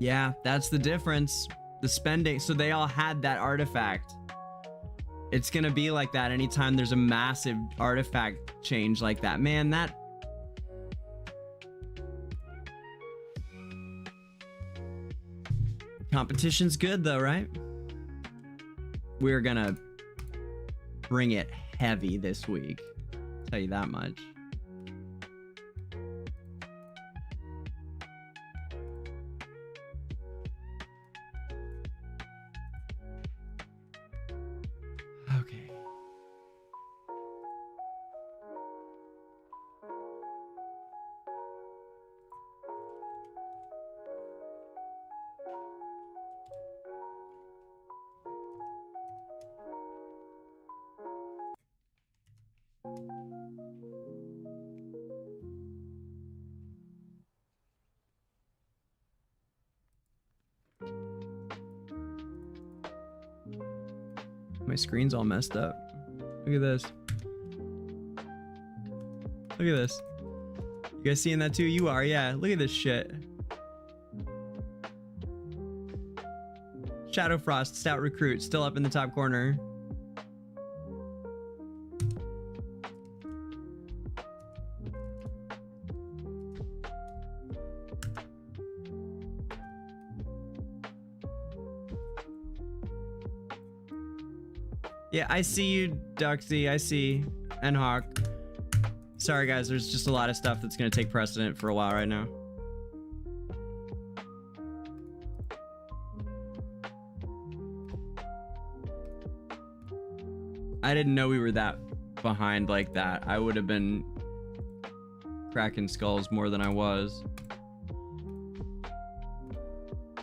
Yeah, that's the difference. The spending. So they all had that artifact. It's gonna be like that anytime there's a massive artifact change like that. Man, that... Competition's good though, right? We're gonna bring it heavy this week. I'll tell you that much. Okay. My screen's all messed up. Look at this. Look at this. You guys seeing that too? You are, yeah. Look at this shit. Shadowfrost, Stout Recruit, still up in the top corner. Yeah, I see you, Duxie. I see. And Hawk. Sorry, guys. There's just a lot of stuff that's going to take precedent for a while right now. I didn't know we were that behind like that. I would have been cracking skulls more than I was.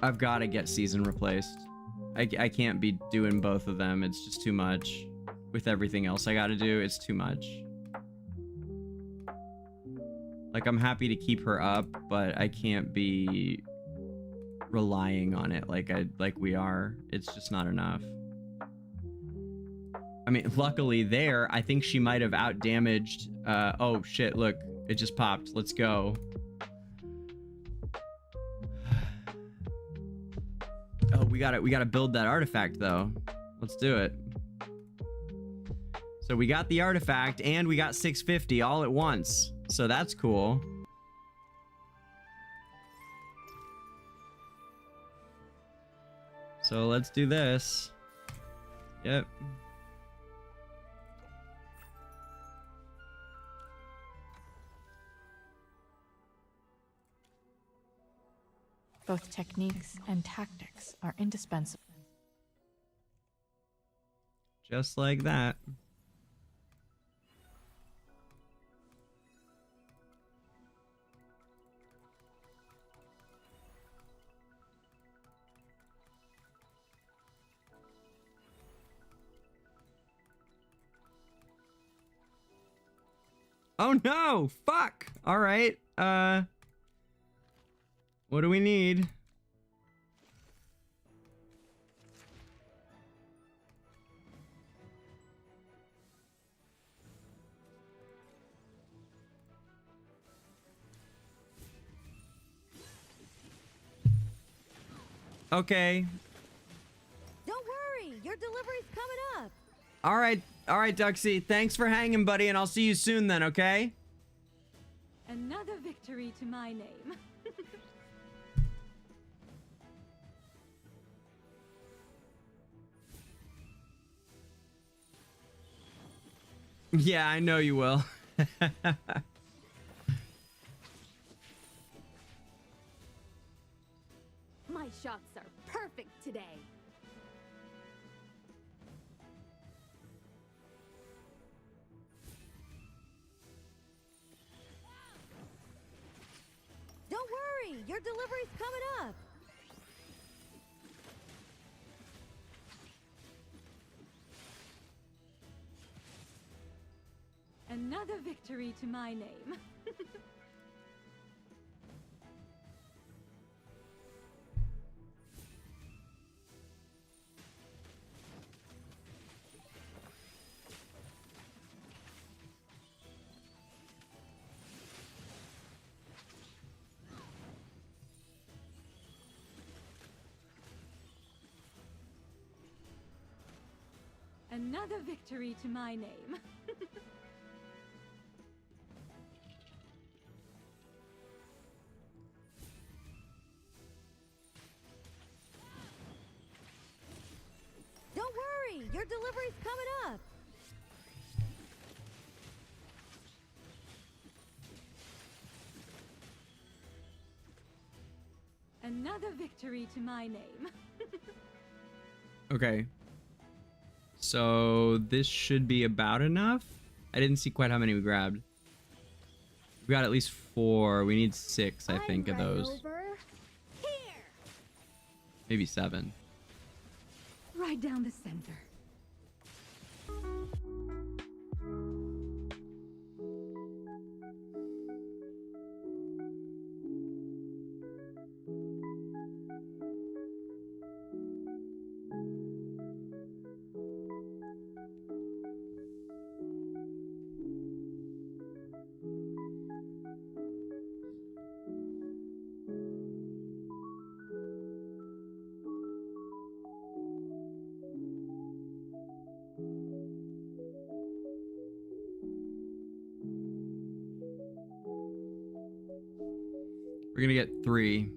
I've got to get season replaced. I can't be doing both of them. It's just too much. With everything else I got to do, it's too much. Like, I'm happy to keep her up, but I can't be relying on it like we are. It's just not enough. I mean, luckily there, I think she might have outdamaged. Oh shit! Look, it just popped. Let's go. Oh, we gotta build that artifact though. Let's do it. So we got the artifact and we got 650 all at once. So that's cool. So let's do this. Yep. Both techniques and tactics are indispensable. Just like that. Oh no! Fuck! Alright, what do we need? Okay. Don't worry, your delivery's coming up. All right, Duxie. Thanks for hanging, buddy, and I'll see you soon then, okay? Another victory to my name. Yeah, I know you will. My shots are perfect today. Don't worry, your delivery's coming up. Another victory to my name. Another victory to my name. Don't worry, your delivery's coming up. Another victory to my name. Okay. So this should be about enough. I didn't see quite how many we grabbed. We got at least 4. We need 6, I think, of those. Maybe 7. Right down the center. We're gonna get 3.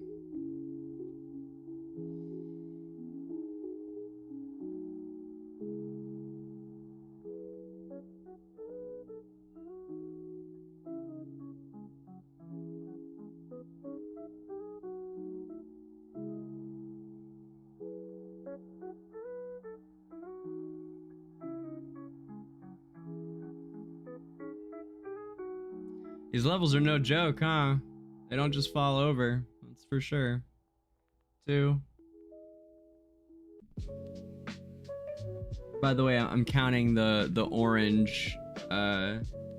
These levels are no joke, huh? They don't just fall over. That's for sure. 2. By the way, I'm counting the orange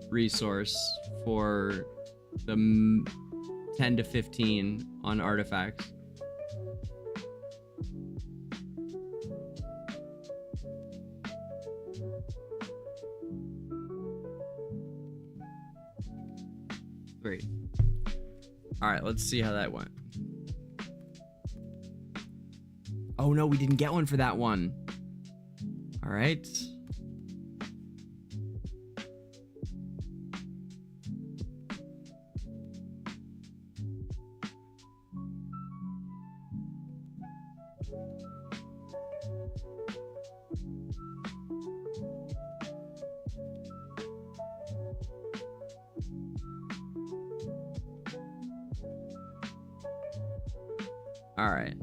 resource for the 10 to 15 on artifacts. Great. All right, let's see how that went. Oh no, we didn't get one for that one. All right. All right.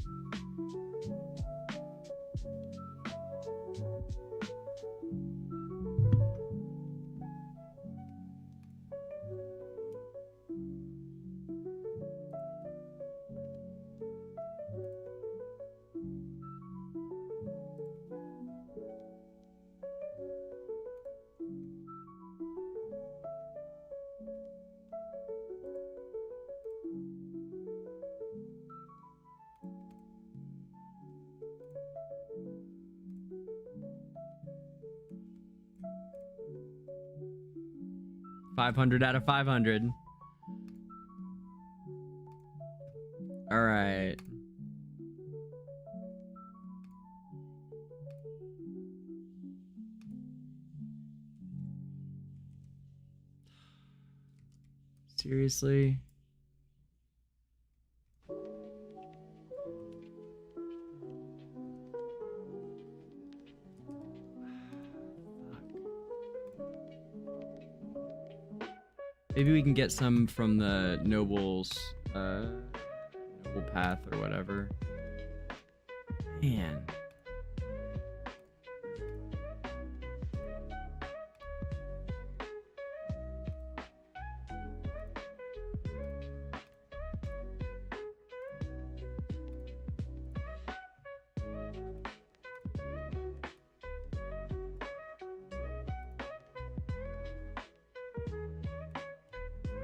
$500 out of 500. All right. Seriously? Maybe we can get some from the nobles, noble path or whatever. Man.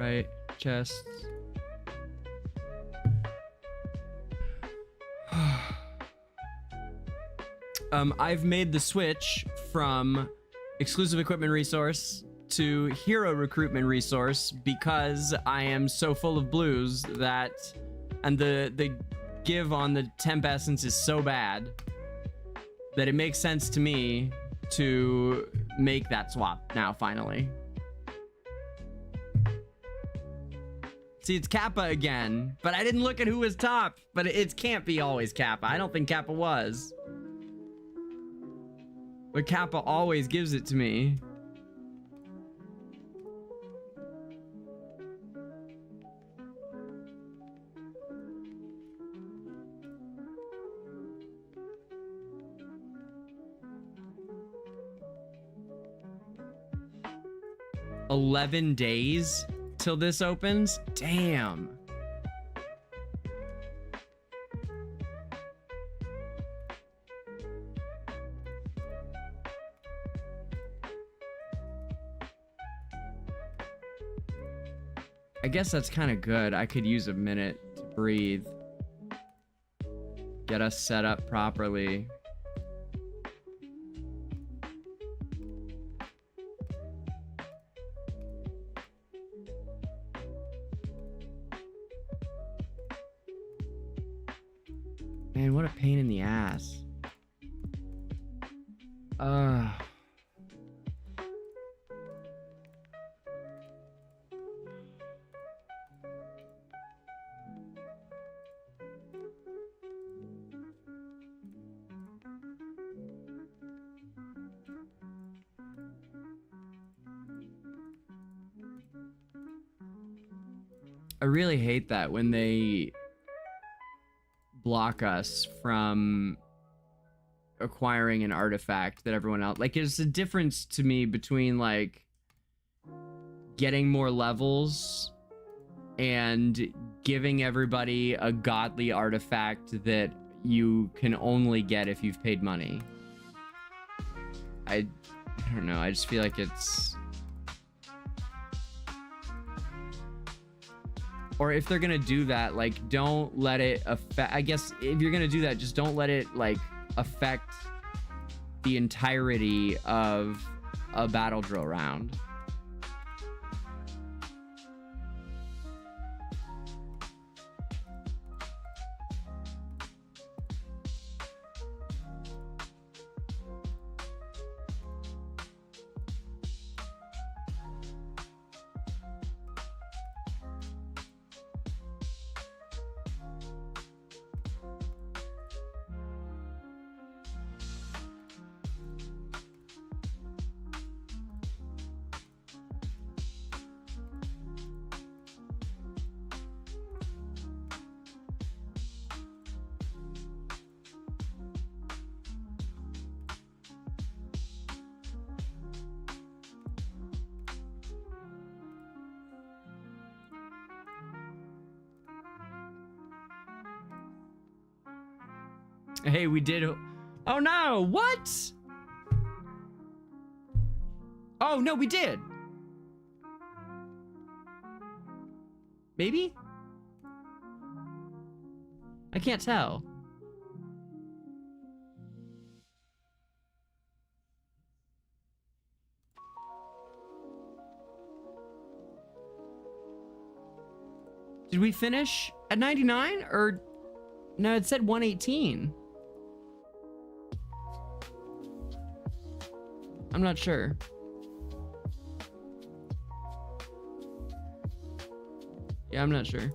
Right, chests. I've made the switch from exclusive equipment resource to hero recruitment resource because I am so full of blues that, and the give on the temp essence is so bad that it makes sense to me to make that swap now finally. See, it's Kappa again, but I didn't look at who was top, but it can't be always Kappa. I don't think Kappa was. But Kappa always gives it to me. $11 days till this opens? Damn. I guess that's kind of good. I could use a minute to breathe. Get us set up properly. Man, what a pain in the ass. I really hate that when they block us from acquiring an artifact that everyone else, like, there's a difference to me between like getting more levels and giving everybody a godly artifact that you can only get if you've paid money. I don't know, I just feel like it's... Or if they're gonna do that, like, don't let it affect... I guess if you're gonna do that, just don't let it, like, affect the entirety of a battle drill round. Hey, we did... Oh no, what? Oh no, we did. Maybe? I can't tell. Did we finish at 99 or... No, it said 118. I'm not sure. Yeah, I'm not sure.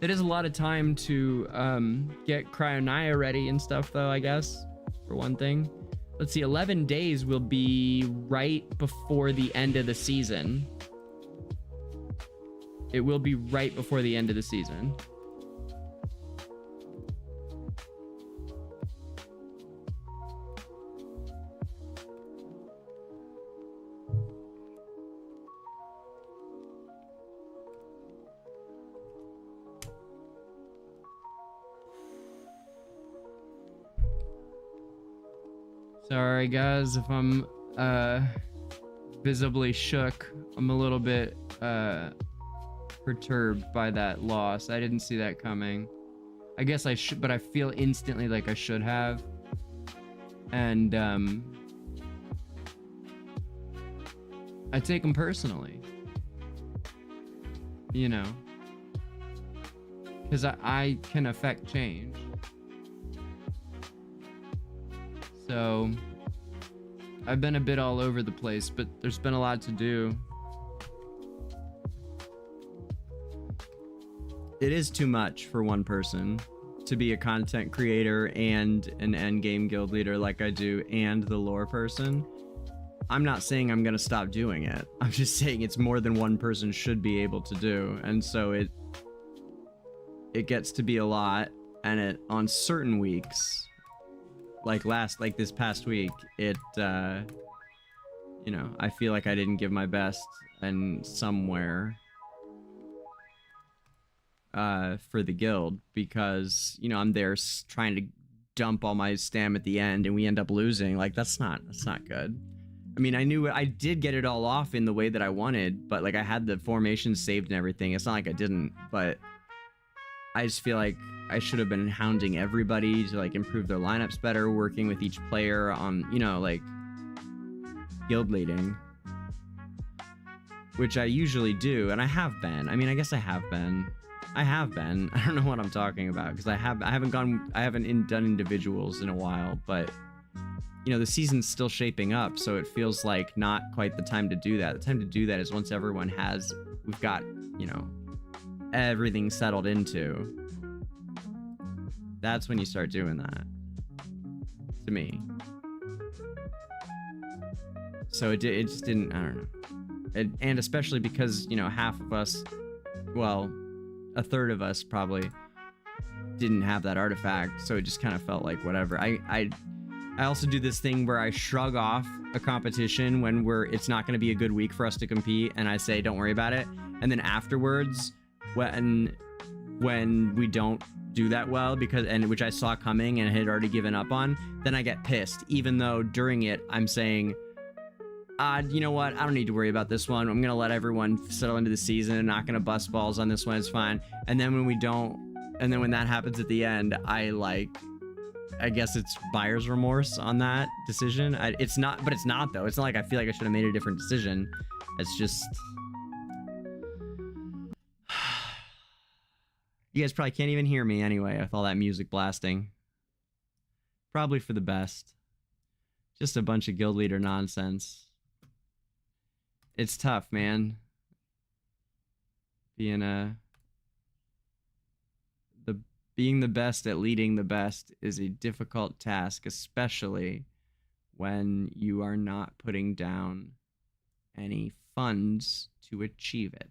It is a lot of time to get Cryonia ready and stuff, though, I guess, for one thing. Let's see, 11 days will be right before the end of the season. It will be right before the end of the season. Sorry guys if I'm visibly shook. I'm a little bit perturbed by that loss. I didn't see that coming. I guess I should, but I feel instantly like I should have. And I take them personally. You know. Because I can affect change. So, I've been a bit all over the place, but there's been a lot to do. It is too much for one person to be a content creator and an endgame guild leader like I do, and the lore person. I'm not saying I'm gonna stop doing it. I'm just saying it's more than one person should be able to do, and so it gets to be a lot, and it on certain weeks. Like this past week, it, you know, I feel like I didn't give my best and somewhere, for the guild because, you know, I'm there trying to dump all my stam at the end and we end up losing. Like, that's not good. I mean, I knew I did get it all off in the way that I wanted, but like I had the formation saved and everything. It's not like I didn't, but I just feel like I should have been hounding everybody to like improve their lineups better, working with each player on, you know, like guild leading, which I usually do, and I have been. I mean, I guess I have been. I don't know what I'm talking about because I haven't done individuals in a while, but you you know, the season's still shaping up, so it feels like not quite the time to do that. The time to do that is once everyone has, we've got, you know, everything settled into. That's when you start doing that, to me. So it just didn't, I don't know. And especially because, you know, half of us, well, a third of us probably didn't have that artifact, so it just kind of felt like whatever. I also do this thing where I shrug off a competition when it's not going to be a good week for us to compete, and I say don't worry about it, and then afterwards when we don't do that well, which I saw coming and had already given up on, then I get pissed, even though during it I'm saying, you know what, I don't need to worry about this one, I'm gonna let everyone settle into the season, I'm not gonna bust balls on this one, it's fine. And then when we don't, and then when that happens at the end, I guess it's buyer's remorse on that decision. It's not, but it's not though. It's not like I feel like I should have made a different decision. It's just, you guys probably can't even hear me anyway with all that music blasting. Probably for the best. Just a bunch of guild leader nonsense. It's tough, man. Being the best at leading the best is a difficult task, especially when you are not putting down any funds to achieve it.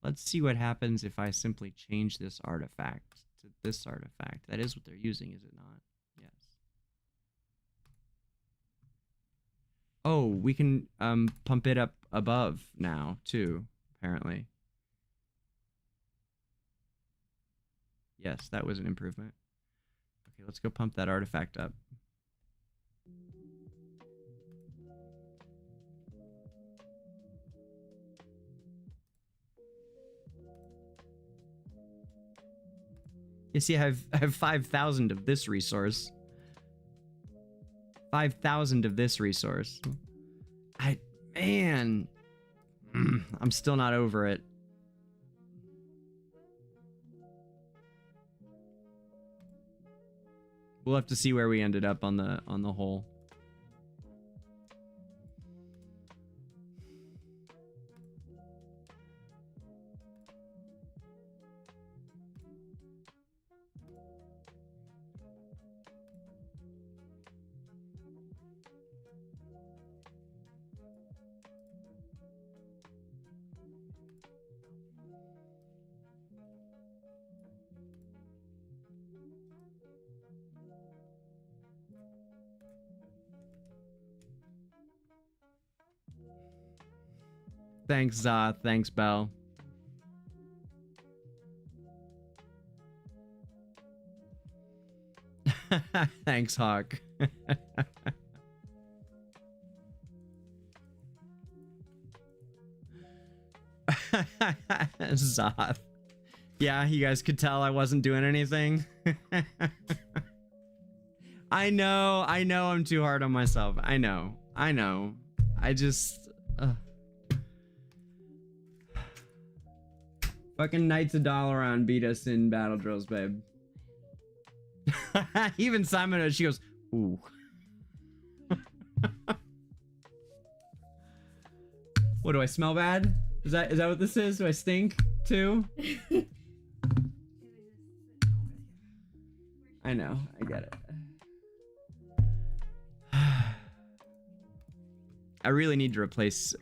Let's see what happens if I simply change this artifact to this artifact. That is what they're using, is it not? Yes. Oh, we can pump it up above now, too, apparently. Yes, that was an improvement. Okay, let's go pump that artifact up. You see, I have 5,000 of this resource. 5,000 of this resource. Man, I'm still not over it. We'll have to see where we ended up on the whole. Thanks, Zoth. Thanks, Bell. Thanks, Hawk. Zoth. Yeah, you guys could tell I wasn't doing anything. I know I'm too hard on myself. I know. I just... Fucking Knights of Dalaran beat us in battle drills, babe. Even Simon, she goes, ooh. What, do I smell bad? Is that what this is? Do I stink too? I know, I get it. I really need to replace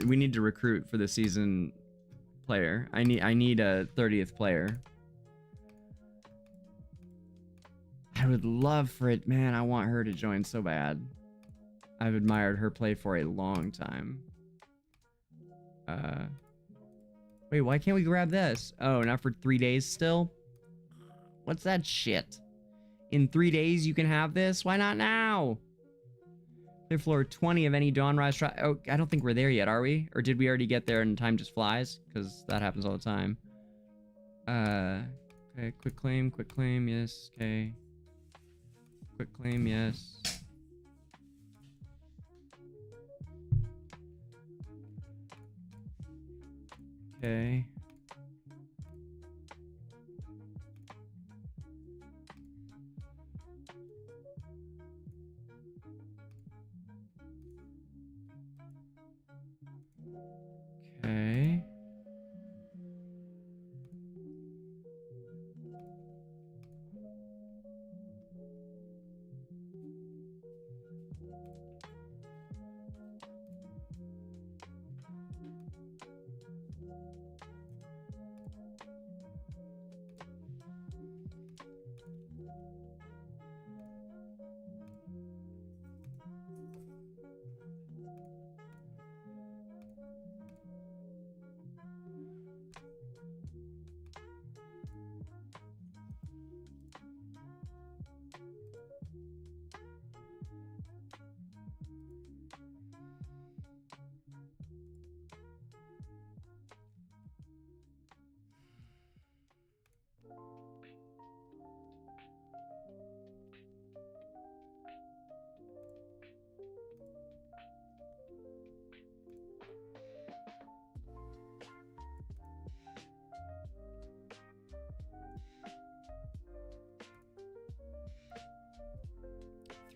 we need to recruit for the season player. I need a 30th player. I would love for it, man. I want her to join so bad. I've admired her play for a long time. Wait, why can't we grab this? Oh, not for 3 days still? What's that shit? In 3 days you can have this? Why not now? Clear floor 20 of any Dawnrise trial. Oh, I don't think we're there yet, are we? Or did we already get there and time just flies? Because that happens all the time. Okay, quick claim, yes, okay. Quick claim, yes. Okay.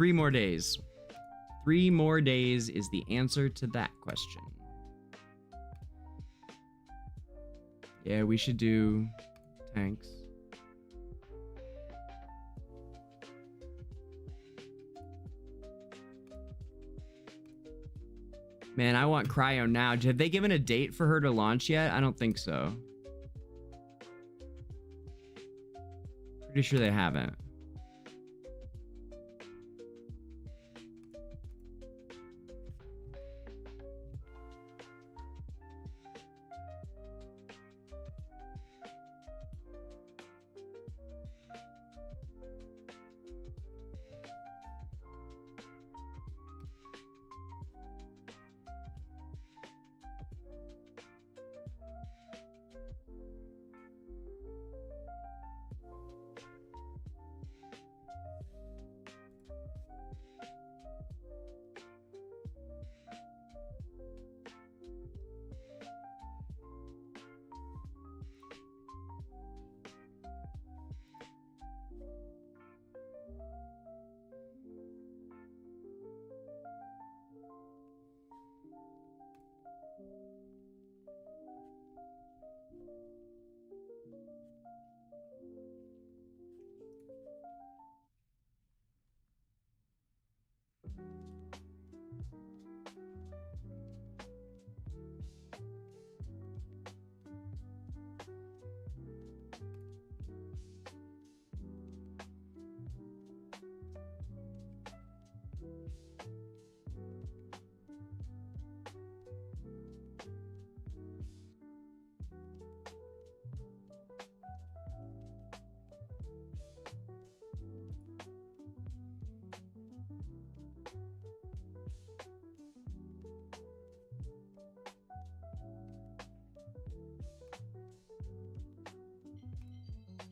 3 more days. 3 more days is the answer to that question. Yeah, we should do tanks. Man, I want Cryo now. Have they given a date for her to launch yet? I don't think so. Pretty sure they haven't.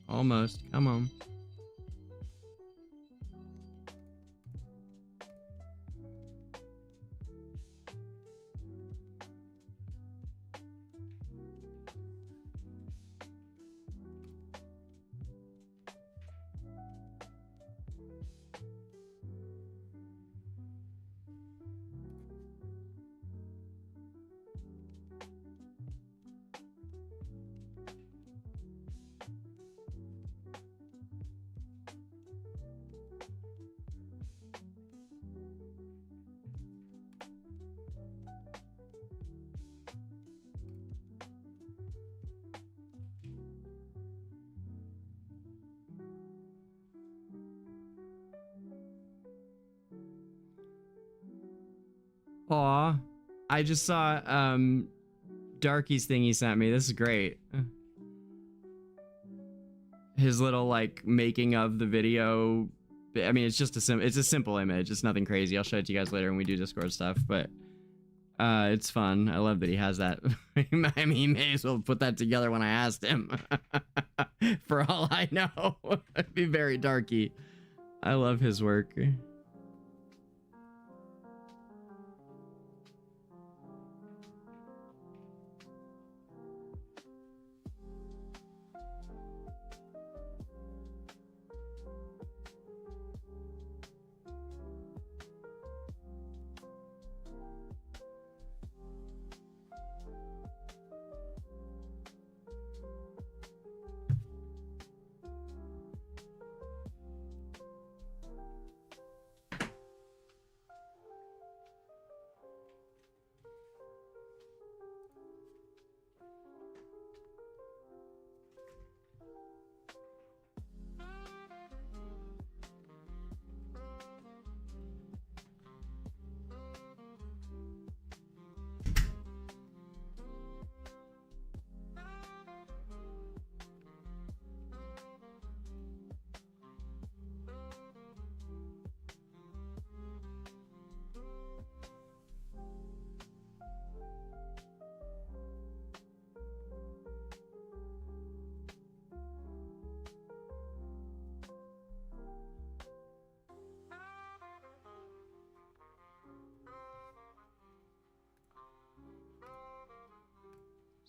Almost. Come on. Aw, I just saw Darky's thing he sent me. This is great. His little like making of the video. I mean, it's just a simple image. It's nothing crazy. I'll show it to you guys later when we do Discord stuff, but it's fun. I love that he has that. I mean, he may as well put that together when I asked him. For all I know. It'd be very Darky. I love his work.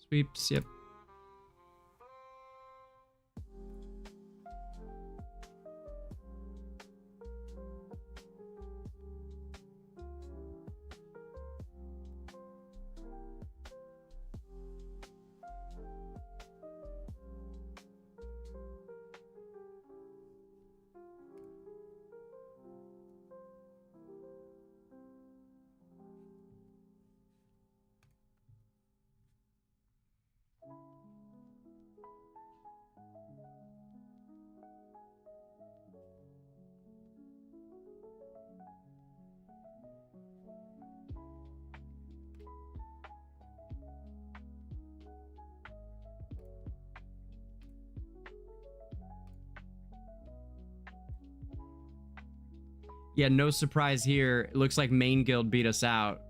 Sweeps, yep. Yeah, no surprise here. It looks like main guild beat us out.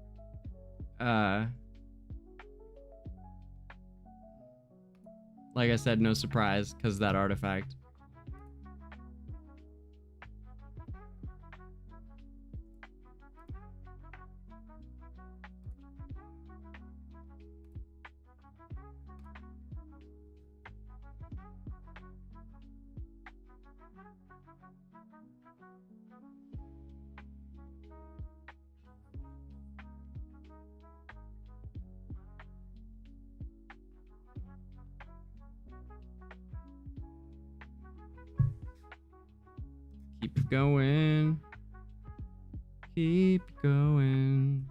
Like I said, no surprise because of that artifact. Keep going. Keep going.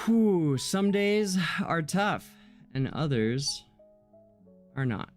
Whew, some days are tough and others are not.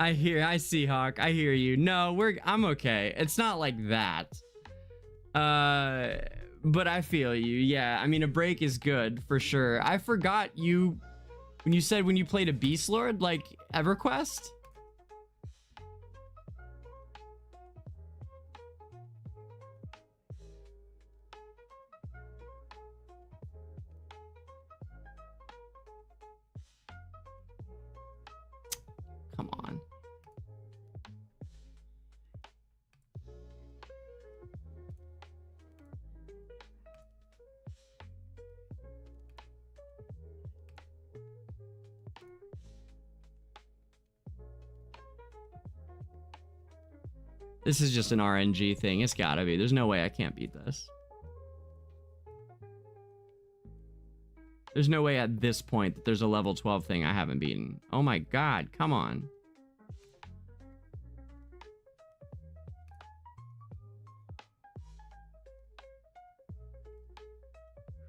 I see, Hawk. I hear you. No, I'm okay. It's not like that. But I feel you. Yeah, I mean, a break is good for sure. I forgot when you said when you played a Beast Lord, like EverQuest. Come on. This is just an RNG thing. It's gotta be. There's no way I can't beat this. There's no way at this point that there's a level 12 thing I haven't beaten. Oh my god, come on.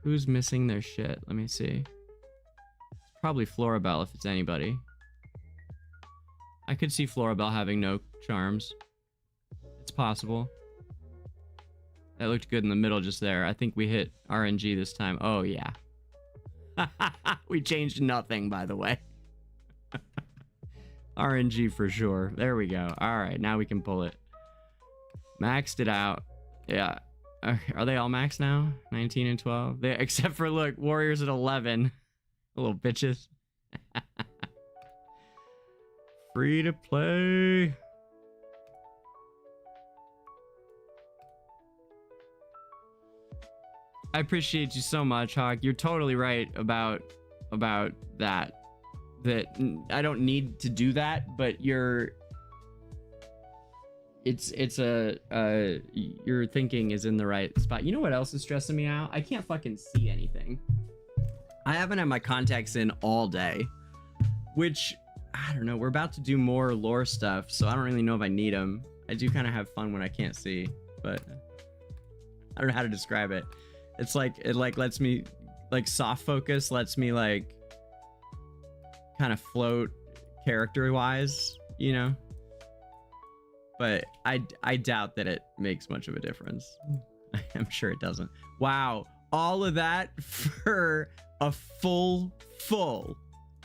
Who's missing their shit? Let me see. It's probably Florabelle if it's anybody. I could see Florabelle having no charms. It's possible. That looked good in the middle just there. I think we hit RNG this time. Oh, yeah. We changed nothing, by the way. RNG for sure. There we go. All right, now we can pull it. Maxed it out. Yeah. Are they all maxed now? 19 and 12? Except for, look, Warriors at 11. Little bitches. Free to play. I appreciate you so much, Hawk. You're totally right about that. That I don't need to do that, but your thinking is in the right spot. You know what else is stressing me out? I can't fucking see anything. I haven't had my contacts in all day, which I don't know. We're about to do more lore stuff, so I don't really know if I need them. I do kind of have fun when I can't see, but I don't know how to describe it. It's like it lets me like soft focus, lets me like kind of float character wise, you know. But I doubt that it makes much of a difference. I'm sure it doesn't. Wow, all of that for a full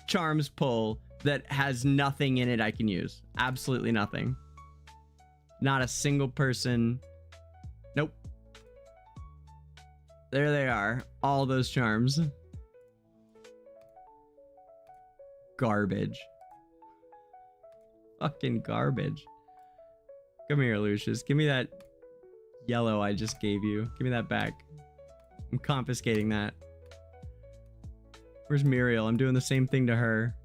charms pull that has nothing in it I can use. Absolutely nothing. Not a single person. Nope. There they are. All those charms. Garbage. Fucking garbage. Come here, Lucius. Give me that yellow I just gave you. Give me that back. I'm confiscating that. Where's Muriel? I'm doing the same thing to her.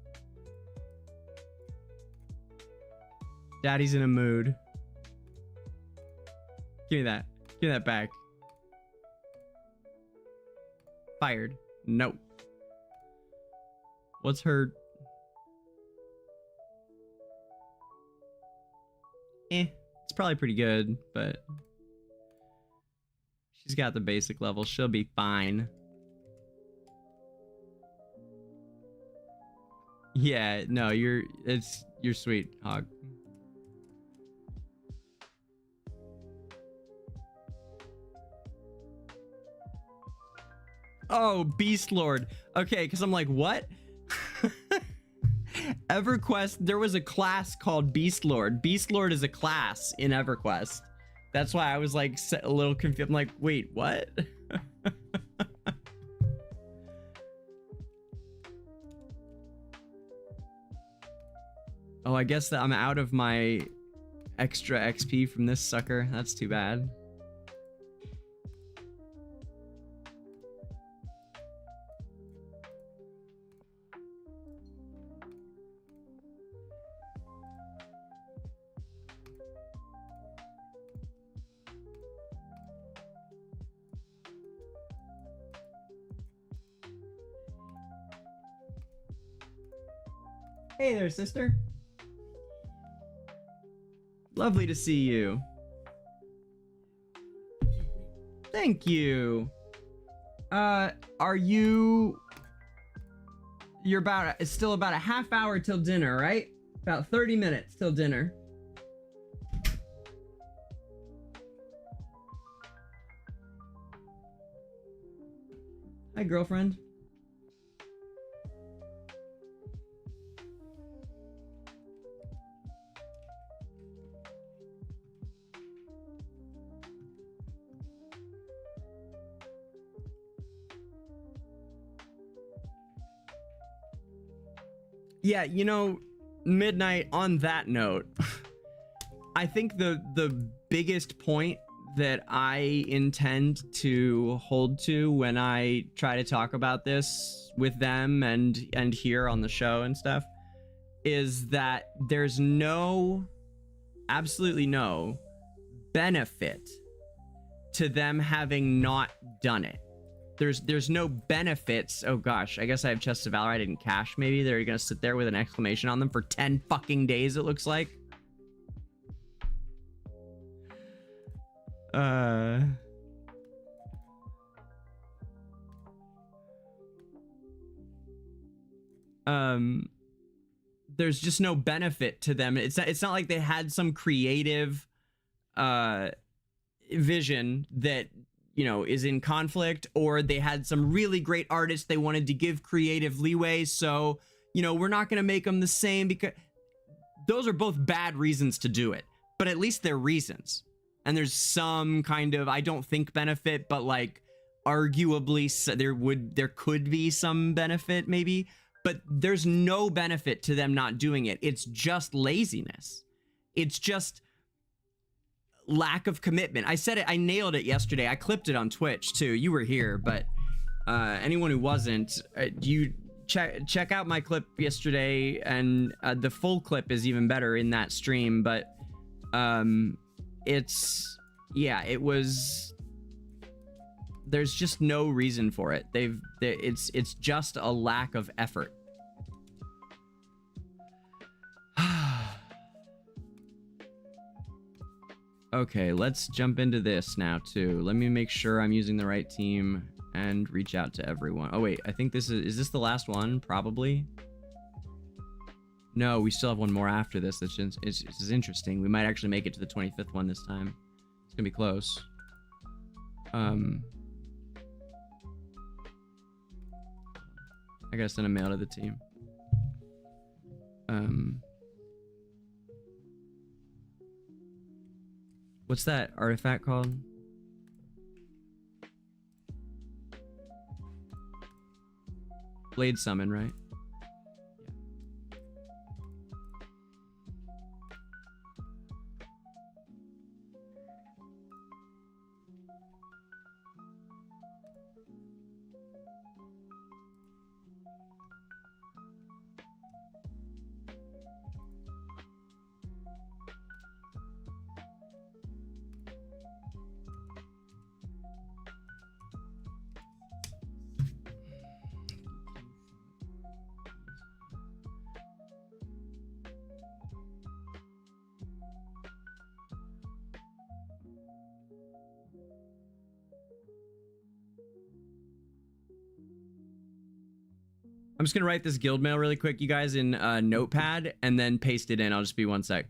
Daddy's in a mood. Give me that. Give me that back. Fired. Nope. What's her... it's probably pretty good, but... she's got the basic level. She'll be fine. Yeah, no, you're sweet, Hog. Oh, Beast Lord. Okay, because I'm like, what? EverQuest, there was a class called Beast Lord. Beast Lord is a class in EverQuest. That's why I was like a little confused. I'm like, wait, what? Oh, I guess that I'm out of my extra XP from this sucker. That's too bad. Hey there, sister. Lovely to see you. Thank you. Are you... You're about... It's still about a half hour till dinner, right? About 30 minutes till dinner. Hi, girlfriend. Yeah, you know, Midnight, on that note, I think the biggest point that I intend to hold to when I try to talk about this with them and here on the show and stuff is that there's absolutely no benefit to them having not done it. There's no benefits. Oh gosh, I guess I have Chests of Valor I didn't cash. Maybe they're gonna sit there with an exclamation on them for 10 fucking days, it looks like. There's just no benefit to them. It's not like they had some creative vision that, you know, is in conflict, or they had some really great artists they wanted to give creative leeway, so, you know, we're not going to make them the same, because those are both bad reasons to do it, but at least they're reasons. And there's some kind of, I don't think benefit, but like arguably there could be some benefit maybe, but there's no benefit to them not doing it. It's just laziness. It's just lack of commitment. I said it, I nailed it yesterday. I clipped it on Twitch too. You were here, but anyone who wasn't, you check out my clip yesterday, and the full clip is even better in that stream, but it's, yeah, it was, there's just no reason for it. It's just a lack of effort. Okay, let's jump into this now too. Let me make sure I'm using the right team and reach out to everyone. Oh wait, I think this is this the last one? Probably. No, we still have one more after this. This is interesting. We might actually make it to the 25th one this time. It's gonna be close. I gotta send a mail to the team. What's that artifact called? Blade summon, right? I'm just gonna write this guild mail really quick, you guys, in Notepad, and then paste it in. I'll just be 1 sec.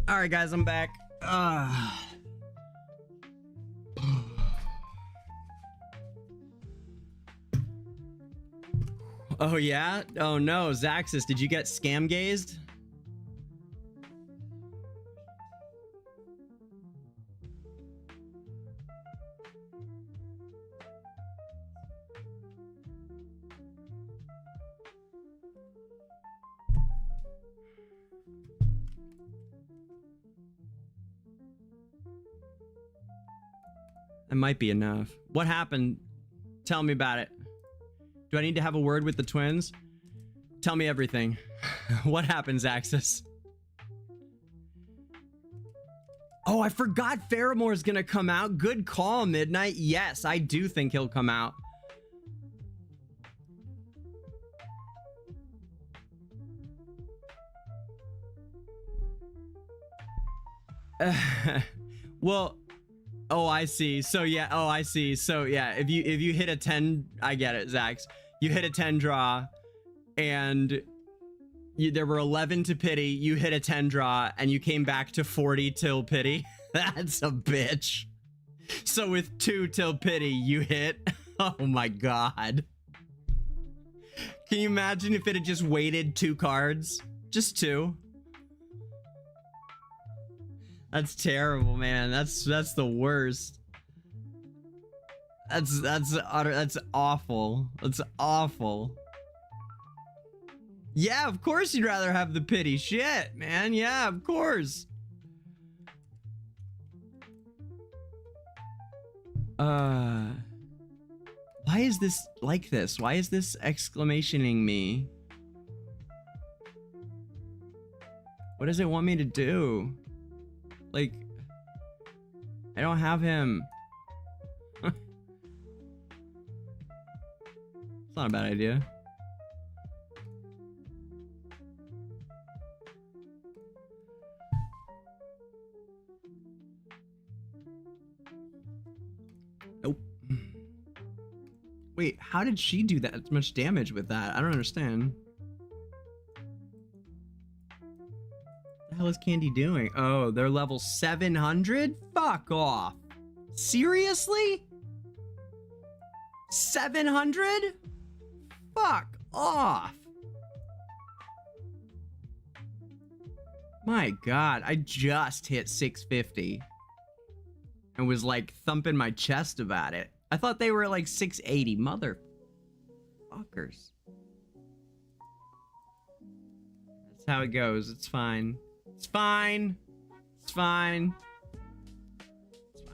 All right, guys, I'm back. Oh, yeah? Oh, no. Zaxxas, did you get scam gazed? That might be enough. What happened? Tell me about it. Do I need to have a word with the twins? Tell me everything. What happened, Zaxxas? Oh, I forgot Faramore's gonna come out. Good call, Midnight. Yes, I do think he'll come out. Well, oh, I see. So yeah, oh, I see. So yeah, if you hit a 10, I get it, Zax. You hit a 10 draw, and there were 11 to pity. You hit a 10 draw, and you came back to 40 till pity. That's a bitch. So with 2 till pity, you hit. Oh my god. Can you imagine if it had just waited 2 cards? Just 2. That's terrible, man. That's the worst. That's awful. That's awful. Yeah, of course you'd rather have the pity. Shit, man. Yeah, of course. Why is this like this? Why is this exclamationing me? What does it want me to do? Like, I don't have him. It's not a bad idea. Nope. Wait, how did she do that much damage with that? I don't understand. What the hell is Candy doing? Oh, they're level 700? Fuck off. Seriously? 700? Fuck off. My god, I just hit 650 and was like thumping my chest about it. I thought they were like 680, motherfuckers. That's how it goes. It's fine. It's fine. It's fine. It's fine. It's fine.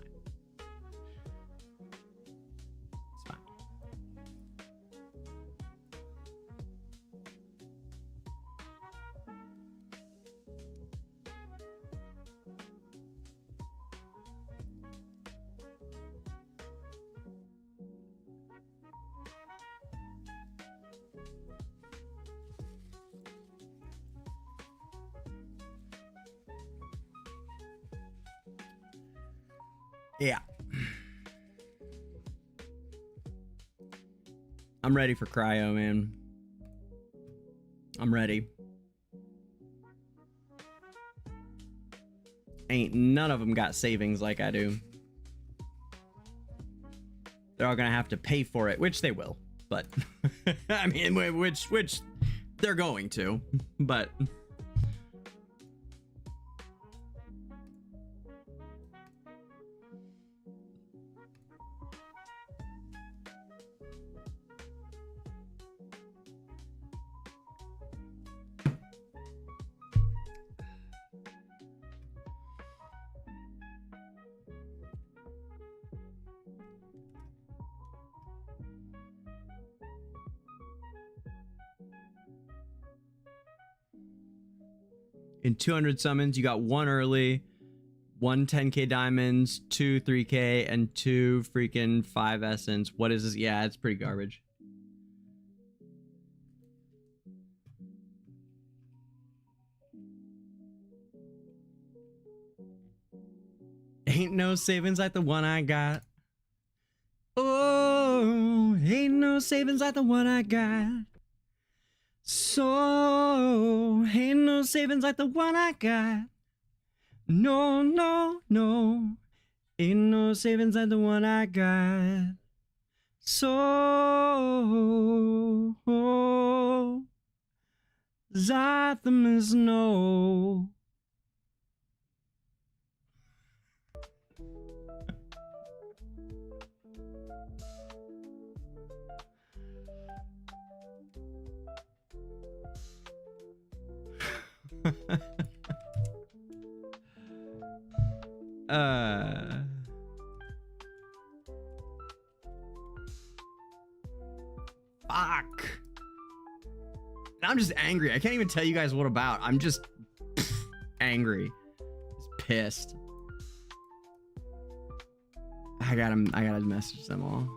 Yeah. I'm ready for cryo, man. I'm ready. Ain't none of them got savings like I do. They're all gonna have to pay for it, which they will, but I mean, which they're going to, but In 200 summons, you got 1 early, 1 10k diamonds, 2 3k, and 2 freaking 5 essence. What is this? Yeah, it's pretty garbage. Ain't no savings like the one I got. Oh, ain't no savings like the one I got. So, ain't no savings like the one I got. No, no, no. Ain't no savings like the one I got. So, Zatham is no. Fuck. I'm just angry. I can't even tell you guys what about. I'm just angry. Just pissed. I gotta message them all.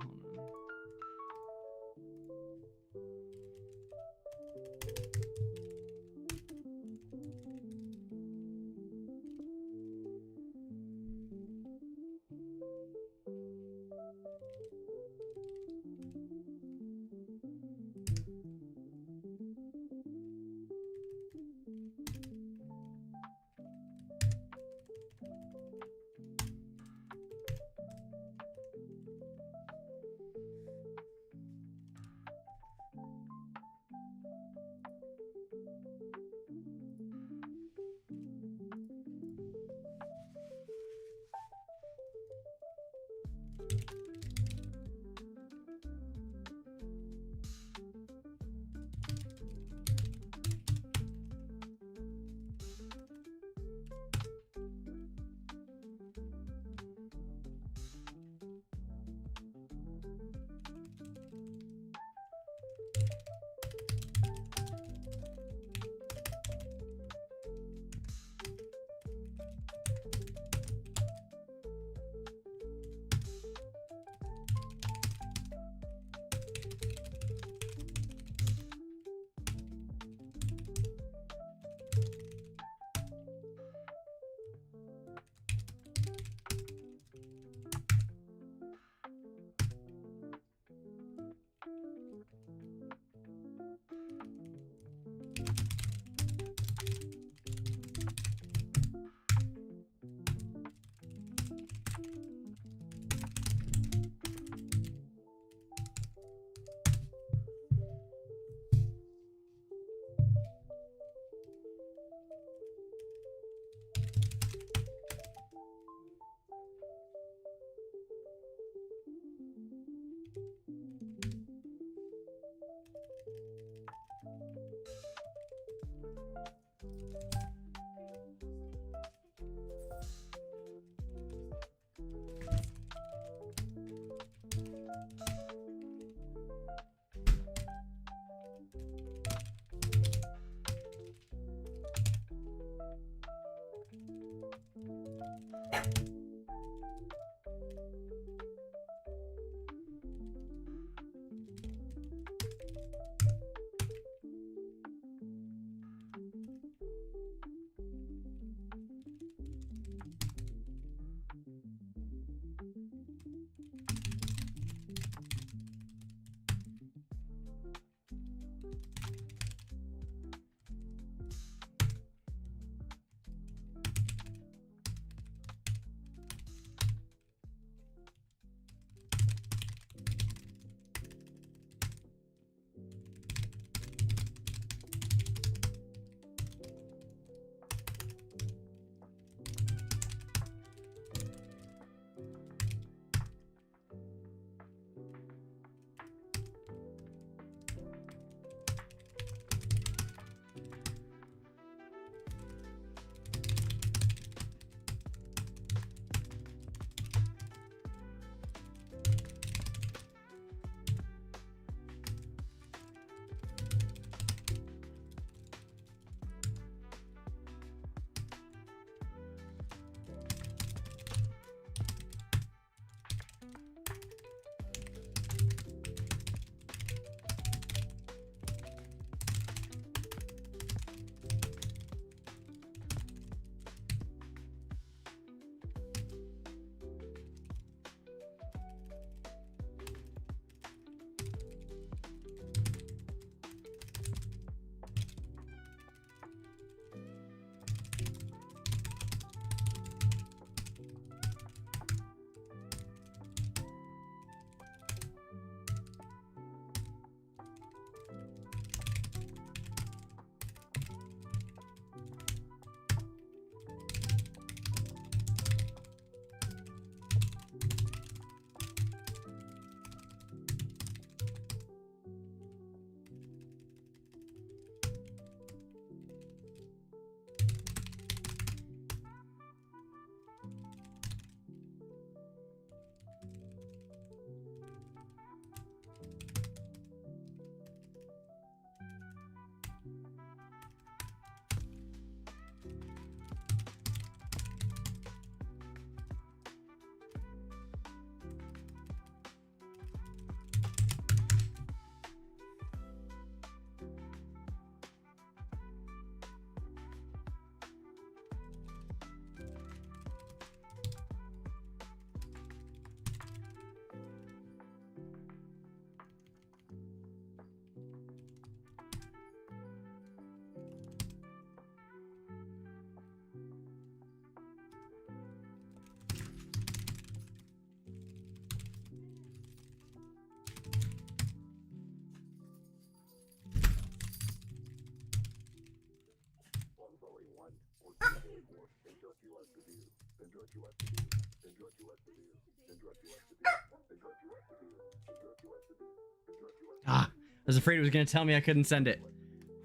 Ah, I was afraid it was gonna tell me I couldn't send it.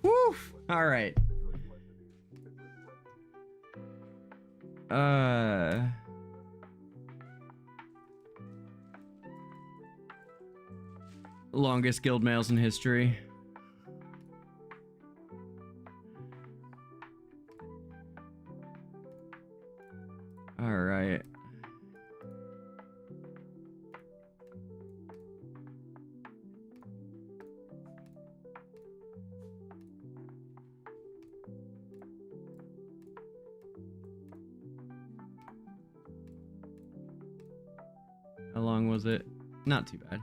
Whew. All right. Longest guild mails in history. All right. How long was it? Not too bad.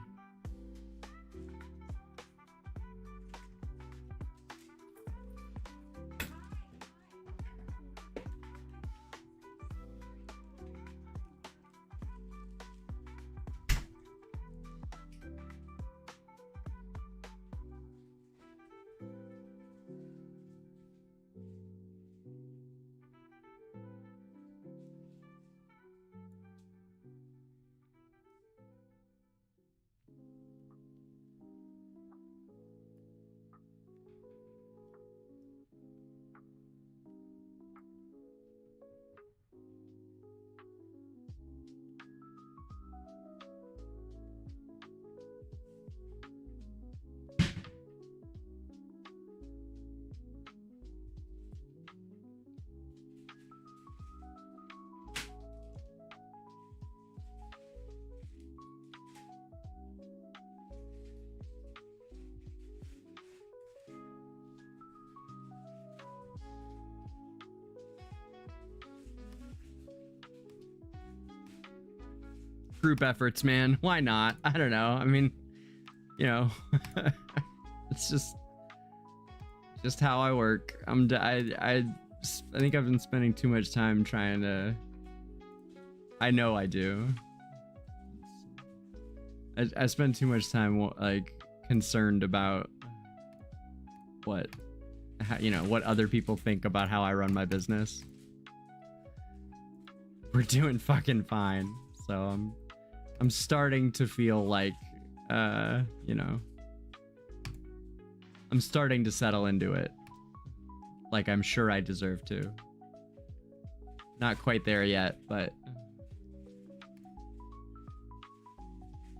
Group efforts, man. Why not? I don't know. I mean, you know, it's just how I work. I think I've been spending too much time trying to. I know I do. I spend too much time like concerned about what other people think about how I run my business. We're doing fucking fine, so I'm starting to feel like, you know, I'm starting to settle into it. Like I'm sure I deserve to. Not quite there yet, but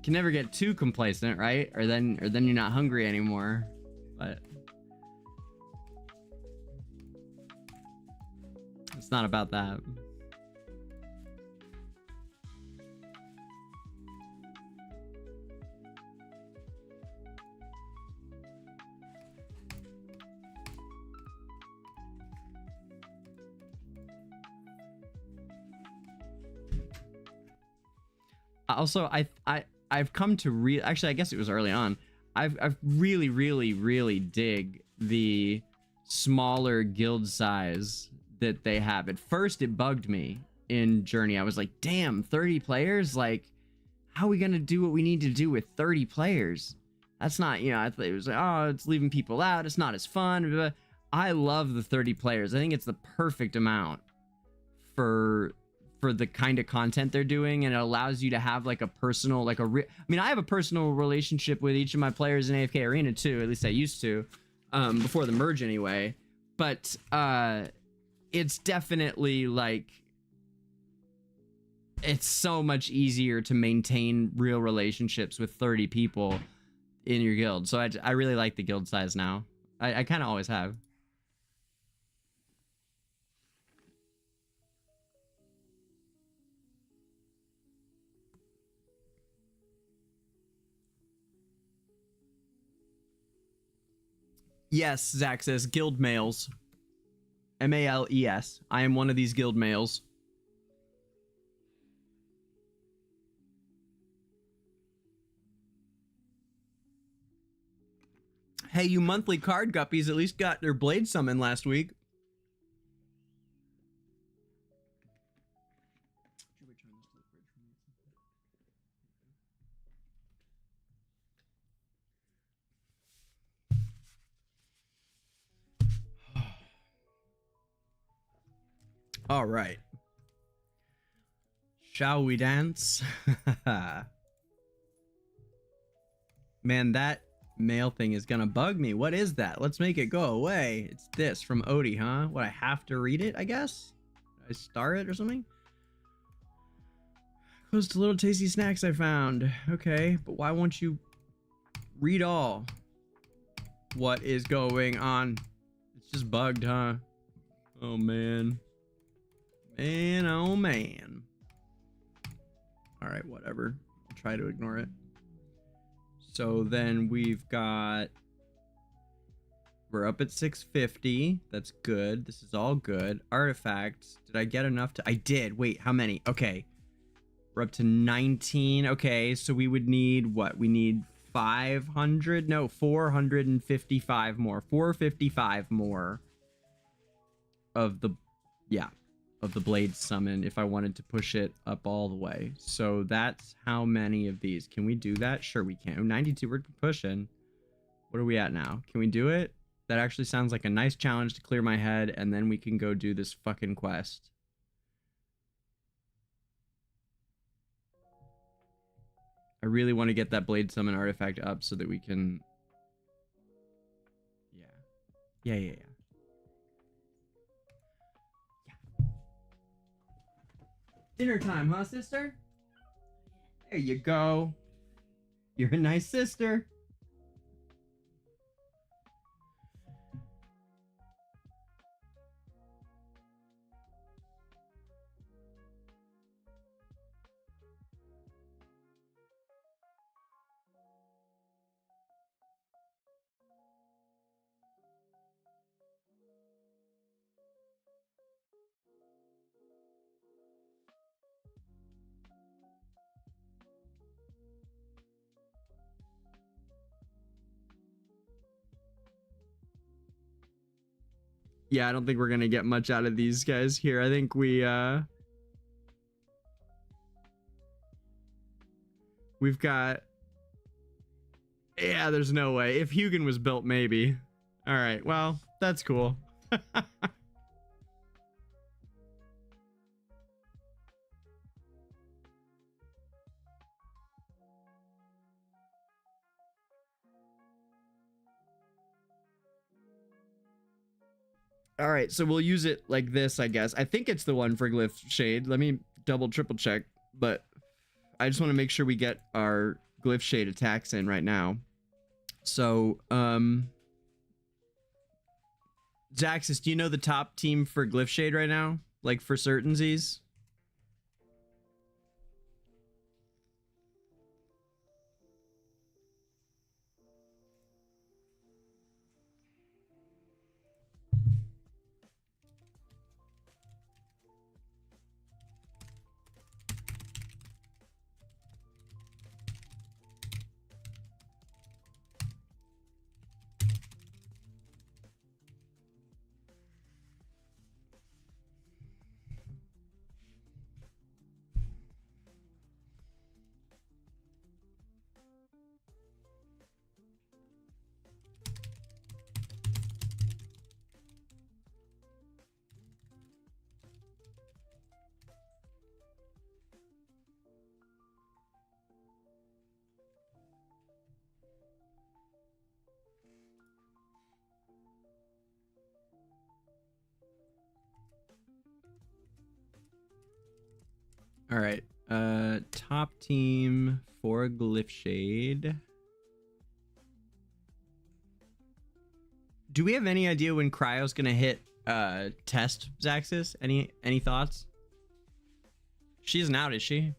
can never get too complacent, right? Or then you're not hungry anymore. But it's not about that. Also, I've come to actually, I guess it was early on. I've really dig the smaller guild size that they have. At first, it bugged me in Journey. I was like, damn, 30 players? Like, how are we gonna do what we need to do with 30 players? That's not, you know, I thought it was like, oh, it's leaving people out. It's not as fun. But I love the 30 players. I think it's the perfect amount for the kind of content they're doing, and it allows you to have like a personal, like I mean, I have a personal relationship with each of my players in AFK Arena too, at least I used to, before the merge anyway, but it's definitely like, it's so much easier to maintain real relationships with 30 people in your guild, so I really like the guild size now. I kind of always have. Yes, Zach says guild males. M-A-L-E-S. I am one of these guild males. Hey, you monthly card guppies at least got their blade summon last week. All right. Shall we dance? Man, that mail thing is gonna bug me. What is that? Let's make it go away. It's this from Odie, huh? What, I have to read it, I guess? I star it or something? Close to little tasty snacks I found. Okay, but why won't you read all? What is going on? It's just bugged, huh? Oh, man. Man, oh, man. All right, whatever. I'll try to ignore it. So then we've got... We're up at 650. That's good. This is all good. Artifacts. Did I get enough to... I did. Wait, how many? Okay. We're up to 19. Okay, so we would need what? We need 500? No, 455 more. 455 more of the... Yeah. Of the blade summon if I wanted to push it up all the way. So that's how many of these. Can we do that? Sure we can. 92, we're pushing. What are we at now? Can we do it? That actually sounds like a nice challenge to clear my head, and then we can go do this fucking quest. I really want to get that blade summon artifact up so that we can... Yeah. Dinner time, huh, sister? There you go. You're a nice sister. Yeah, I don't think we're gonna get much out of these guys here. I think we've got... Yeah, there's no way. If Hugin was built, maybe. All right, well, that's cool. All right, so we'll use it like this, I guess. I think it's the one for Glyph Shade. Let me double, triple check, but I just want to make sure we get our Glyph Shade attacks in right now. So, Zaxis, do you know the top team for Glyph Shade right now? Like for certainties? All right, top team for Glyph Shade. Do we have any idea when Cryo's gonna hit test, Zaxis? Any thoughts? She isn't out, is she?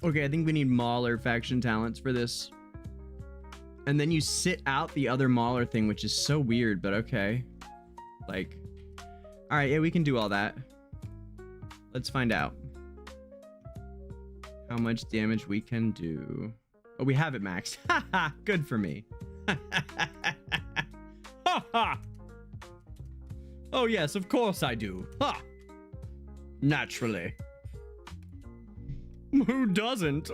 Okay, I think we need Mauler faction talents for this. And then you sit out the other Mauler thing, which is so weird, but okay. Like, all right, yeah, we can do all that. Let's find out how much damage we can do. Oh, we have it maxed. Haha, good for me. Ha! Oh yes, of course I do. Ha! Naturally. Who doesn't?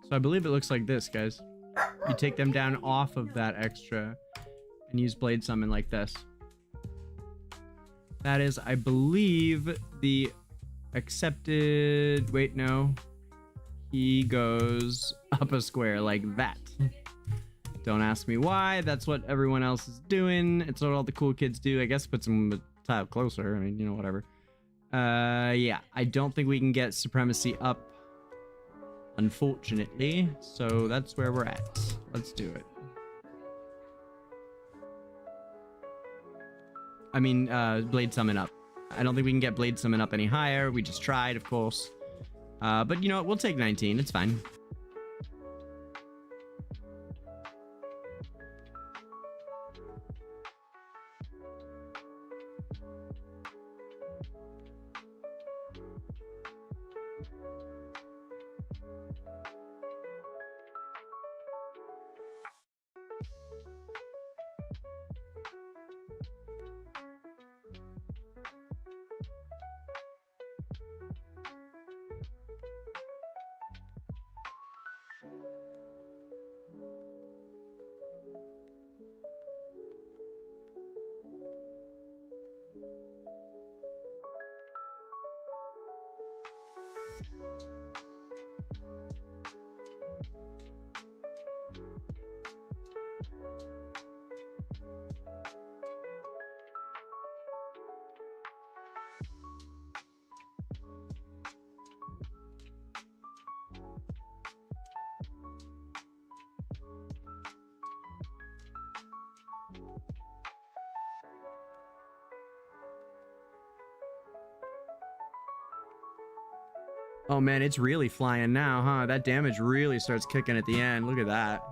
So I believe it looks like this, guys. You take them down off of that extra and use Blade Summon like this. That is, I believe, the accepted... Wait, no. He goes up a square like that. Don't ask me why. That's what everyone else is doing. It's what all the cool kids do. I guess put some tile closer. I mean, you know, whatever. Yeah, I don't think we can get Supremacy up, unfortunately, so that's where we're at. Let's do it. I mean, Blade Summon up. I don't think we can get Blade Summon up any higher. We just tried, of course. But you know what? We'll take 19. It's fine. Oh man, it's really flying now, huh? That damage really starts kicking at the end. Look at that.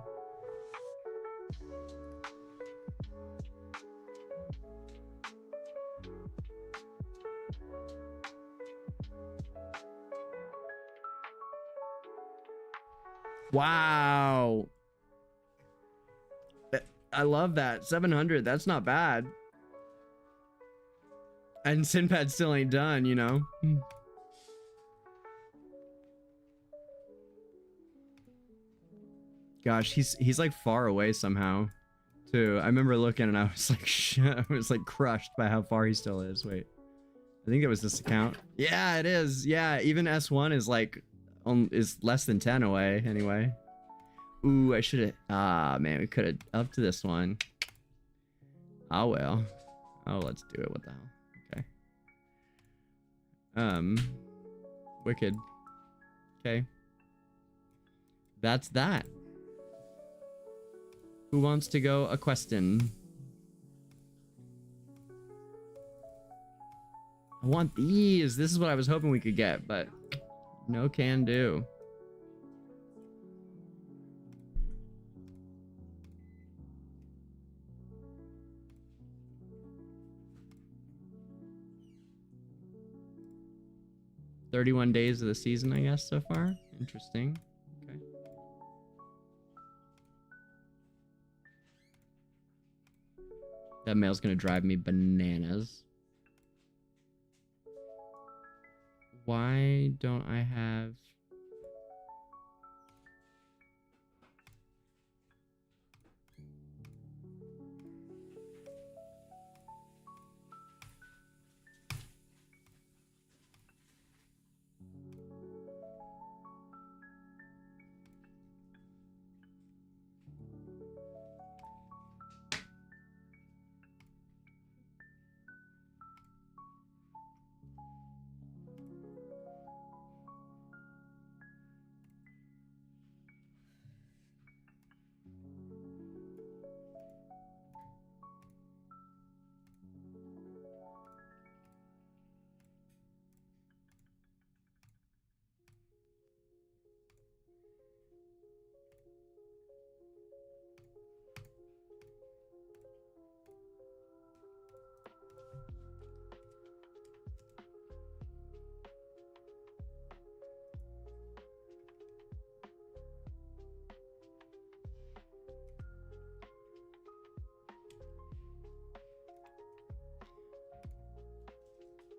Wow. I love that. 700, that's not bad. And Sinpad still ain't done, you know? Gosh, he's like far away somehow. too. I remember looking and I was like, I was like crushed by how far he still is. Wait, I think it was this account. Yeah, it is. Yeah, even S1 is like, is less than 10 away anyway. Ooh, I should have. Ah, man, we could have up to this one. Oh well. Oh, let's do it. What the hell? Okay. Wicked. Okay. That's that. Who wants to go a questin? I want these. This is what I was hoping we could get, but no can do. "31 days of the season, I guess, so far. Interesting. Okay. That mail's gonna drive me bananas. Why don't I have...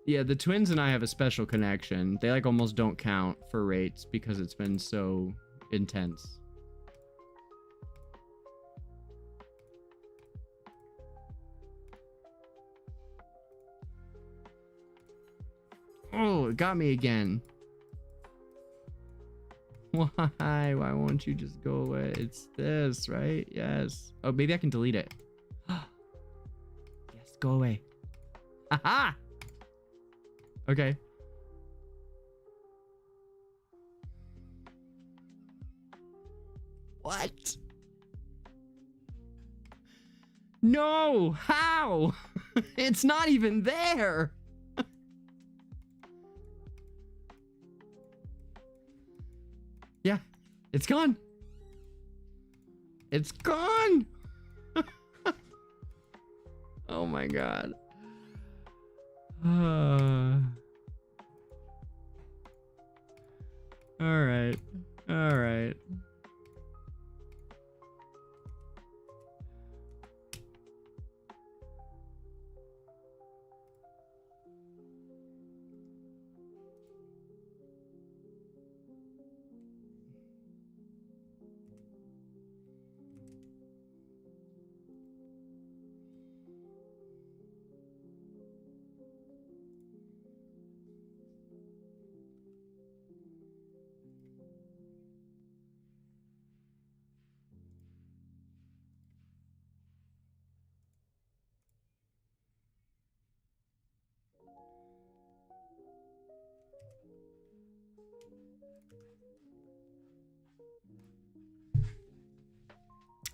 Yeah, the twins and I have a special connection. They like almost don't count for rates because it's been so intense. Oh, it got me again. Why? Why won't you just go away? It's this, right? Yes. Oh, maybe I can delete it. Yes, go away. Aha! Okay. What? No! How? It's not even there! Yeah, it's gone. It's gone! Oh my god. Alright. Alright.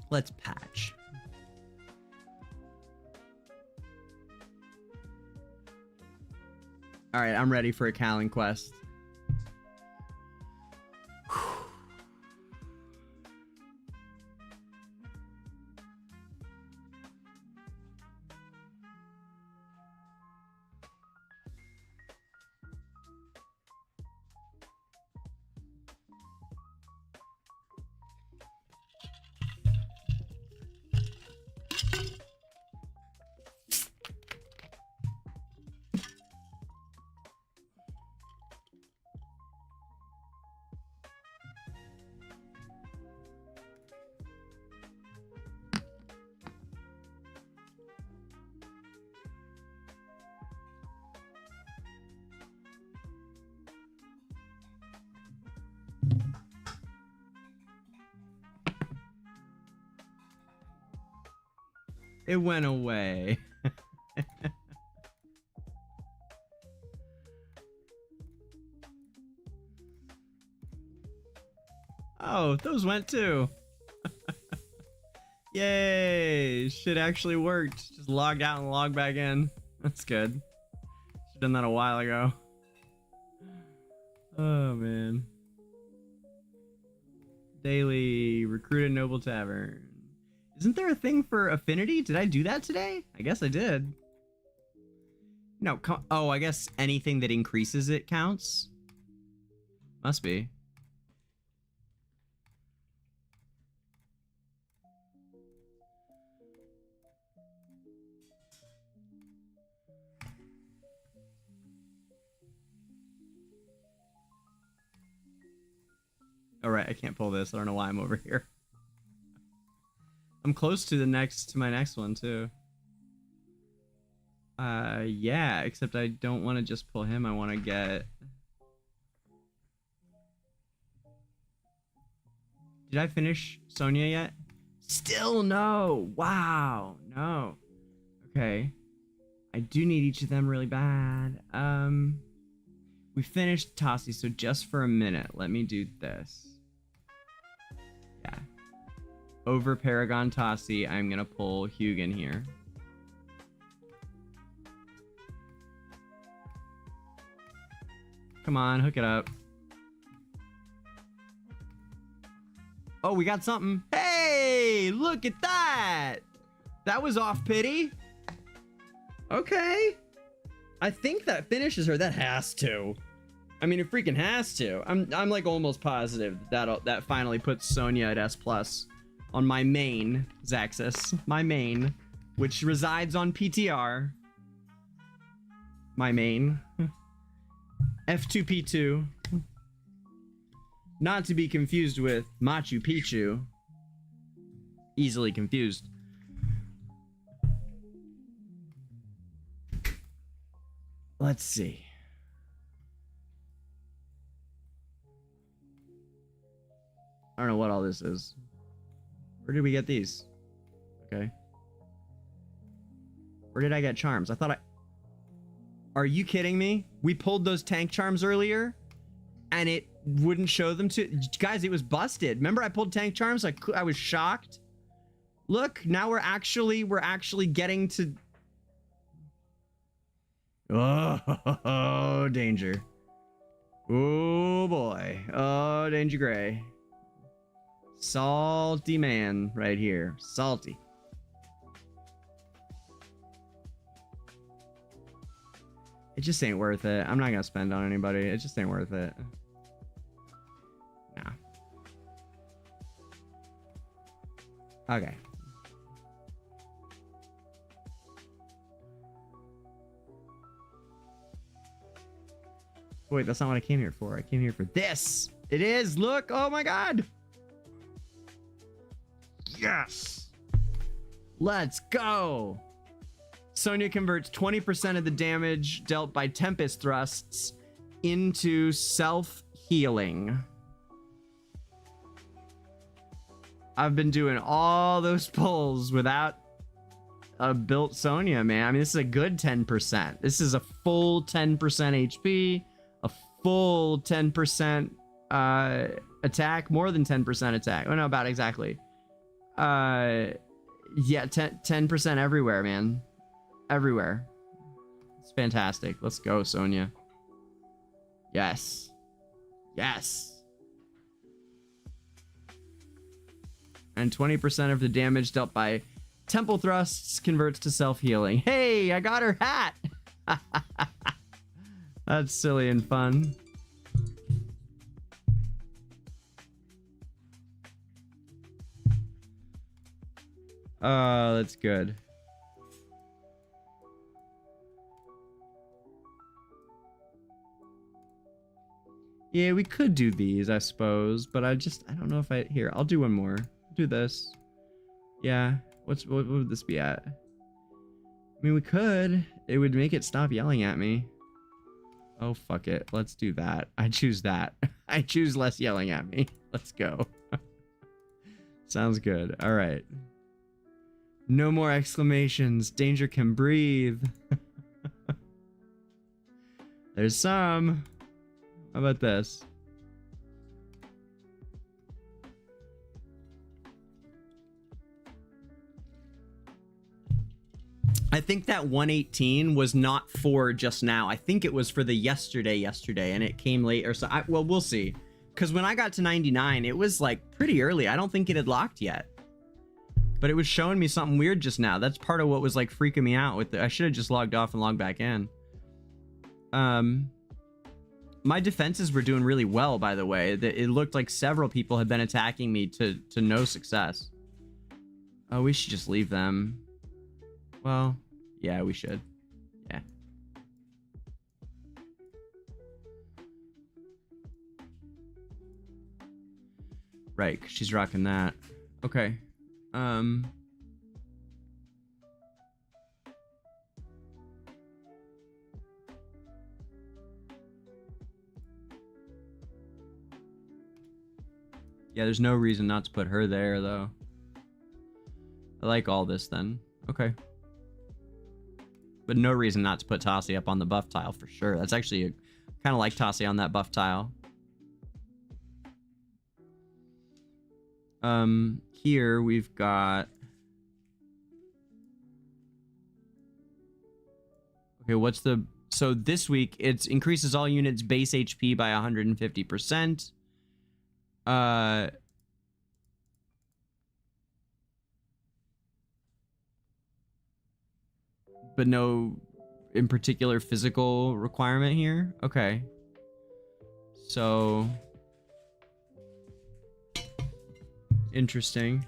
Let's patch. All right, I'm ready for a Callan quest. It went away. Oh, those went too. Yay! Shit actually worked. Just logged out and logged back in. That's good. Should've done that a while ago. Oh man. Daily recruited noble tavern. Isn't there a thing for affinity? Did I do that today? I guess I did. No, oh, I guess anything that increases it counts. Must be. All right, I can't pull this. I don't know why I'm over here. I'm close to my next one too. Yeah, except I don't want to just pull him. I want to get. Did I finish Sonia yet? Still no. Wow, no. Okay. I do need each of them really bad. We finished Tassi, so just for a minute, let me do this. Yeah. Over Paragon Tassi, I'm gonna pull Hugin here. Come on, hook it up. Oh, we got something. Hey, look at that. That was off pity. Okay. I think that finishes her. That has to. I mean, it freaking has to. I'm like almost positive that finally puts Sonia at S+ on my main Zaxxas. My main, which resides on PTR. My main. F2P2. Not to be confused with Machu Picchu. Easily confused. Let's see. I don't know what all this is. Where did we get these? Okay. Where did I get charms? I thought I... Are you kidding me? We pulled those tank charms earlier and it wouldn't show them to... Guys, it was busted. Remember I pulled tank charms? I was shocked. Look, now we're actually getting to... Oh, danger. Oh boy. Oh, DangerGrey. Salty man right here. Salty. It just ain't worth it. I'm not gonna spend on anybody. It just ain't worth it. Nah. Okay. Wait, that's not what I came here for. I came here for this. It is. Look. Oh my god. Yes. Let's go. Sonia converts 20% of the damage dealt by Tempest thrusts into self-healing. I've been doing all those pulls without a built Sonia, man. I mean, this is a good 10%. This is a full 10% HP, a full 10% attack, more than 10% attack. Oh no, about exactly. Yeah, 10% everywhere, man. Everywhere. It's fantastic. Let's go, Sonia. Yes. Yes. And 20% of the damage dealt by temple thrusts converts to self-healing. Hey, I got her hat. That's silly and fun. Oh, that's good. Yeah, we could do these, I suppose, but I don't know if here, I'll do one more. Do this. Yeah, what would this be at? I mean, we could. It would make it stop yelling at me. Oh, fuck it. Let's do that. I choose that. I choose less yelling at me. Let's go. Sounds good. All right. No more exclamations. Danger can breathe. There's some. How about this? I think that 118 was not for just now. I think it was for the yesterday, and it came late or so. Well, we'll see. Because when I got to 99, it was like pretty early. I don't think it had locked yet. But it was showing me something weird just now. That's part of what was like freaking me out with it. I should have just logged off and logged back in. My defenses were doing really well, by the way. It looked like several people had been attacking me to no success. Oh, we should just leave them. Well, yeah, we should. Yeah. Right, 'cause she's rocking that. Okay. Yeah, there's no reason not to put her there, though. I like all this, then. Okay. But no reason not to put Tassi up on the buff tile, for sure. That's actually kind of like Tassi on that buff tile. Here we've got... Okay, what's the... So this week, it increases all units' base HP by 150%. But no in particular physical requirement here. Okay. So interesting.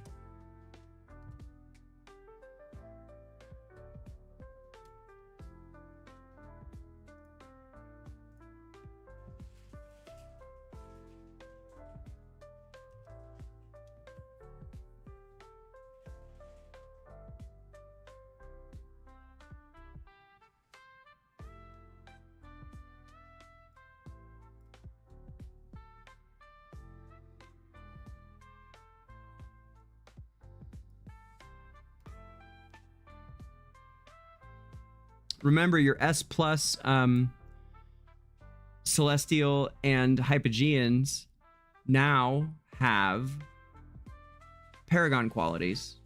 Remember, your S plus Celestial and Hypogeans now have Paragon qualities.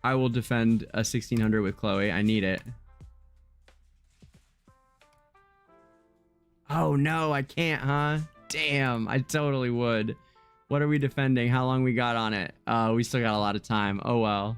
I will defend a 1600 with Chloe. I need it. Oh no, I can't, huh? Damn, I totally would. What are we defending? How long we got on it? We still got a lot of time. Oh well.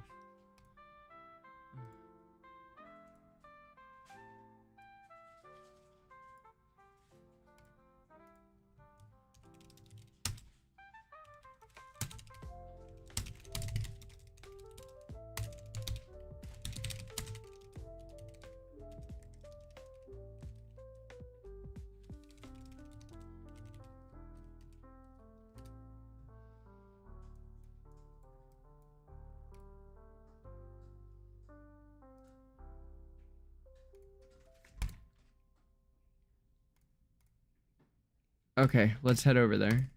Okay, let's head over there.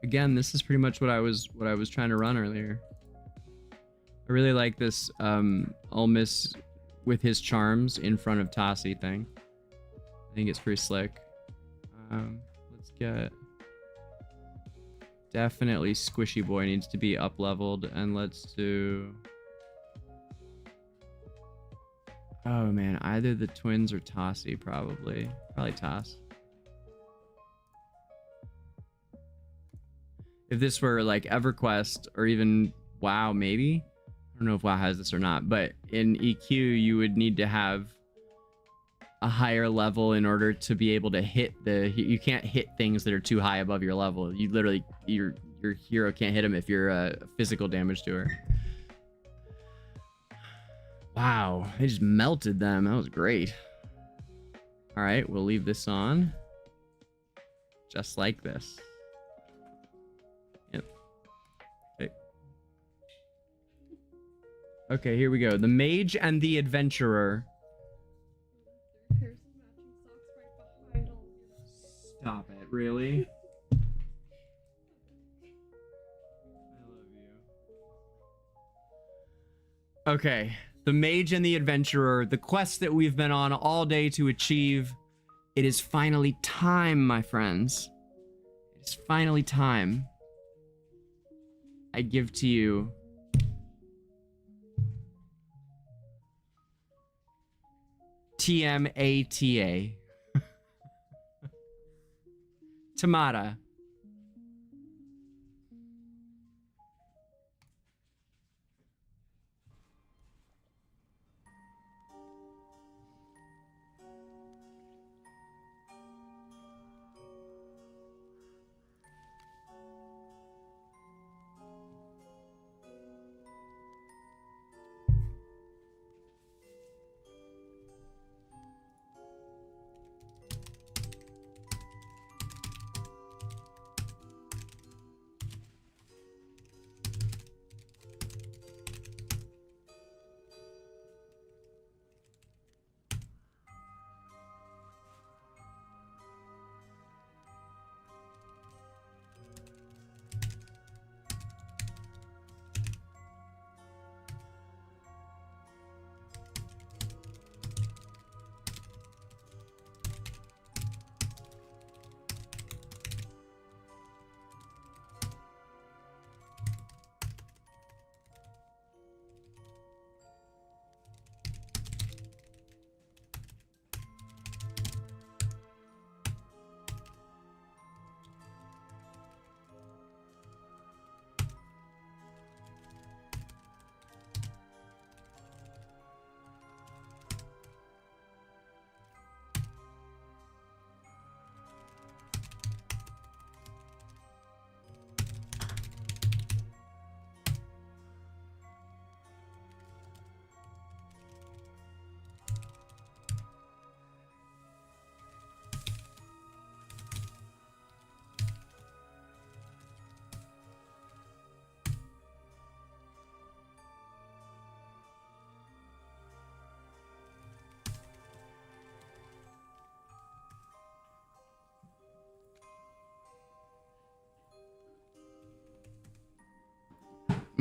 Again, this is pretty much what I was trying to run earlier. I really like this Ulmis with his charms in front of Tassi thing. I think it's pretty slick. Let's get... Definitely Squishy Boy needs to be up leveled, and let's do... Oh man, either the twins or Tassi probably. Probably Tass. If this were like EverQuest or even WoW, maybe. I don't know if WoW has this or not, but in EQ you would need to have a higher level in order to be able to hit the. You can't hit things that are too high above your level. You literally, your hero can't hit him if you're physical damage to her. Wow, they just melted them. That was great. All right, we'll leave this on. Just like this. Yep. Okay. Okay, here we go. The Mage and the Adventurer. Stop it, really? I love you. Okay, the Mage and the Adventurer, the quest that we've been on all day to achieve. It is finally time, my friends. It is finally time. I give to you TMATA. Tamata.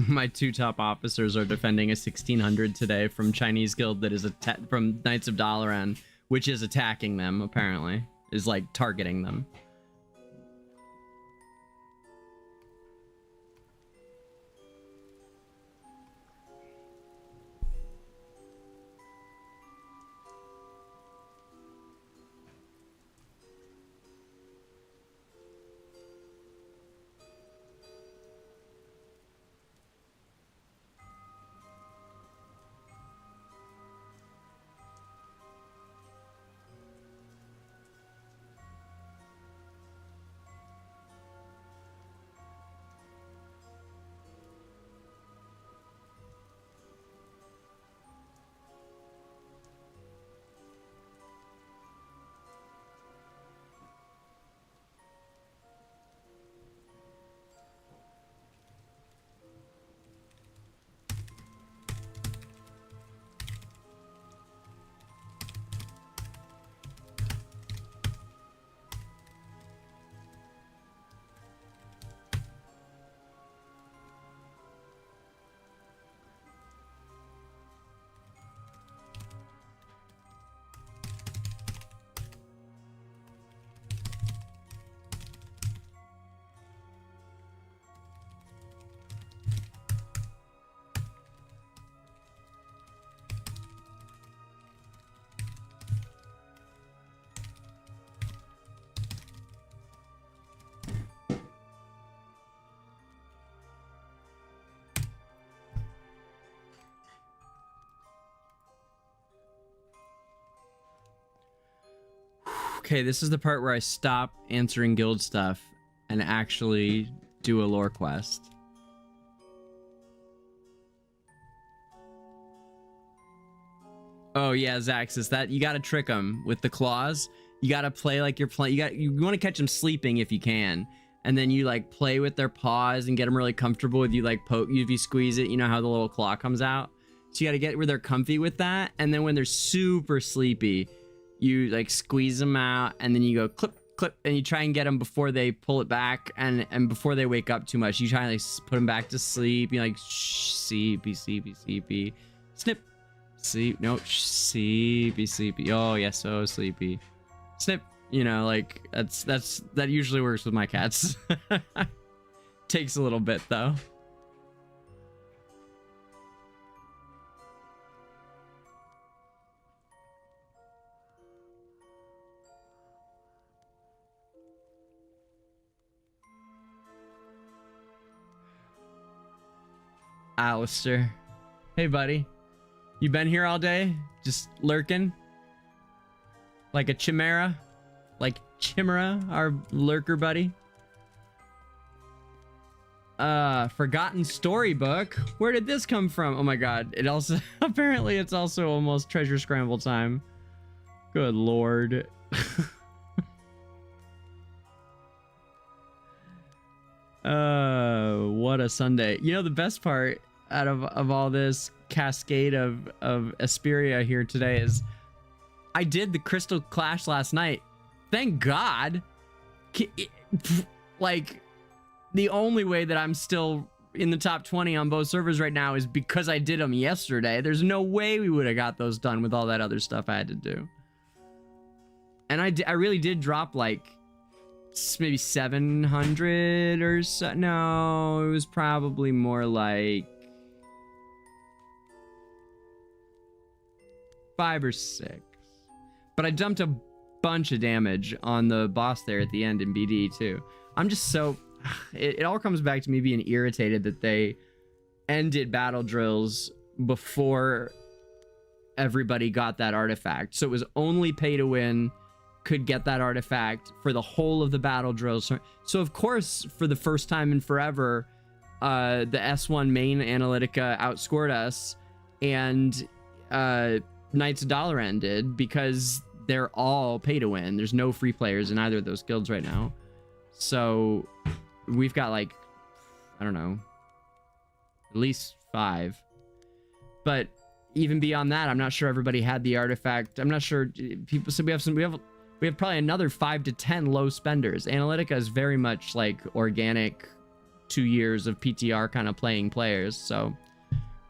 My two top officers are defending a 1600 today from Chinese guild that is from Knights of Dalaran, which is attacking them, apparently. Is like targeting them. Okay, this is the part where I stop answering guild stuff and actually do a lore quest. Oh yeah, Zaxis, that you gotta trick them with the claws. You gotta play like you're playing. You want to catch them sleeping if you can, and then you like play with their paws and get them really comfortable with you. Like poke you if you squeeze it. You know how the little claw comes out. So you gotta get where they're comfy with that, and then when they're super sleepy, you like squeeze them out, and then you go clip clip, and you try and get them before they pull it back, and before they wake up too much. You try and like put them back to sleep. You like shh, sleepy, sleepy, sleepy, snip. Sleep, no, sleepy, sleepy. Oh, yeah, so sleepy. Snip, you know, like that usually works with my cats. Takes a little bit though. Alistair. Hey, buddy. You been here all day? Just lurking? Like a chimera? Like Chimera, our lurker buddy? Forgotten Storybook? Where did this come from? Oh my god. It also... apparently it's also almost treasure scramble time. Good lord. What a Sunday. You know, the best part out of all this cascade of Esperia here today is I did the Crystal Clash last night. Thank God. Like, the only way that I'm still in the top 20 on both servers right now is because I did them yesterday. There's no way we would have got those done with all that other stuff I had to do. And I really did drop like maybe 700 or so. No, it was probably more like 5 or 6. But I dumped a bunch of damage on the boss there at the end in BD too. I'm just so... It all comes back to me being irritated that they ended battle drills before everybody got that artifact. So it was only pay to win could get that artifact for the whole of the battle drills. So of course, for the first time in forever, the S1 main Analytica outscored us, and Knights of Dollar ended because they're all pay to win. There's no free players in either of those guilds right now. So we've got like, I don't know, at least 5. But even beyond that, I'm not sure everybody had the artifact. I'm not sure people. So we have probably another 5 to 10 low spenders. Analytica is very much like organic 2 years of PTR kind of playing players. So,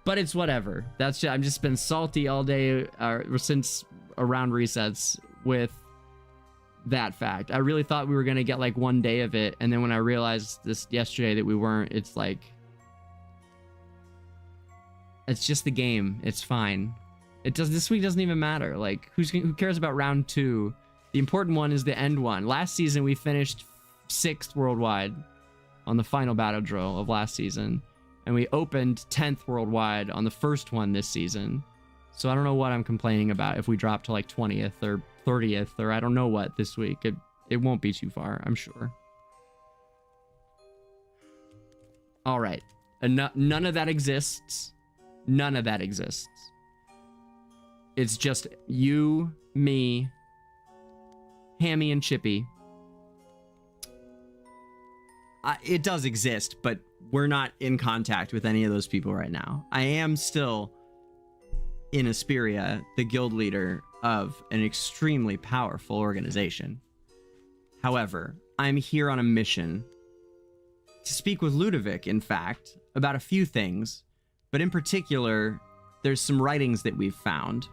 but it's whatever. That's just, I've just been salty all day since around resets with that fact. I really thought we were gonna get like 1 day of it, and then when I realized this yesterday that we weren't, it's like, it's just the game. It's fine. It does. This week doesn't even matter. Like, who cares about round 2? The important one is the end one. Last season we finished 6th worldwide on the final battle drill of last season, and we opened 10th worldwide on the first one this season. So I don't know what I'm complaining about if we drop to like 20th or 30th or I don't know what this week. It won't be too far, I'm sure. All right. None of that exists. None of that exists. It's just you, me, Hammy, and Chippy. It does exist, but we're not in contact with any of those people right now. I am still in Esperia, the guild leader of an extremely powerful organization. However, I'm here on a mission to speak with Ludovic, in fact, about a few things, but in particular, there's some writings that we've found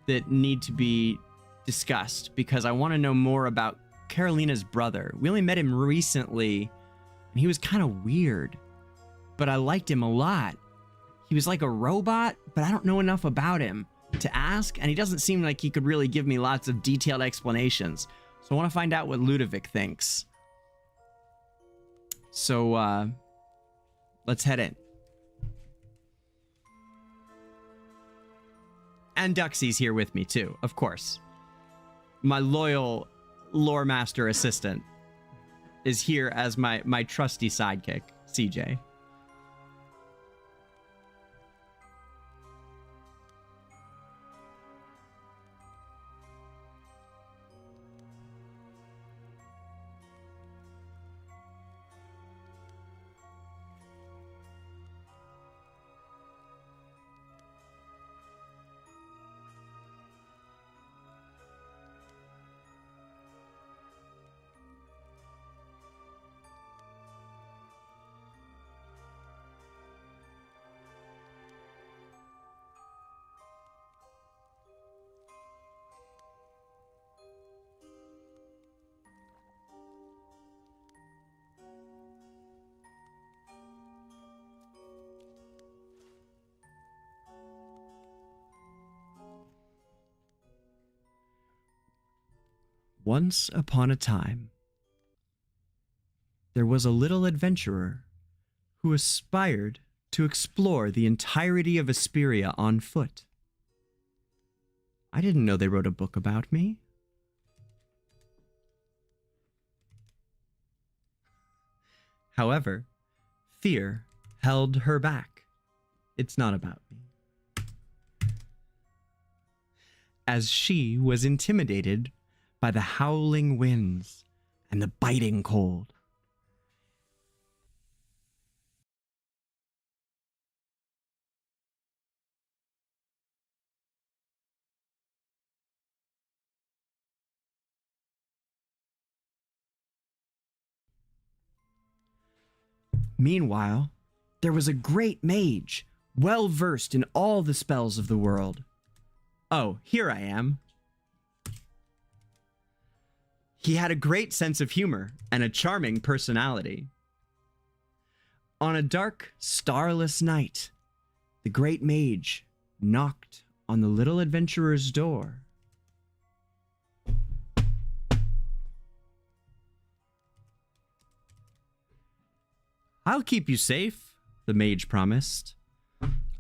that need to be discussed because I want to know more about Carolina's brother. We only met him recently, and he was kind of weird, but I liked him a lot. He was like a robot, but I don't know enough about him to ask, and he doesn't seem like he could really give me lots of detailed explanations. So I want to find out what Ludovic thinks. So, let's head in. And Duxie's here with me too, of course. My loyal lore master assistant is here as my trusty sidekick, CJ. Once upon a time, there was a little adventurer who aspired to explore the entirety of Esperia on foot. I didn't know they wrote a book about me. However, fear held her back. It's not about me. As she was intimidated by the howling winds and the biting cold. Meanwhile, there was a great mage, well versed in all the spells of the world. Oh, here I am. He had a great sense of humor and a charming personality. On a dark, starless night, the great mage knocked on the little adventurer's door. I'll keep you safe, the mage promised.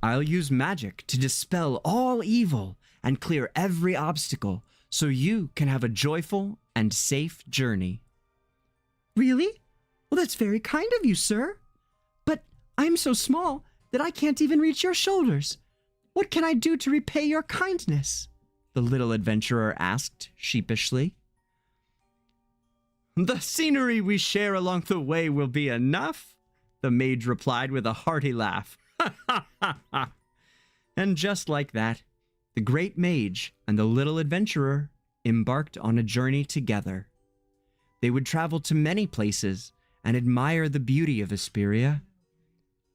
I'll use magic to dispel all evil and clear every obstacle so you can have a joyful and safe journey. Really? Well, that's very kind of you, sir. But I'm so small that I can't even reach your shoulders. What can I do to repay your kindness? The little adventurer asked sheepishly. The scenery we share along the way will be enough, the mage replied with a hearty laugh. And just like that, the great mage and the little adventurer embarked on a journey together. They would travel to many places and admire the beauty of Esperia.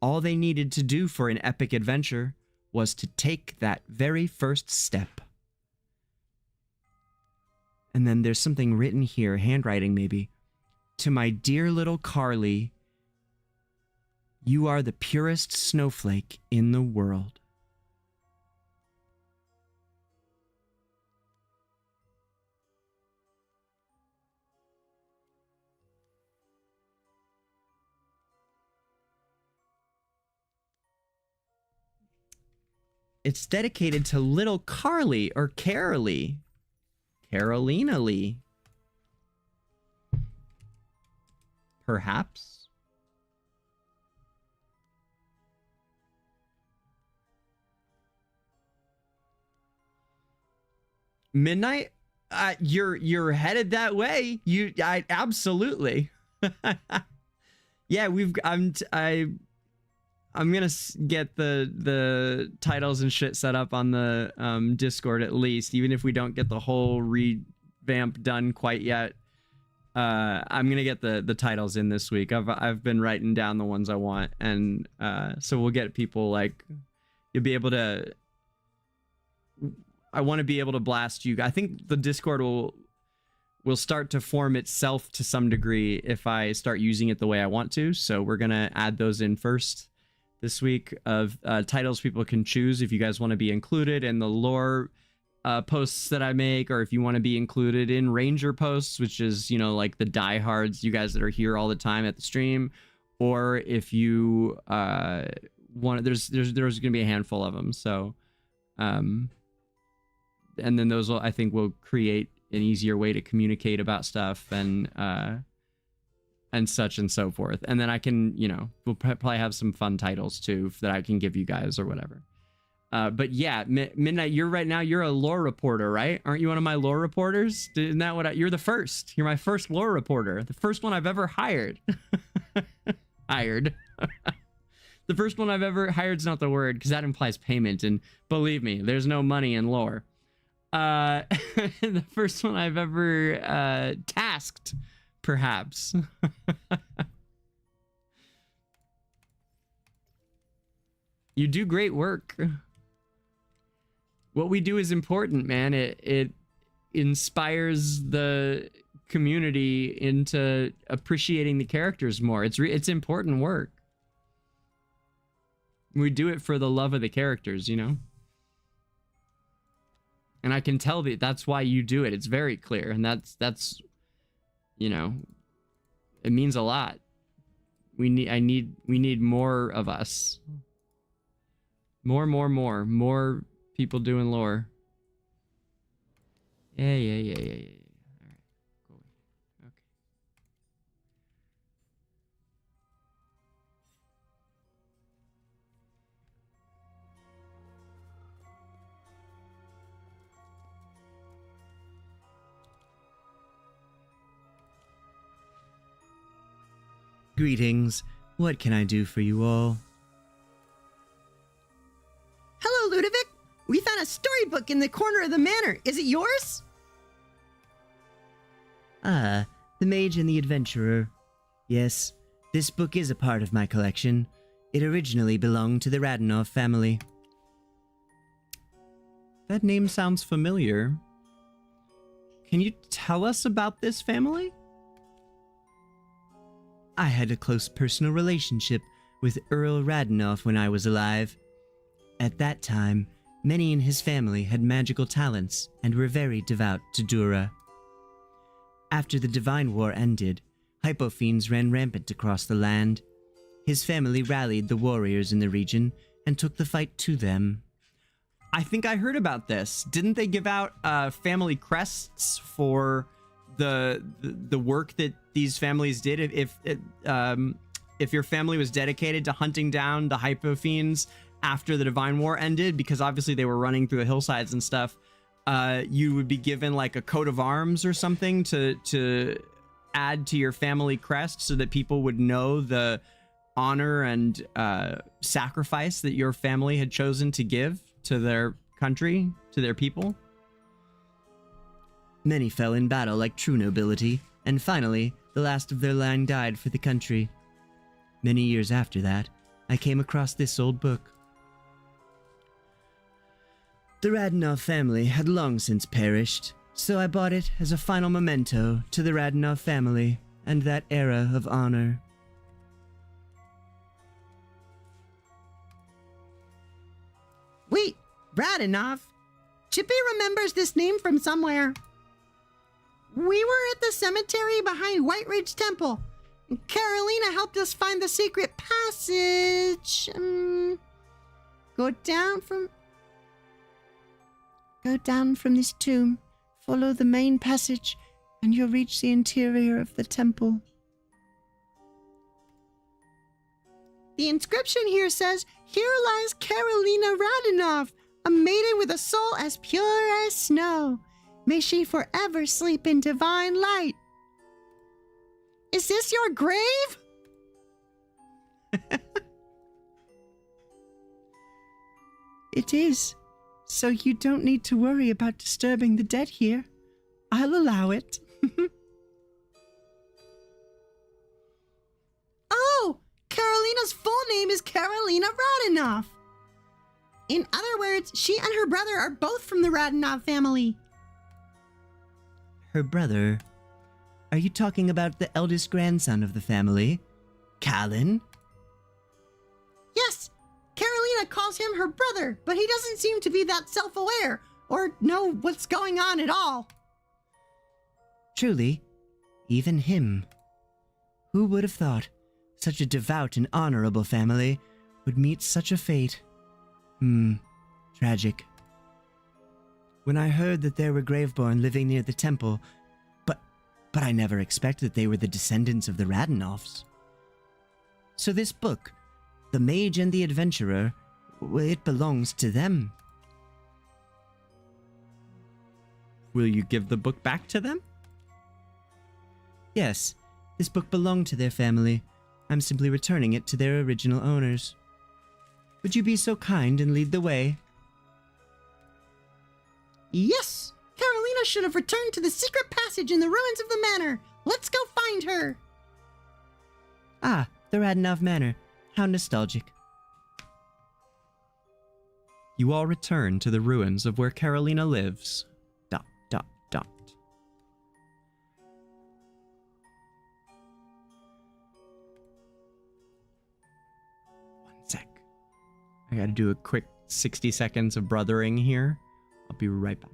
All they needed to do for an epic adventure was to take that very first step. And then there's something written here, handwriting maybe. To my dear little Carly, you are the purest snowflake in the world. It's dedicated to little Carly or Carolee. Carolina Lee. Perhaps. Midnight? You're headed that way. I absolutely. Yeah, I'm gonna get the titles and shit set up on the Discord at least, even if we don't get the whole revamp done quite yet. I'm gonna get the titles in this week. I've been writing down the ones I want, and so we'll get people like you'll be able to. I want to be able to blast you. I think the Discord will start to form itself to some degree if I start using it the way I want to. So we're gonna add those in first this week of titles people can choose if you guys want to be included in the lore posts that I make, or if you want to be included in Ranger posts, which is, you know, like the diehards, you guys that are here all the time at the stream, or if you want, there's gonna be a handful of them. So, and then those will, I think, will create an easier way to communicate about stuff and such and so forth. And then I can, you know, we'll probably have some fun titles too that I can give you guys or whatever. But yeah, Midnight, you're a lore reporter, right? Aren't you one of my lore reporters? Isn't that what you're the first? You're my first lore reporter. The first one I've ever hired. The first one I've ever hired is not the word, because that implies payment, and believe me, there's no money in lore. The first one I've ever tasked, perhaps. You do great work. What we do is important, man. It inspires the community into appreciating the characters more. It's important work. We do it for the love of the characters, you know? And I can tell that that's why you do it. It's very clear. And that's, you know, it means a lot. We need more of us. More people doing lore. Yeah. All right, cool. Okay. Greetings. What can I do for you all? Hello, Ludovic. We found a storybook in the corner of the manor. Is it yours? Ah, The Mage and the Adventurer. Yes, this book is a part of my collection. It originally belonged to the Radinoff family. That name sounds familiar. Can you tell us about this family? I had a close personal relationship with Earl Radinoff when I was alive. At that time, many in his family had magical talents and were very devout to Dura. After the Divine War ended, hypofiends ran rampant across the land. His family rallied the warriors in the region and took the fight to them. I think I heard about this. Didn't they give out family crests for the work that these families did? If your family was dedicated to hunting down the hypofiends after the Divine War ended, because obviously they were running through the hillsides and stuff, you would be given like a coat of arms or something to add to your family crest so that people would know the honor and sacrifice that your family had chosen to give to their country, to their people. Many fell in battle like true nobility, and finally, the last of their line died for the country. Many years after that, I came across this old book. The Radinoff family had long since perished, so I bought it as a final memento to the Radinoff family and that era of honor. Wait, Radinoff? Chippy remembers this name from somewhere. We were at the cemetery behind White Ridge Temple. Carolina helped us find the secret passage. Go down from this tomb, follow the main passage, and you'll reach the interior of the temple. The inscription here says, "Here lies Carolina Radinoff, a maiden with a soul as pure as snow. May she forever sleep in divine light." Is this your grave? It is. So you don't need to worry about disturbing the dead here. I'll allow it. Oh, Carolina's full name is Carolina Radinoff. In other words, she and her brother are both from the Radinoff family. Her brother? Are you talking about the eldest grandson of the family, Callan? Yes, Carolina calls him her brother, but he doesn't seem to be that self-aware or know what's going on at all. Truly, even him. Who would have thought such a devout and honorable family would meet such a fate? Tragic. when I heard that there were Graveborn living near the temple, but I never expected they were the descendants of the Radenovs. So this book, The Mage and the Adventurer, it belongs to them. Will you give the book back to them? Yes, this book belonged to their family. I'm simply returning it to their original owners. Would you be so kind and lead the way? Yes! Carolina should have returned to the secret passage in the ruins of the manor. Let's go find her! Ah, the Radenov Manor. How nostalgic. You all return to the ruins of where Carolina lives. ... One sec. I gotta do a quick 60 seconds of brothering here. I'll be right back.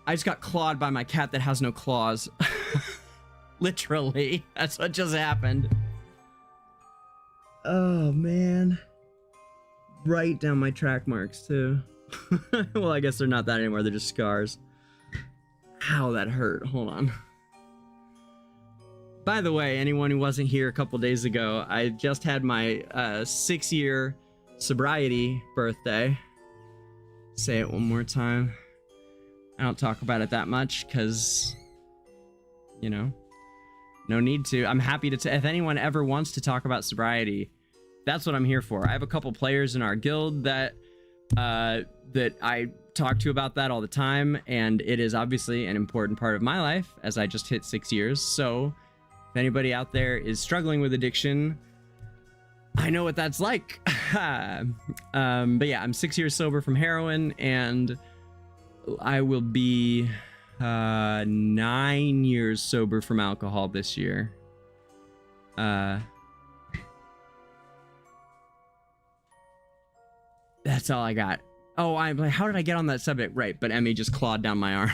I just got clawed by my cat that has no claws. Literally. That's what just happened. Oh, man. Right down my track marks, too. Well, I guess they're not that anymore. They're just scars. Ow, that hurt. Hold on. By the way, anyone who wasn't here a couple days ago, I just had my 6-year sobriety birthday. Say it one more time. I don't talk about it that much because, you know, No need to. I'm happy to. If anyone ever wants to talk about sobriety, that's what I'm here for. I have a couple players in our guild that I talk to about that all the time, and it is obviously an important part of my life as I just hit 6 years. So if anybody out there is struggling with addiction, I know what that's like. But yeah, I'm 6 years sober from heroin, and I will be 9 years sober from alcohol this year. That's all I got. Oh, I'm like, how did I get on that subject? Right, but Emmy just clawed down my arm.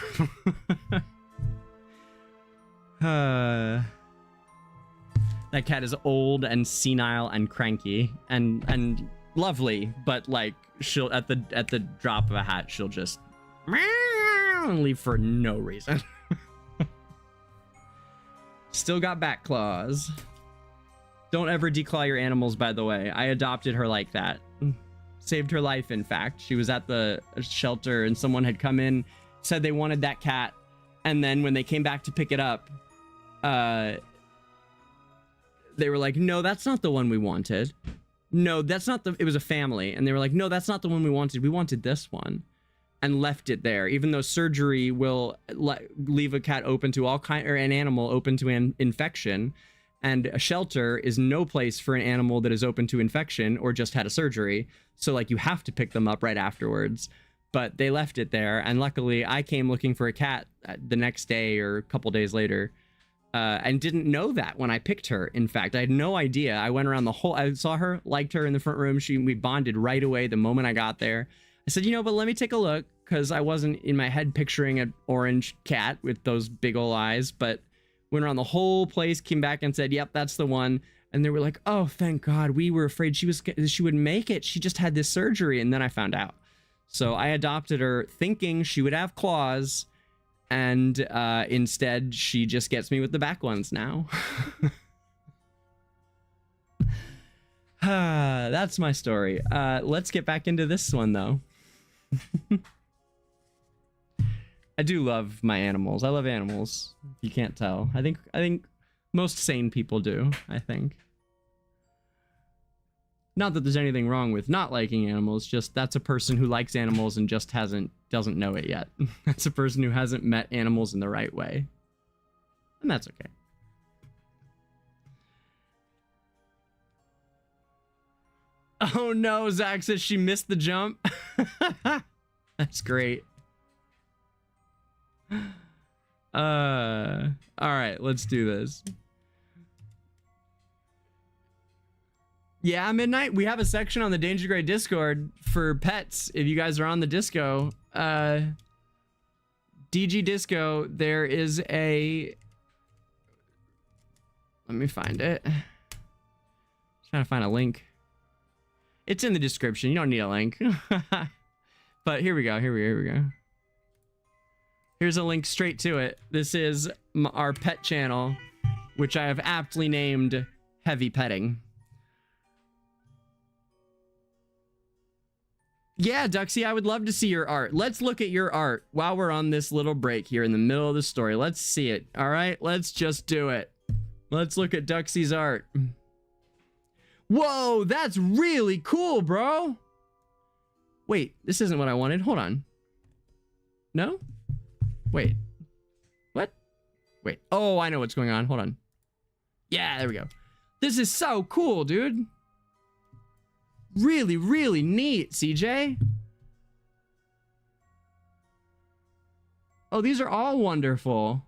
That cat is old and senile and cranky and lovely, but like she'll at the drop of a hat she'll just meow and leave for no reason. Still got back claws. Don't ever declaw your animals, by the way. I adopted her like that. Saved her life, in fact. She was at the shelter and someone had come in, said they wanted that cat, and then when they came back to pick it up, they were like, no, that's not the one we wanted. No, that's not the... It was a family. And they were like, no, that's not the one we wanted. We wanted this one. And left it there, even though surgery will leave a cat open to all kind, or an animal open to an infection. And a shelter is no place for an animal that is open to infection or just had a surgery. So like you have to pick them up right afterwards. But they left it there. And luckily I came looking for a cat the next day or a couple days later. And didn't know that when I picked her. In fact, I had no idea. I went around the whole, I saw her, liked her in the front room. We bonded right away the moment I got there. I said, but let me take a look, because I wasn't in my head picturing an orange cat with those big ol' eyes, but went around the whole place, came back and said, yep, that's the one. And they were like, oh, thank God. We were afraid she would make it. She just had this surgery. And then I found out. So I adopted her thinking she would have claws. And instead, she just gets me with the back ones now. That's my story. Let's get back into this one, though. I do love my animals. I love animals. You can't tell. I think most sane people do, I think. Not that there's anything wrong with not liking animals, just that's a person who likes animals and just doesn't know it yet. That's a person who hasn't met animals in the right way. And that's okay. Oh no, Zach says she missed the jump. That's great. All right, let's do this. Yeah, Midnight, we have a section on the DangerGrey Discord for pets. If you guys are on the disco, DG Disco, there is a... Let me find it. Trying to find a link. It's in the description. You don't need a link. But here we go. Here we go. Here's a link straight to it. This is our pet channel, which I have aptly named Heavy Petting. Yeah, Duxie, I would love to see your art. Let's look at your art while we're on this little break here in the middle of the story. Let's see it. All right, let's just do it. Let's look at Duxie's art. Whoa, that's really cool, bro. Wait, this isn't what I wanted. Hold on. No? Wait. What? Wait. Oh, I know what's going on. Hold on. Yeah, there we go. This is so cool, dude. Really, really neat, CJ. Oh, these are all wonderful.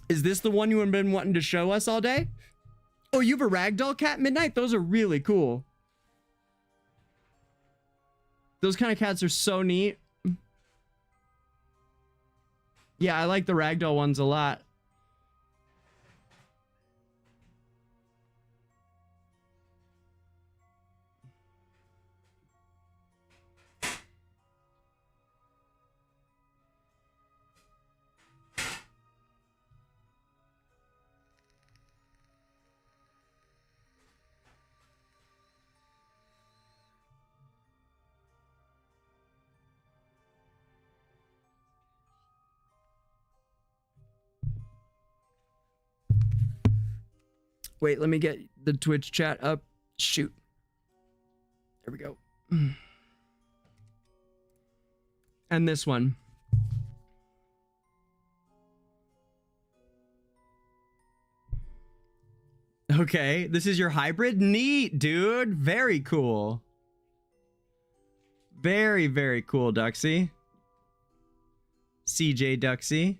Is this the one you have been wanting to show us all day? Oh, you have a ragdoll cat, Midnight? Those are really cool. Those kind of cats are so neat. Yeah, I like the ragdoll ones a lot. Wait, let me get the Twitch chat up. Shoot. There we go. And this one. Okay, this is your hybrid? Neat, dude. Very cool. Very, very cool, Duxie. CJ Duxie.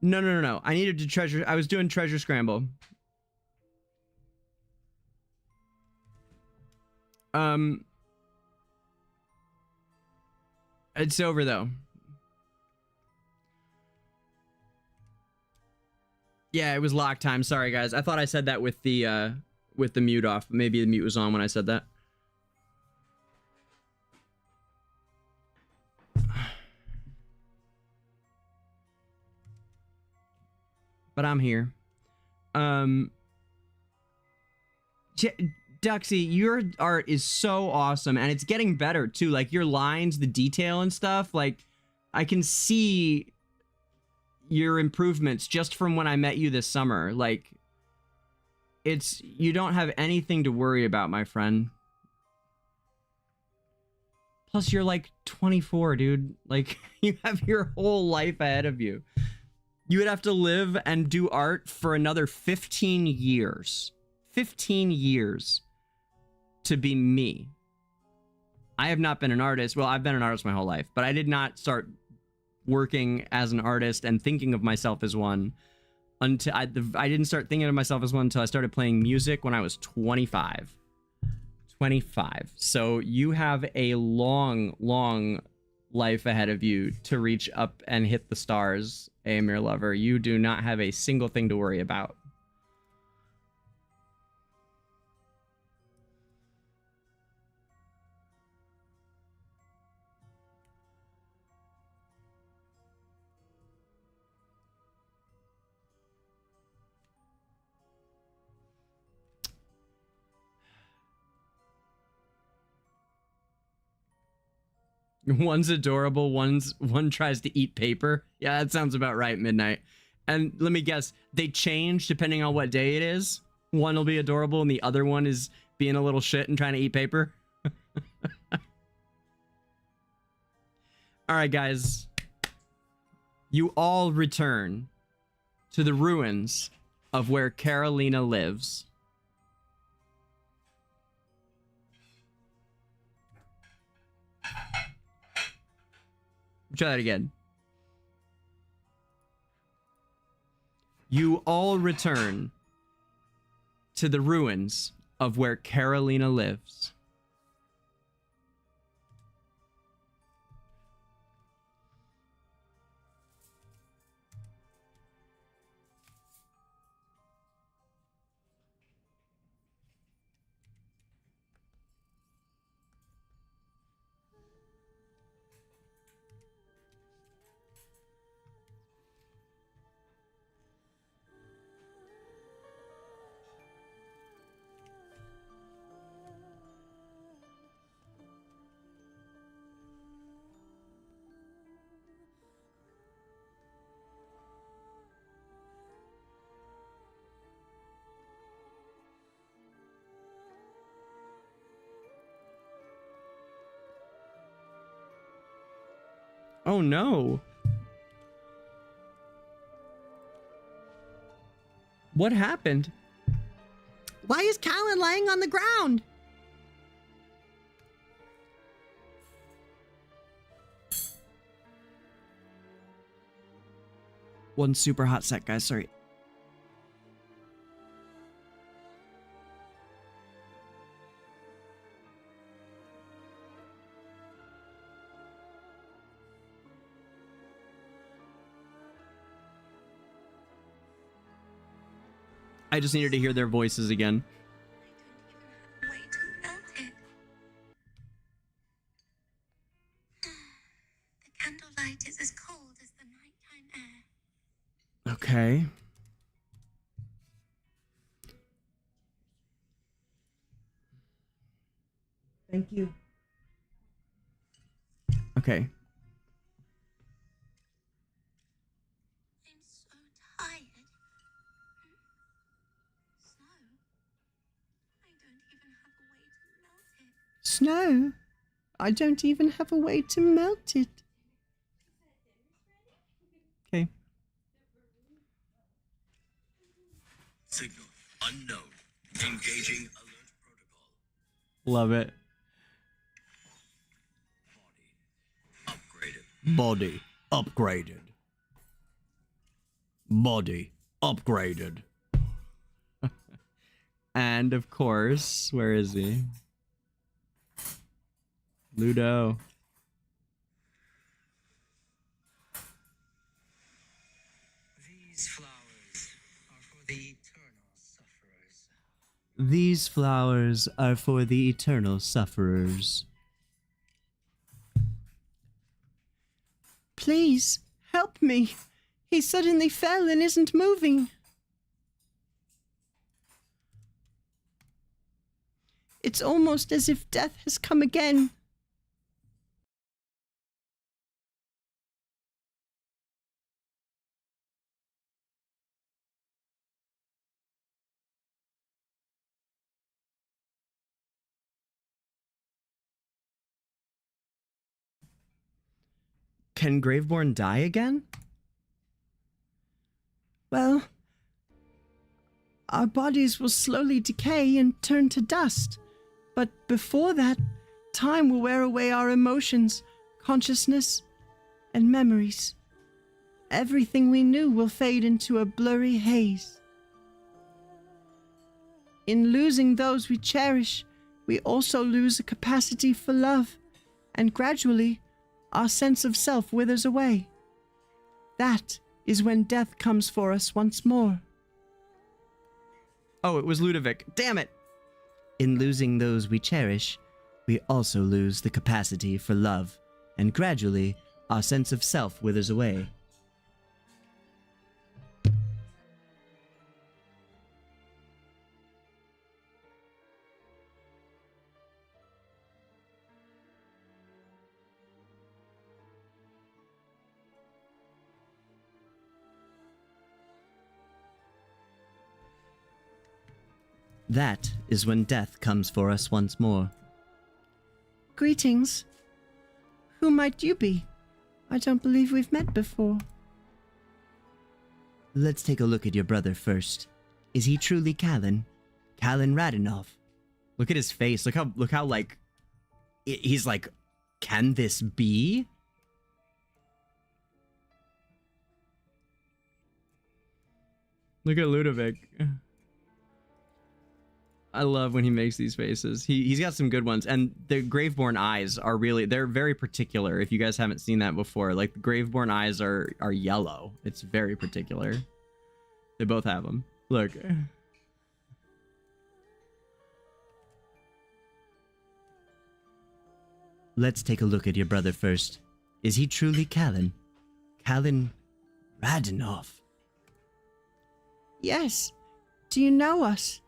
No. I needed to treasure. I was doing treasure scramble. It's over though. Yeah, it was lock time. Sorry, guys. I thought I said that with the mute off. Maybe the mute was on when I said that. But I'm here. Duxie, your art is so awesome, and it's getting better too. Like your lines, the detail and stuff. Like I can see your improvements just from when I met you this summer. Like you don't have anything to worry about, my friend. Plus you're like 24, dude. Like you have your whole life ahead of you. You would have to live and do art for another 15 years. 15 years to be me. I have not been an artist. Well, I've been an artist my whole life, but I did not start working as an artist and thinking of myself as one until I didn't start thinking of myself as one until I started playing music when I was 25. 25. So you have a long, long life ahead of you to reach up and hit the stars, Amir Lover. You do not have a single thing to worry about. One's adorable, one tries to eat paper. Yeah, that sounds about right, Midnight. And let me guess, they change depending on what day it is. One will be adorable and the other one is being a little shit and trying to eat paper. All right, guys. You all return to the ruins of where Carolina lives. Try that again. You all return to the ruins of where Carolina lives. Oh no. What happened? Why is Callan lying on the ground? One super hot sec, guys. Sorry. I just needed to hear their voices again. The candlelight is as cold as the nighttime air. Okay. Thank you. Okay. Snow? I don't even have a way to melt it. Okay. Signal unknown. Engaging alert protocol. Love it. Body upgraded. Body upgraded. And of course, where is he? Ludo. These flowers The eternal sufferers. These flowers are for the eternal sufferers. Please, help me. He suddenly fell and isn't moving. It's almost as if death has come again. Can Graveborn die again? Well, our bodies will slowly decay and turn to dust. But before that, time will wear away our emotions, consciousness, and memories. Everything we knew will fade into a blurry haze. In losing those we cherish, we also lose a capacity for love, and gradually, our sense of self withers away. That is when death comes for us once more. Oh, it was Ludovic. Damn it! In losing those we cherish, we also lose the capacity for love, and gradually, our sense of self withers away. That is when death comes for us once more. Greetings. Who might you be? I don't believe we've met before. Let's take a look at your brother first. Is he truly Callan? Callan Radinov? Look at his face. Look how like he's like, can this be? Look at Ludovic. I love when he makes these faces. He's got some good ones, and the Graveborn eyes are they're very particular. If you guys haven't seen that before, like the Graveborn eyes are yellow. It's very particular. They both have them. Look. Let's take a look at your brother first. Is he truly Callan? Callan Radinov? Yes. Do you know us?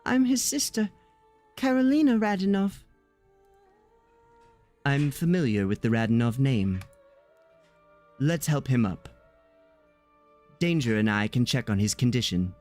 I'm his sister, Karolina Radinov. I'm familiar with the Radinov name. Let's help him up. Danger and I can check on his condition.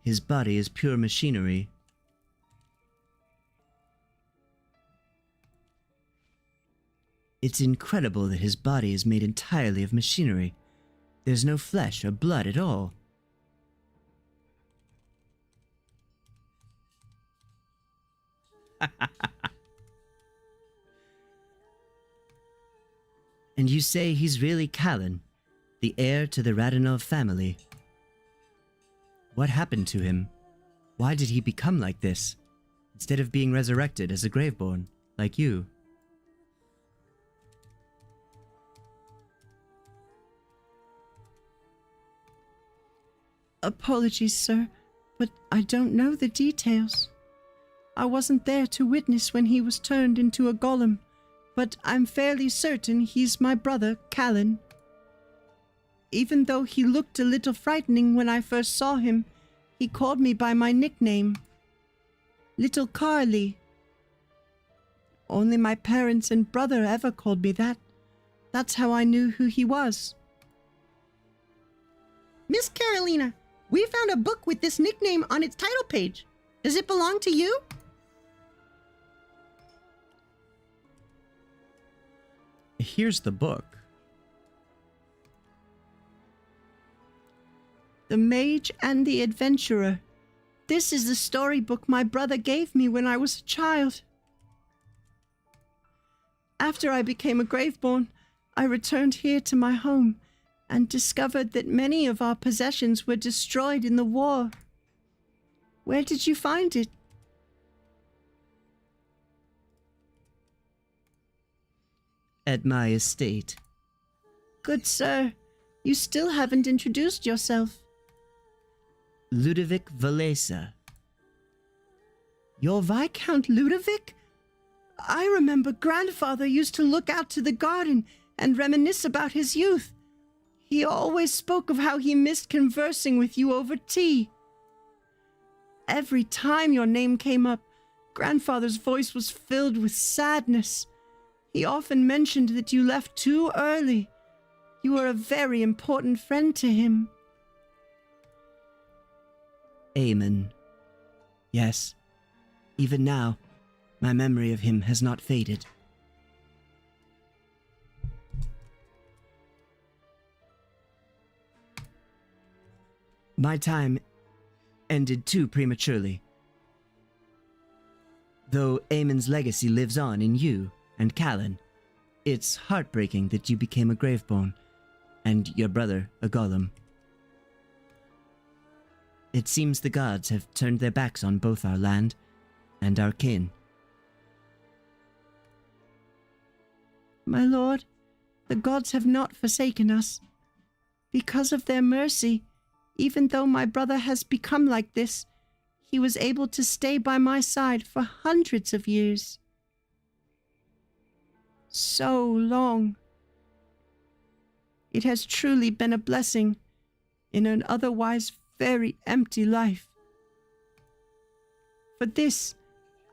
His body is pure machinery. It's incredible that his body is made entirely of machinery. There's no flesh or blood at all. And you say he's really Callan, the heir to the Radinov family. What happened to him? Why did he become like this, instead of being resurrected as a Graveborn, like you? Apologies, sir, but I don't know the details. I wasn't there to witness when he was turned into a golem, but I'm fairly certain he's my brother, Callan. Even though he looked a little frightening when I first saw him, he called me by my nickname, Little Carly. Only my parents and brother ever called me that. That's how I knew who he was. Miss Karolina, we found a book with this nickname on its title page. Does it belong to you? Here's the book. The Mage and the Adventurer. This is the storybook my brother gave me when I was a child. After I became a Graveborn, I returned here to my home and discovered that many of our possessions were destroyed in the war. Where did you find it? At my estate. Good sir, you still haven't introduced yourself. Ludovic Valesa. You're Viscount Ludovic? I remember grandfather used to look out to the garden and reminisce about his youth. He always spoke of how he missed conversing with you over tea. Every time your name came up, grandfather's voice was filled with sadness. He often mentioned that you left too early. You were a very important friend to him. Amen. Yes. Even now, my memory of him has not faded. My time ended too prematurely. Though Aemon's legacy lives on in you and Callan, it's heartbreaking that you became a Graveborn, and your brother a Golem. It seems the gods have turned their backs on both our land and our kin. My lord, the gods have not forsaken us. Because of their mercy, even though my brother has become like this, he was able to stay by my side for hundreds of years. So long. It has truly been a blessing in an otherwise very empty life. For this,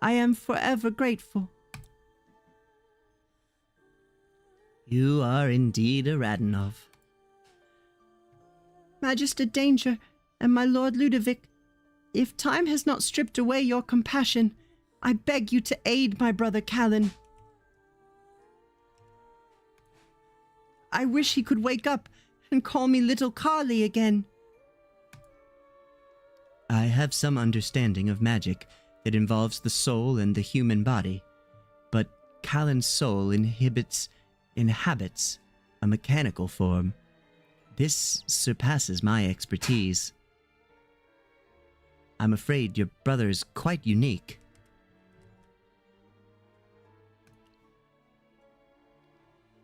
I am forever grateful. You are indeed a Radonov. Magister Danger and my Lord Ludovic, if time has not stripped away your compassion, I beg you to aid my brother Callan. I wish he could wake up and call me Little Carly again. I have some understanding of magic that involves the soul and the human body, but Callan's soul inhabits a mechanical form. This surpasses my expertise. I'm afraid your brother is quite unique.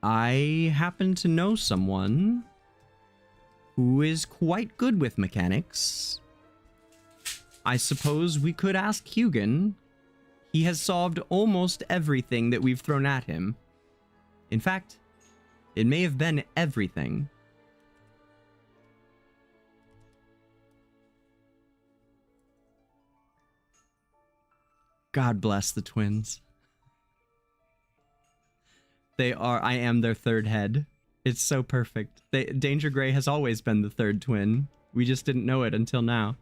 I happen to know someone who is quite good with mechanics. I suppose we could ask Hugin. He has solved almost everything that we've thrown at him. In fact, it may have been everything. God bless the twins. I am their third head. It's so perfect. DangerGrey has always been the third twin. We just didn't know it until now.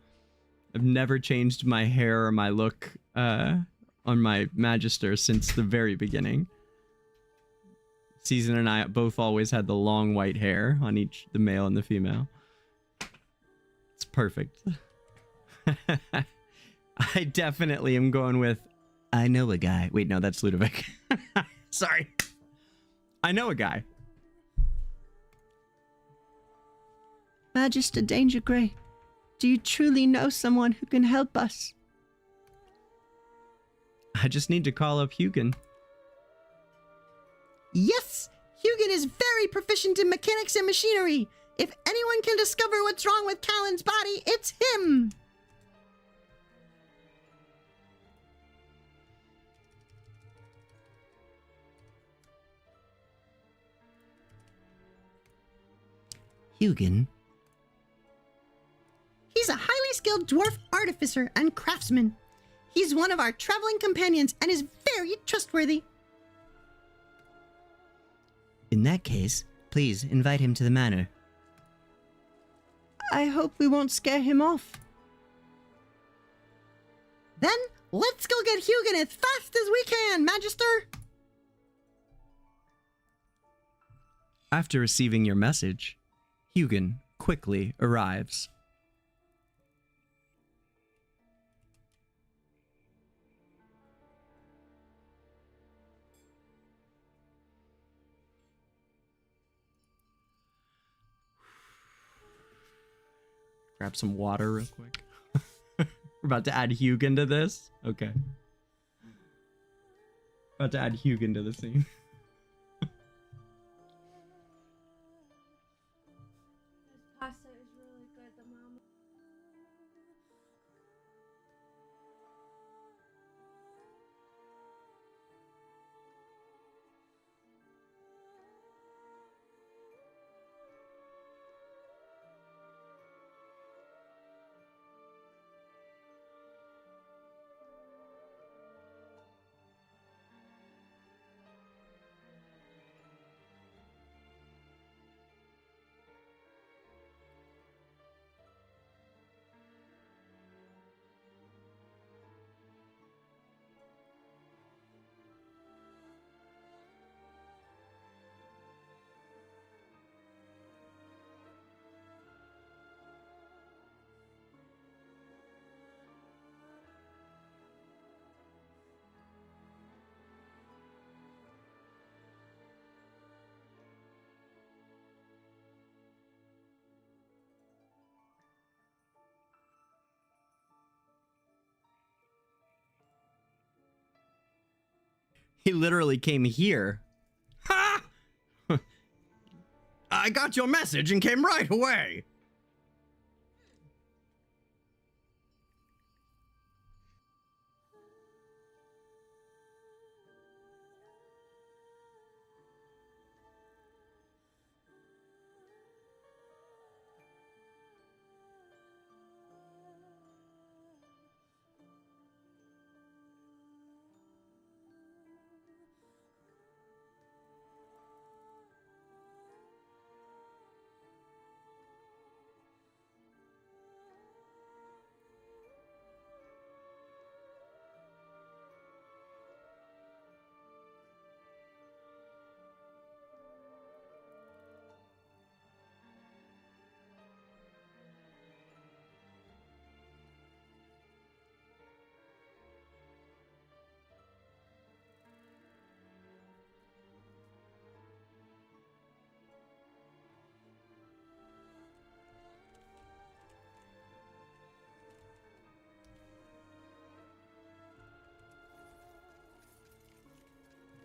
I've never changed my hair or my look on my Magister since the very beginning. Season and I both always had the long white hair on each, the male and the female. It's perfect. I definitely am going with, I know a guy. wait, no, that's Ludovic. Sorry. I know a guy. Magister DangerGrey, do you truly know someone who can help us? I just need to call up Hugin. Yes! Hugin is very proficient in mechanics and machinery. If anyone can discover what's wrong with Callan's body, it's him! Hugin? He's a highly skilled dwarf artificer and craftsman. He's one of our traveling companions and is very trustworthy. In that case, please invite him to the manor. I hope we won't scare him off. Then, let's go get Hugin as fast as we can, Magister! After receiving your message, Hugin quickly arrives. Grab some water real quick. We're about to add Hugin to this. Okay. About to add Hugin to the scene. Pasta is really good, the mama. He literally came here. Ha! I got your message and came right away.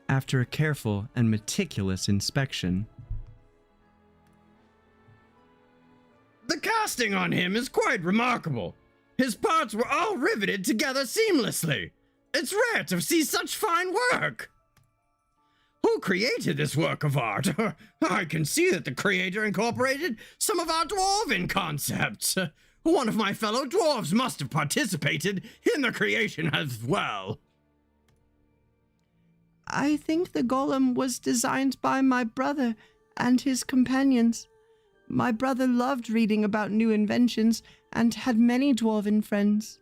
After a careful and meticulous inspection, The casting on him is quite remarkable. His parts were all riveted together seamlessly. It's rare to see such fine work. Who created this work of art? I can see that the creator incorporated some of our dwarven concepts. One of my fellow dwarves must have participated in the creation as well. I think the golem was designed by my brother and his companions. My brother loved reading about new inventions and had many dwarven friends.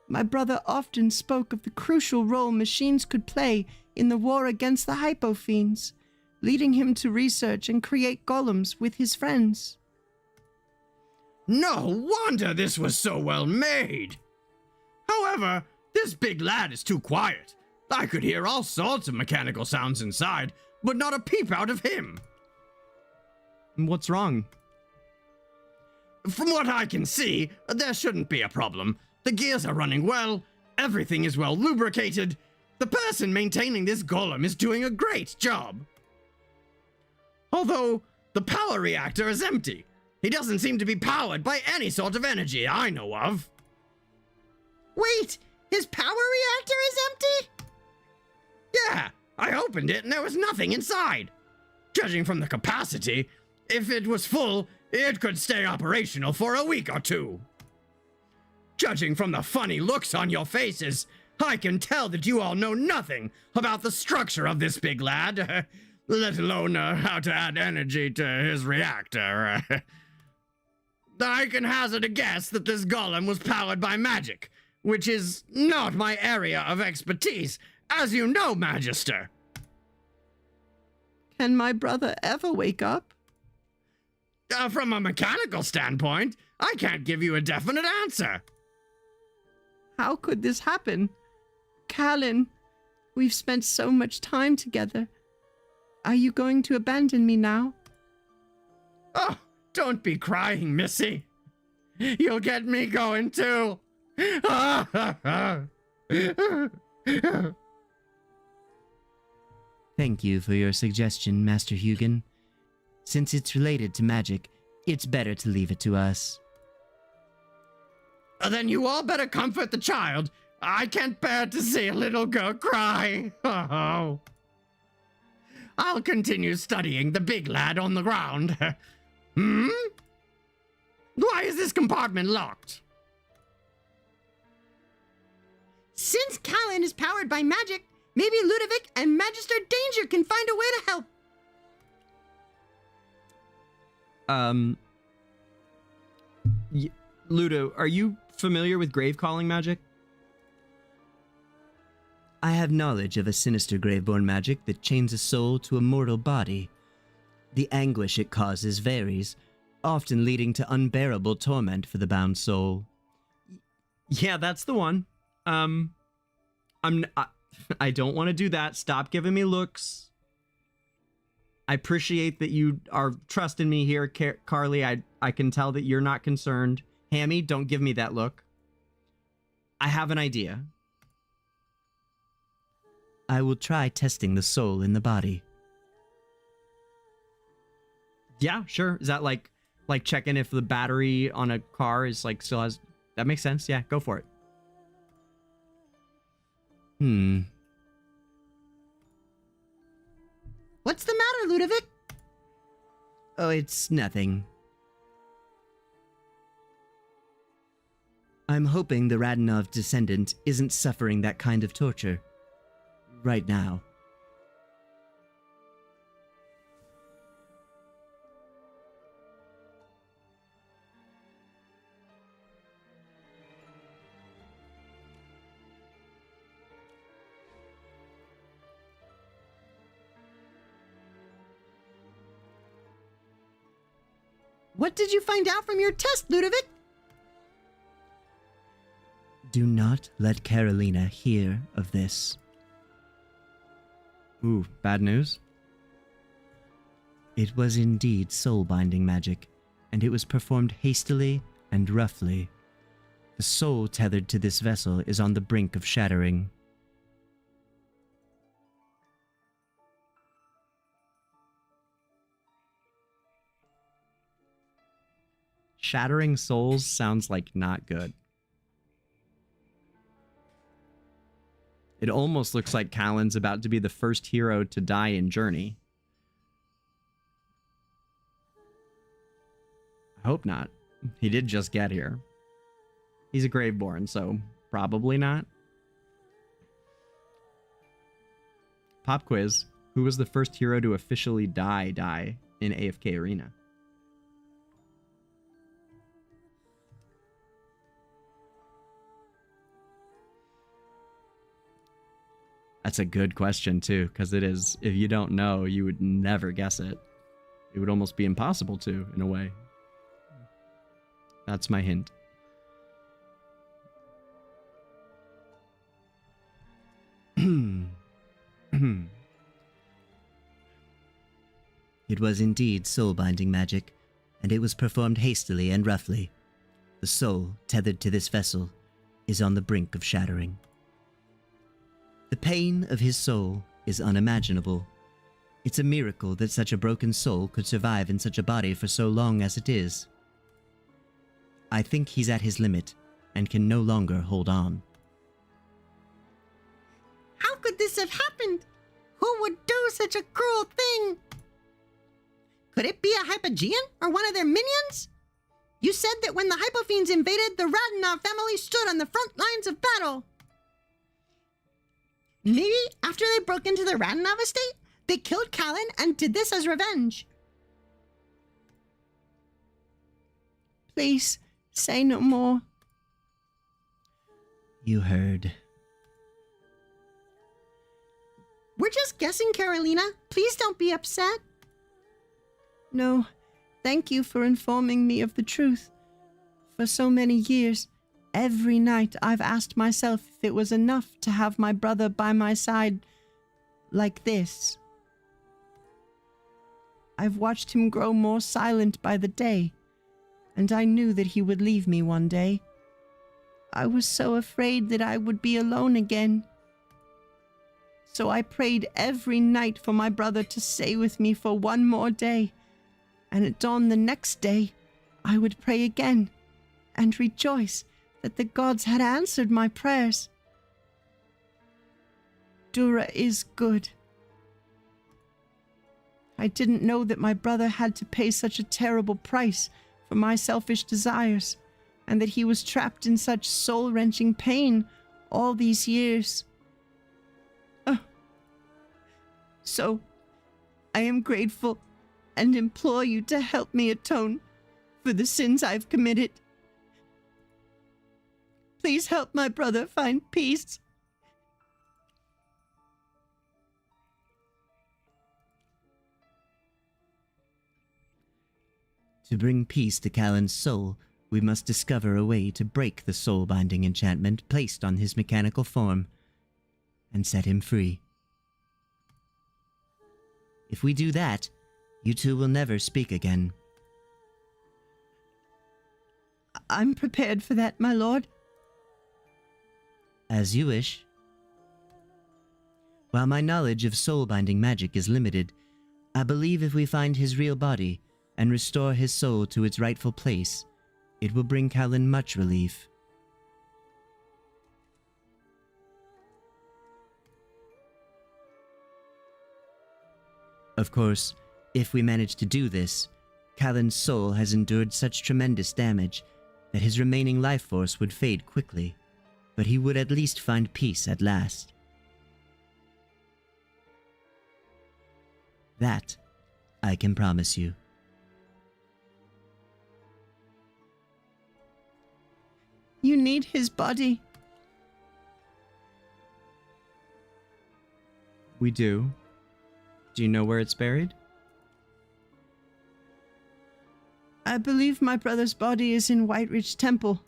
My brother often spoke of the crucial role machines could play in the war against the hypofiends, leading him to research and create golems with his friends. No wonder this was so well made. However, this big lad is too quiet. I could hear all sorts of mechanical sounds inside, but not a peep out of him. what's wrong? From what I can see, there shouldn't be a problem. The gears are running well, everything is well lubricated. The person maintaining this golem is doing a great job. Although, the power reactor is empty. He doesn't seem to be powered by any sort of energy I know of. Wait, his power reactor is empty? Yeah, I opened it and there was nothing inside. Judging from the capacity, if it was full, it could stay operational for a week or two. Judging from the funny looks on your faces, I can tell that you all know nothing about the structure of this big lad, let alone how to add energy to his reactor. I can hazard a guess that this golem was powered by magic, which is not my area of expertise, as you know, Magister. Can my brother ever wake up? From a mechanical standpoint, I can't give you a definite answer. How could this happen? Callan, we've spent so much time together. Are you going to abandon me now? Oh, don't be crying, Missy. You'll get me going too. Thank you for your suggestion, Master Hugin. Since it's related to magic, it's better to leave it to us. Then you all better comfort the child. I can't bear to see a little girl cry. Oh. I'll continue studying the big lad on the ground. Hmm? Why is this compartment locked? Since Callan is powered by magic, maybe Ludovic and Magister Danger can find a way to help. Ludo, are you familiar with grave calling magic? I have knowledge of a sinister Graveborn magic that chains a soul to a mortal body. The anguish it causes varies, often leading to unbearable torment for the bound soul. Yeah, that's the one. I don't want to do that. Stop giving me looks. I appreciate that you are trusting me here, Carly. I can tell that you're not concerned. Hammy, don't give me that look. I have an idea. I will try testing the soul in the body. Yeah, sure. Is that like checking if the battery on a car is like still has... That makes sense. Yeah, go for it. What's the matter, Ludovic? Oh, it's nothing. I'm hoping the Radonov descendant isn't suffering that kind of torture right now. What did you find out from your test, Ludovic? Do not let Carolina hear of this. Ooh, bad news? It was indeed soul-binding magic, and it was performed hastily and roughly. The soul tethered to this vessel is on the brink of shattering. Shattering souls sounds like not good. It almost looks like Callan's about to be the first hero to die in Journey. I hope not. He did just get here. He's a Graveborn, so probably not. Pop quiz. Who was the first hero to officially die in AFK Arena? That's a good question, too, because it is, if you don't know, you would never guess it. It would almost be impossible to, in a way. That's my hint. It was indeed soul-binding magic, and it was performed hastily and roughly. The soul, tethered to this vessel, is on the brink of shattering. The pain of his soul is unimaginable. It's a miracle that such a broken soul could survive in such a body for so long as it is. I think he's at his limit and can no longer hold on. How could this have happened? Who would do such a cruel thing? Could it be a Hypogean or one of their minions? You said that when the Hypofiends invaded, the Radonov family stood on the front lines of battle. Maybe after they broke into the Radonov estate, they killed Callan and did this as revenge. Please, say no more. You heard. We're just guessing, Carolina. Please don't be upset. No, thank you for informing me of the truth. For so many years, every night I've asked myself if it was enough to have my brother by my side like this. I've watched him grow more silent by the day, and I knew that he would leave me one day. I was so afraid that I would be alone again. So I prayed every night for my brother to stay with me for one more day, and at dawn the next day, I would pray again and rejoice that the gods had answered my prayers. Dura is good. I didn't know that my brother had to pay such a terrible price for my selfish desires, and that he was trapped in such soul-wrenching pain all these years. So, I am grateful and implore you to help me atone for the sins I've committed. Please help my brother find peace. To bring peace to Callan's soul, we must discover a way to break the soul-binding enchantment placed on his mechanical form and set him free. If we do that, you two will never speak again. I'm prepared for that, my lord. As you wish. While my knowledge of soul-binding magic is limited, I believe if we find his real body and restore his soul to its rightful place, it will bring Callan much relief. Of course, if we manage to do this, Callan's soul has endured such tremendous damage that his remaining life force would fade quickly, but he would at least find peace at last. That I can promise you. You need his body. We do. Do you know where it's buried? I believe my brother's body is in Whiteridge Temple.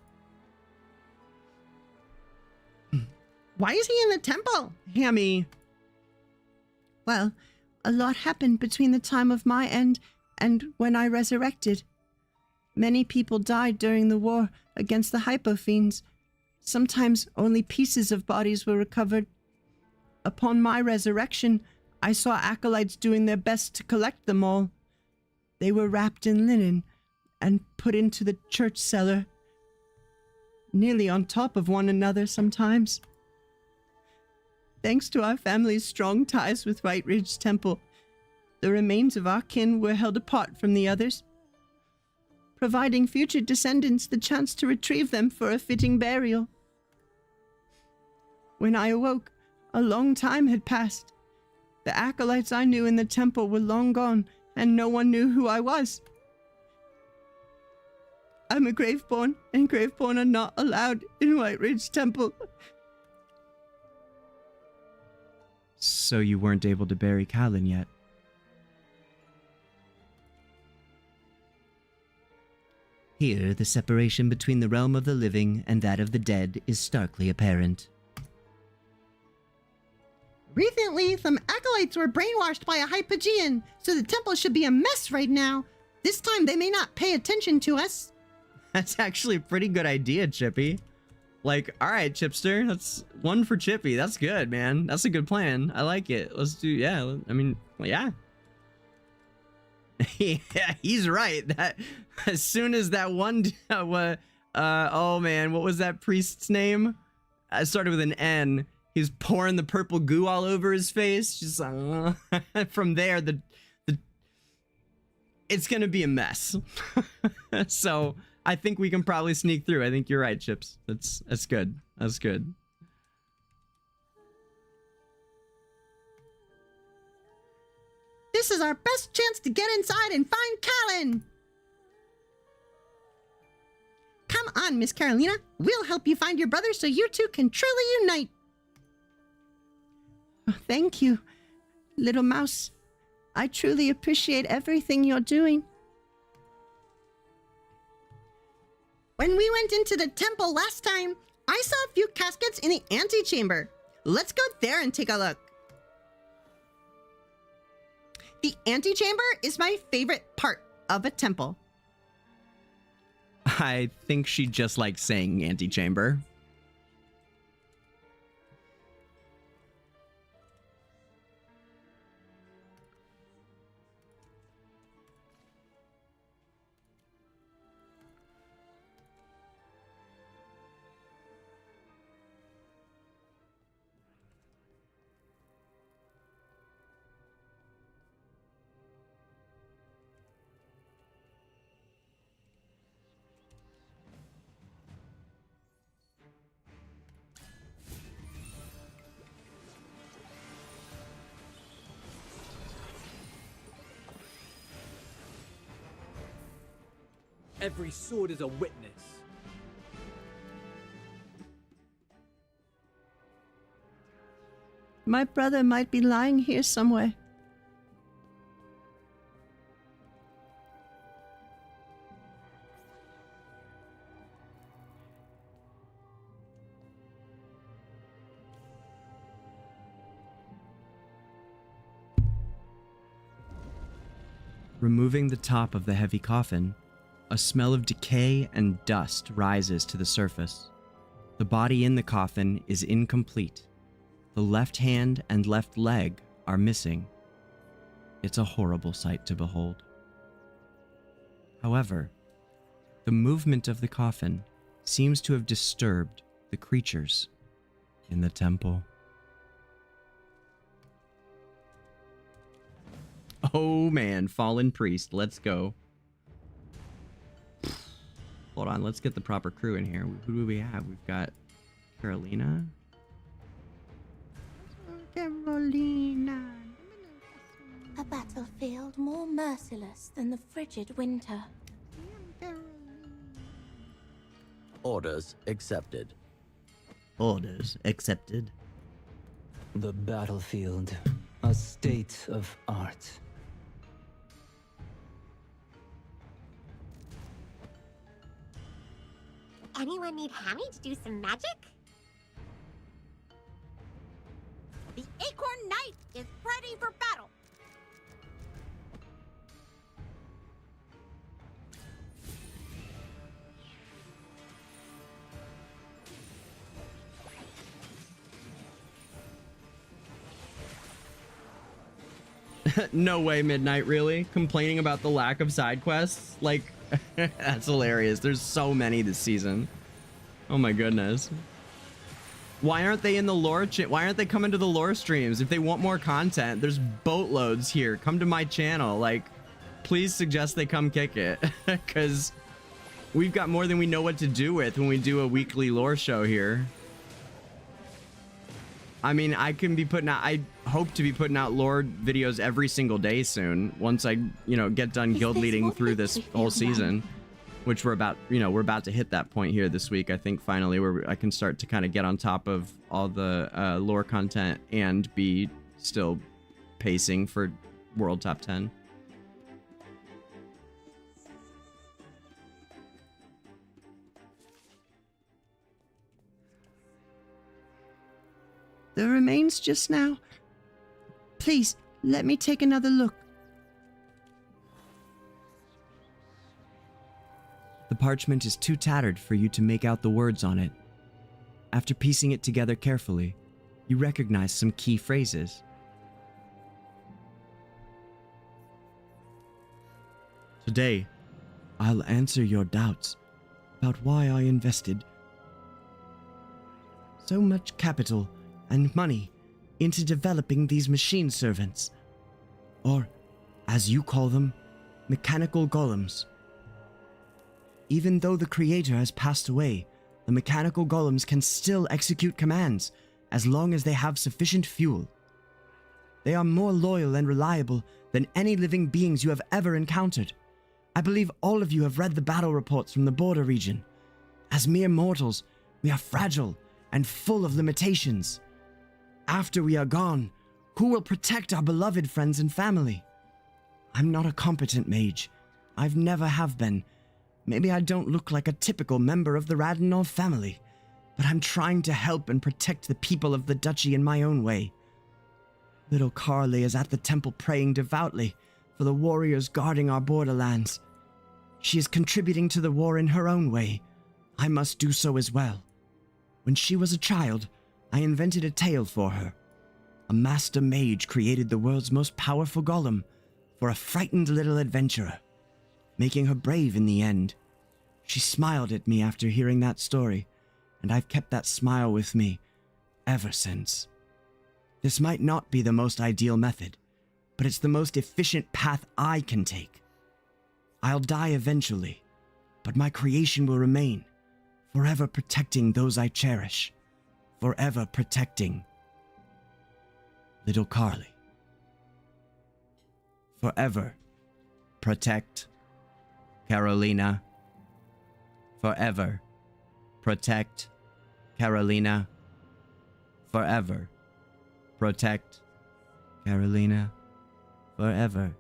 Why is he in the temple? Hammy. Well, a lot happened between the time of my end and when I resurrected. Many people died during the war against the Hypofiends. Sometimes only pieces of bodies were recovered. Upon my resurrection, I saw acolytes doing their best to collect them all. They were wrapped in linen and put into the church cellar, nearly on top of one another sometimes. Thanks to our family's strong ties with Whiteridge Temple, the remains of our kin were held apart from the others, providing future descendants the chance to retrieve them for a fitting burial. When I awoke, a long time had passed. The acolytes I knew in the temple were long gone, and no one knew who I was. I'm a Graveborn, and Graveborn are not allowed in Whiteridge Temple. So you weren't able to bury Callan yet? Here, the separation between the realm of the living and that of the dead is starkly apparent. Recently, some acolytes were brainwashed by a Hypogean, so the temple should be a mess right now. This time they may not pay attention to us. That's actually a pretty good idea, Chippy. Like, all right, Chipster, that's one for Chippy. That's good, man. That's a good plan. I like it. Let's do, yeah. I mean, yeah. Yeah, he's right. That as soon as that one, oh man, what was that priest's name? It started with an N. He's pouring the purple goo all over his face. Just from there, it's gonna be a mess. So I think we can probably sneak through. I think you're right, Chips. That's good. That's good. This is our best chance to get inside and find Callan. Come on, Miss Carolina. We'll help you find your brother so you two can truly unite. Oh, thank you. little mouse. I truly appreciate everything you're doing. When we went into the temple last time, I saw a few caskets in the antechamber. Let's go there and take a look. The antechamber is my favorite part of a temple. I think she just likes saying antechamber. Every sword is a witness. My brother might be lying here somewhere. Removing the top of the heavy coffin, a smell of decay and dust rises to the surface. The body in the coffin is incomplete. The left hand and left leg are missing. It's a horrible sight to behold. However, the movement of the coffin seems to have disturbed the creatures in the temple. Oh man, fallen priest, let's go. Hold on, let's get the proper crew in here. Who do we have? We've got Carolina. Carolina. A battlefield more merciless than the frigid winter. Orders accepted. Orders accepted. The battlefield, a state of art. Anyone need Hammy to do some magic? The Acorn Knight is ready for battle. No way, Midnight, really? Complaining about the lack of side quests? Like, that's hilarious. There's so many this season. Oh my goodness. Why aren't they in the lore why aren't they coming to the lore streams? If they want more content, there's boatloads here. Come to my channel. Like, please suggest they come kick it. Because we've got more than we know what to do with when we do a weekly lore show here. I mean, I hope to be putting out lore videos every single day soon, once I, get done guild leading through this whole season, which we're about to hit that point here this week, I think, finally, where I can start to kind of get on top of all the lore content and be still pacing for World Top 10. The remains just now. Please, let me take another look. The parchment is too tattered for you to make out the words on it. After piecing it together carefully, you recognize some key phrases. Today, I'll answer your doubts about why I invested so much capital and money into developing these machine servants, or, as you call them, mechanical golems. Even though the creator has passed away, the mechanical golems can still execute commands as long as they have sufficient fuel. They are more loyal and reliable than any living beings you have ever encountered. I believe all of you have read the battle reports from the border region. As mere mortals, we are fragile and full of limitations. After we are gone, Who will protect our beloved friends and family? I'm not a competent mage. I've never have been. Maybe I don't look like a typical member of the Radnor family, but I'm trying to help and protect the people of the duchy in my own way. Little Carly is at the temple praying devoutly for the warriors guarding our borderlands. She is contributing to the war in her own way. I must do so as well. When she was a child, I invented a tale for her. A master mage created the world's most powerful golem for a frightened little adventurer, making her brave in the end. She smiled at me after hearing that story, and I've kept that smile with me ever since. This might not be the most ideal method, but it's the most efficient path I can take. I'll die eventually, but my creation will remain, forever protecting those I cherish, forever protecting little Carly. Forever protect Carolina. Forever protect Carolina. Forever protect Carolina. Forever.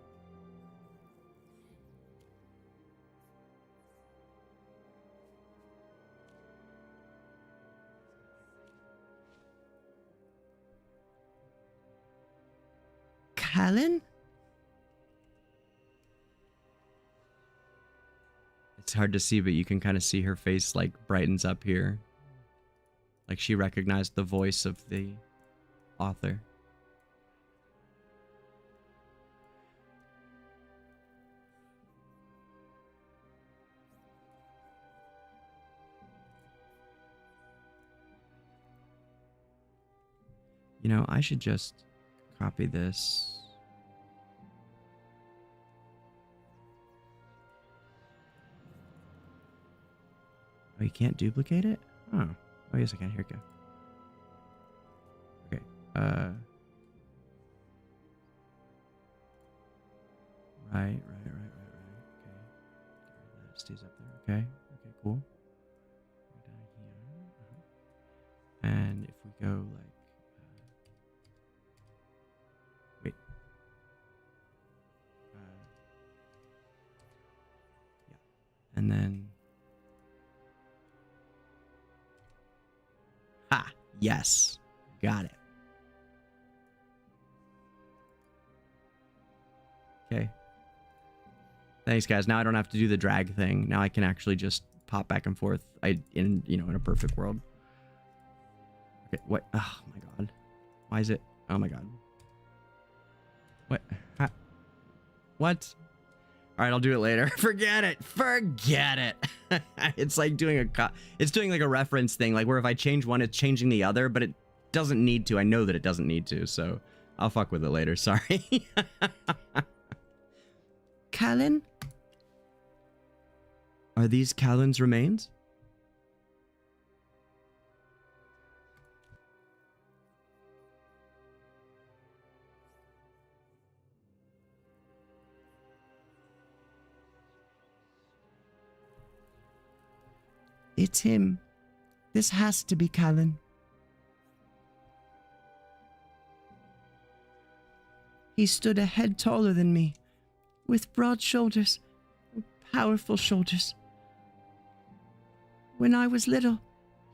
Callan? It's hard to see, but you can kind of see her face like brightens up here. Like she recognized the voice of the author. You know, I should just copy this. Oh, you can't duplicate it? Oh. Oh, yes, I can. Here we go. Okay. Right. Okay. That stays up there. Okay. Okay, cool. Down here. And if we go like... wait. Yeah. And then... ha! Yes. Got it. Okay. Thanks, guys. Now I don't have to do the drag thing. Now I can actually just pop back and forth. In a perfect world. Okay. What? Oh my god. Why is it? Oh my god. What? What? All right, I'll do it later. Forget it. Forget it. It's like doing it's doing like a reference thing, like where if I change one, it's changing the other, but it doesn't need to. I know that it doesn't need to, so I'll fuck with it later. Sorry. Callan? Are these Callan's remains? It's him. This has to be Callan. He stood a head taller than me, with broad shoulders, powerful shoulders. When I was little,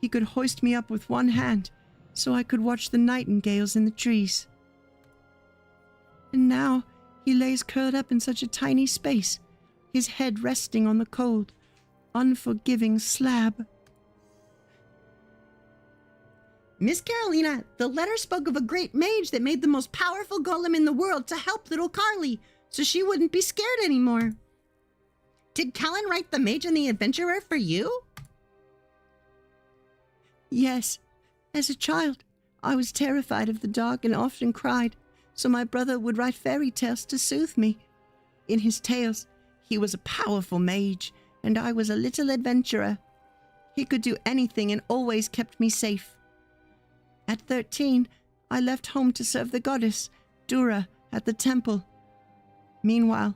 he could hoist me up with one hand, so I could watch the nightingales in the trees. And now, he lays curled up in such a tiny space, his head resting on the cold, unforgiving slab. Miss Carolina, the letter spoke of a great mage that made the most powerful golem in the world to help little Carly, so she wouldn't be scared anymore. Did Callan write The Mage and the Adventurer for you? Yes. As a child, I was terrified of the dark and often cried, so my brother would write fairy tales to soothe me. In his tales, he was a powerful mage, and I was a little adventurer. He could do anything and always kept me safe. At 13, I left home to serve the goddess, Dura, at the temple. Meanwhile,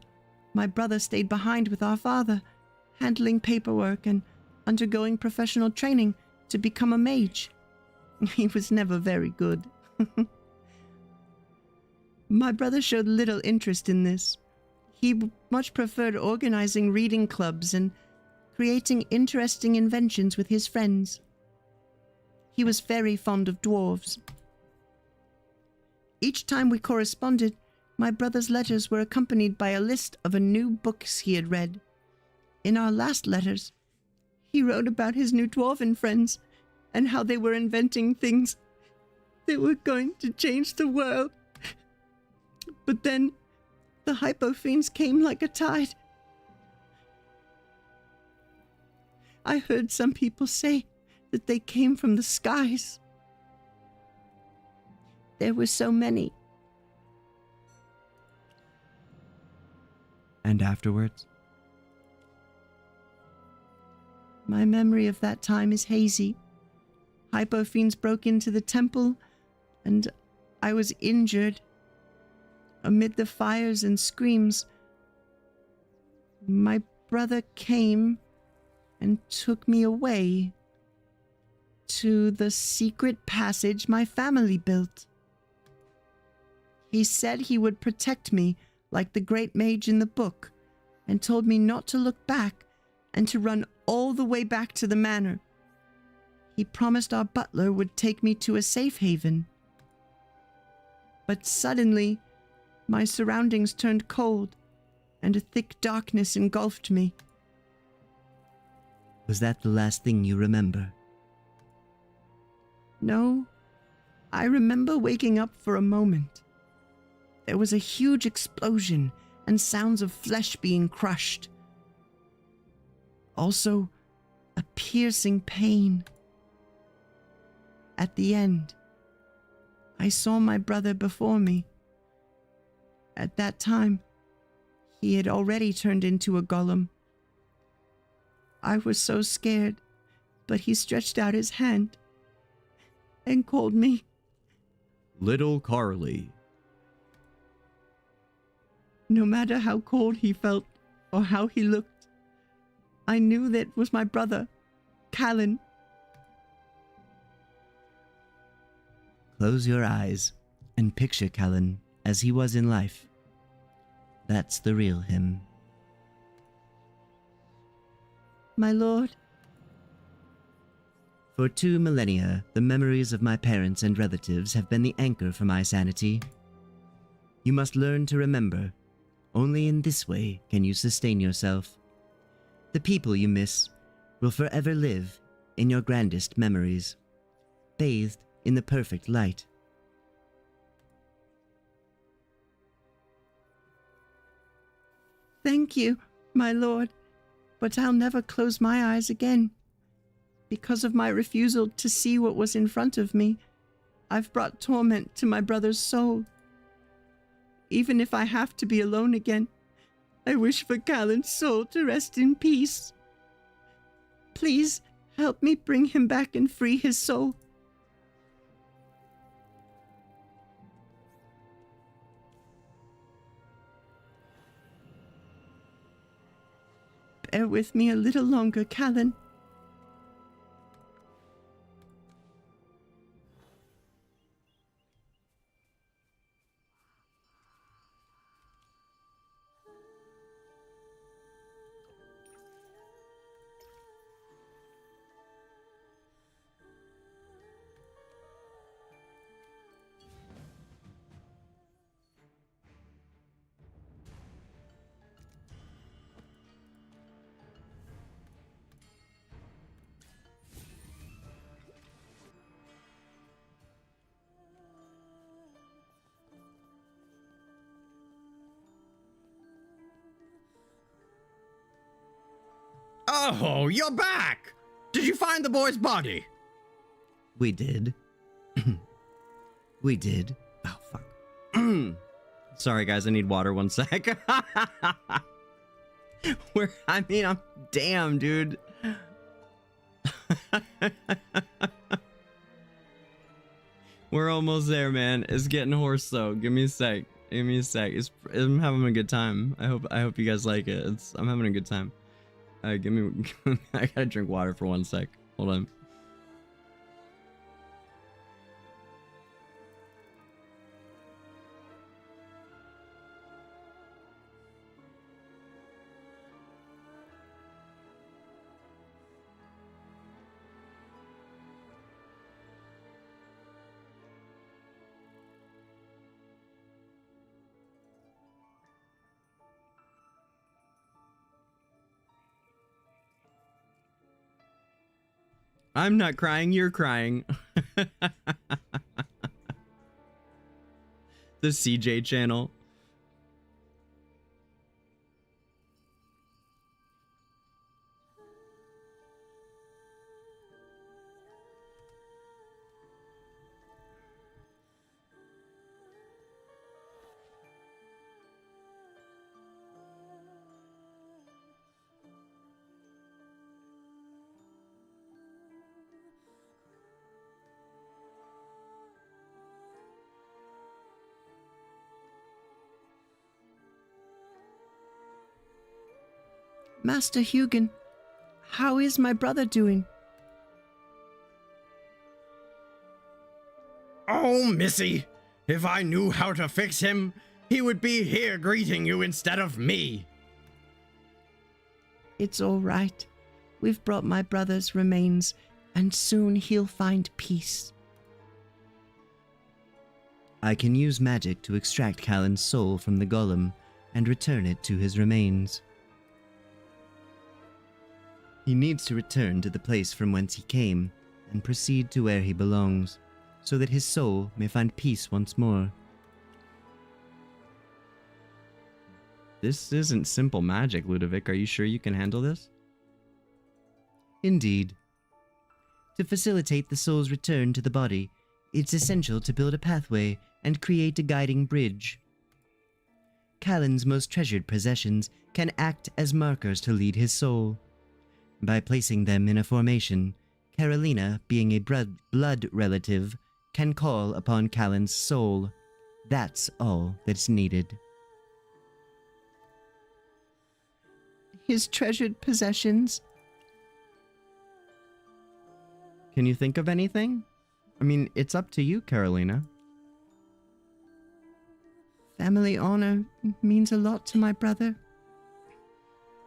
my brother stayed behind with our father, handling paperwork and undergoing professional training to become a mage. He was never very good. My brother showed little interest in this. He much preferred organizing reading clubs and creating interesting inventions with his friends. He was very fond of dwarves. Each time we corresponded, my brother's letters were accompanied by a list of new books he had read. In our last letters, he wrote about his new dwarven friends and how they were inventing things that were going to change the world. But then, the hypo-fiends came like a tide. I heard some people say that they came from the skies. There were so many. And afterwards? My memory of that time is hazy. Hypo-fiends broke into the temple, and I was injured. Amid the fires and screams, my brother came and took me away to the secret passage my family built. He said he would protect me like the great mage in the book, and told me not to look back and to run all the way back to the manor. He promised our butler would take me to a safe haven. But suddenly, my surroundings turned cold, and a thick darkness engulfed me. Was that the last thing you remember? No, I remember waking up for a moment. There was a huge explosion and sounds of flesh being crushed. Also, a piercing pain. At the end, I saw my brother before me. At that time, he had already turned into a golem. I was so scared, but he stretched out his hand and called me Little Carly. No matter how cold he felt or how he looked, I knew that was my brother, Callan. Close your eyes and picture Callan as he was in life. That's the real him. My lord. For 2 millennia, the memories of my parents and relatives have been the anchor for my sanity. You must learn to remember. Only in this way can you sustain yourself. The people you miss will forever live in your grandest memories, bathed in the perfect light. Thank you, my lord, but I'll never close my eyes again. Because of my refusal to see what was in front of me, I've brought torment to my brother's soul. Even if I have to be alone again, I wish for Callan's soul to rest in peace. Please help me bring him back and free his soul. Bear with me a little longer, Callan. Oh, you're back! Did you find the boy's body? We did. We did. Oh, fuck. Sorry, guys, I need water 1 sec. I'm damn, dude. We're almost there, man. It's getting hoarse, though. Give me a sec. Give me a sec. I'm having a good time. I hope you guys like it. I'm having a good time. Give me. I gotta drink water for 1 sec. Hold on. I'm not crying, you're crying. The CJ channel. Master Hugin, how is my brother doing? Oh, Missy, if I knew how to fix him, he would be here greeting you instead of me. It's all right. We've brought my brother's remains, and soon he'll find peace. I can use magic to extract Callan's soul from the golem and return it to his remains. He needs to return to the place from whence he came and proceed to where he belongs, so that his soul may find peace once more. This isn't simple magic, Ludovic. Are you sure you can handle this? Indeed. To facilitate the soul's return to the body, it's essential to build a pathway and create a guiding bridge. Callan's most treasured possessions can act as markers to lead his soul. By placing them in a formation, Carolina, being a blood relative, can call upon Callan's soul. That's all that's needed. His treasured possessions? Can you think of anything? I mean, it's up to you, Carolina. Family honor means a lot to my brother.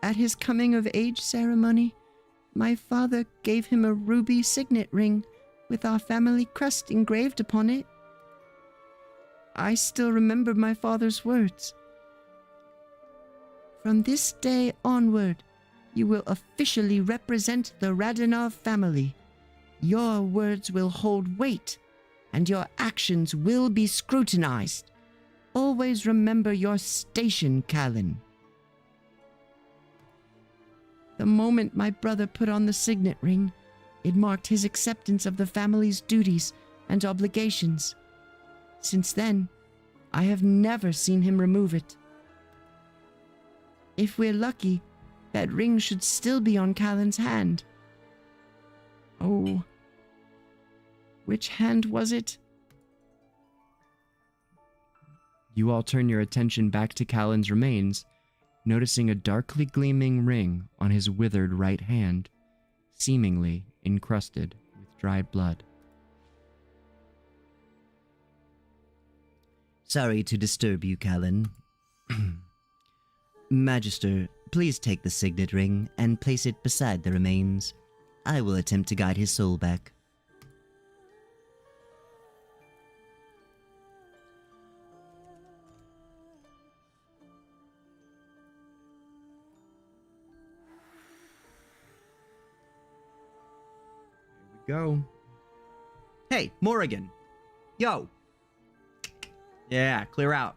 At his coming-of-age ceremony, my father gave him a ruby signet ring with our family crest engraved upon it. I still remember my father's words. From this day onward, you will officially represent the Radonov family. Your words will hold weight, and your actions will be scrutinized. Always remember your station, Callan. The moment my brother put on the signet ring, it marked his acceptance of the family's duties and obligations. Since then, I have never seen him remove it. If we're lucky, that ring should still be on Callan's hand. Oh, which hand was it? You all turn your attention back to Callan's remains, noticing a darkly gleaming ring on his withered right hand, seemingly encrusted with dried blood. Sorry to disturb you, Callan. Magister, please take the signet ring and place it beside the remains. I will attempt to guide his soul back. Go. Hey, Morrigan. Yo. Yeah, clear out.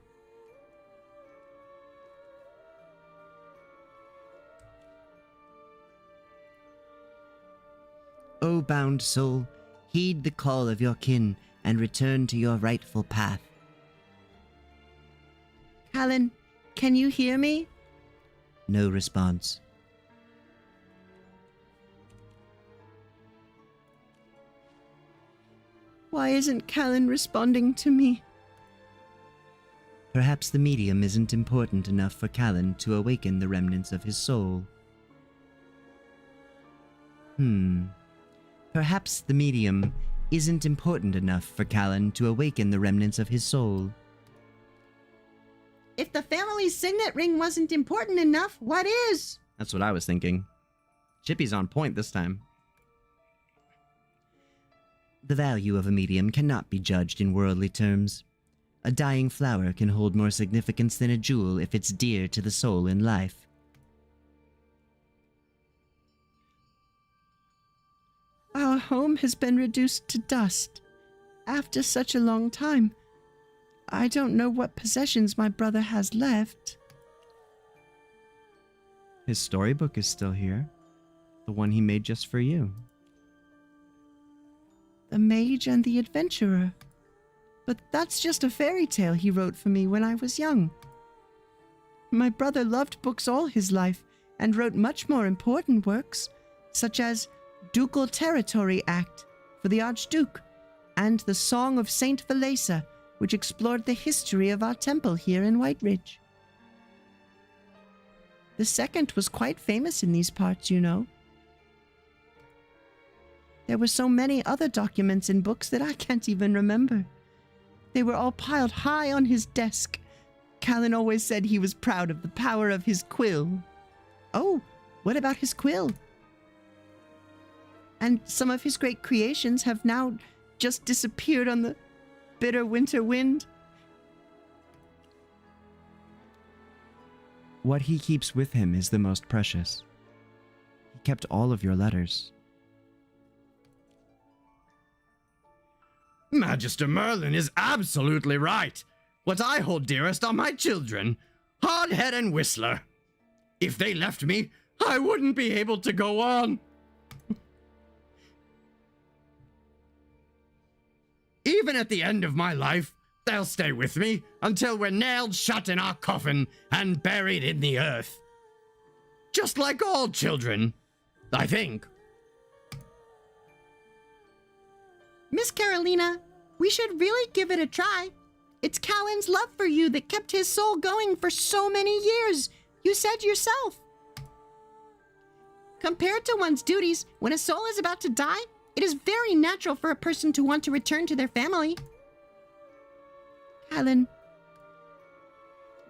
O bound soul, heed the call of your kin and return to your rightful path. Callan, can you hear me? No response. Why isn't Callan responding to me? Perhaps the medium isn't important enough for Callan to awaken the remnants of his soul. Perhaps the medium isn't important enough for Callan to awaken the remnants of his soul. If the family's signet ring wasn't important enough, what is? That's what I was thinking. Chippy's on point this time. The value of a medium cannot be judged in worldly terms. A dying flower can hold more significance than a jewel if it's dear to the soul in life. Our home has been reduced to dust. After such a long time, I don't know what possessions my brother has left. His storybook is still here. The one he made just for you. The Mage and the Adventurer. But that's just a fairy tale he wrote for me when I was young. My brother loved books all his life and wrote much more important works, such as Ducal Territory Act for the Archduke and the Song of Saint Valesa, which explored the history of our temple here in White Ridge. The second was quite famous in these parts, you know. There were so many other documents and books that I can't even remember. They were all piled high on his desk. Callan always said he was proud of the power of his quill. Oh, what about his quill? And some of his great creations have now just disappeared on the bitter winter wind. What he keeps with him is the most precious. He kept all of your letters. Magister Merlin is absolutely right. What I hold dearest are my children, Hardhead and Whistler. If they left me, I wouldn't be able to go on. Even at the end of my life, they'll stay with me until we're nailed shut in our coffin and buried in the earth. Just like all children, I think. Miss Carolina, we should really give it a try. It's Callan's love for you that kept his soul going for so many years. You said yourself. Compared to one's duties, when a soul is about to die, it is very natural for a person to want to return to their family. Callan,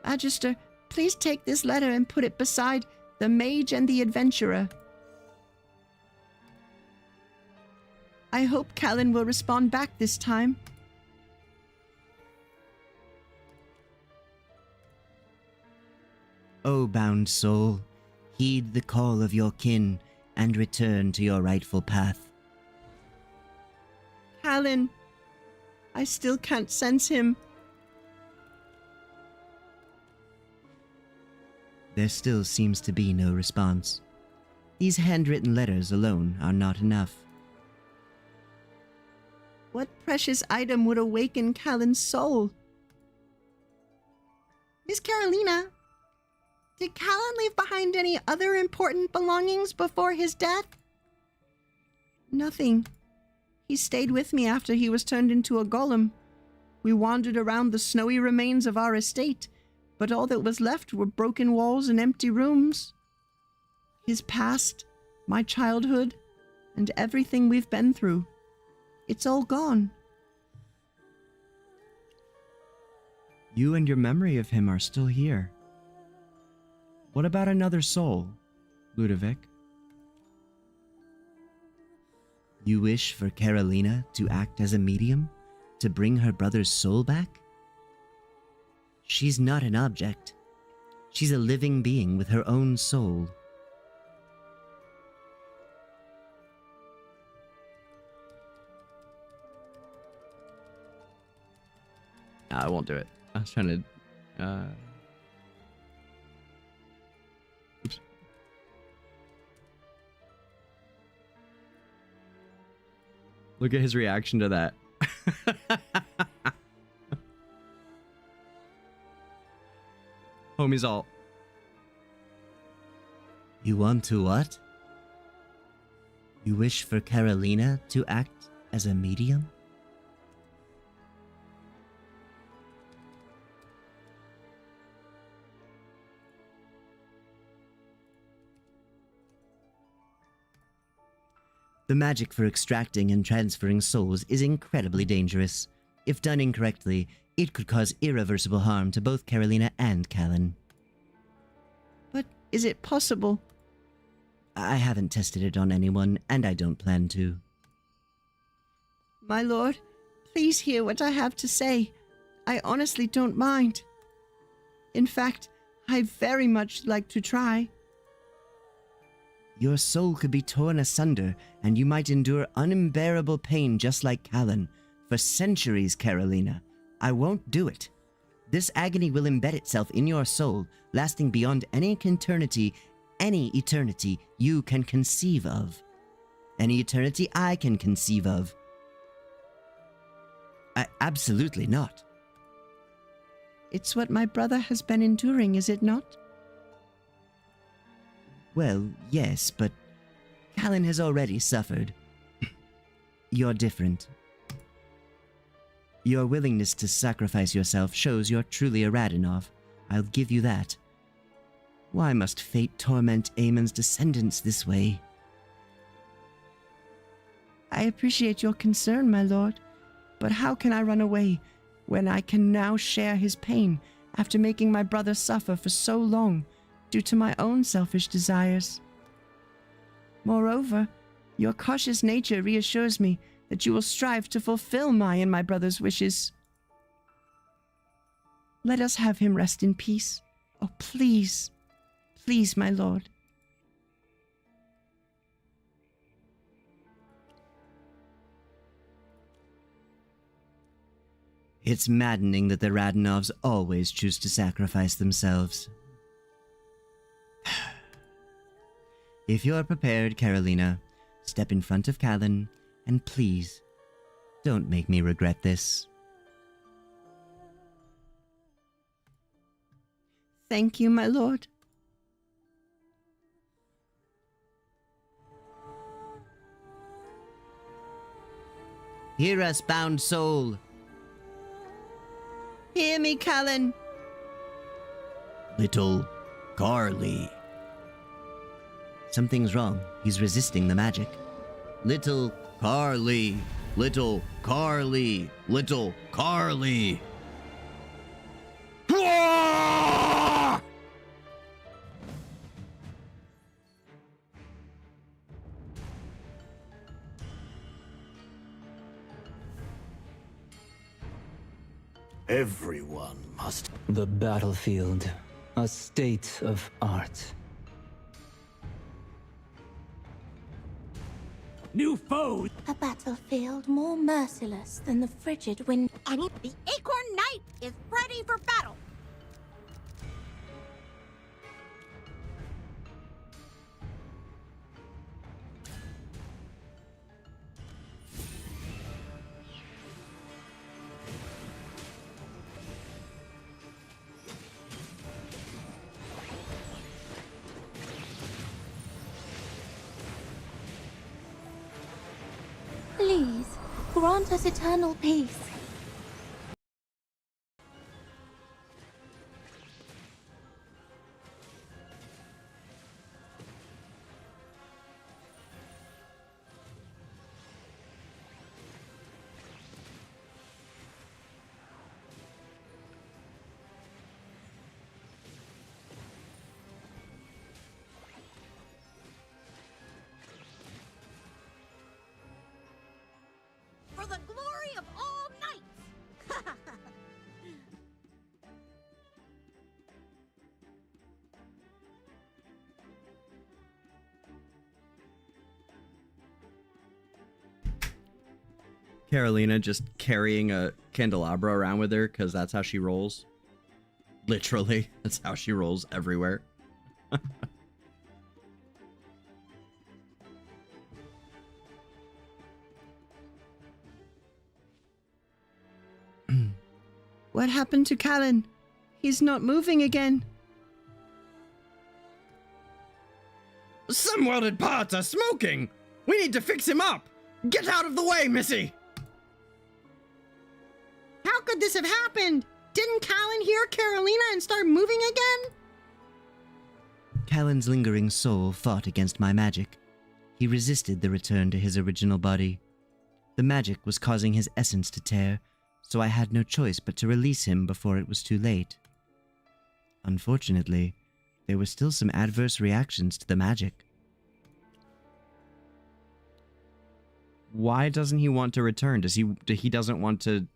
Magister, please take this letter and put it beside the Mage and the Adventurer. I hope Callan will respond back this time. O bound soul, heed the call of your kin and return to your rightful path. Callan, I still can't sense him. There still seems to be no response. These handwritten letters alone are not enough. What precious item would awaken Callan's soul? Miss Carolina, did Callan leave behind any other important belongings before his death? Nothing. He stayed with me after he was turned into a golem. We wandered around the snowy remains of our estate, but all that was left were broken walls and empty rooms. His past, my childhood, and everything we've been through. It's all gone. You and your memory of him are still here. What about another soul, Ludovic? You wish for Carolina to act as a medium? To bring her brother's soul back? She's not an object. She's a living being with her own soul. I won't do it. I was trying to... Oops. Look at his reaction to that. Homie's all... You want to what? You wish for Carolina to act as a medium? The magic for extracting and transferring souls is incredibly dangerous. If done incorrectly, it could cause irreversible harm to both Carolina and Callan. But is it possible? I haven't tested it on anyone, and I don't plan to. My lord, please hear what I have to say. I honestly don't mind. In fact, I very much like to try. Your soul could be torn asunder, and you might endure unbearable pain just like Callan. For centuries, Carolina. I won't do it. This agony will embed itself in your soul, lasting beyond any eternity you can conceive of. Any eternity I can conceive of. Absolutely not. It's what my brother has been enduring, is it not? Well, yes, but Callan has already suffered. You're different. Your willingness to sacrifice yourself shows you're truly a Radinov. I'll give you that. Why must fate torment Aemon's descendants this way? I appreciate your concern, my lord, but how can I run away when I can now share his pain after making my brother suffer for so long due to my own selfish desires? Moreover, your cautious nature reassures me that you will strive to fulfill my and my brother's wishes. Let us have him rest in peace. Oh, please, please, my lord. It's maddening that the Radinovs always choose to sacrifice themselves. If you're prepared, Carolina, step in front of Callan, and please, don't make me regret this. Thank you, my lord. Hear us, bound soul. Hear me, Callan. Little Carly. Something's wrong. He's resisting the magic. Little Carly. Little Carly. Little Carly. Everyone must. The battlefield, a state of art. New foes! A battlefield more merciless than the frigid wind. And the Acorn Knight is ready for battle! Please, grant us eternal peace. For the glory of all knights! Carolina just carrying a candelabra around with her because that's how she rolls. Literally, that's how she rolls everywhere. What happened to Callan? He's not moving again. Some welded parts are smoking! We need to fix him up! Get out of the way, Missy! How could this have happened? Didn't Callan hear Carolina and start moving again? Callan's lingering soul fought against my magic. He resisted the return to his original body. The magic was causing his essence to tear, so I had no choice but to release him before it was too late. Unfortunately, there were still some adverse reactions to the magic. Why doesn't he want to return? He doesn't want to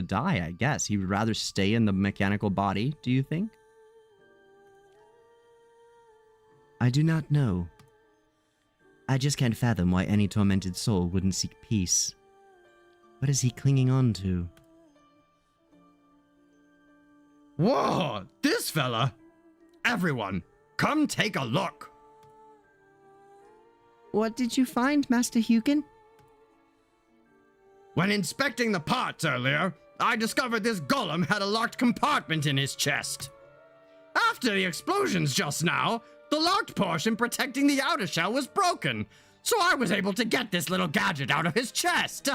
die, I guess. He would rather stay in the mechanical body, do you think? I do not know. I just can't fathom why any tormented soul wouldn't seek peace. What is he clinging on to? Whoa, this fella! Everyone, come take a look! What did you find, Master Hugin? When inspecting the parts earlier, I discovered this golem had a locked compartment in his chest. After the explosions just now, the locked portion protecting the outer shell was broken, so I was able to get this little gadget out of his chest.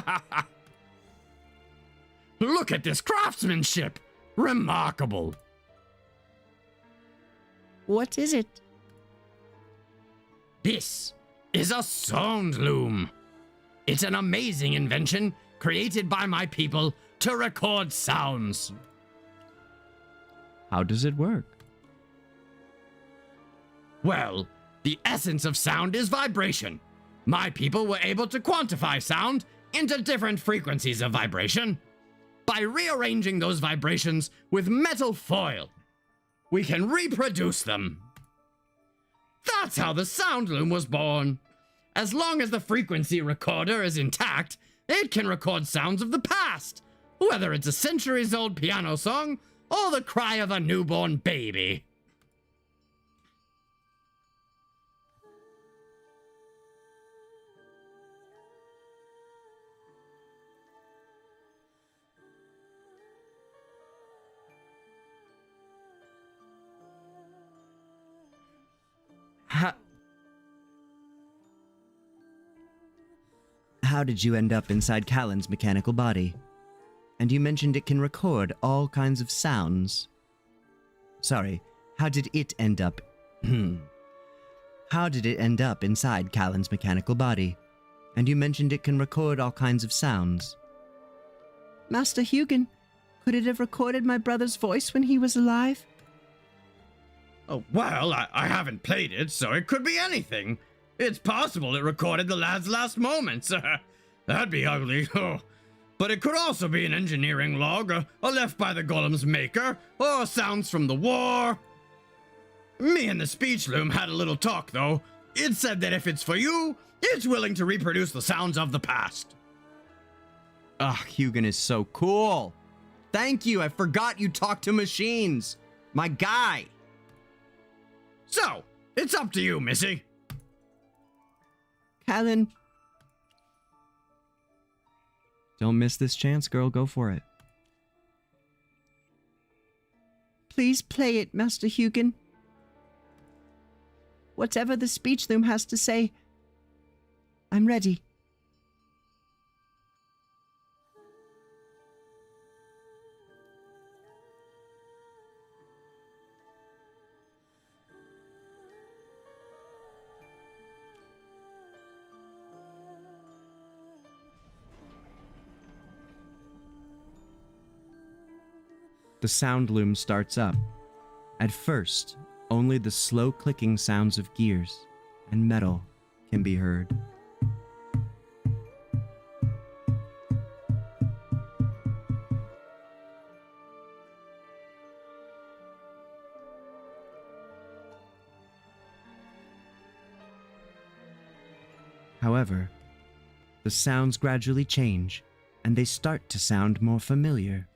Look at this craftsmanship! Remarkable! What is it? This is a sound loom. It's an amazing invention created by my people to record sounds. How does it work? Well, the essence of sound is vibration. My people were able to quantify sound into different frequencies of vibration. By rearranging those vibrations with metal foil, we can reproduce them. That's how the sound loom was born. As long as the frequency recorder is intact, it can record sounds of the past, whether it's a centuries-old piano song or the cry of a newborn baby. How did you end up inside Callan's mechanical body? And you mentioned it can record all kinds of sounds. Sorry, how did it end up? How did it end up inside Callan's mechanical body? And you mentioned it can record all kinds of sounds. Master Hugin, could it have recorded my brother's voice when he was alive? Oh, well, I haven't played it, so it could be anything. It's possible it recorded the lad's last moments. That'd be ugly. Oh. But it could also be an engineering log, left by the golem's maker, or sounds from the war. Me and the speech loom had a little talk, though. It said that if it's for you, it's willing to reproduce the sounds of the past. Ugh, Hugin is so cool. Thank you, I forgot you talk to machines. My guy. So, it's up to you, Missy. Callan. Don't miss this chance, girl. Go for it. Please play it, Master Hugin. Whatever the speech loom has to say, I'm ready. The sound loom starts up. At first, only the slow clicking sounds of gears and metal can be heard. However, the sounds gradually change, and they start to sound more familiar.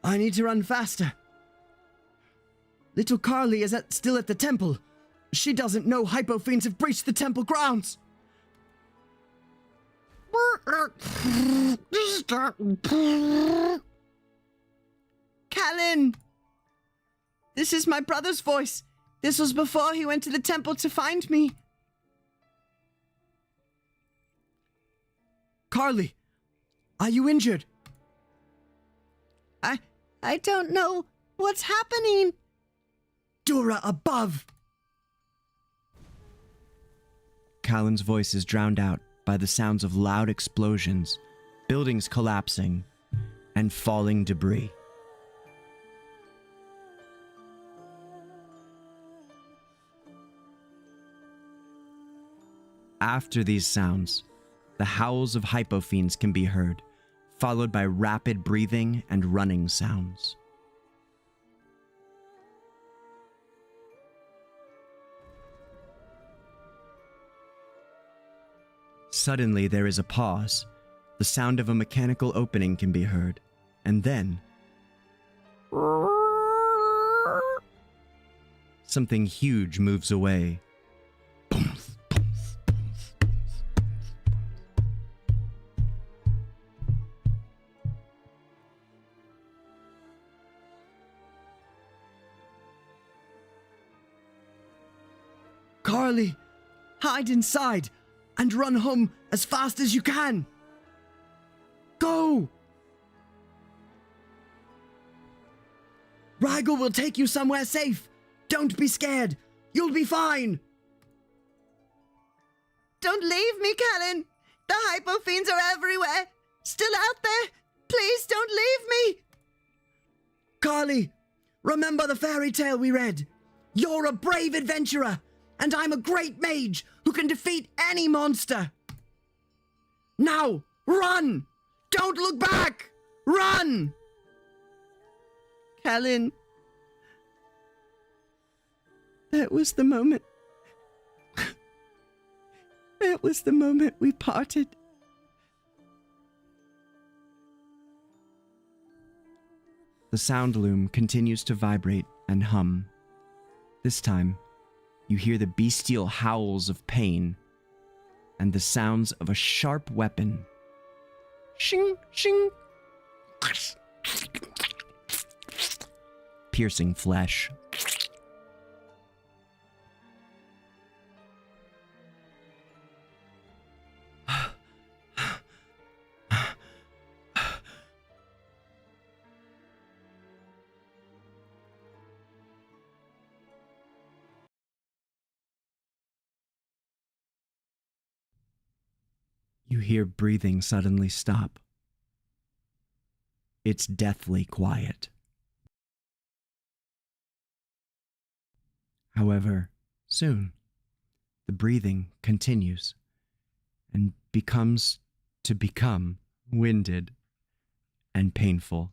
I need to run faster. Little Carly is still at the temple. She doesn't know Hypofiends have breached the temple grounds. Callan! This is my brother's voice. This was before he went to the temple to find me. Carly, are you injured? I don't know what's happening. Dura above! Callan's voice is drowned out by the sounds of loud explosions, buildings collapsing, and falling debris. After these sounds, the howls of hypofiends can be heard, followed by rapid breathing and running sounds. Suddenly there is a pause. The sound of a mechanical opening can be heard, and then something huge moves away. Carly, hide inside and run home as fast as you can. Go! Rigel will take you somewhere safe. Don't be scared. You'll be fine. Don't leave me, Callan. The hypofiends are everywhere. Still out there. Please don't leave me. Carly, remember the fairy tale we read. You're a brave adventurer, and I'm a great mage who can defeat any monster. Now, run! Don't look back! Run! Callan. That was the moment. It was the moment we parted. The sound loom continues to vibrate and hum. This time, you hear the bestial howls of pain and the sounds of a sharp weapon. Shing, shing. Piercing flesh. You hear breathing suddenly stop. It's deathly quiet. However, soon, the breathing continues and becomes to become winded and painful.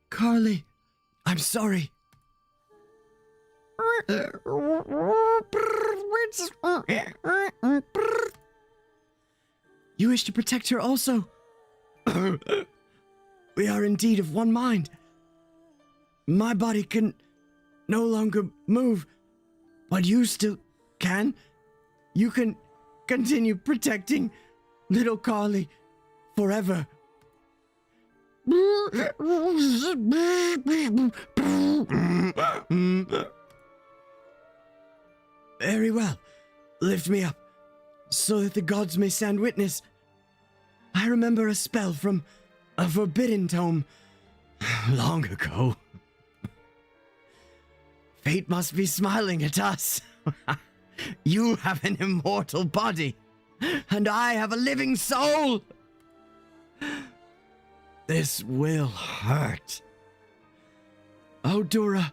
Carly, I'm sorry. You wish to protect her also? We are indeed of one mind. My body can no longer move, but you still can. You can continue protecting little Carly forever. Very well. Lift me up, so that the gods may stand witness. I remember a spell from a forbidden tome long ago. Fate must be smiling at us. You have an immortal body, and I have a living soul. This will hurt. Oh, Dura,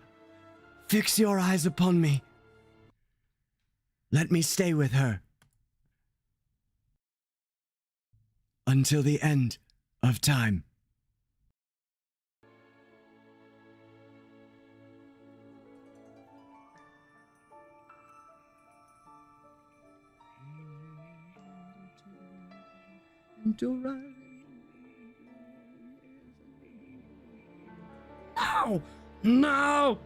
fix your eyes upon me. Let me stay with her until the end of time. Dura. No! No!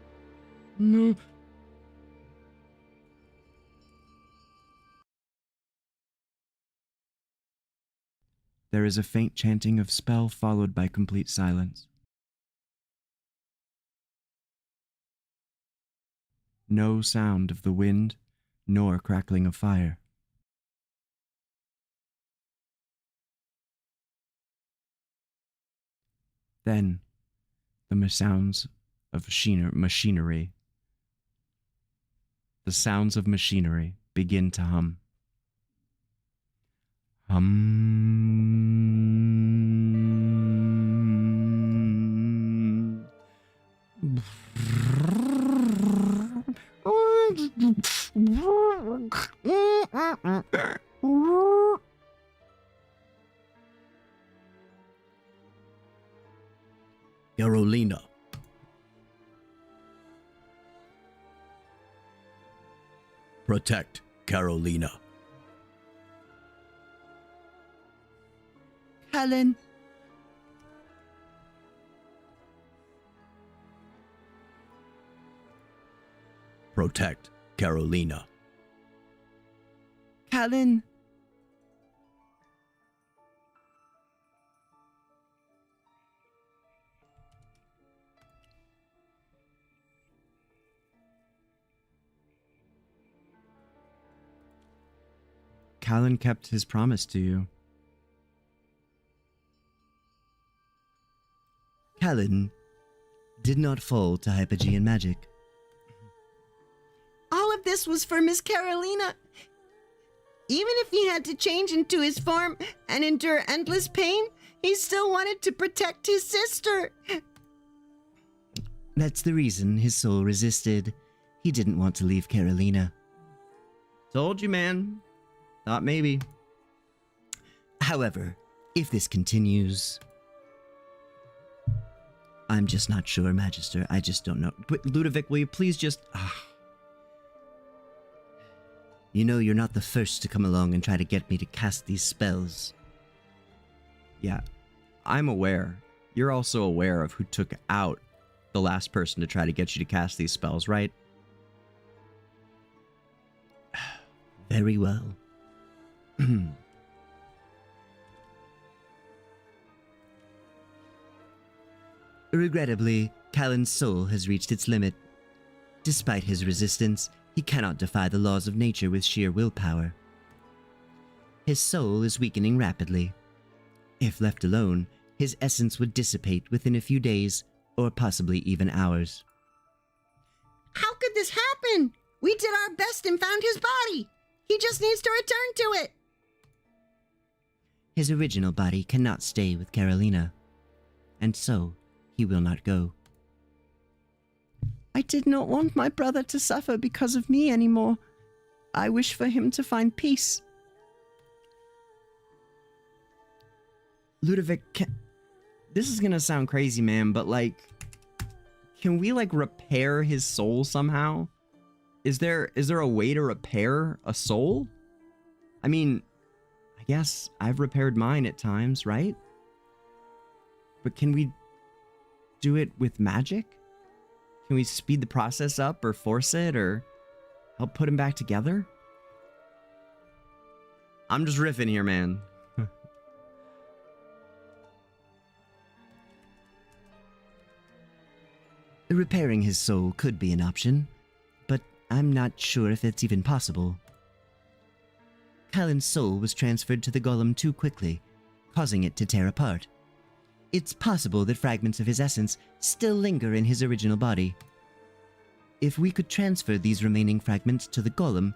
No! There is a faint chanting of spell followed by complete silence. No sound of the wind, nor crackling of fire. Then, the sounds of machinery. The sounds of machinery begin to hum. Carolina. Protect Carolina. Callan. Protect Carolina. Callan. Callan kept his promise to you. Callan did not fall to Hypogean magic. All of this was for Miss Carolina. Even if he had to change into his form and endure endless pain, he still wanted to protect his sister. That's the reason his soul resisted. He didn't want to leave Carolina. Told you, man. Thought maybe. However, if this continues... I'm just not sure, Magister. I just don't know. But Ludovic, will you please just... You know, you're not the first to come along and try to get me to cast these spells. Yeah, I'm aware. You're also aware of who took out the last person to try to get you to cast these spells, right? Very well. Regrettably, Callan's soul has reached its limit. Despite his resistance, he cannot defy the laws of nature with sheer willpower. His soul is weakening rapidly. If left alone, his essence would dissipate within a few days, or possibly even hours. How could this happen? We did our best and found his body. He just needs to return to it. His original body cannot stay with Carolina, and so he will not go. I did not want my brother to suffer because of me anymore. I wish for him to find peace. Ludovic, this is gonna sound crazy, man, but like, can we like repair his soul somehow? Is there a way to repair a soul? I mean, I guess I've repaired mine at times, right? But can we do it with magic? Can we speed the process up or force it or help put him back together? I'm just riffing here, man. Repairing his soul could be an option, but I'm not sure if it's even possible. Callan's soul was transferred to the golem too quickly, causing it to tear apart. It's possible that fragments of his essence still linger in his original body. If we could transfer these remaining fragments to the golem,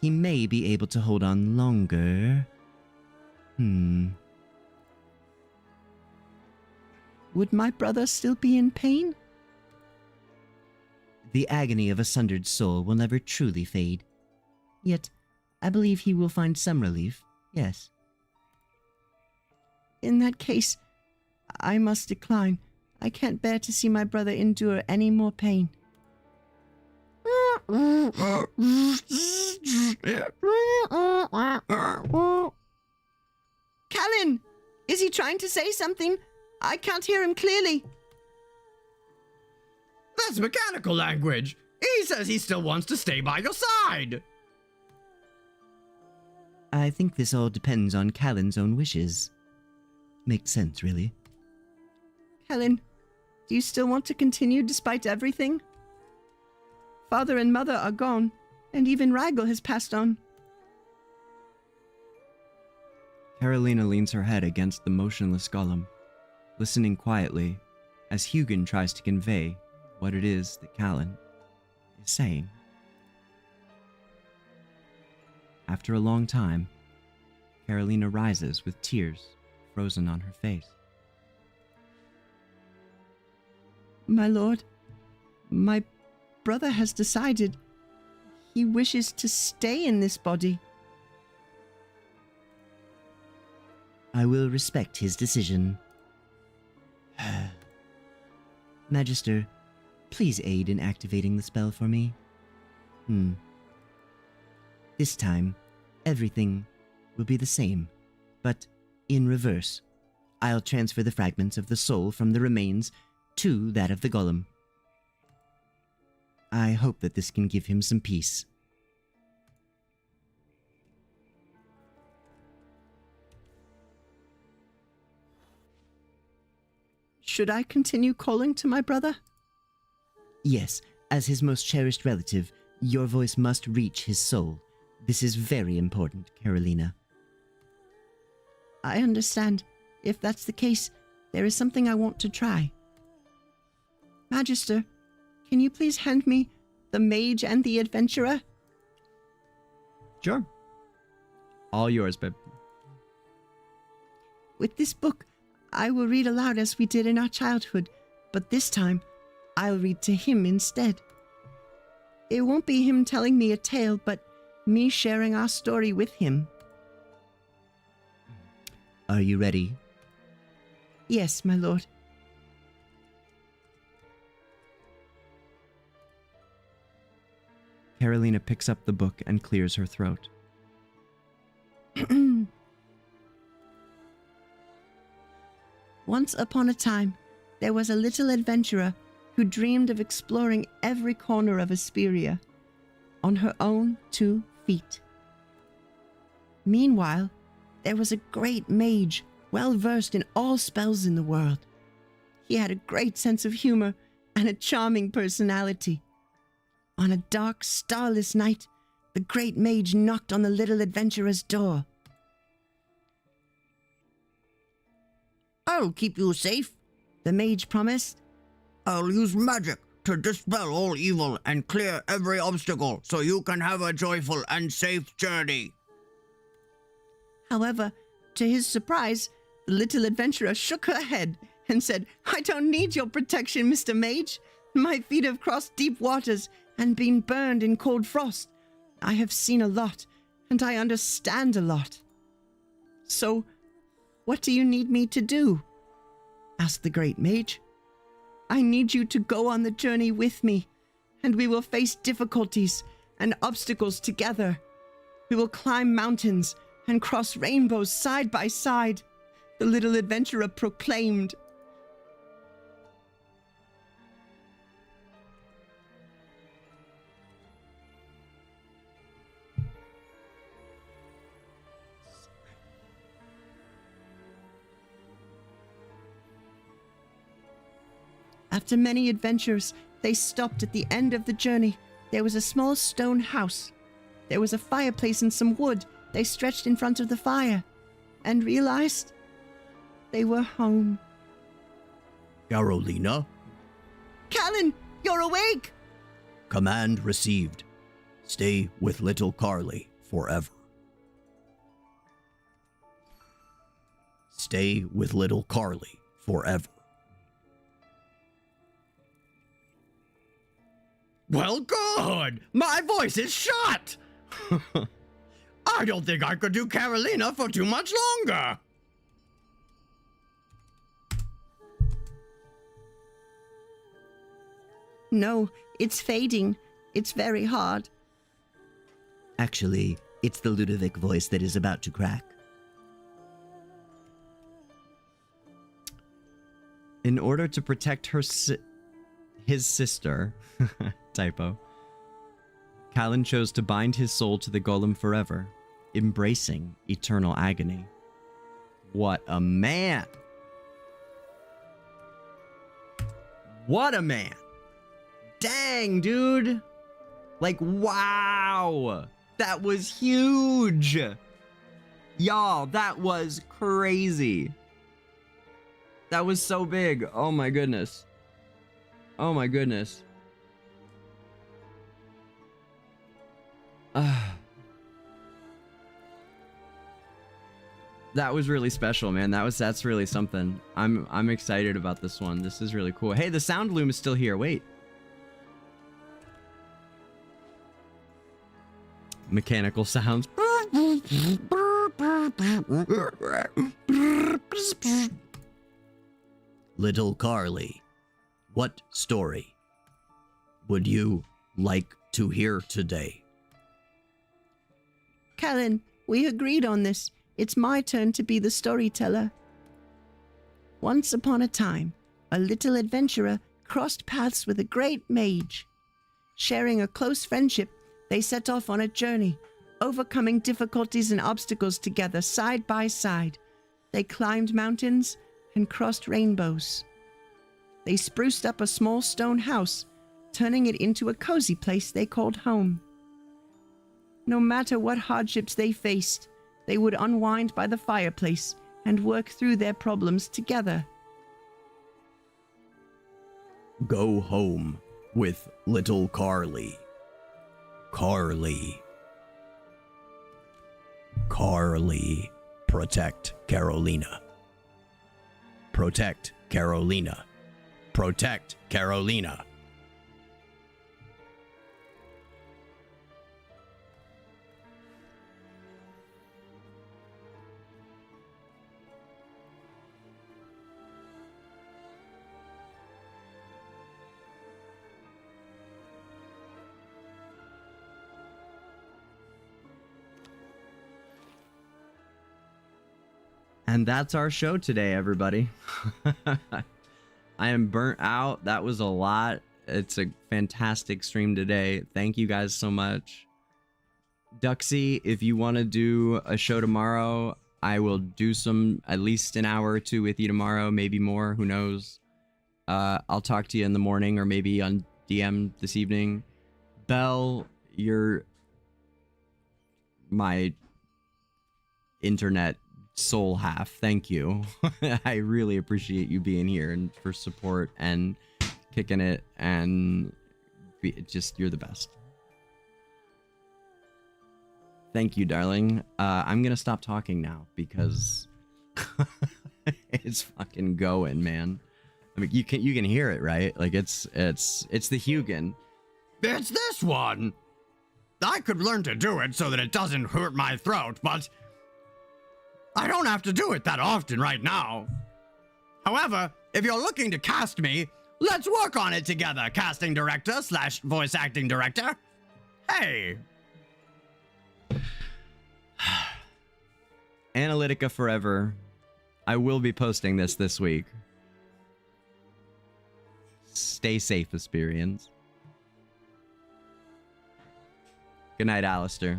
he may be able to hold on longer. Would my brother still be in pain? The agony of a sundered soul will never truly fade. Yet, I believe he will find some relief, yes. In that case, I must decline. I can't bear to see my brother endure any more pain. Callan! Is he trying to say something? I can't hear him clearly. That's mechanical language. He says he still wants to stay by your side. I think this all depends on Callan's own wishes. Makes sense, really. Callan, do you still want to continue despite everything? Father and mother are gone, and even Rygel has passed on. Carolina leans her head against the motionless golem, listening quietly as Hugin tries to convey what it is that Callan is saying. After a long time, Carolina rises with tears frozen on her face. My lord, my brother has decided he wishes to stay in this body. I will respect his decision. Magister, please aid in activating the spell for me. This time, everything will be the same, but in reverse. I'll transfer the fragments of the soul from the remains to that of the golem. I hope that this can give him some peace. Should I continue calling to my brother? Yes, as his most cherished relative, your voice must reach his soul. This is very important, Carolina. I understand. If that's the case, there is something I want to try. Magister, can you please hand me the mage and the adventurer? Sure. All yours, babe. With this book, I will read aloud as we did in our childhood, but this time, I'll read to him instead. It won't be him telling me a tale, but me sharing our story with him. Are you ready? Yes, my lord. Carolina picks up the book and clears her throat. Once upon a time, there was a little adventurer who dreamed of exploring every corner of Esperia on her own 2 feet. Meanwhile, there was a great mage, well versed in all spells in the world. He had a great sense of humor and a charming personality. On a dark, starless night, the great mage knocked on the little adventurer's door. I'll keep you safe, the mage promised. I'll use magic to dispel all evil and clear every obstacle so you can have a joyful and safe journey. However, to his surprise, the little adventurer shook her head and said, "I don't need your protection, Mr. Mage. My feet have crossed deep waters and been burned in cold frost. I have seen a lot, and I understand a lot." "So, what do you need me to do?" asked the great mage. "I need you to go on the journey with me, and we will face difficulties and obstacles together. We will climb mountains and cross rainbows side by side," the little adventurer proclaimed. After many adventures, they stopped at the end of the journey. There was a small stone house. There was a fireplace and some wood. They stretched in front of the fire and realized they were home. Carolina? Callan, you're awake! Command received. Stay with little Carly forever. Stay with little Carly forever. Well, good! My voice is shot! I don't think I could do Carolina for too much longer! No, it's fading. It's very hard. Actually, it's the Ludovic voice that is about to crack. In order to protect his sister, typo, Callan chose to bind his soul to the golem forever, embracing eternal agony. What a man! What a man! Dang, dude! Like, wow! That was huge! Y'all, that was crazy! That was so big. Oh my goodness. Oh my goodness. That was really special, man. That's really something. I'm excited about this one. This is really cool. Hey, the sound loom is still here. Wait. Mechanical sounds. Little Carly, what story would you like to hear today? Callan, we agreed on this. It's my turn to be the storyteller. Once upon a time, a little adventurer crossed paths with a great mage. Sharing a close friendship, they set off on a journey, overcoming difficulties and obstacles together side by side. They climbed mountains and crossed rainbows. They spruced up a small stone house, turning it into a cozy place they called home. No matter what hardships they faced, they would unwind by the fireplace and work through their problems together. Go home with little Carly. Carly. Carly. Protect Carolina. Protect Carolina. Protect Carolina. And that's our show today, everybody. I am burnt out. That was a lot. It's a fantastic stream today. Thank you guys so much. Duxie, if you want to do a show tomorrow, I will do some, at least an hour or two with you tomorrow, maybe more, who knows. I'll talk to you in the morning or maybe on DM this evening. Belle, you're my internet soul half. Thank you. I really appreciate you being here and for support and kicking it, and you're the best. Thank you, darling. I'm gonna stop talking now because it's fucking going, man. I mean, you can hear it, right? Like it's the Hugin. It's this one. I could learn to do it so that it doesn't hurt my throat, but I don't have to do it that often right now. However, if you're looking to cast me, let's work on it together, casting director / voice acting director. Hey. Analytica forever. I will be posting this week. Stay safe, Esperians. Good night, Alistair.